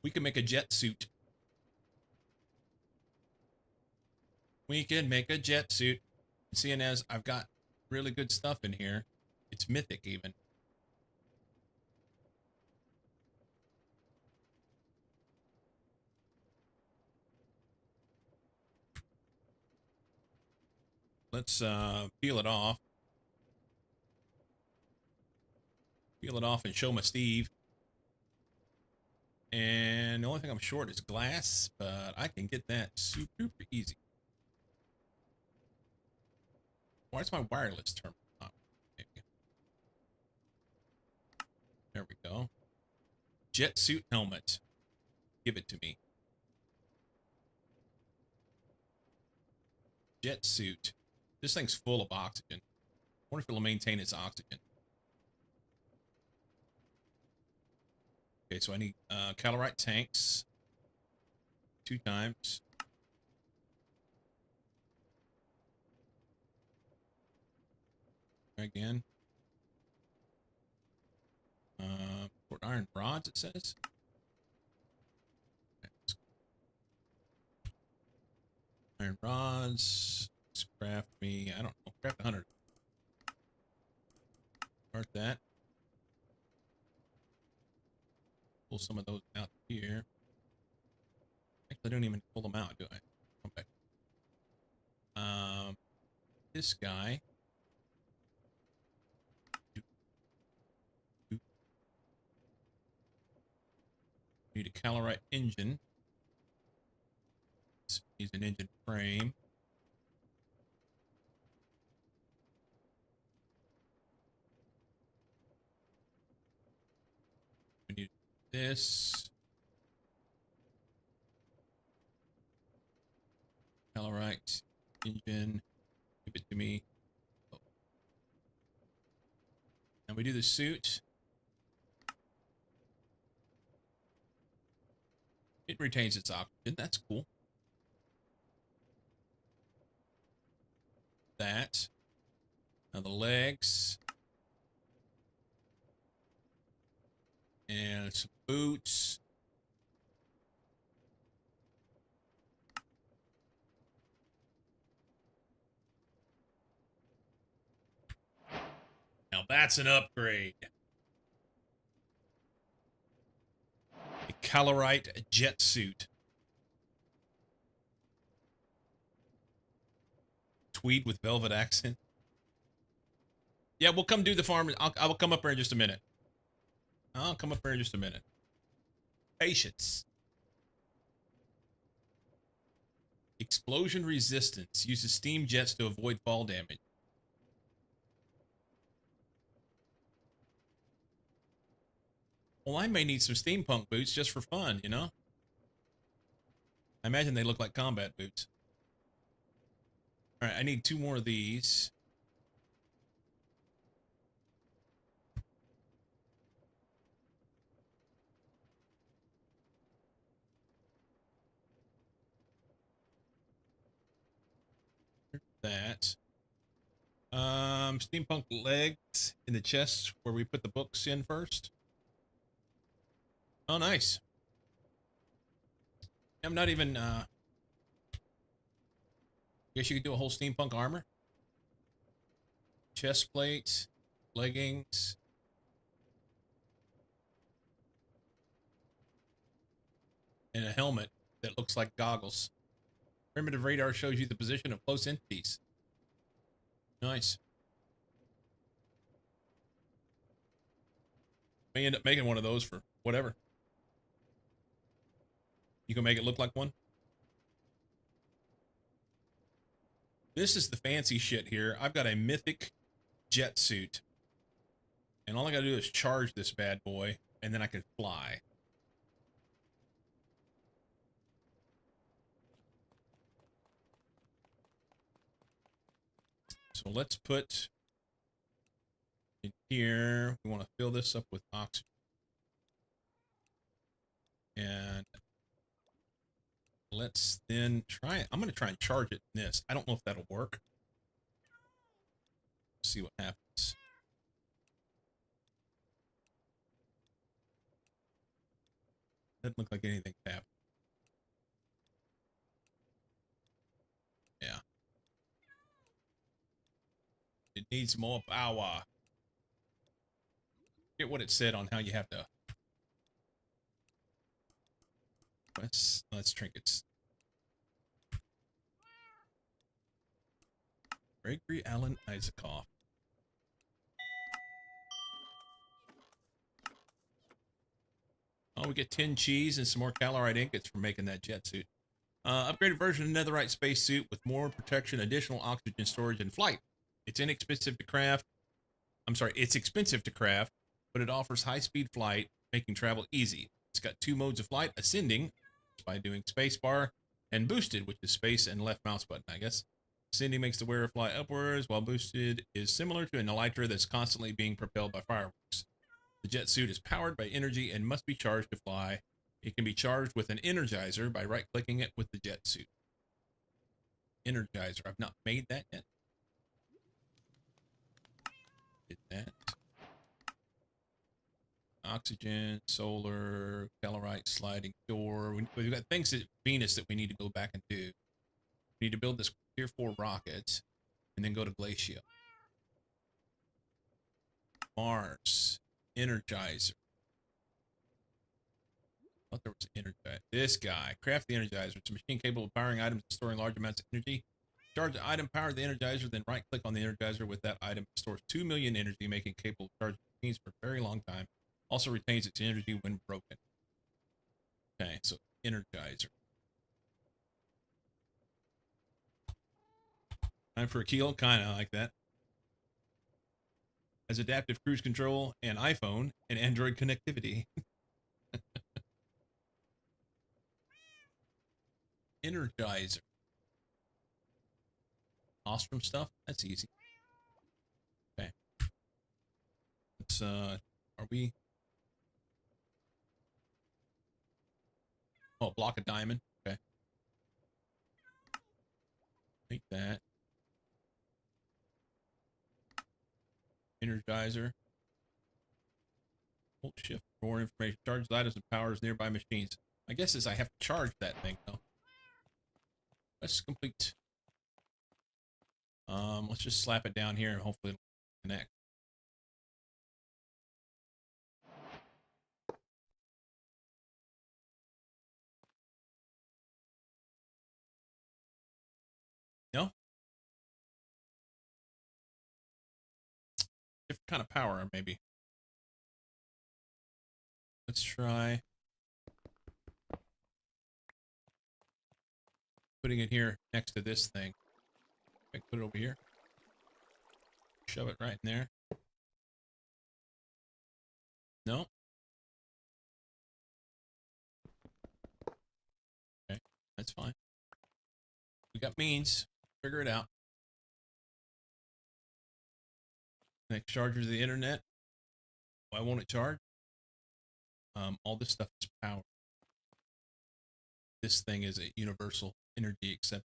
We can make a jet suit. We can make a jet suit. Seeing as I've got really good stuff in here, it's mythic even. Let's peel it off. Peel it off and show my Steve. And the only thing I'm short is glass, but I can get that super easy. Why is my wireless terminal not? Maybe. There we go. Jet suit helmet. Give it to me. Jet suit. This thing's full of oxygen. I wonder if it'll maintain its oxygen. Okay, so I need calorite tanks. 2 times. Again. For iron rods, it says. Iron rods. Let's craft me. I don't know. Craft 100. Start that. Pull some of those out here. Actually, I don't even pull them out, do I? Okay. This guy. Need a calorite engine. Needs an engine frame. We need this. Calorite engine. Give it to me. Oh. And we do the suit. It retains its oxygen. That's cool. That. Now the legs. And some boots. Now that's an upgrade. A calorite jet suit. Tweed with velvet accent. Yeah, we'll come do the farm. I will come up there in just a minute. I'll come up there in just a minute. Patience. Explosion resistance. Uses steam jets to avoid fall damage. Well, I may need some steampunk boots just for fun, you know? I imagine they look like combat boots. All right, I need 2 more of these. That. Steampunk legs in the chest where we put the books in first. Oh, nice. I'm not even, guess you could do a whole steampunk armor. Chest plate, leggings. And a helmet that looks like goggles. Primitive radar shows you the position of close entities. Nice. May end up making one of those for whatever. You can make it look like one. This is the fancy shit here. I've got a mythic jet suit. And all I gotta do is charge this bad boy, and then I can fly. So let's put in here, we want to fill this up with oxygen. And let's then try it. I'm going to try and charge it in this. I don't know if that'll work. See what happens. Doesn't look like anything's happening. Yeah. It needs more power. Get what it said on how you have to. Let's trinkets. Gregory Allen Isaacoff. Oh, we get 10 cheese and some more calorite ingots for making that jet suit. Upgraded version of netherite spacesuit with more protection, additional oxygen storage, and flight. It's inexpensive to craft. I'm sorry, it's expensive to craft, but it offers high-speed flight, making travel easy. It's got 2 modes of flight: ascending, by doing spacebar, and boosted, which is space and left mouse button, I guess. Ascending makes the wearer fly upwards, while boosted is similar to an elytra that's constantly being propelled by fireworks. The jet suit is powered by energy and must be charged to fly. It can be charged with an energizer by right-clicking it with the jet suit. Energizer. I've not made that yet. Did that. Oxygen, solar, calorite, sliding door. We've got things at Venus that we need to go back and do. We need to build this Tier 4 rocket and then go to Glacia. Mars. Energizer. I thought there was an energizer. This guy. Craft the energizer. It's a machine capable of powering items and storing large amounts of energy. Charge the item, power the energizer, then right-click on the energizer with that item. It stores 2 million energy, making it capable of charging machines for a very long time. Also retains its energy when broken. Okay, so energizer. Time for a kill, kind of like that. Has adaptive cruise control and iPhone and Android connectivity. Energizer. Ostrom stuff? That's easy. Okay. Let's, are we? Oh, block of diamond. Okay. Take that. Energizer. Hold shift for more information. Charges items and powers nearby machines. My guess is I have to charge that thing though. Let's complete. Let's just slap it down here and hopefully it'll connect. No? Different kind of power, maybe. Let's try putting it here next to this thing. I put it over here. Shove it right in there. No? Okay, that's fine. We got means. Figure it out. Next charger to the internet. Why won't it charge? All this stuff is power. This thing is a universal energy acceptor.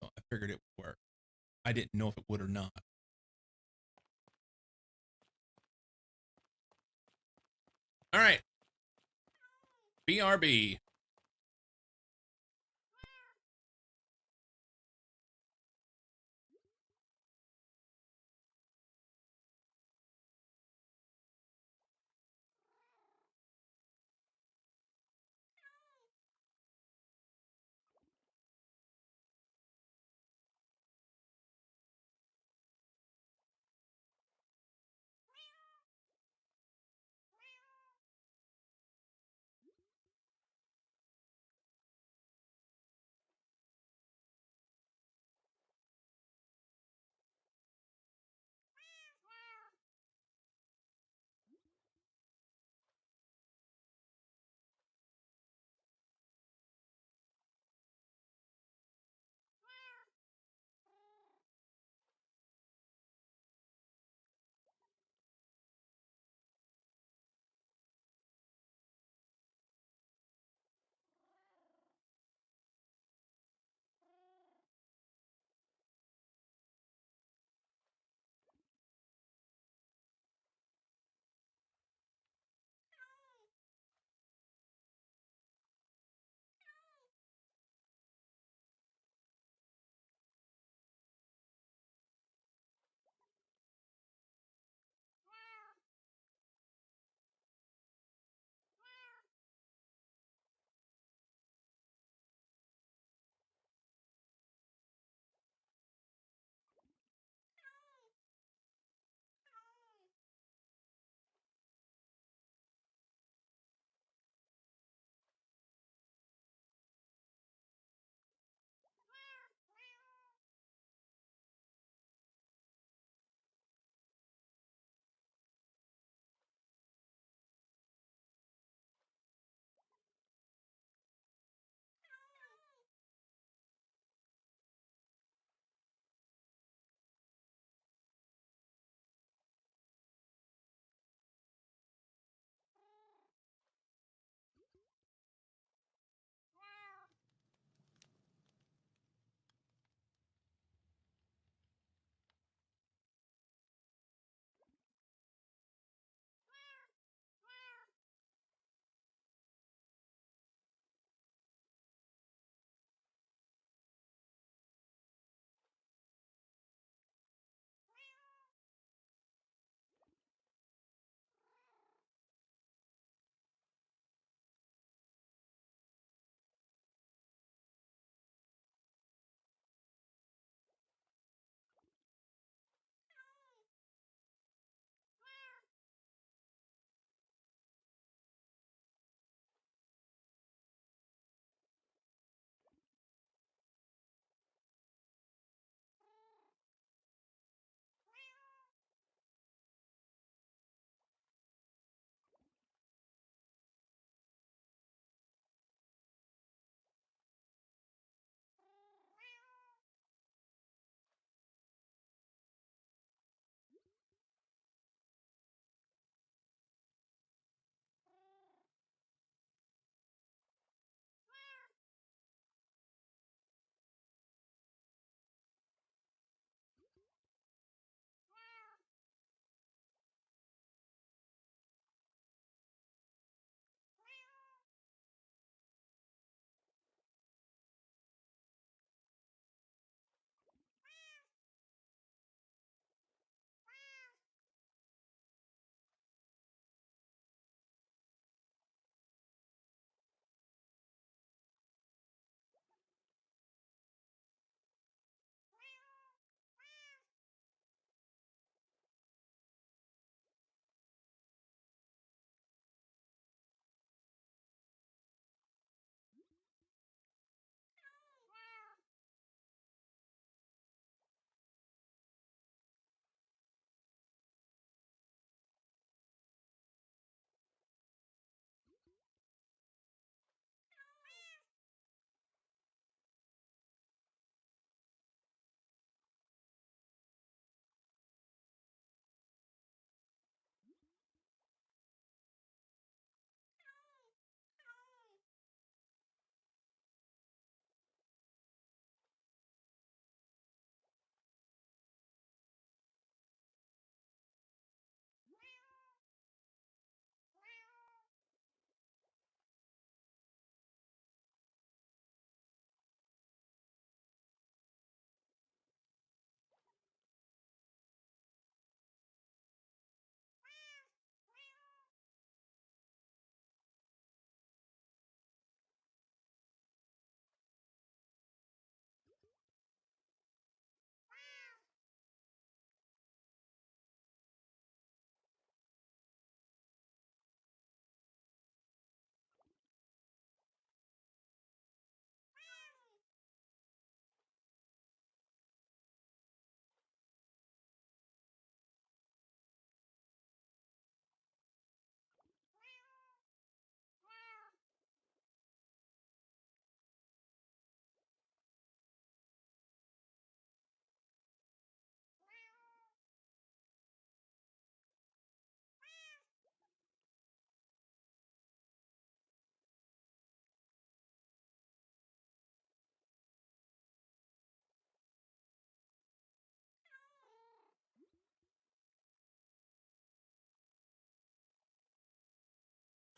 So I figured it would work. I didn't know if it would or not. All right. BRB.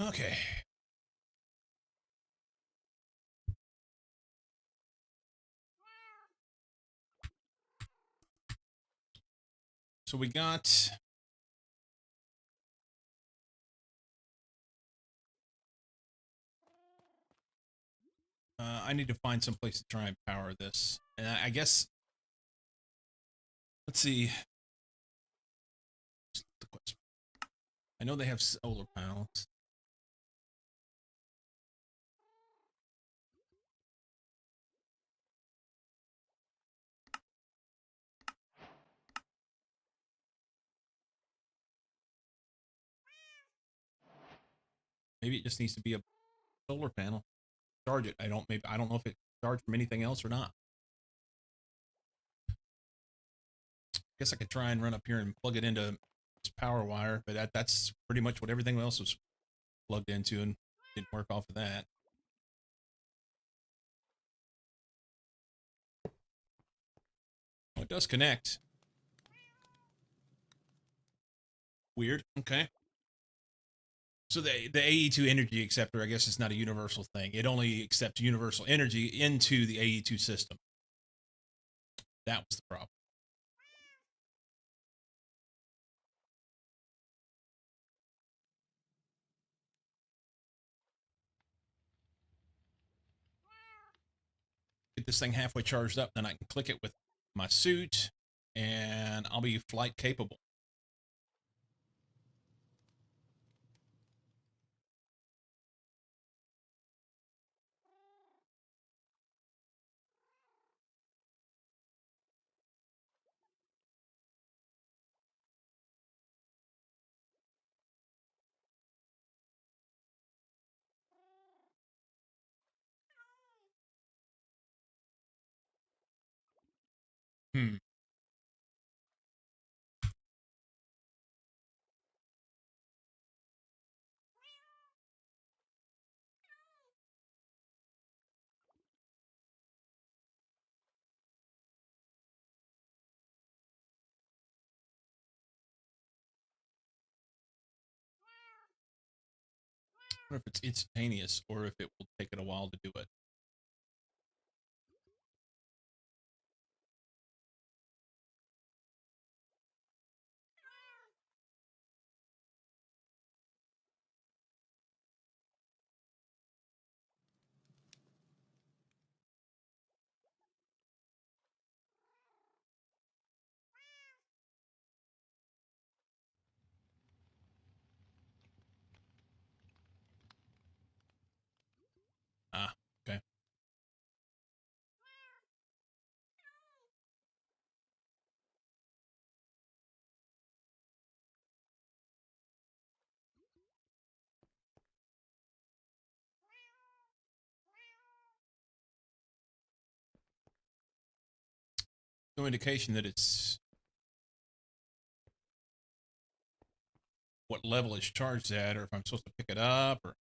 Okay. So we got I need to find some place to try and power this. And I guess let's see. The question. I know they have solar panels. Maybe it just needs to be a solar panel. Charge it. I don't know if it charged from anything else or not. Guess I could try and run up here and plug it into this power wire, but that's pretty much what everything else was plugged into and didn't work off of that. Oh, it does connect. Weird. Okay. So the AE2 energy acceptor, I guess, is not a universal thing. It only accepts universal energy into the AE2 system. That was the problem. Get this thing halfway charged up, then I can click it with my suit, and I'll be flight capable. Hmm. I wonder if it's instantaneous or if it will take it a while to do it. Ah, okay. No indication that it's what level it's charged at, or if I'm supposed to pick it up, or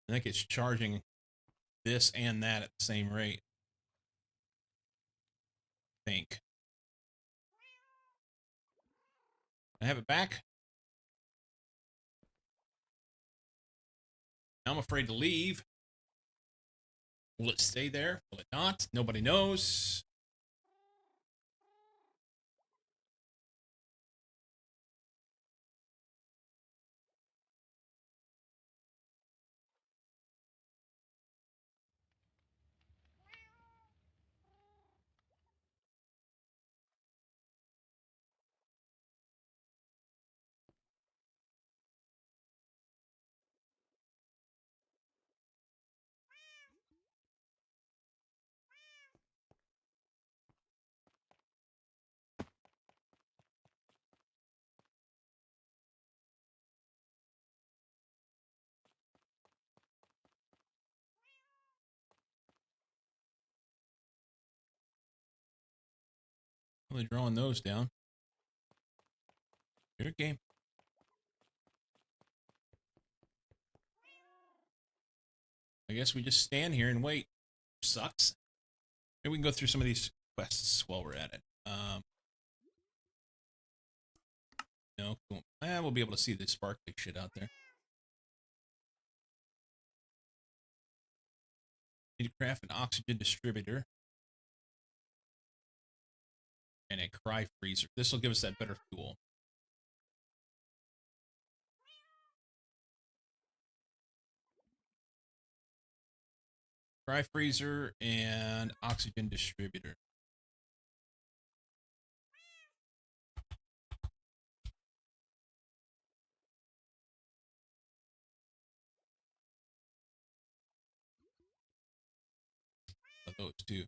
I think it's charging this and that at the same rate. I think. I have it back. Now I'm afraid to leave. Will it stay there? Will it not? Nobody knows. Really drawing those down. Good game. I guess we just stand here and wait. Sucks. Maybe we can go through some of these quests while we're at it. No, We'll be able to see the sparkly shit out there. Need to craft an oxygen distributor. And a cry freezer. This will give us that better fuel. Cry freezer and oxygen distributor. Those two.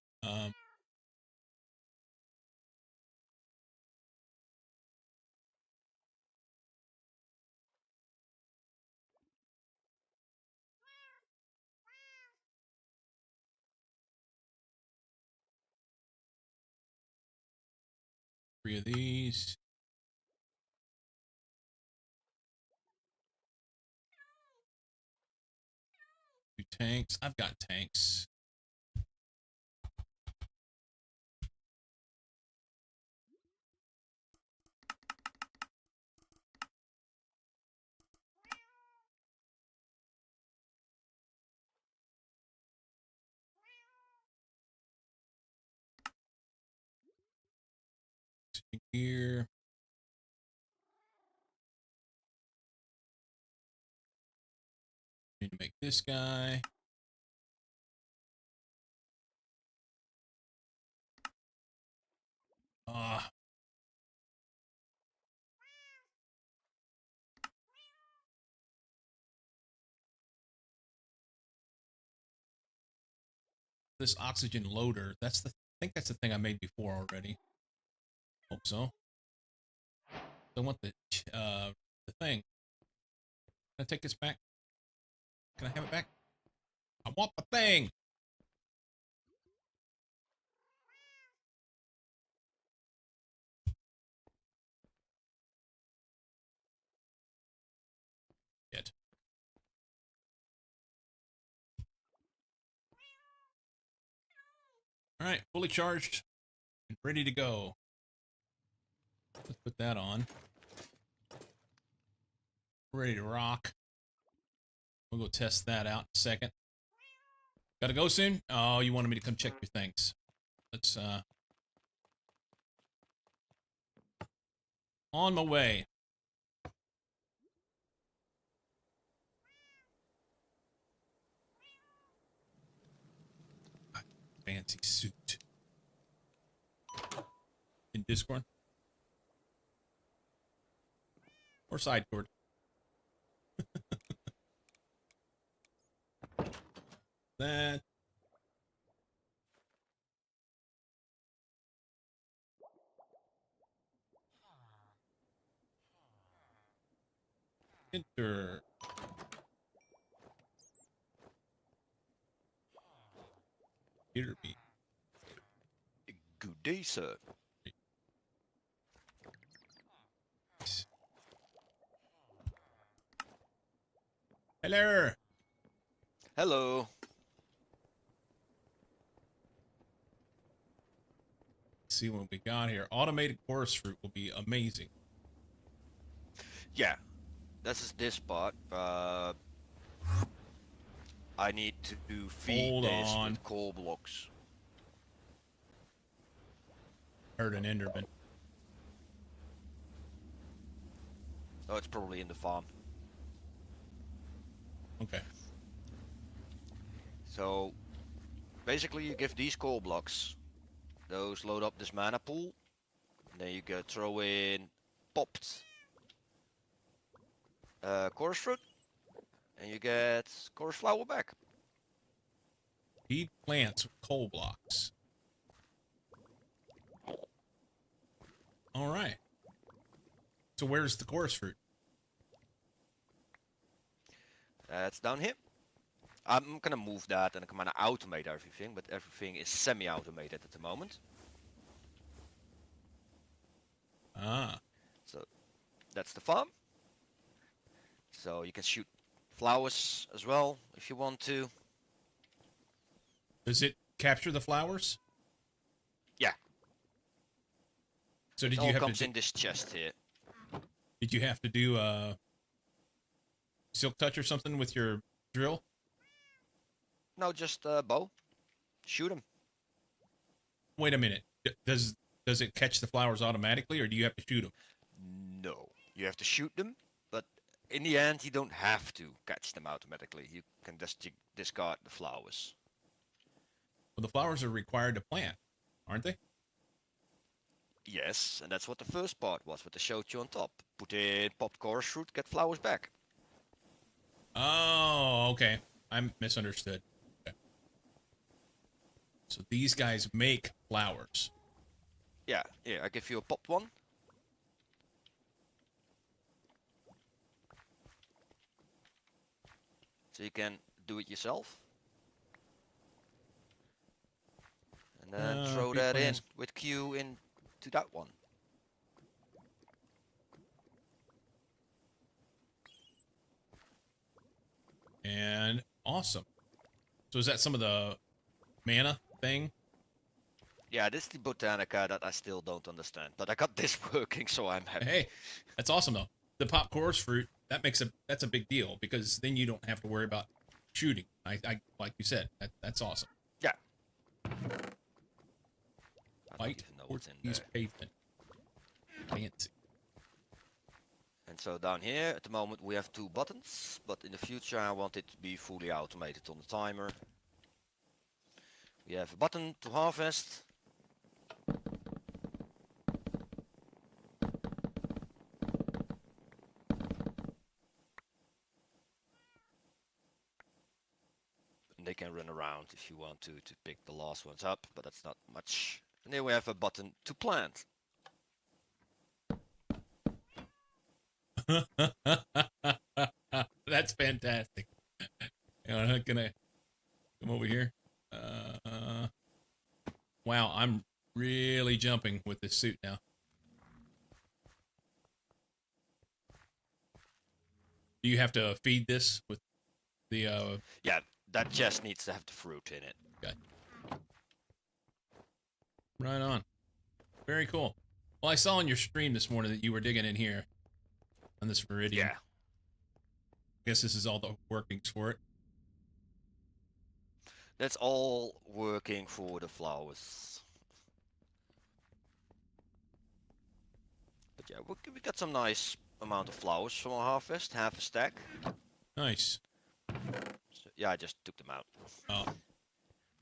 Three of these. Two tanks. I've got tanks. Here. Need to make this guy. This oxygen loader. I think that's the thing I made before already. Hope so. I want the thing. Can I take this back? Can I have it back? I want the thing. Yet. All right, fully charged and ready to go. Let's put that on. Ready to rock. We'll go test that out in a second. Gotta go soon? Oh, you wanted me to come check your things. Let's, on my way. Fancy suit. In Discord? Or side cord? That. Enter. Hear me.
Good day, sir.
Hello.
Hello.
Let's see what we got here. Automated chorus fruit will be amazing.
Yeah, this is this part. I need to feed
Hold
this
on.
with coal blocks.
Heard an Enderman.
Oh, it's probably in the farm.
Okay.
So, basically you give these coal blocks. Those load up this mana pool. And then you go throw in popped chorus fruit. And you get chorus flower back.
Feed plants with coal blocks. All right. So where's the chorus fruit?
That's down here. I'm gonna move that and I'm gonna automate everything, but everything is semi-automated at the moment.
Ah.
So that's the farm. So you can shoot flowers as well if you want to.
Does it capture the flowers?
Yeah.
So did
It
you
all
have
comes
to
in this chest here.
Did you have to do silk touch or something with your drill?
No, just bow. Shoot him.
Wait a minute. Does it catch the flowers automatically, or do you have to shoot them?
No, you have to shoot them, but in the end, you don't have to catch them automatically. You can just discard the flowers.
Well, the flowers are required to plant, aren't they?
Yes, and that's what the first part was, with the shochu on top. Put in popped chorus fruit, get flowers back.
Oh, okay. I misunderstood. Okay. So these guys make flowers.
Yeah, I give you a popped one. So you can do it yourself. And then throw that in with Q into that one.
And awesome. So is that some of the mana thing?
Yeah, this is the Botanica that I still don't understand. But I got this working, so I'm happy.
Hey, that's awesome though. The pop chorus fruit, that's a big deal because then you don't have to worry about shooting. I like you said, that's awesome.
Yeah. I don't
White
even know what's in
Portuguese
there.
pavement. Fancy.
And so down here, at the moment, we have 2 buttons. But in the future, I want it to be fully automated on the timer. We have a button to harvest. And they can run around if you want to pick the last ones up, but that's not much. And then we have a button to plant.
That's fantastic. I'm not gonna come over here. Wow, I'm really jumping with this suit now. Do you have to feed this with the
Yeah, that chest needs to have the fruit in it.
Okay. Right on. Very cool. Well, I saw on your stream this morning that you were digging in here on this Viridian.
Yeah.
I guess this is all the workings for it.
That's all working for the flowers. But yeah, we got some nice amount of flowers from our harvest, half a stack.
Nice.
So, yeah, I just took them out.
Oh,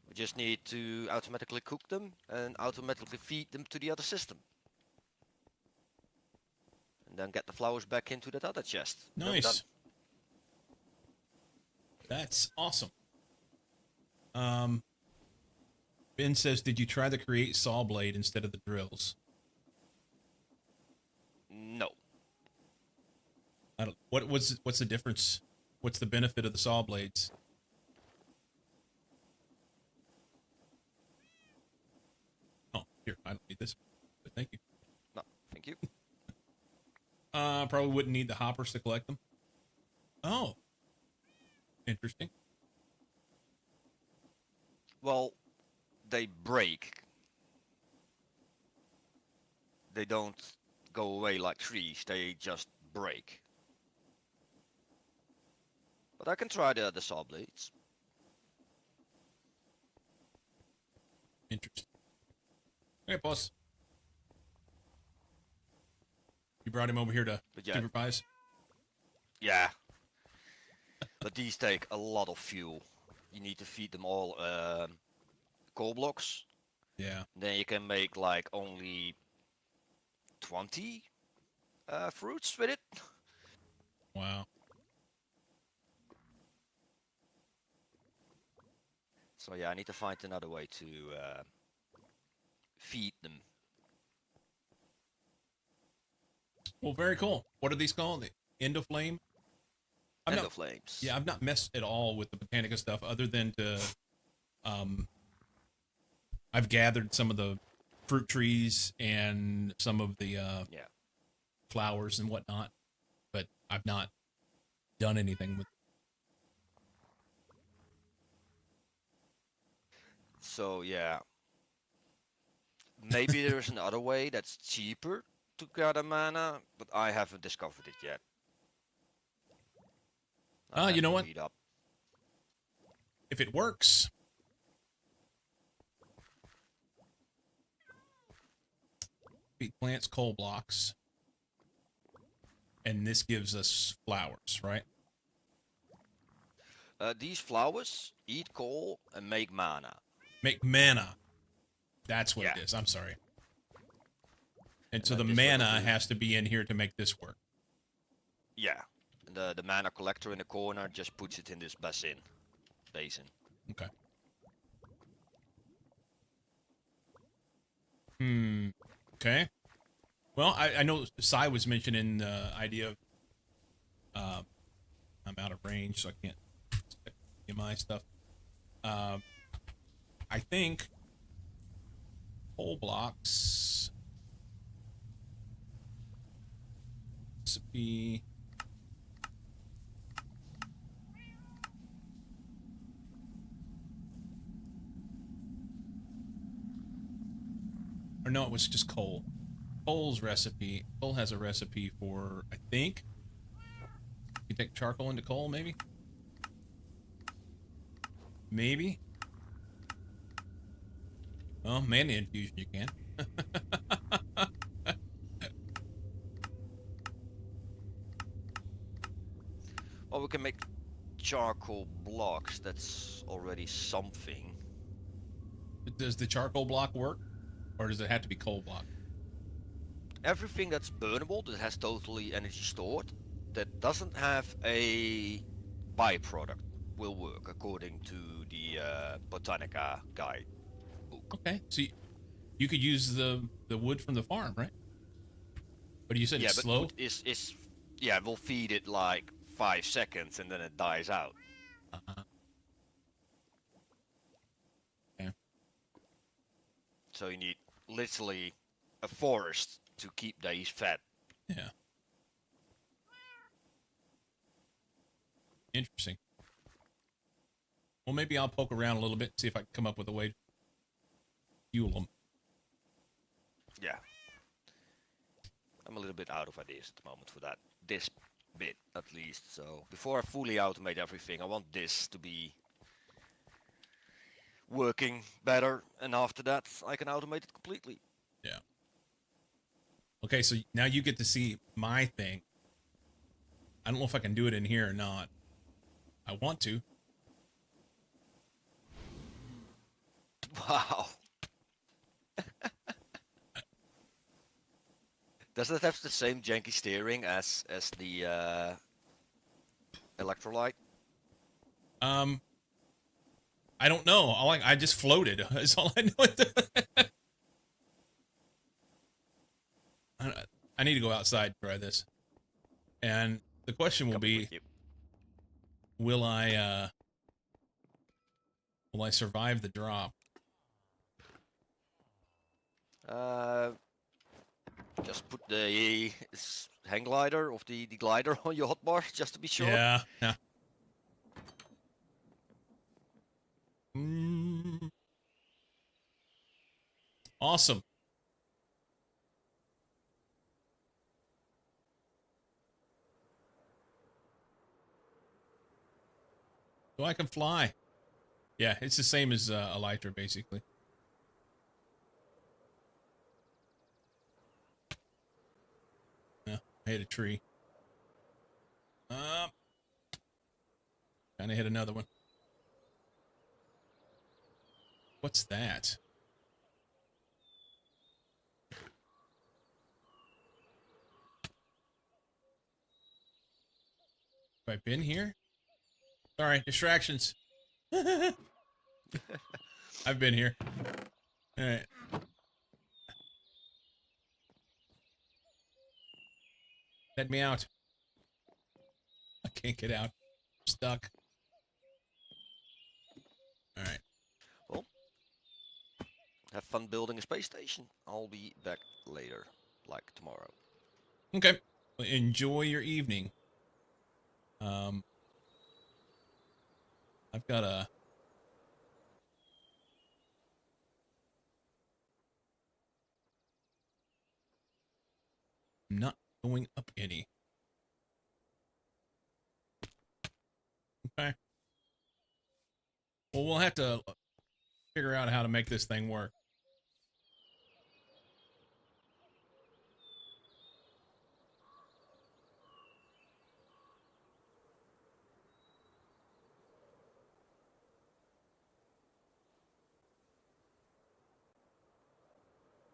We just need to automatically cook them and automatically feed them to the other system. And then get the flowers back into that other chest. Then we're done.
nice. That's awesome. Ben says, did you try the create saw blade instead of the drills?
No.
I don't. What's the difference? What's the benefit of the saw blades? Oh, here, I don't need this, but thank you.
No, thank you.
Probably wouldn't need the hoppers to collect them. Oh, interesting.
Well, they break. They don't go away like trees, they just break. But I can try the saw blades.
Interesting. Hey, boss. You brought him over here to
But yeah.
supervise?
Yeah. But these take a lot of fuel. You need to feed them all coal blocks.
Yeah.
Then you can make like only 20 fruits with it.
Wow.
So yeah, I need to find another way to feed them.
Well, very cool. What are these called? The Endoflame?
Endoflames.
Yeah, I've not messed at all with the Botanica stuff other than to, I've gathered some of the fruit trees and some of the
Yeah.
flowers and whatnot, but I've not done anything with.
So yeah. Maybe there's another way that's cheaper to gather mana, but I haven't discovered it yet. I have
You know
to
what?
read up.
If it works, it plants coal blocks, and this gives us flowers, right?
These flowers eat coal and make mana.
Make mana. That's what
Yeah.
it is. I'm sorry. And so
then
the
this little
mana
blue-
has to be in here to make this work.
Yeah. The mana collector in the corner just puts it in this basin.
Okay. Okay. Well, I know Sai was mentioning the idea of I'm out of range, so I can't get my stuff. I think whole blocks recipe. Or no, it was just coal. Coal's recipe. Coal has a recipe for, I think, you take charcoal into coal, maybe? Maybe? Oh, mana infusion you can.
Well, we can make charcoal blocks. That's already something.
Does the charcoal block work? Or does it have to be coal block?
Everything that's burnable, that has totally energy stored, that doesn't have a byproduct, will work according to the Botanica guide book.
Okay, so you could use the wood from the farm, right? But you said
Yeah,
it's
but
slow?
wood is yeah, we'll feed it like 5 seconds and then it dies out.
Uh-huh. Okay.
So you need literally a forest to keep these fed.
Yeah. Interesting. Well, maybe I'll poke around a little bit, see if I can come up with a way to fuel them.
Yeah. I'm a little bit out of ideas at the moment for that. This bit, at least. So before I fully automate everything, I want this to be working better. And after that, I can automate it completely.
Yeah. Okay, so now you get to see my thing. I don't know if I can do it in here or not. I want to.
Wow. Does it have the same janky steering as the electrolyte?
I don't know. I just floated. That's all I know. I need to go outside and try this. And the question will
Coming
be,
with you.
will I survive the drop?
Just put the hang glider of the glider on your hotbar just to be sure.
Yeah. Yeah. Mm. Awesome. So I can fly. Yeah, it's the same as Elytra, basically. Yeah, I hit a tree. Kind of hit another one. What's that? Have I been here? Sorry, distractions. I've been here. All right. Let me out. I can't get out. I'm stuck. All right.
Well, have fun building a space station. I'll be back later, like tomorrow.
Okay. Well, enjoy your evening. I've got a going up any. Okay. Well, we'll have to figure out how to make this thing work.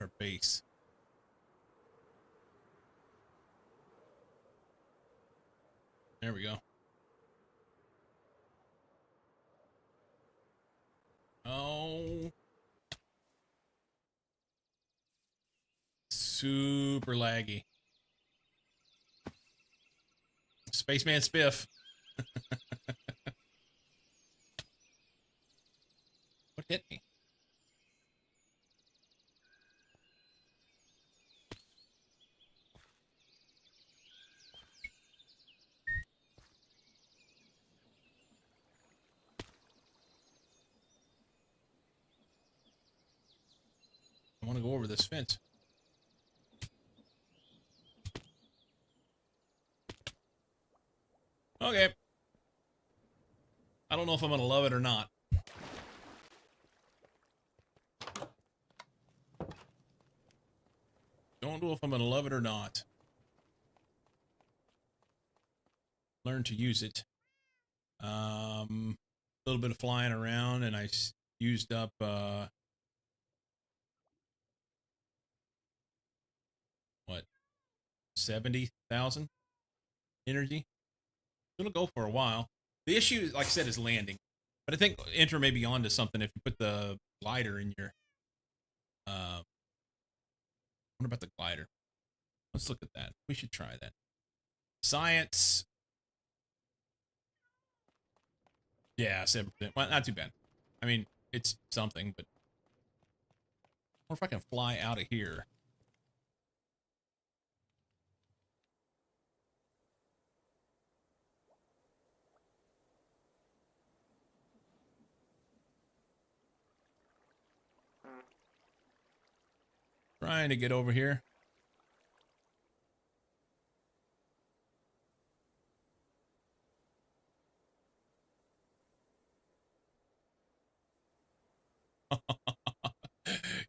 Our base. There we go. Oh. Super laggy. Spaceman Spiff. What hit me? I want to go over this fence. Okay. I don't know if I'm going to love it or not. Don't know if I'm going to love it or not. Learn to use it. A little bit of flying around, and I used up what, 70,000 energy. It'll go for a while. The issue, like I said, is landing. But I think Enter may be onto something if you put the glider in your. What about the glider? Let's look at that. We should try that. Science. Yeah, 7%. Well, not too bad. I mean, it's something, but. I wonder if I can fly out of here. Trying to get over here.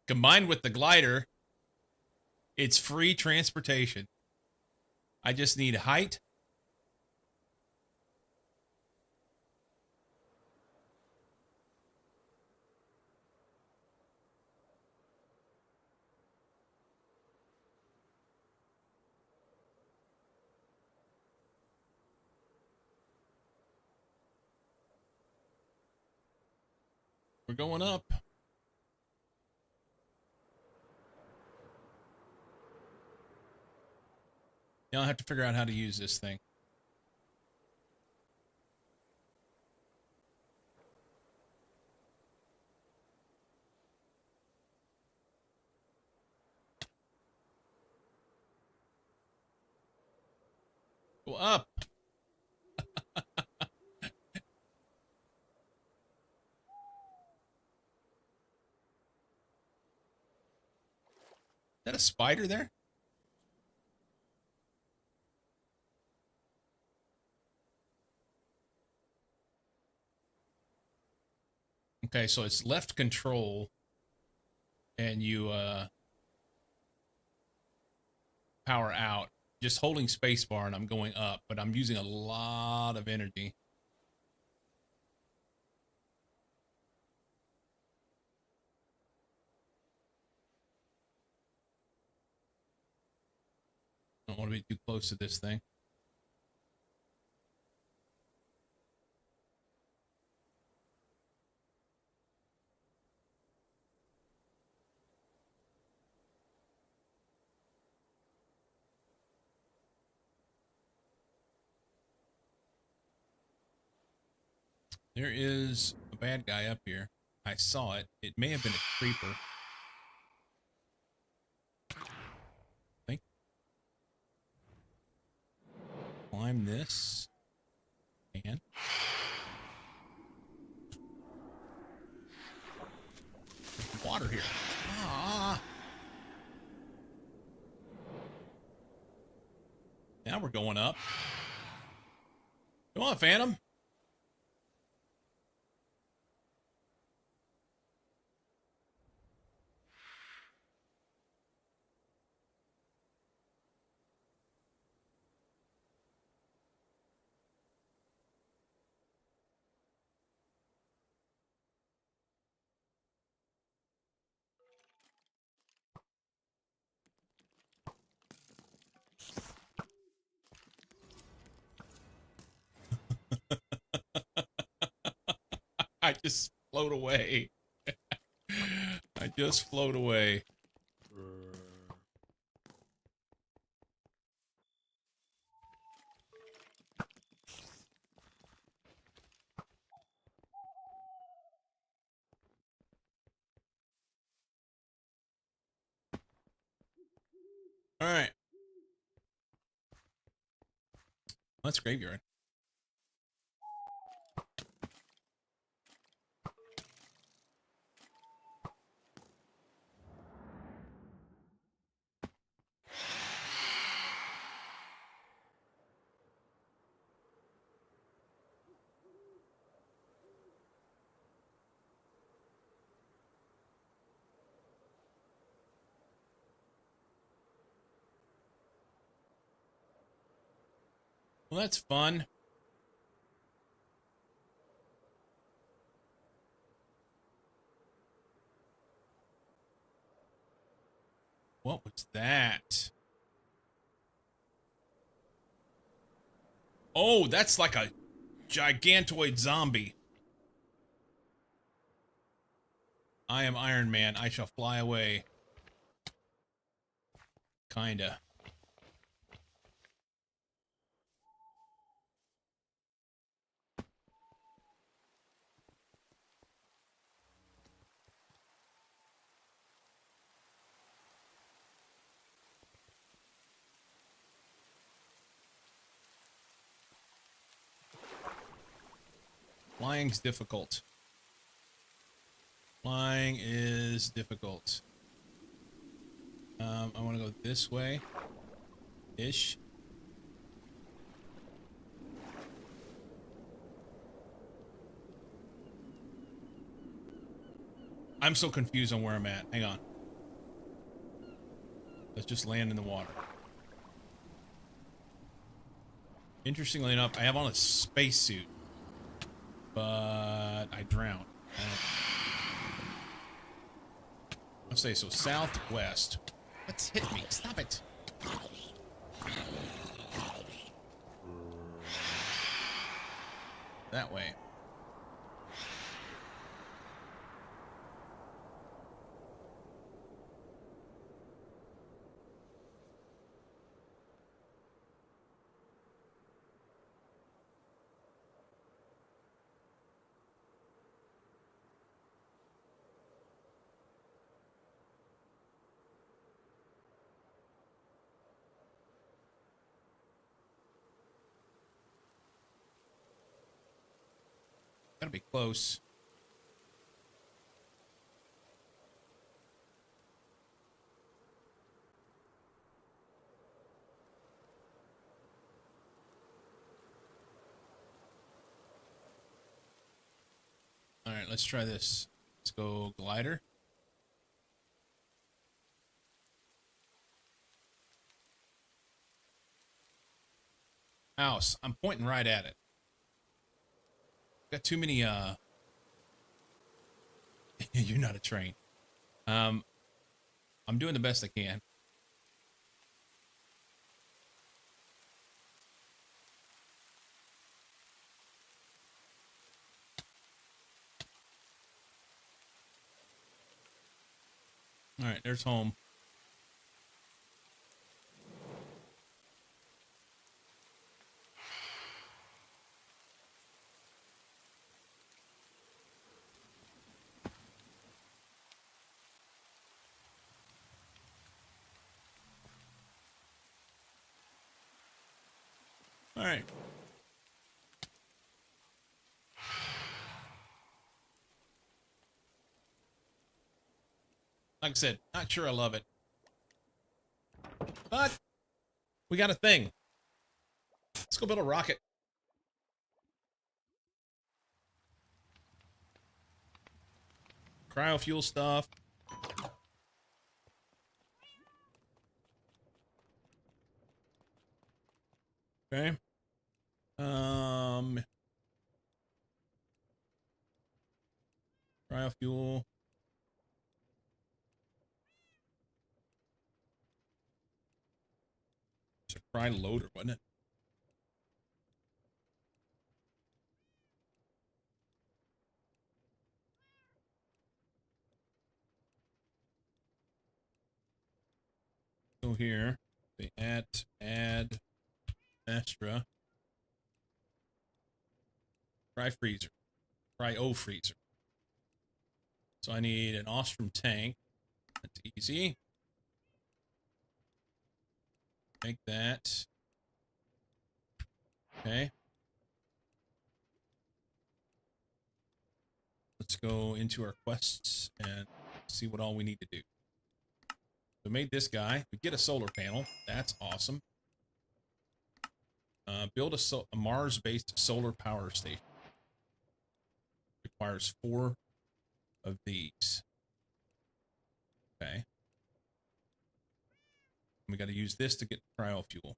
Combined with the glider, it's free transportation. I just need height. We're going up. Now I have to figure out how to use this thing. Go up. Is that a spider there? Okay, so it's left control and you power out. Just holding spacebar and I'm going up, but I'm using a lot of energy. Don't want to be too close to this thing. There is a bad guy up here. I saw it. It may have been a creeper. I think. Climb this. And there's water here. Ah. Now we're going up. Come on, Phantom. I just float away. I just float away. All right. That's graveyard. Well, that's fun. What was that? Oh, that's like a gigantoid zombie. I am Iron Man. I shall fly away. Kinda. Flying's difficult. Flying is difficult. I want to go this way. Ish. I'm so confused on where I'm at. Hang on. Let's just land in the water. Interestingly enough, I have on a spacesuit, but I drowned. I'll say so. Southwest. Let's hit me. Stop it. That way. Gotta be close. All right, let's try this. Let's go glider. House. I'm pointing right at it. Got too many, you're not a train. I'm doing the best I can. All right, there's home. All right. Like I said, not sure I love it. But we got a thing. Let's go build a rocket. Cryofuel stuff. Okay. Cryofuel. It's a cry loader, wasn't it? Go here. They add extra. Cry freezer. Cryo freezer. So I need an Ostrom tank. That's easy. Make that. Okay. Let's go into our quests and see what all we need to do. So made this guy. We get a solar panel. That's awesome. Build a Mars-based solar power station. Requires 4 of these. Okay. We got to use this to get cryofuel.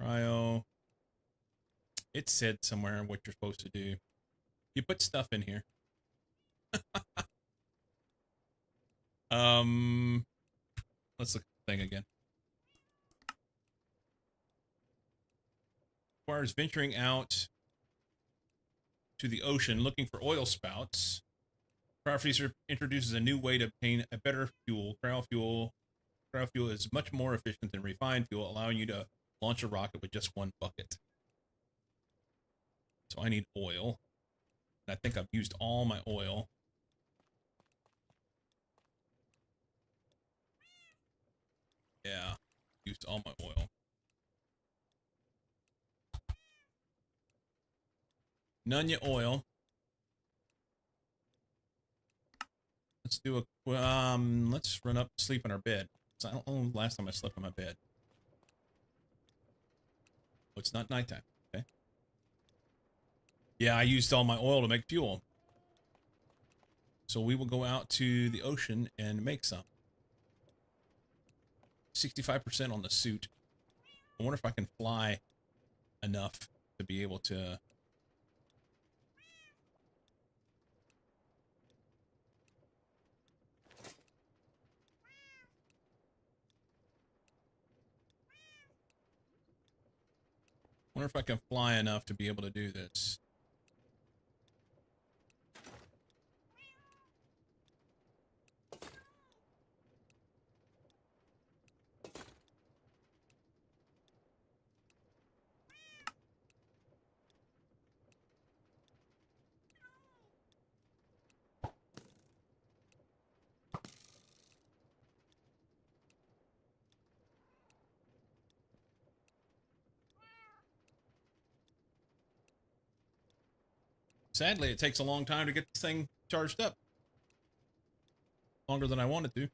Cryo. It said somewhere what you're supposed to do. You put stuff in here. Let's look at the thing again. Requires venturing out to the ocean looking for oil spouts. Cryo freezer introduces a new way to obtain a better fuel. Cryofuel is much more efficient than refined fuel, allowing you to launch a rocket with just 1 bucket. So I need oil. And I think I've used all my oil. Yeah, used all my oil. None your oil. Let's do a let's run up sleep in our bed. I don't know the last time I slept in my bed. Oh, it's not nighttime. Okay. Yeah, I used all my oil to make fuel. So we will go out to the ocean and make some. 65% on the suit. I wonder if I can fly enough to be able to. Wonder if I can fly enough to be able to do this. Sadly, it takes a long time to get this thing charged up. Longer than I wanted to.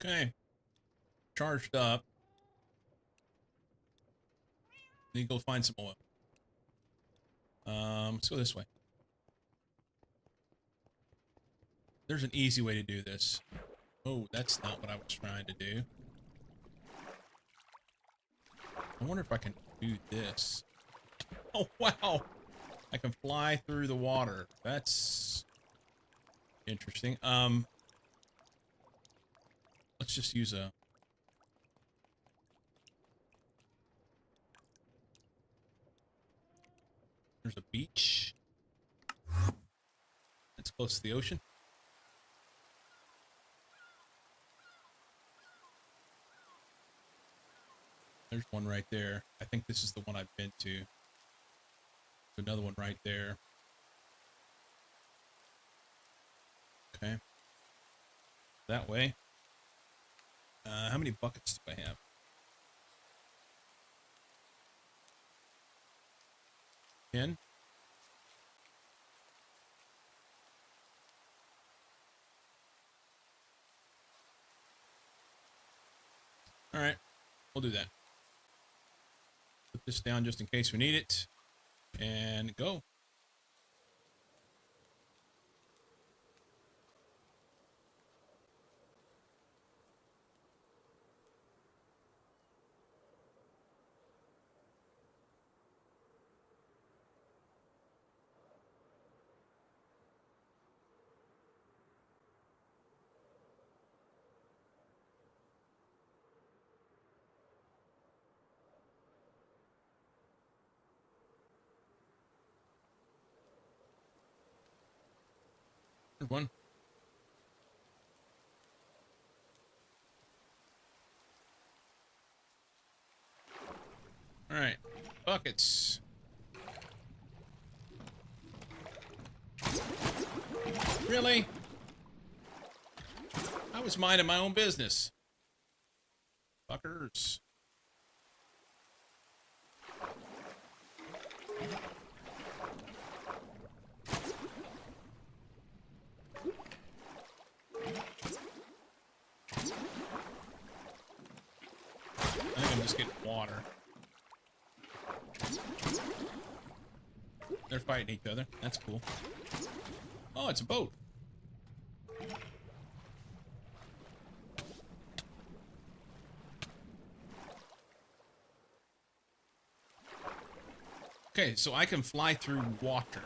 Okay. Charged up. Need to go find some oil. Let's go this way. There's an easy way to do this. Oh, that's not what I was trying to do. I wonder if I can do this. Oh, wow. I can fly through the water. That's interesting. Let's just use a... There's a beach. It's close to the ocean. There's one right there. I think this is the one I've been to. There's another one right there. Okay. That way. How many buckets do I have? 10? All right, we'll do that. Put this down just in case we need it. And go. Good one. All right, buckets. Really? I was minding my own business. Fuckers. I think I'm just getting water. They're fighting each other. That's cool. Oh, it's a boat. Okay, so I can fly through water,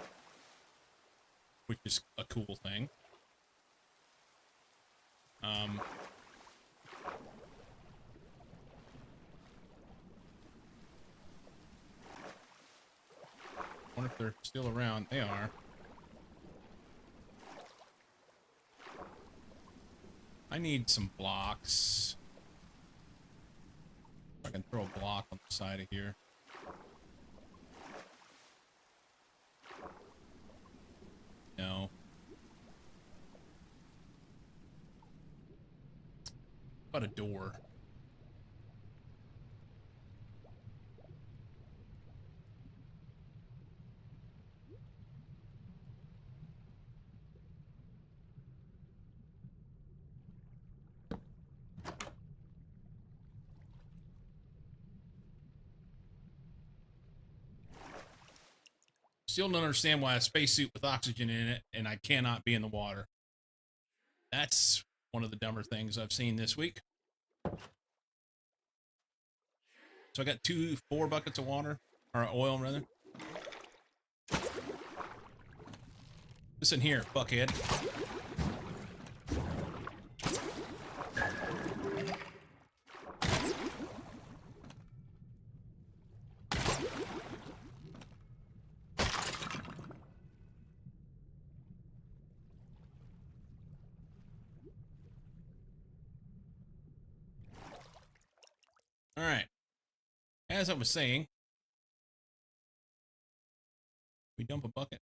which is a cool thing. Wonder if they're still around. They are. I need some blocks. If I can throw a block on the side of here. No. How about a door? Still don't understand why a spacesuit with oxygen in it and I cannot be in the water. That's one of the dumber things I've seen this week. So I got 4 buckets of water, or oil rather. Listen here, fuckhead. All right. As I was saying, we dump a bucket.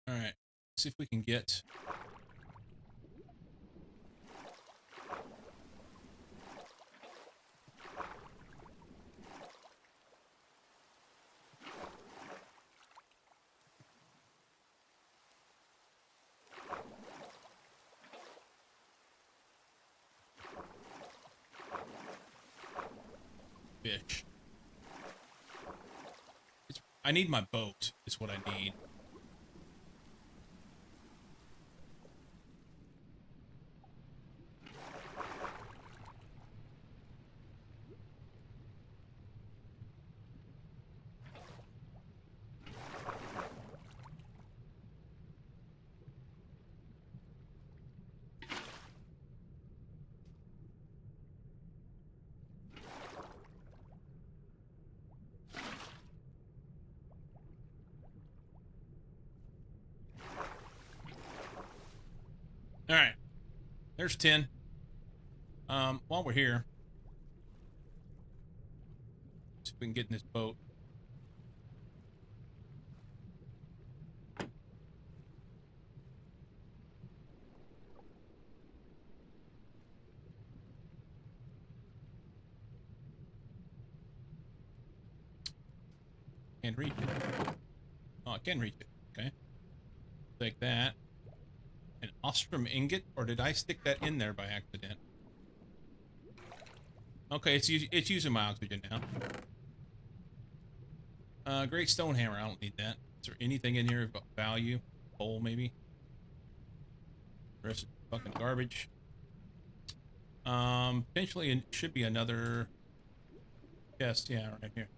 All right. See if we can get fish. I need my boat, is what I need. There's 10. While we're here, see if we can get in this boat. Can't reach it. Oh, I can reach it. Okay. Take that. An ostrom ingot, or did I stick that in there by accident? Okay, it's using my oxygen now. Great stone hammer. I don't need that. Is there anything in here of value? Coal, maybe? The rest is fucking garbage. Potentially it should be another chest. Yeah, right here.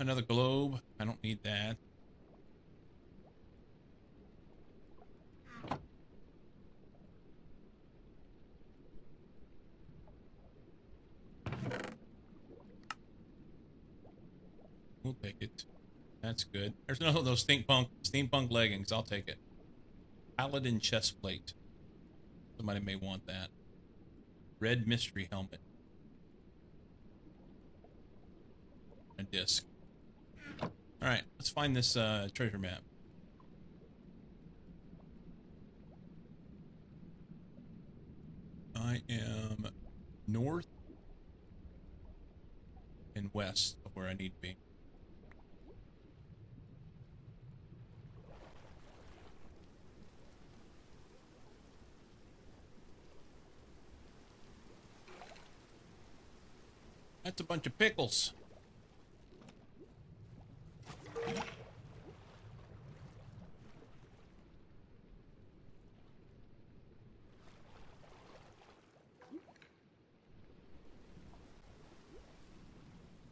Another globe. I don't need that. We'll take it. That's good. There's none of those steampunk leggings. I'll take it. Paladin chest plate. Somebody may want that. Red mystery helmet. A disc. Alright, let's find this treasure map. I am north and west of where I need to be. That's a bunch of pickles.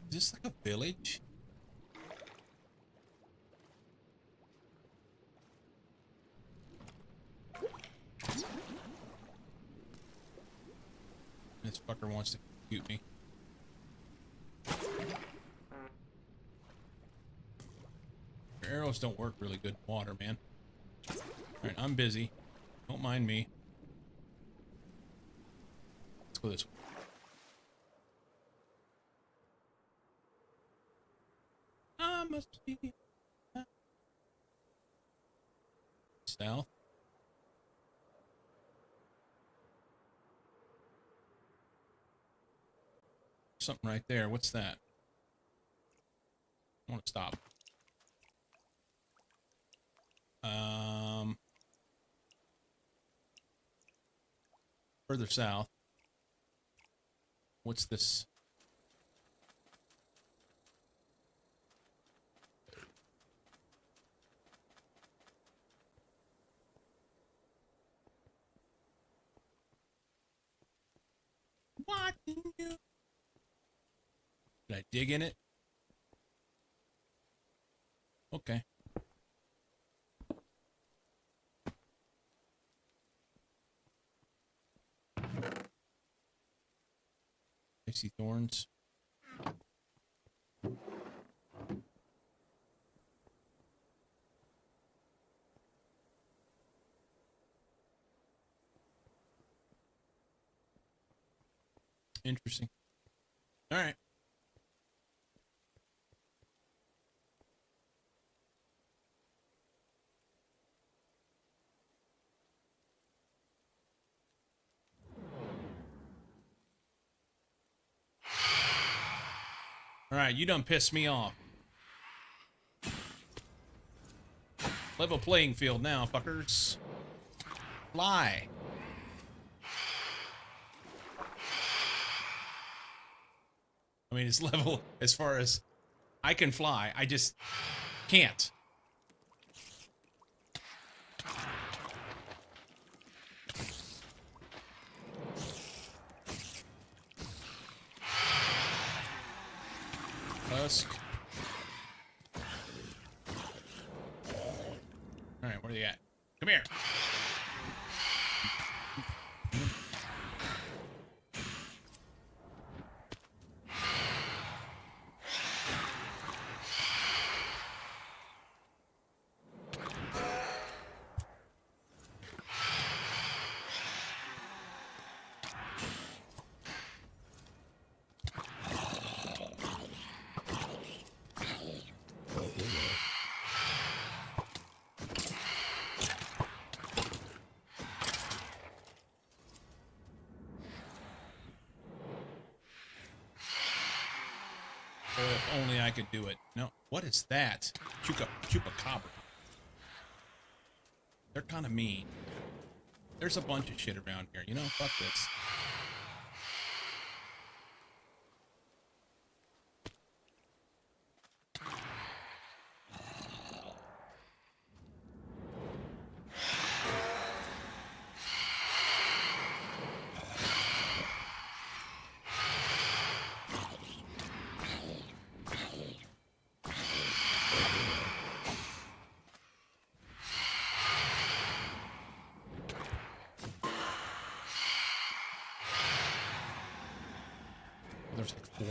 Is this like a village? This fucker wants to shoot me. Your arrows don't work really good in water, man. Alright, I'm busy. Don't mind me. Let's go this way. Must be south. Something right there. What's that? I want to stop. Further south. What's this? Watching you. Did I dig in it? Okay. I see thorns. Interesting. All right. All right, you done pissed me off. Level playing field now, fuckers. Fly. I mean, it's level as far as I can fly. I just can't. husk. All right, where are you at? Come here. Oh, if only I could do it. No, what is that? Chupacabra. They're kind of mean. There's a bunch of shit around here. You know, fuck this. There's like 4.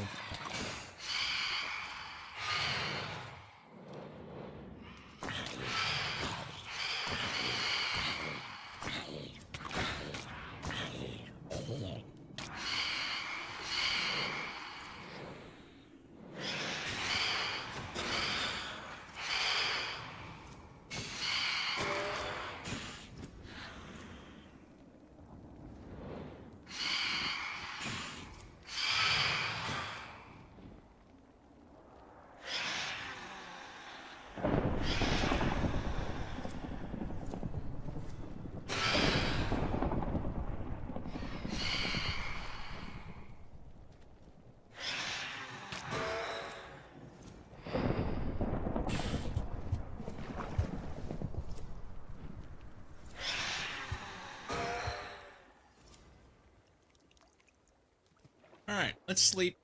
All right, let's sleep.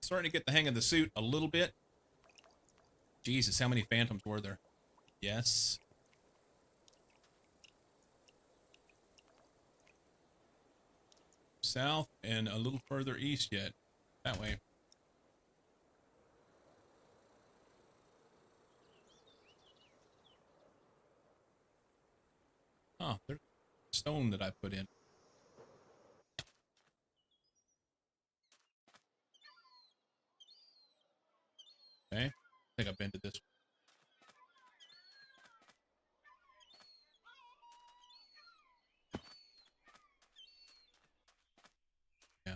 Starting to get the hang of the suit a little bit. Jesus, how many phantoms were there? Yes. South and a little further east yet. That way. Oh, there's stone that I put in. Okay. I think I've been to this one. Yeah.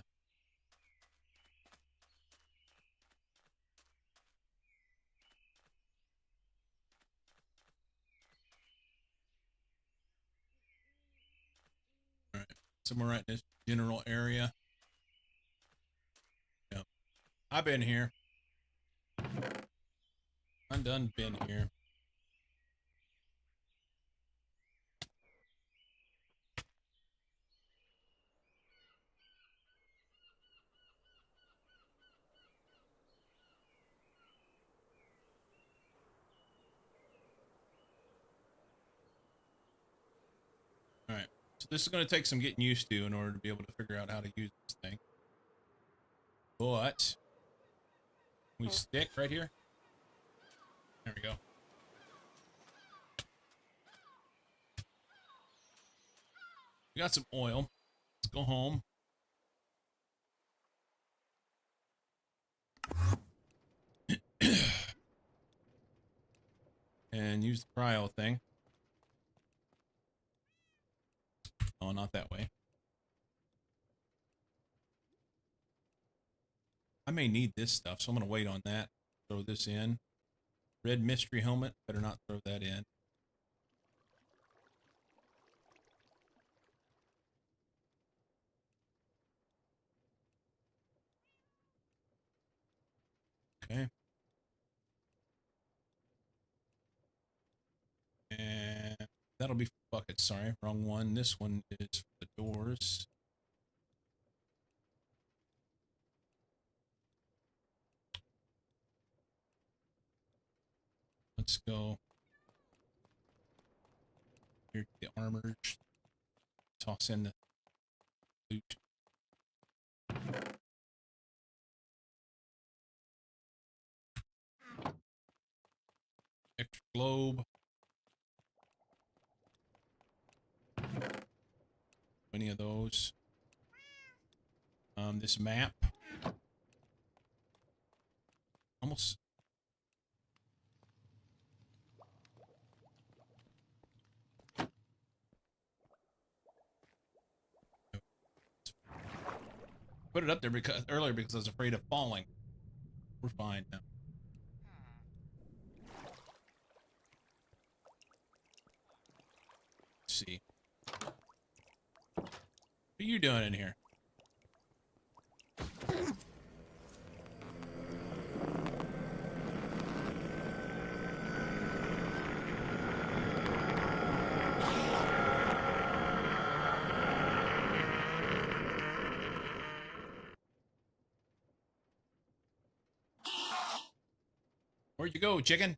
All right. Somewhere right in this general area. Yep. I've been here. I'm done been here. All right. So this is going to take some getting used to in order to be able to figure out how to use this thing. But we stick right here. There we go. We got some oil. Let's go home. And use the cryo thing. Oh, not that way. I may need this stuff, so I'm going to wait on that. Throw this in. Red mystery helmet. Better not throw that in. Okay. That'll be for buckets. Sorry, wrong one. This one is for the doors. Let's go. Here, the armors. Toss in the loot. Extra globe. Any of those. This map. Almost. Put it up there because earlier because I was afraid of falling. We're fine now. Let's see. What are you doing in here? Where'd you go, chicken?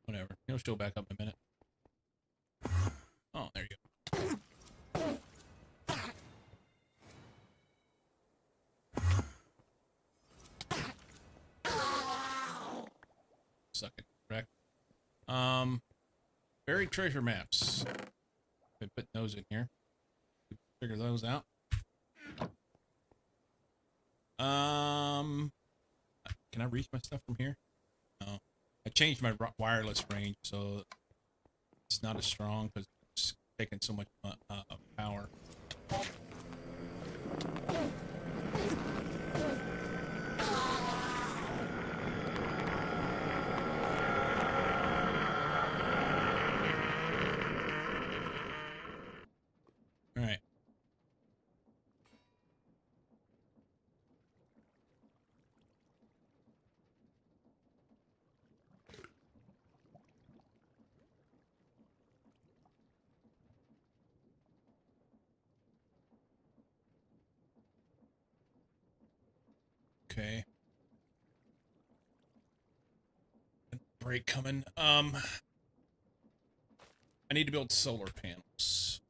Whatever. He'll show back up in a minute. Oh, there you go. Suck it, correct. Buried treasure maps. I put those in here. Figure those out. Can I reach my stuff from here? No. I changed my wireless range, so it's not as strong because it's taking so much power. All right. Okay. Break coming. I need to build solar panels.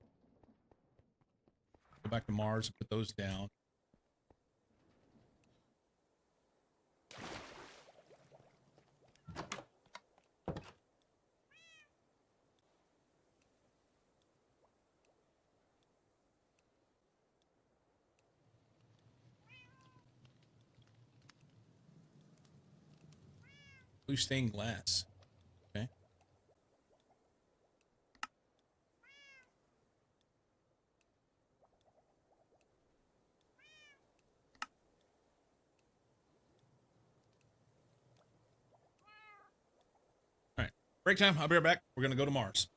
Go back to Mars and put those down. Blue stained glass. Okay. All right. Break time. I'll be right back. We're going to go to Mars.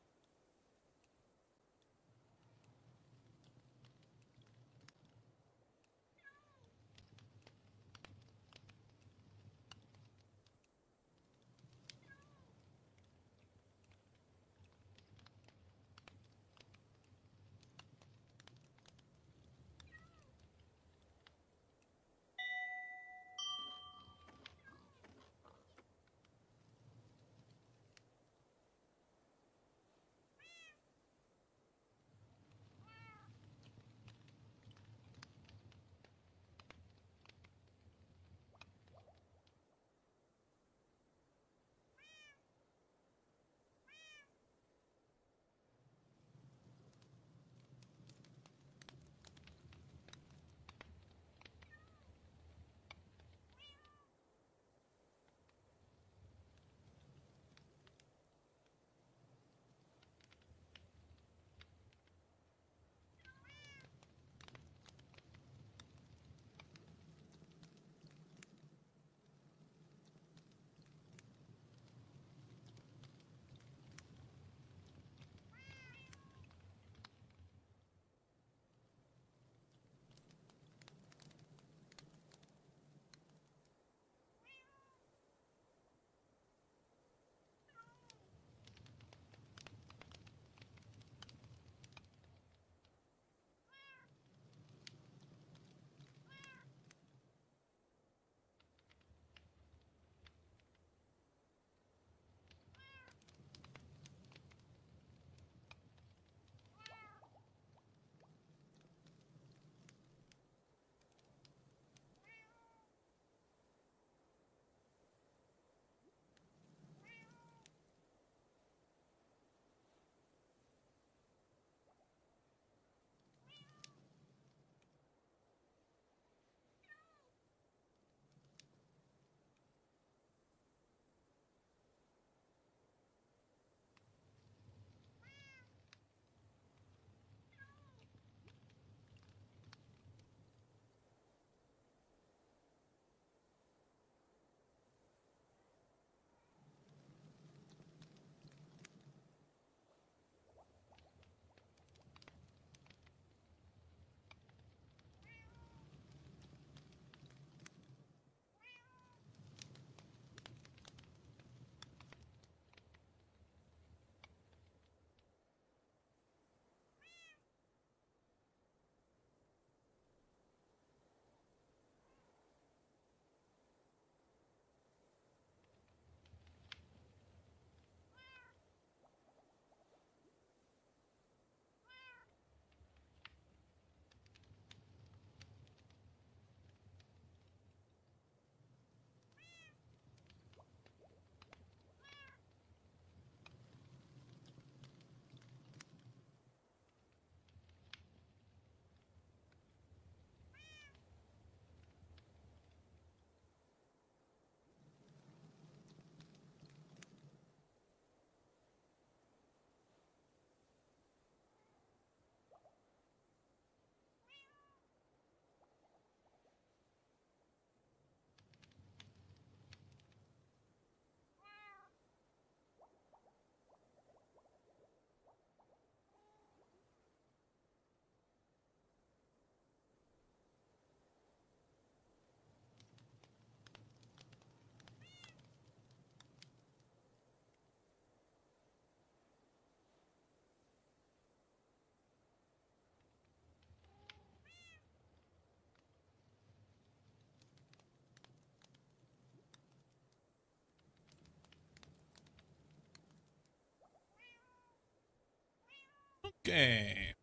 Okay.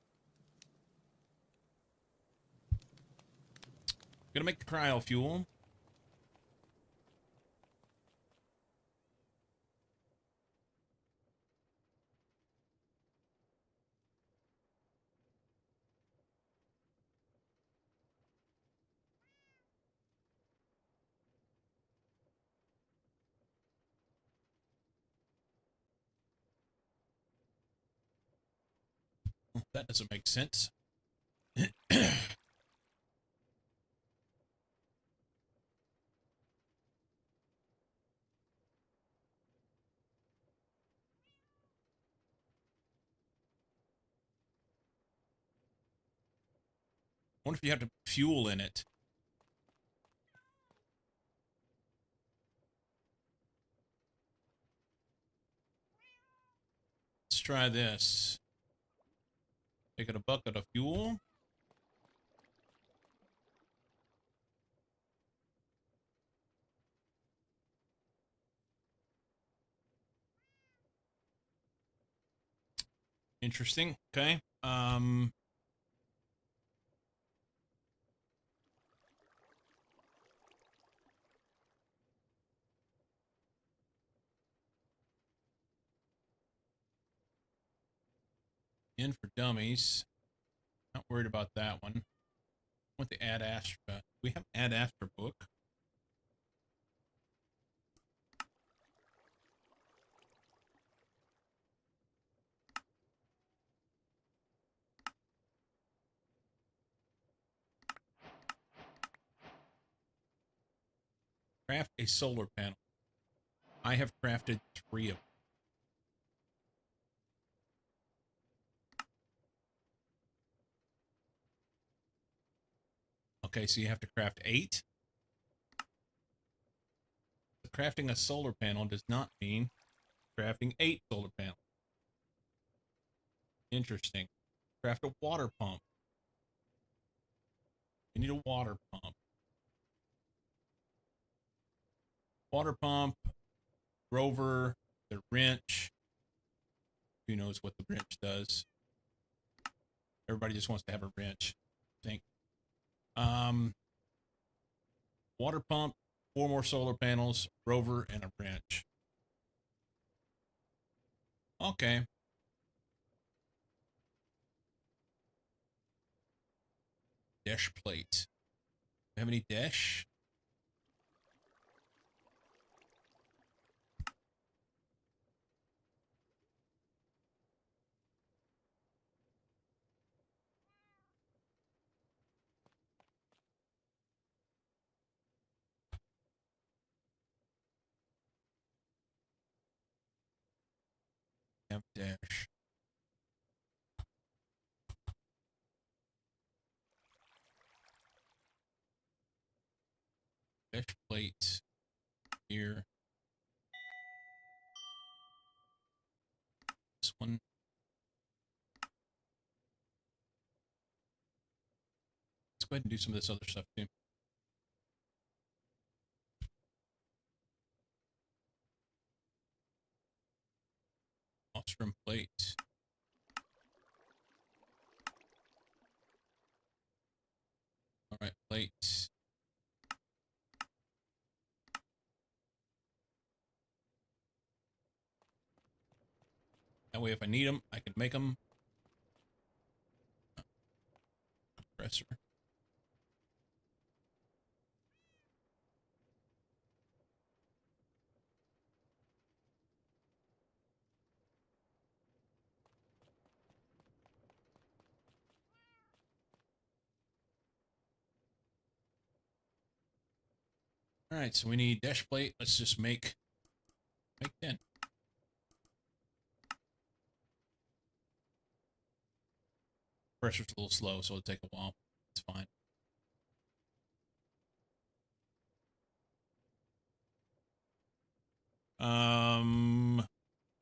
Gonna make the cryo fuel. That doesn't make sense. Wonder if you have to put fuel in it. Let's try this. Taking a bucket of fuel. Interesting. Okay. In for dummies. Not worried about that one. Want the Ad Astra. We have Ad Astra book. Craft a solar panel. I have crafted 3 of them. Okay, so you have to craft 8. Crafting a solar panel does not mean crafting 8 solar panels. Interesting. Craft a water pump. You need a water pump. Water pump, rover, the wrench. Who knows what the wrench does? Everybody just wants to have a wrench, I think. Water pump, 4 more solar panels, rover, and a wrench. Okay. Dash plate. Do you have any dash? Have dash. Dash plate. Here. This one. Let's go ahead and do some of this other stuff too. Ostrom plate. All right, plates. That way, if I need them, I can make them. Compressor. All right, so we need dash plate. Let's just make 10. Pressure's a little slow, so it'll take a while. It's fine.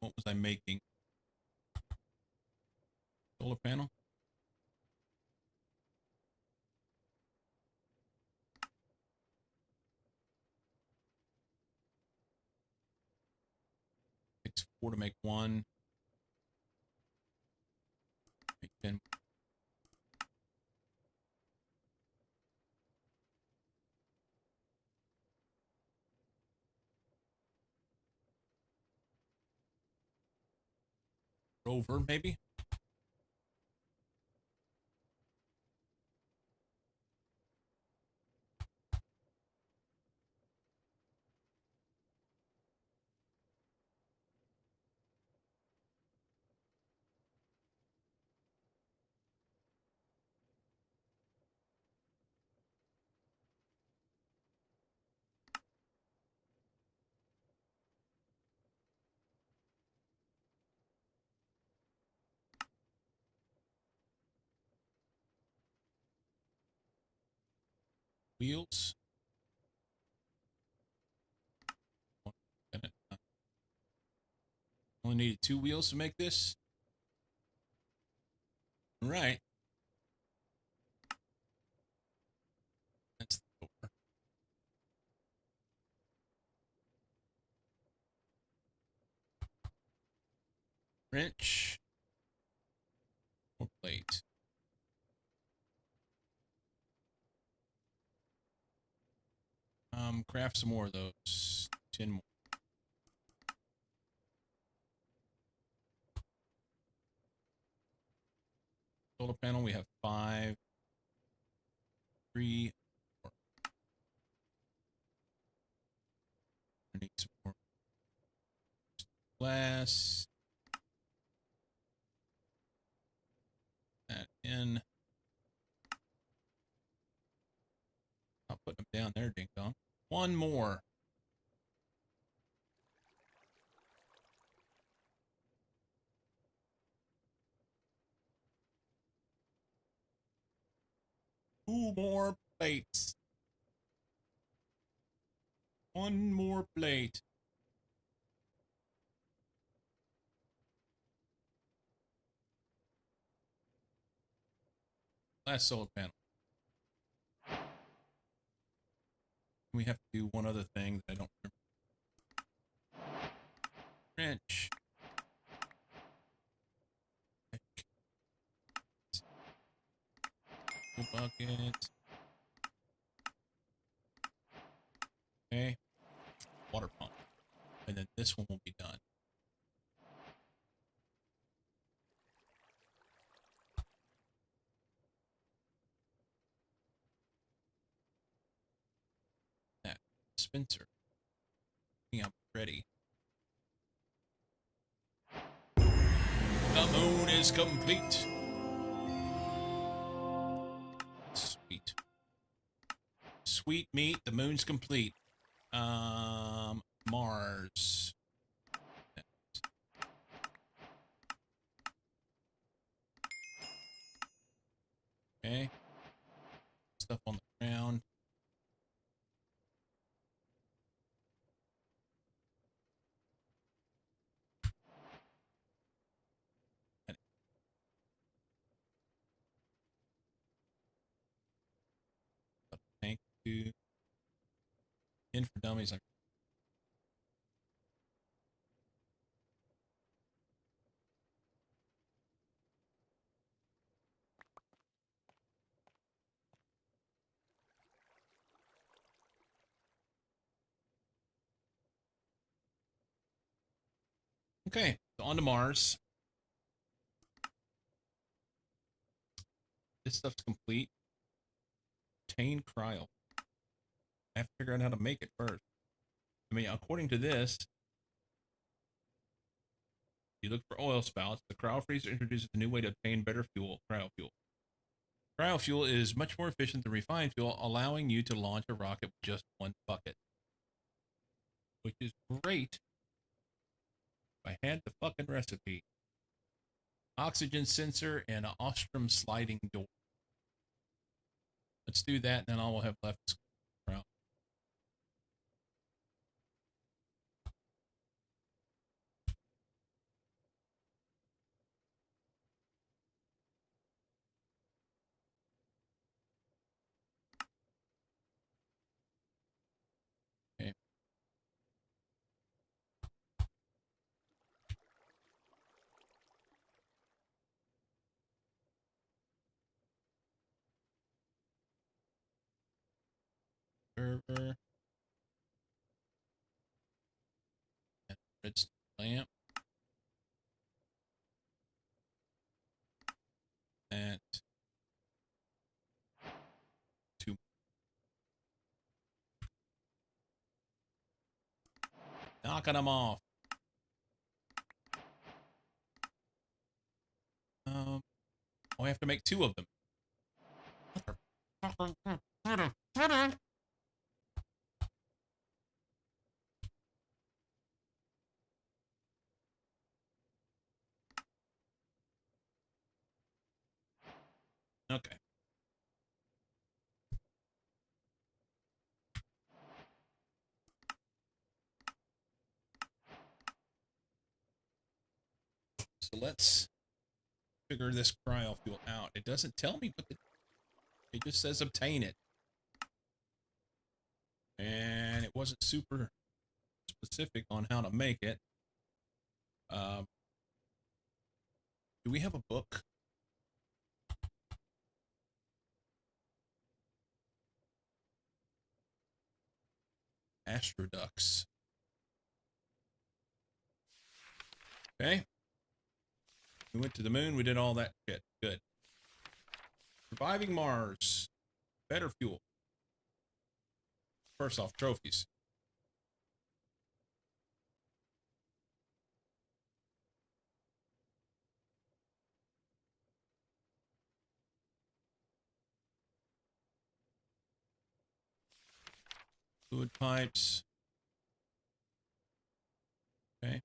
What was I making? Solar panel? Takes 4 to make 1. 10. Rover, maybe? Wheels. Only needed 2 wheels to make this. All right. That's the door. Wrench. More plate. Craft some more of those. 10 more. Solar panel, we have 5. 3. 4. I need some more glass. That in. I'll put them down there, ding dong. 1 more. Two more plates. 1 more plate. Last solar panel. We have to do one other thing that I don't remember. Wrench. Bucket. Okay. Water pump. And then this one will be done. That dispenser. I'm ready. The moon is complete. Sweet. Sweet meat. The moon's complete. Mars. Okay. Stuff on the ground. Thank you. In for dummies. Okay, so on to Mars. This stuff's complete. Obtain cryo. I have to figure out how to make it first. I mean, according to this, you look for oil spouts. The cryo freezer introduces a new way to obtain better fuel, cryofuel. Cryofuel is much more efficient than refined fuel, allowing you to launch a rocket with just 1 bucket. Which is great. If I had the fucking recipe. Oxygen sensor and an Ostrom sliding door. Let's do that, and then all we'll have left is cryo. Okay. server. And redstone lamp. And 2. Knocking them off. I have to make 2 of them. Okay. So let's figure this cryofuel out. It doesn't tell me what it just says obtain it. And it wasn't super specific on how to make it. Do we have a book? Astroducts. Okay. We went to the moon. We did all that shit. Good. Surviving Mars. Better fuel. First off, trophies. Fluid pipes. Okay.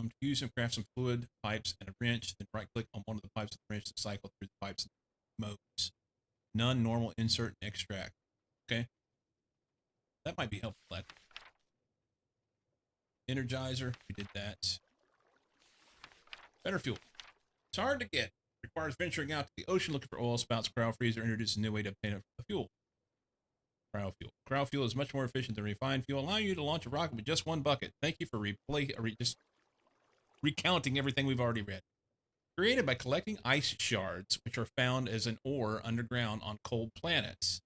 To use and craft some fluid pipes and a wrench, then right click on one of the pipes with the wrench to cycle through the pipes modes. None, normal, insert, and extract. Okay. That might be helpful. That Energizer, we did that. Better fuel. It's hard to get. Requires venturing out to the ocean looking for oil spouts. Cryo freezer introduces a new way to obtain a fuel. Cryofuel. Cryofuel is much more efficient than refined fuel, allowing you to launch a rocket with just 1 bucket. Thank you for just recounting everything we've already read. Created by collecting ice shards, which are found as an ore underground on cold planets.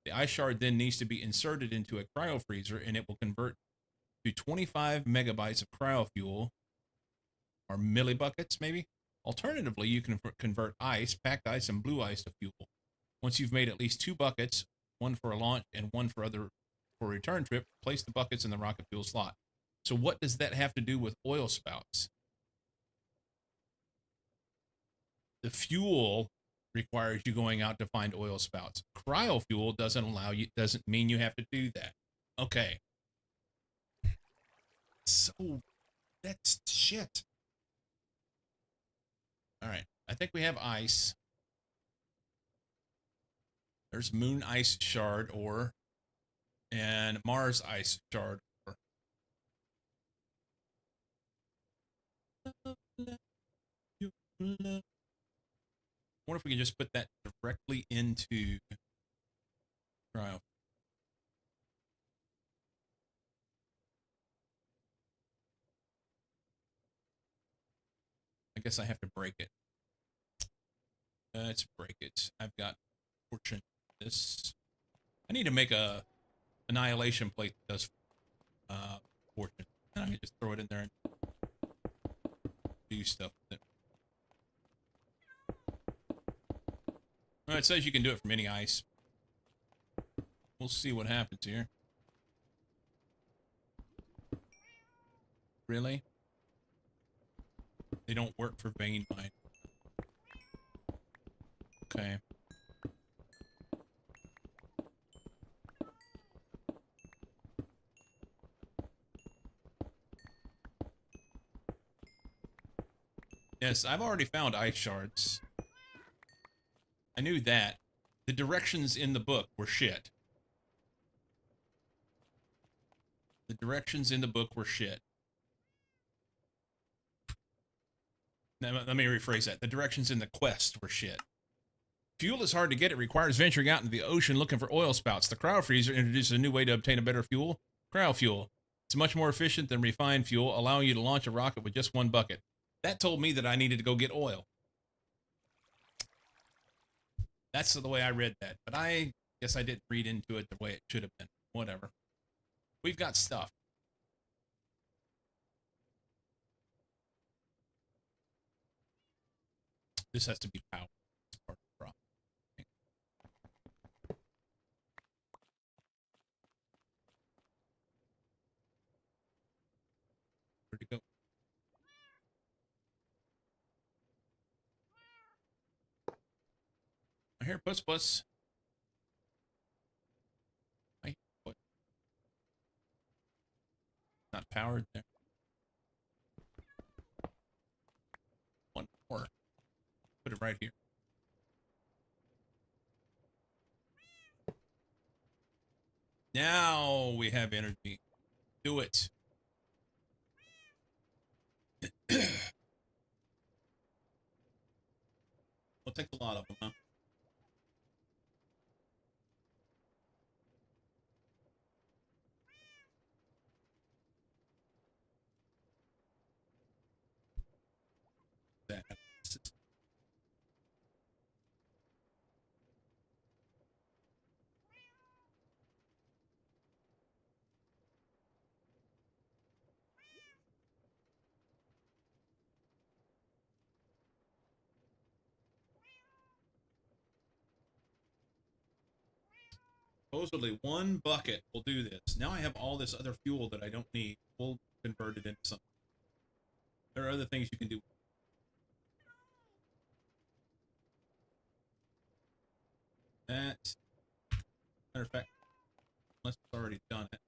The ice shard then needs to be inserted into a cryo freezer, and it will convert to 25 megabytes of cryofuel, or millibuckets maybe. Alternatively, you can convert ice, packed ice, and blue ice to fuel. Once you've made at least 2 buckets, one for a launch and one for a return trip, place the buckets in the rocket fuel slot. So what does that have to do with oil spouts? The fuel requires you going out to find oil spouts. Cryofuel doesn't mean you have to do that. Okay. So that's shit. All right. I think we have ice. There's moon ice shard ore and Mars ice shard ore. I wonder if we can just put that directly into cryo. I guess I have to break it. Let's break it. I've got fortune. This. I need to make a annihilation plate that does fortune. And I can just throw it in there and do stuff with it. Well, it says you can do it from any ice. We'll see what happens here. Really? They don't work for vein mine. Okay. Yes, I've already found ice shards. I knew that. The directions in the book were shit. The directions in the book were shit. Now, let me rephrase that. The directions in the quest were shit. Fuel is hard to get. It requires venturing out into the ocean looking for oil spouts. The cryo freezer introduces a new way to obtain a better fuel. Cryofuel. It's much more efficient than refined fuel, allowing you to launch a rocket with just one bucket. That told me that I needed to go get oil. That's the way I read that. But I guess I didn't read into it the way it should have been. Whatever. We've got stuff. This has to be powered. That's part of the problem. Where'd it go? I hear puss puss. I hear what? Not powered there. One more. Put it right here. Now we have energy. Do it. Well, it takes a lot of them, huh? That. Supposedly one bucket will do this. Now I have all this other fuel that I don't need. We'll convert it into something. There are other things you can do. That. Matter of fact, unless it's already done it.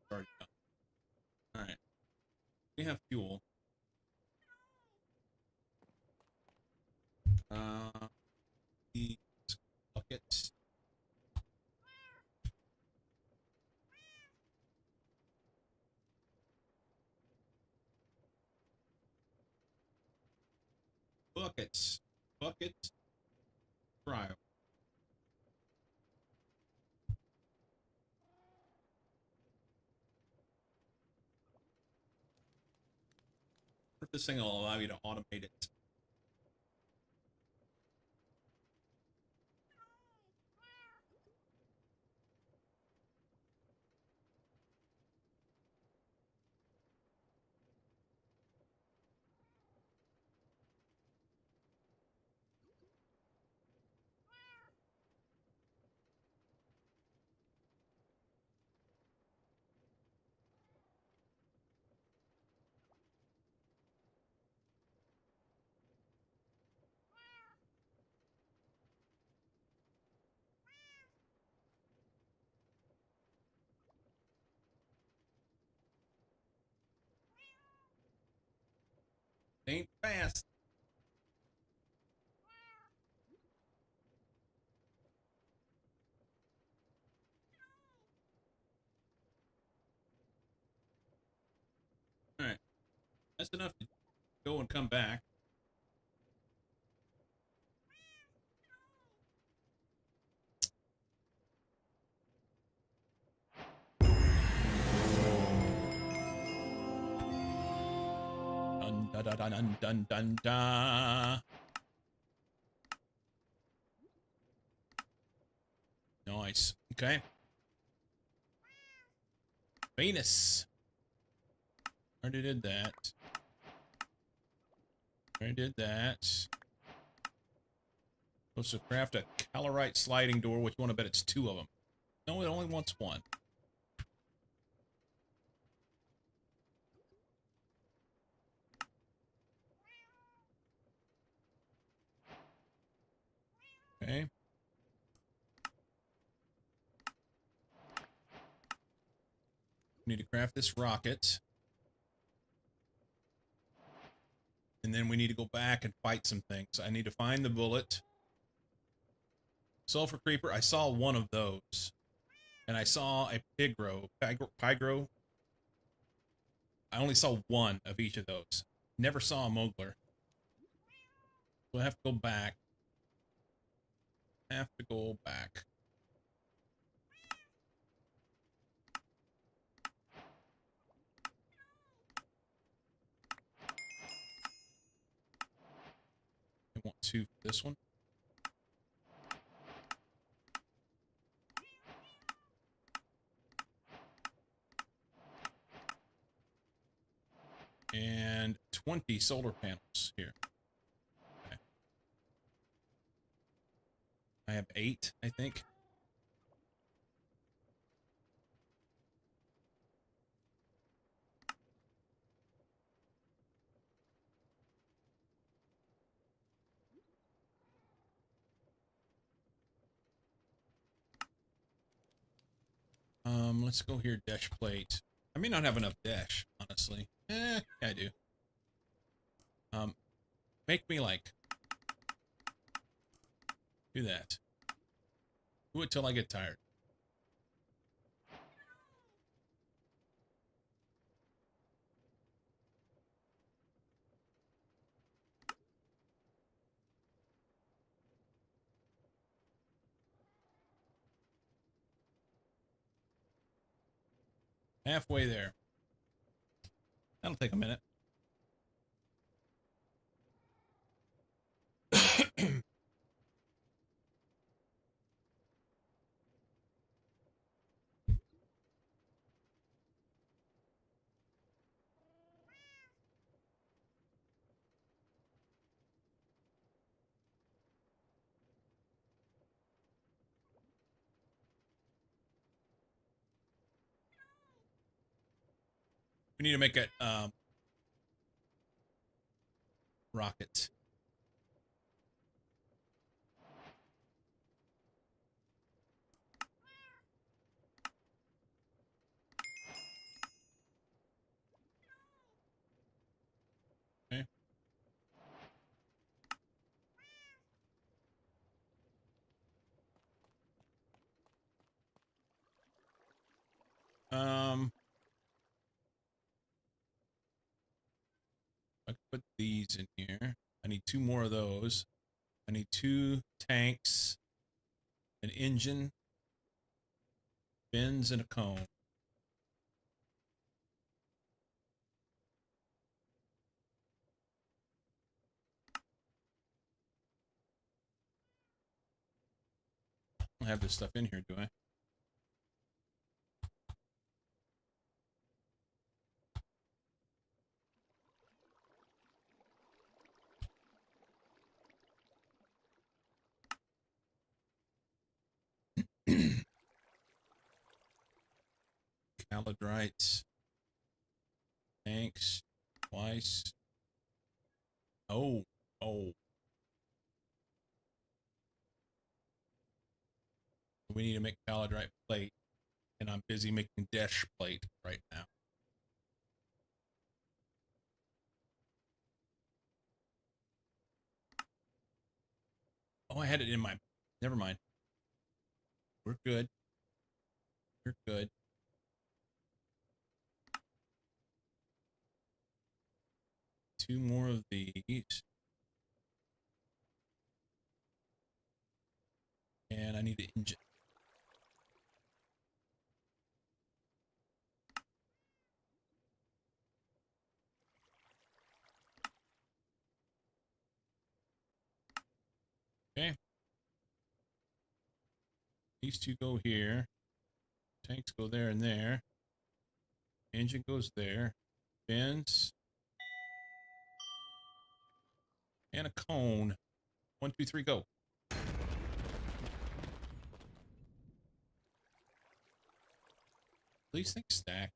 It's already done. All right. We have fuel. These buckets. Buckets. Buckets. Cryo. If this thing will allow you to automate it. Ain't fast. All right. That's enough to go and come back. Dun dun dun dun dun dun dun. Nice. Okay. Venus. Already did that. Already did that. Supposed to craft a calorite sliding door. Which one? I bet it's two of them. No, it only wants one. Okay. We need to craft this rocket. And then we need to go back and fight some things. I need to find the bullet. Sulfur creeper. I saw one of those. And I saw a pygro. Pygro. I only saw one of each of those. Never saw a mogler. So I have to go back. Have to go back. 2 for this one. And 20 solar panels here. Okay. I have 8, I think. Let's go here, dash plate. I may not have enough dash, honestly. Yeah, I do. Make me like do that. Do it till I get tired. Halfway there. That'll take a minute. We need to make it rocket. Okay. I could put these in here. I need 2 more of those. I need 2 tanks, an engine, fins, and a cone. I don't have this stuff in here, do I? Calidrites. Tanks. Twice. Oh. Oh. We need to make calidrite plate. And I'm busy making dash plate right now. Oh, I had it in my... Never mind. We're good. We're good. Two more of these. And I need an engine. Okay. These 2 go here. Tanks go there and there. Engine goes there. Fins. And a cone. 1, 2, 3, go. These things stack.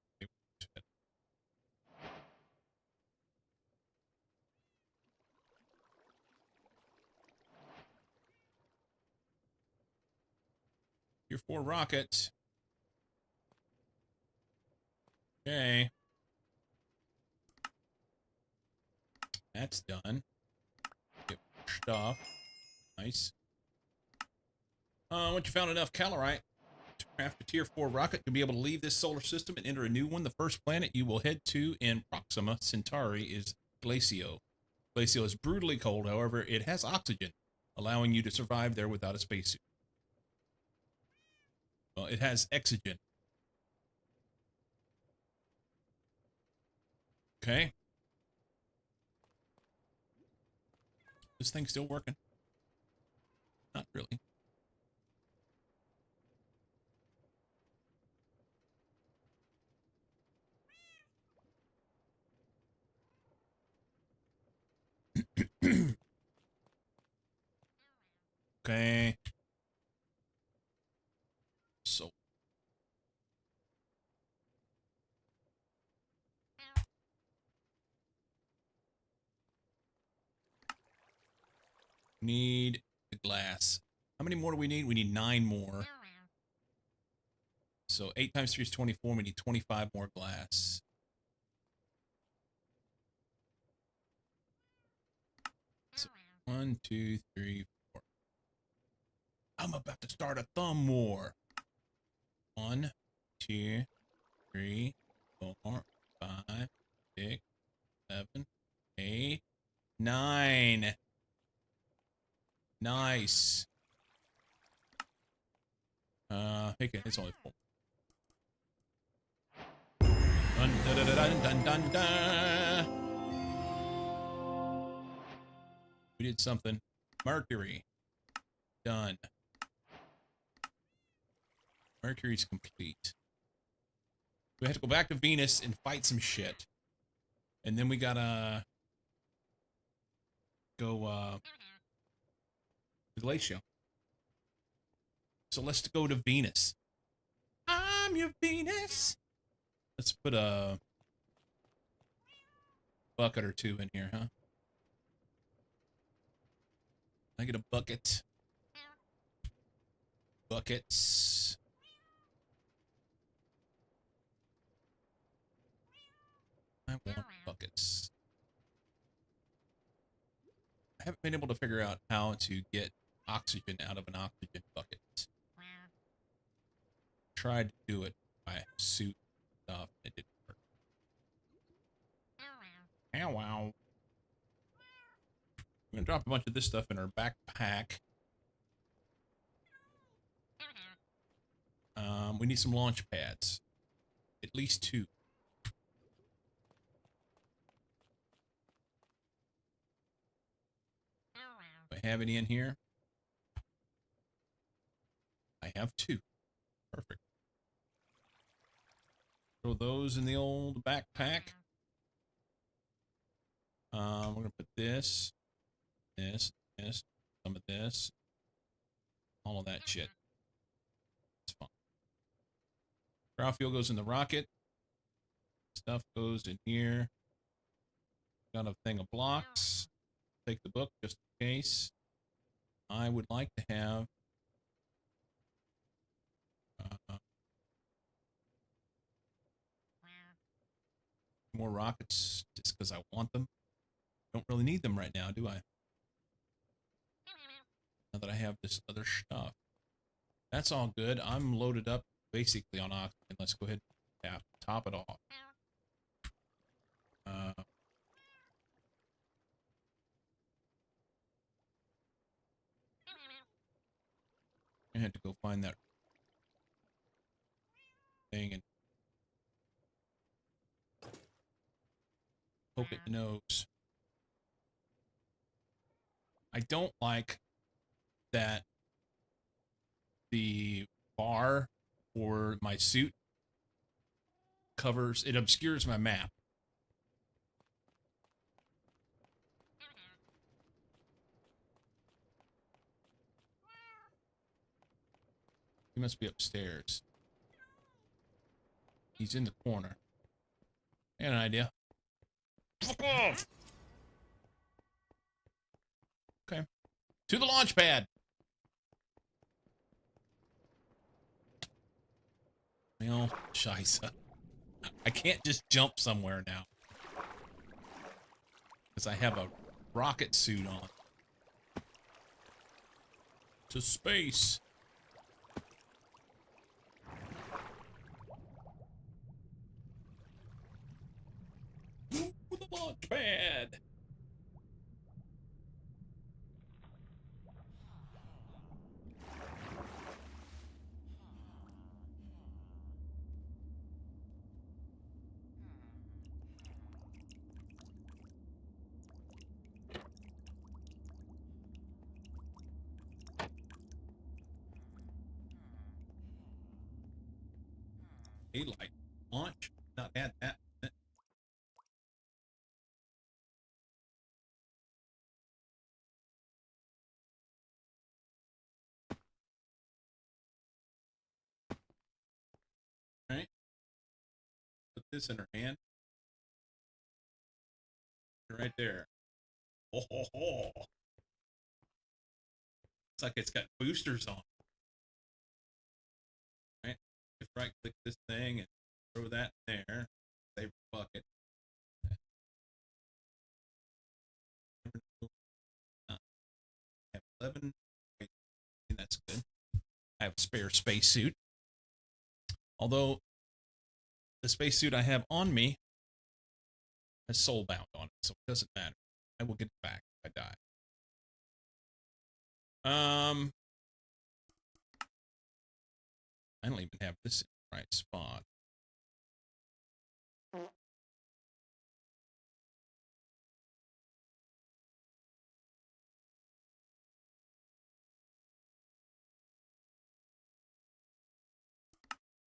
Your 4 rockets. Okay. That's done. Get pushed off. Nice. Once you found enough calorite to craft a tier 4 rocket, you'll be able to leave this solar system and enter a new one. The first planet you will head to in Proxima Centauri is Glacio. Glacio is brutally cold, however, it has oxygen, allowing you to survive there without a spacesuit. Well, it has exogen. Okay. This thing's still working.
Not really. Okay. So need the glass. How many more do we need? We need 9 more. So 8 times 3 is 24. We need 25 more glass. So 1, 2, 3, 4. I'm about to start a thumb war. 1, 2, 3, 4, 5, 6, 7, 8, 9. Nice. Okay, it's only 4. Dun, dun, dun, dun, dun, dun, dun. We did something. Mercury. Done. Mercury's complete. We have to go back to Venus and fight some shit. And then we gotta go to Glacial. So let's go to Venus. I'm your Venus. Let's put a bucket or 2 in here, huh? I get a bucket. Buckets. I want buckets. I haven't been able to figure out how to get oxygen out of an oxygen bucket. Tried to do it by suit stuff. It didn't work. Ow, wow. I'm gonna drop a bunch of this stuff in our backpack. We need some launch pads. At least 2. Do I have any in here? I have 2. Perfect. Throw those in the old backpack. We're gonna put this, some of this, all of that shit. It's fine. Ground fuel goes in the rocket. Stuff goes in here. Got a thing of blocks. Take the book just in case. I would like to have more rockets just because I want them. Don't really need them right now, do I? Now that I have this other stuff. That's all good. I'm loaded up basically on oxygen. Let's go ahead and top it off. I had to go find that thing and poke it in the nose. I don't like that the bar for my suit covers, it obscures my map. He must be upstairs. He's in the corner. I got an idea. Fuck off! Okay. To the launch pad! Well, scheisse. I can't just jump somewhere now. Because I have a rocket suit on. To space. The launch pad.
Daylight launch. Not had that. All right. Put this in her hand. Right there. Oh, ho, ho. It's like it's got boosters on. Right? If right click this thing and throw that in there, save a bucket. I have 11. Wait, that's good. I have a spare spacesuit. Although the spacesuit I have on me has soulbound on it, so it doesn't matter. I will get it back if I die. I don't even have this in the right spot.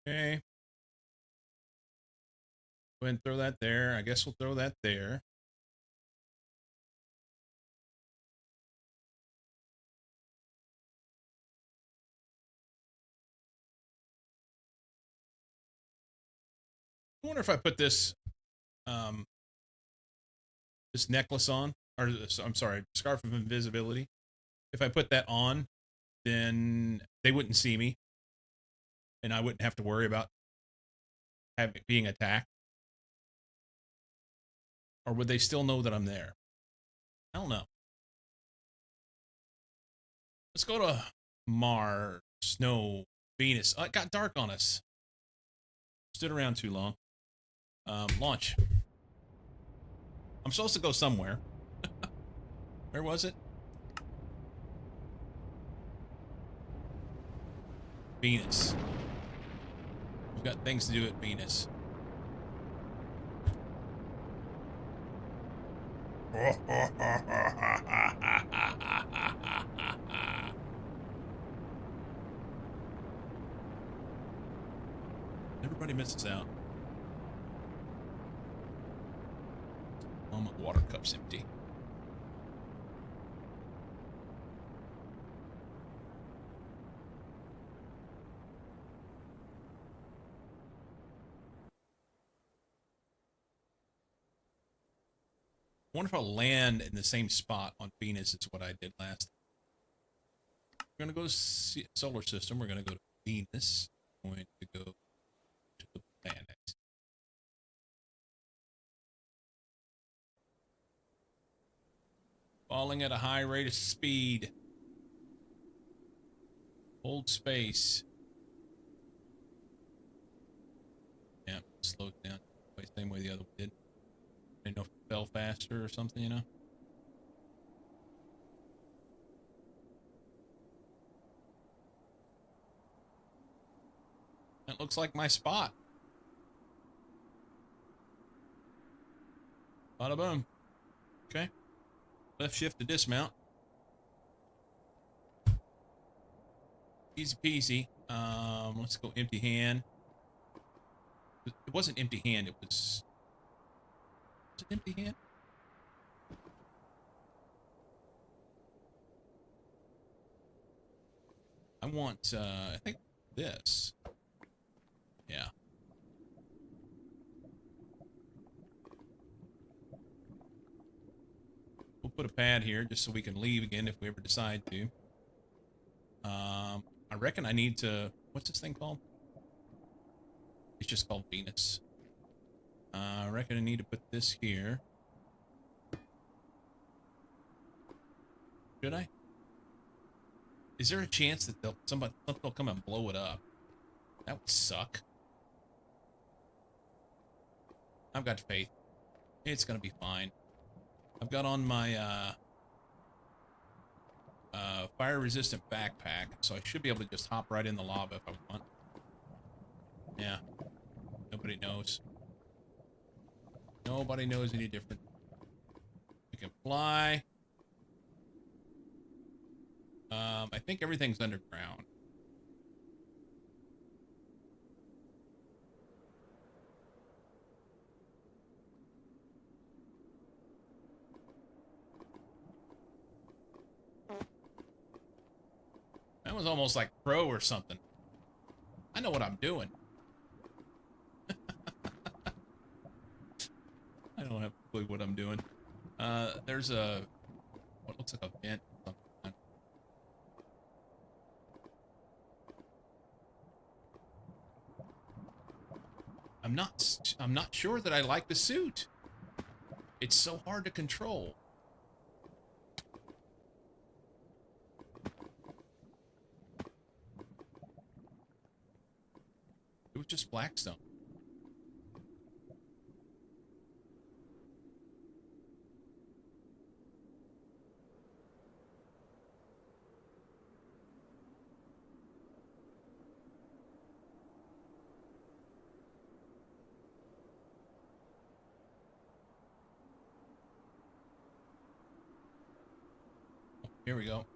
Okay. Go ahead and throw that there. I guess we'll throw that there. I wonder if I put this this necklace on, or this, I'm sorry, scarf of invisibility. If I put that on, then they wouldn't see me, and I wouldn't have to worry about being attacked. Or would they still know that I'm there? I don't know. Let's go to Mars, no, Venus. Oh, it got dark on us. Stood around too long. Launch. I'm supposed to go somewhere. Where was it? Venus. We've got things to do at Venus. Everybody misses out. Oh, my water cup's empty. I wonder if I'll land in the same spot on Venus as what I did last. We're going to go to solar system. We're going to go to Venus. We're going to go to the planet. Falling at a high rate of speed. Hold space. Yeah, slowed down. Same way the other one did. I didn't know if it fell faster or something, you know? That looks like my spot. Bada boom. Okay. Left shift to dismount. Easy peasy. Let's go empty hand. It wasn't empty hand, it was... Was it empty hand? I want, I think this. Yeah. We'll put a pad here just so we can leave again if we ever decide to. I reckon I need to... What's this thing called? It's just called Venus. I reckon I need to put this here. Should I? Is there a chance that somebody will come and blow it up? That would suck. I've got faith. It's gonna be fine. I've got on my fire-resistant backpack, so I should be able to just hop right in the lava if I want. Yeah. Nobody knows. Nobody knows any different. We can fly. I think everything's underground. was almost like pro or something. I know what I'm doing. I don't have a clue what I'm doing. There's what looks like a vent. I'm not sure that I like the suit. It's so hard to control. It was just Blackstone. Here we go.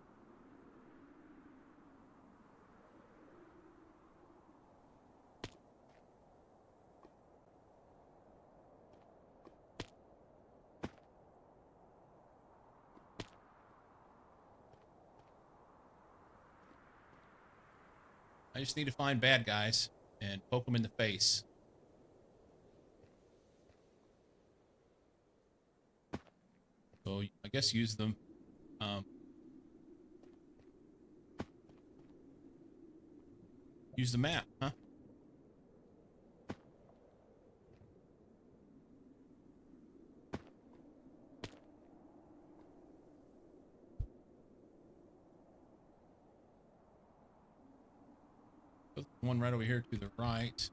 I just need to find bad guys and poke them in the face. So I guess use them. Use the map, huh? Put one right over here to the right.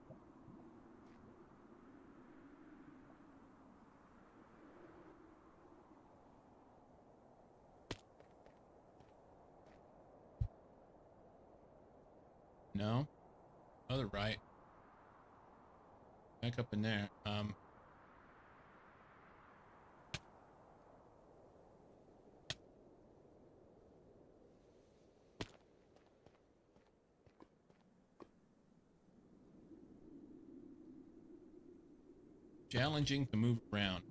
No. Other right. Back up in there. Challenging to move around.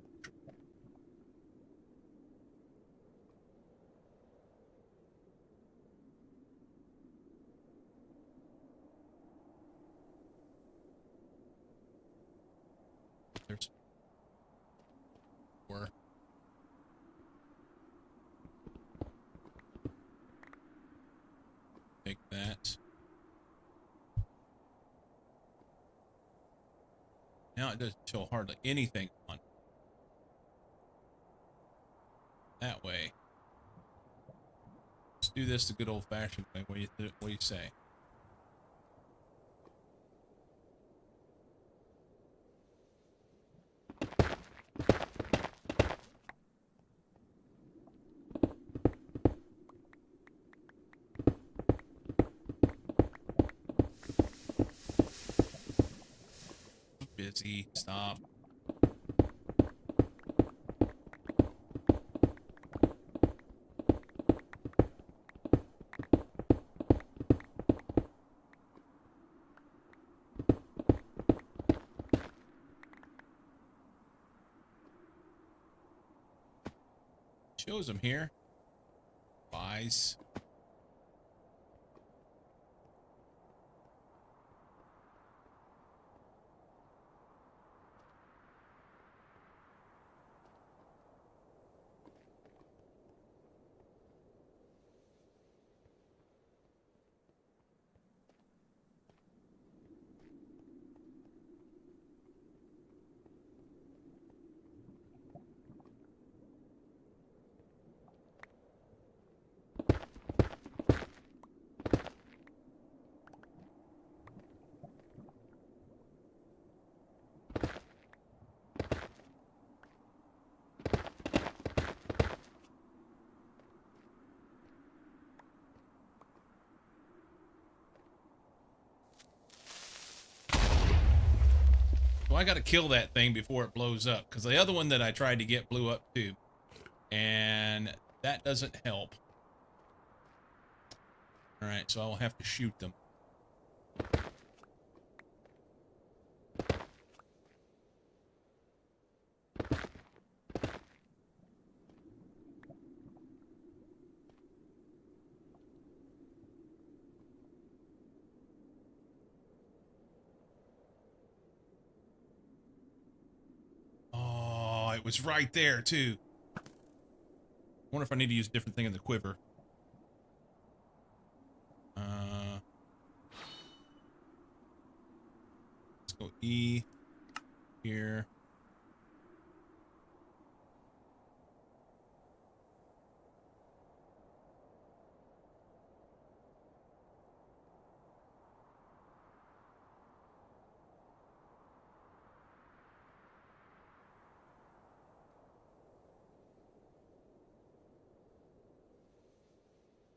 There's four. Take that. Now it doesn't show hardly anything on that way. Let's do this the good old-fashioned way. What do you say? Busy. Stop. Shows them here. Buys. So I got to kill that thing before it blows up, because the other one that I tried to get blew up too, and that doesn't help. All right, so I'll have to shoot them. it was right there too. Wonder if I need to use a different thing in the quiver. Let's go E here.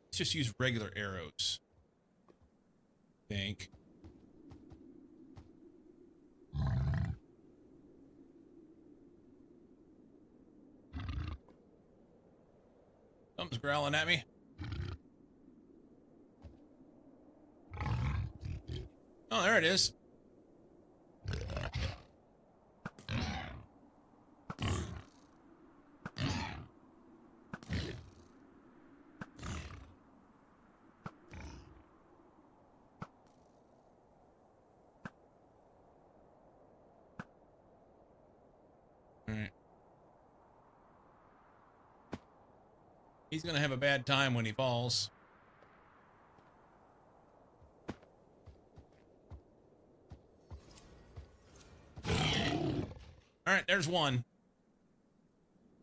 Let's just use regular arrows. I think. Something's growling at me. Oh, there it is. Alright. He's gonna have a bad time when he falls. Alright, there's one.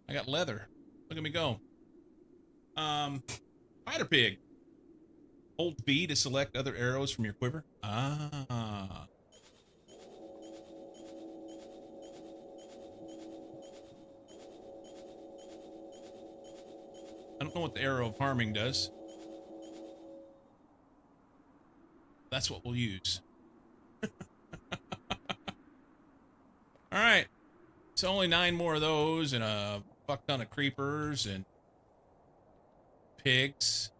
I got leather. Look at me go. Spider pig. Hold B to select other arrows from your quiver. Ah. I don't know what the arrow of harming does. That's what we'll use. Alright. It's only 9 more of those and a fuck ton of creepers and pigs.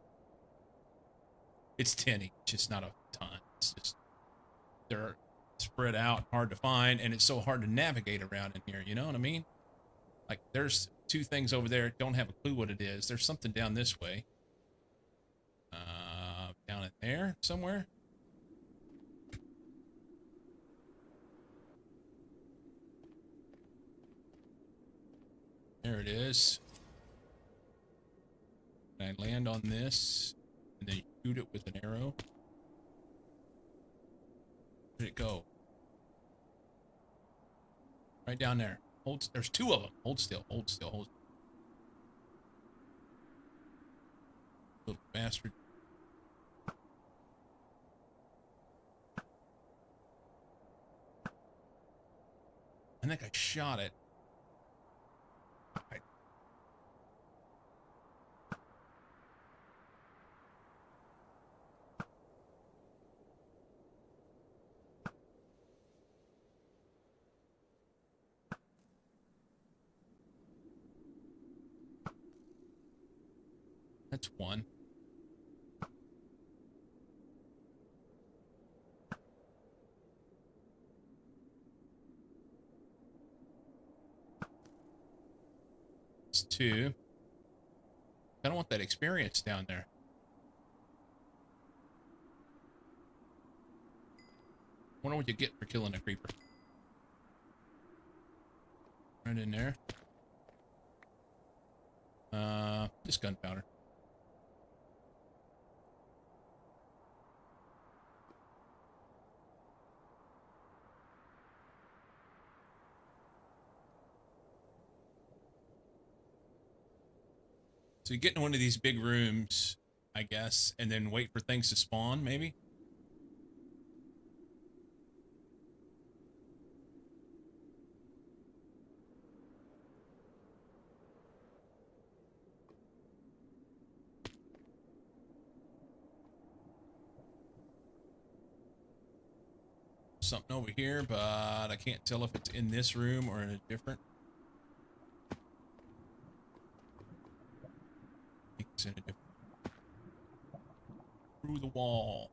It's 10 each, just not a ton. It's just they're spread out, hard to find, and it's so hard to navigate around in here, you know what I mean? Like there's 2 things over there, don't have a clue what it is. There's something down this way. Down in there somewhere. There it is. Can I land on this and then shoot it with an arrow? Where'd it go? Right down there. Hold. There's 2 of them. Hold still. Hold still. Hold. Little bastard. I think I shot it. That's 1. It's 2. I don't want that experience down there. Wonder what you get for killing a creeper. Right in there. Just gunpowder. So you get in one of these big rooms, I guess, and then wait for things to spawn, maybe? Something over here, but I can't tell if it's in this room or in a different. I think it's in a different. Through the wall.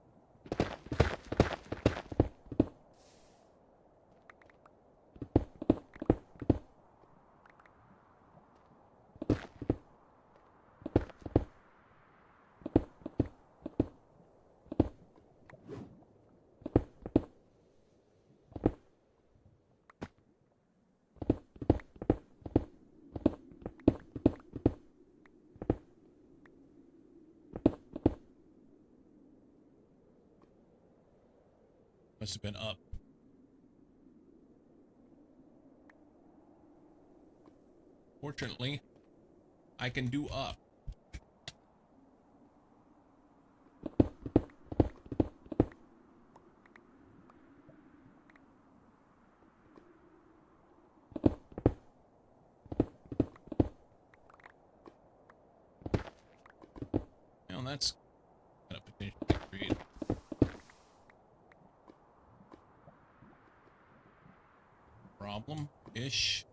Must have been up. Fortunately, I can do up. Well, that's gonna potentially create problem-ish.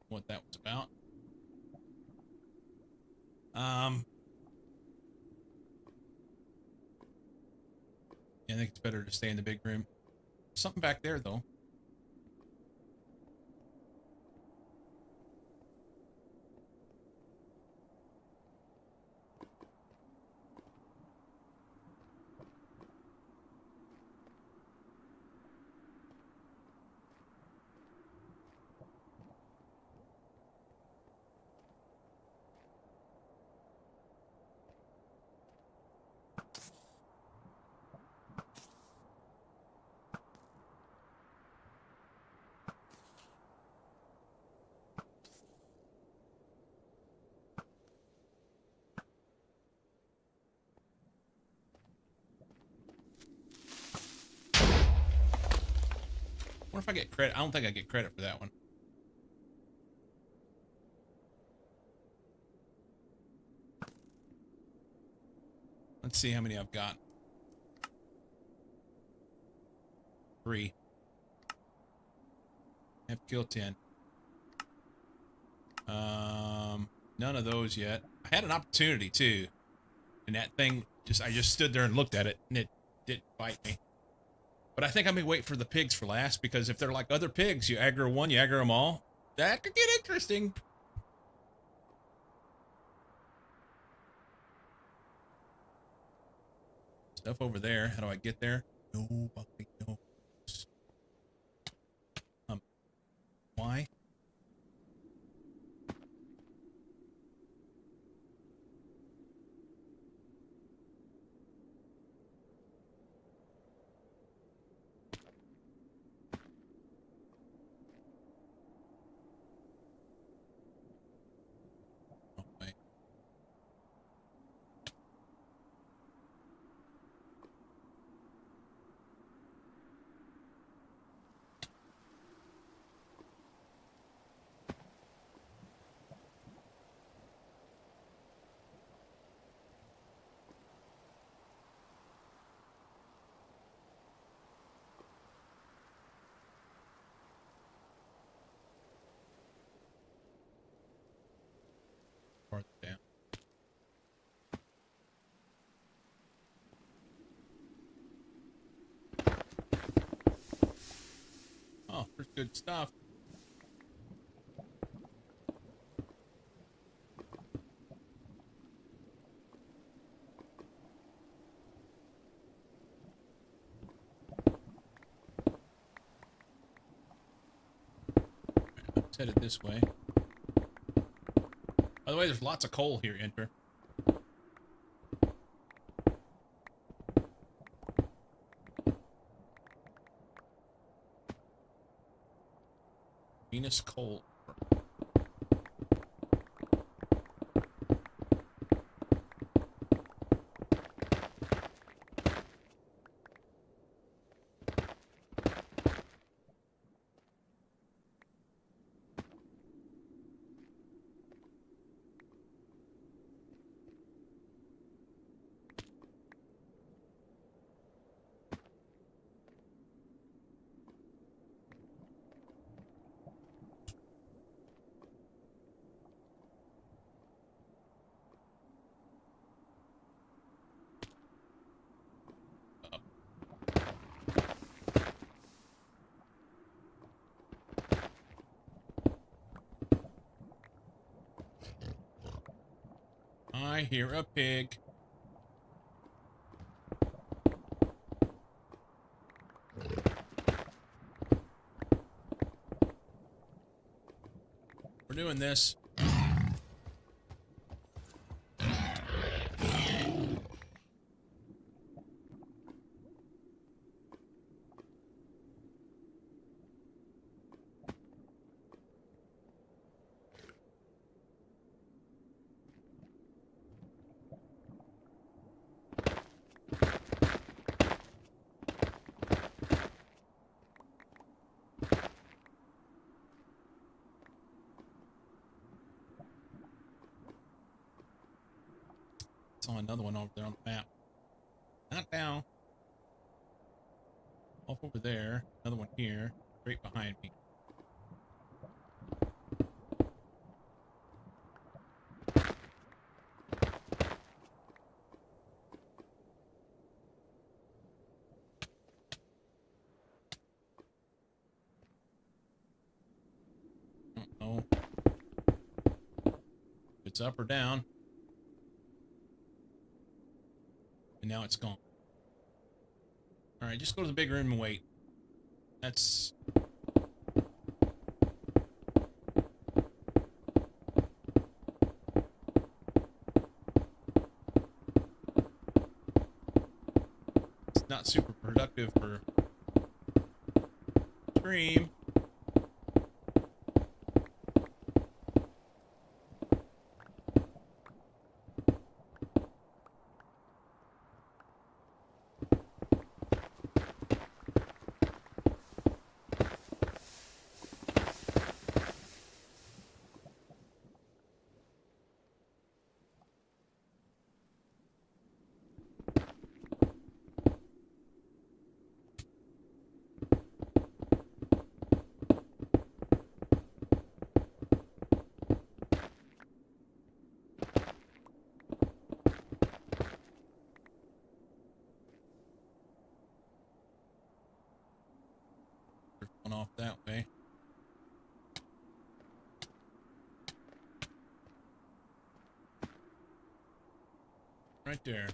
What that was about. Yeah, I think it's better to stay in the big room. Something back there, though. What if I get credit? I don't think I get credit for that one. Let's see how many I've got. 3. I have to kill 10. None of those yet. I had an opportunity too, and that thing I just stood there and looked at it, and it didn't bite me. But I think I'm gonna wait for the pigs for last, because if they're like other pigs, you aggro one, you aggro them all. That could get interesting. Stuff over there. How do I get there? Nobody knows. Why? Oh, wait. Farther down. Oh, there's good stuff. Let's head it this way. By the way, there's lots of coal here, Enter. Venus coal. I hear a pig. We're doing this. saw another one over there on the map. Not down. Off over there. Another one here. Right behind me. Oh. It's up or down. And now it's gone. Alright, just go to the big room and wait. That's... It's not super productive for stream. Off that way. Right there.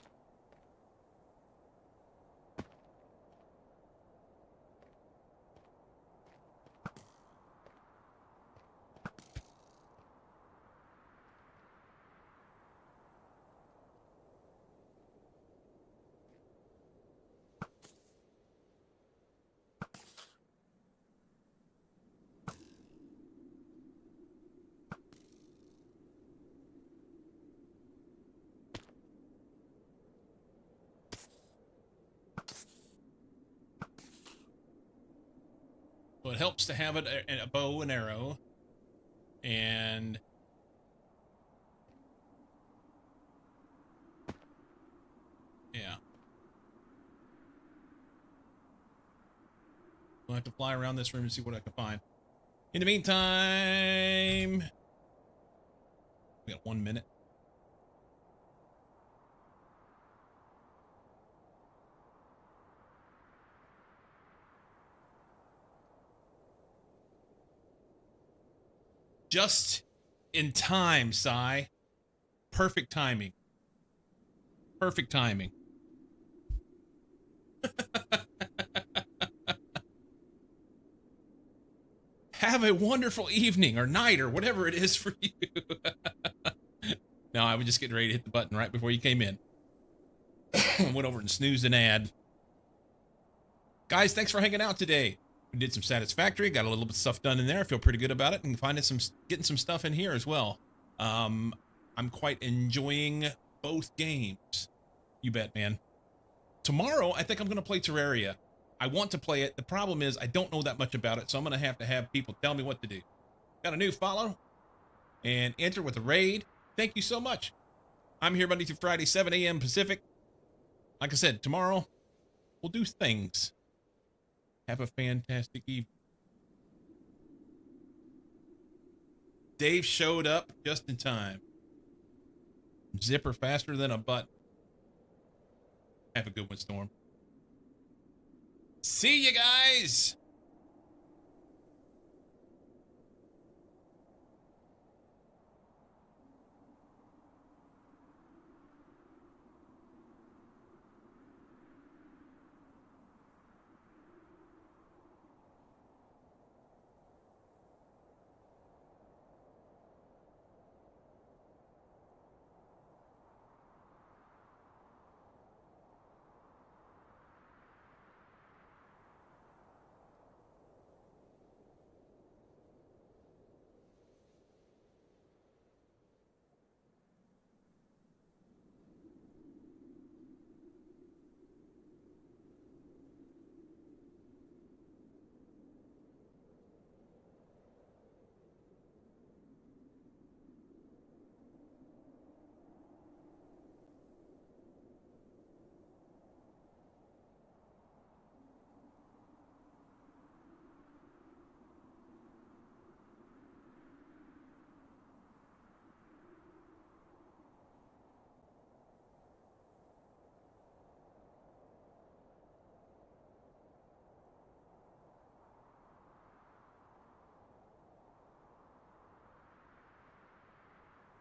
So it helps to have a bow and arrow, and yeah, I'll have to fly around this room and see what I can find. In the meantime, we got 1 minute. Just in time, Sai. Perfect timing. Perfect timing. Have a wonderful evening or night or whatever it is for you. No, I was just getting ready to hit the button right before you came in. Went over and snoozed an ad. Guys, thanks for hanging out today. We did some Satisfactory, got a little bit of stuff done in there. I feel pretty good about it, and getting some stuff in here as well. I'm quite enjoying both games. You bet, man. Tomorrow, I think I'm going to play Terraria. I want to play it. The problem is I don't know that much about it, so I'm going to have people tell me what to do. Got a new follow and enter with a raid. Thank you so much. I'm here Monday through Friday, 7 a.m. Pacific. Like I said, tomorrow we'll do things. Have a fantastic evening. Dave showed up just in time. Zipper faster than a button. Have a good one, Storm. See you guys.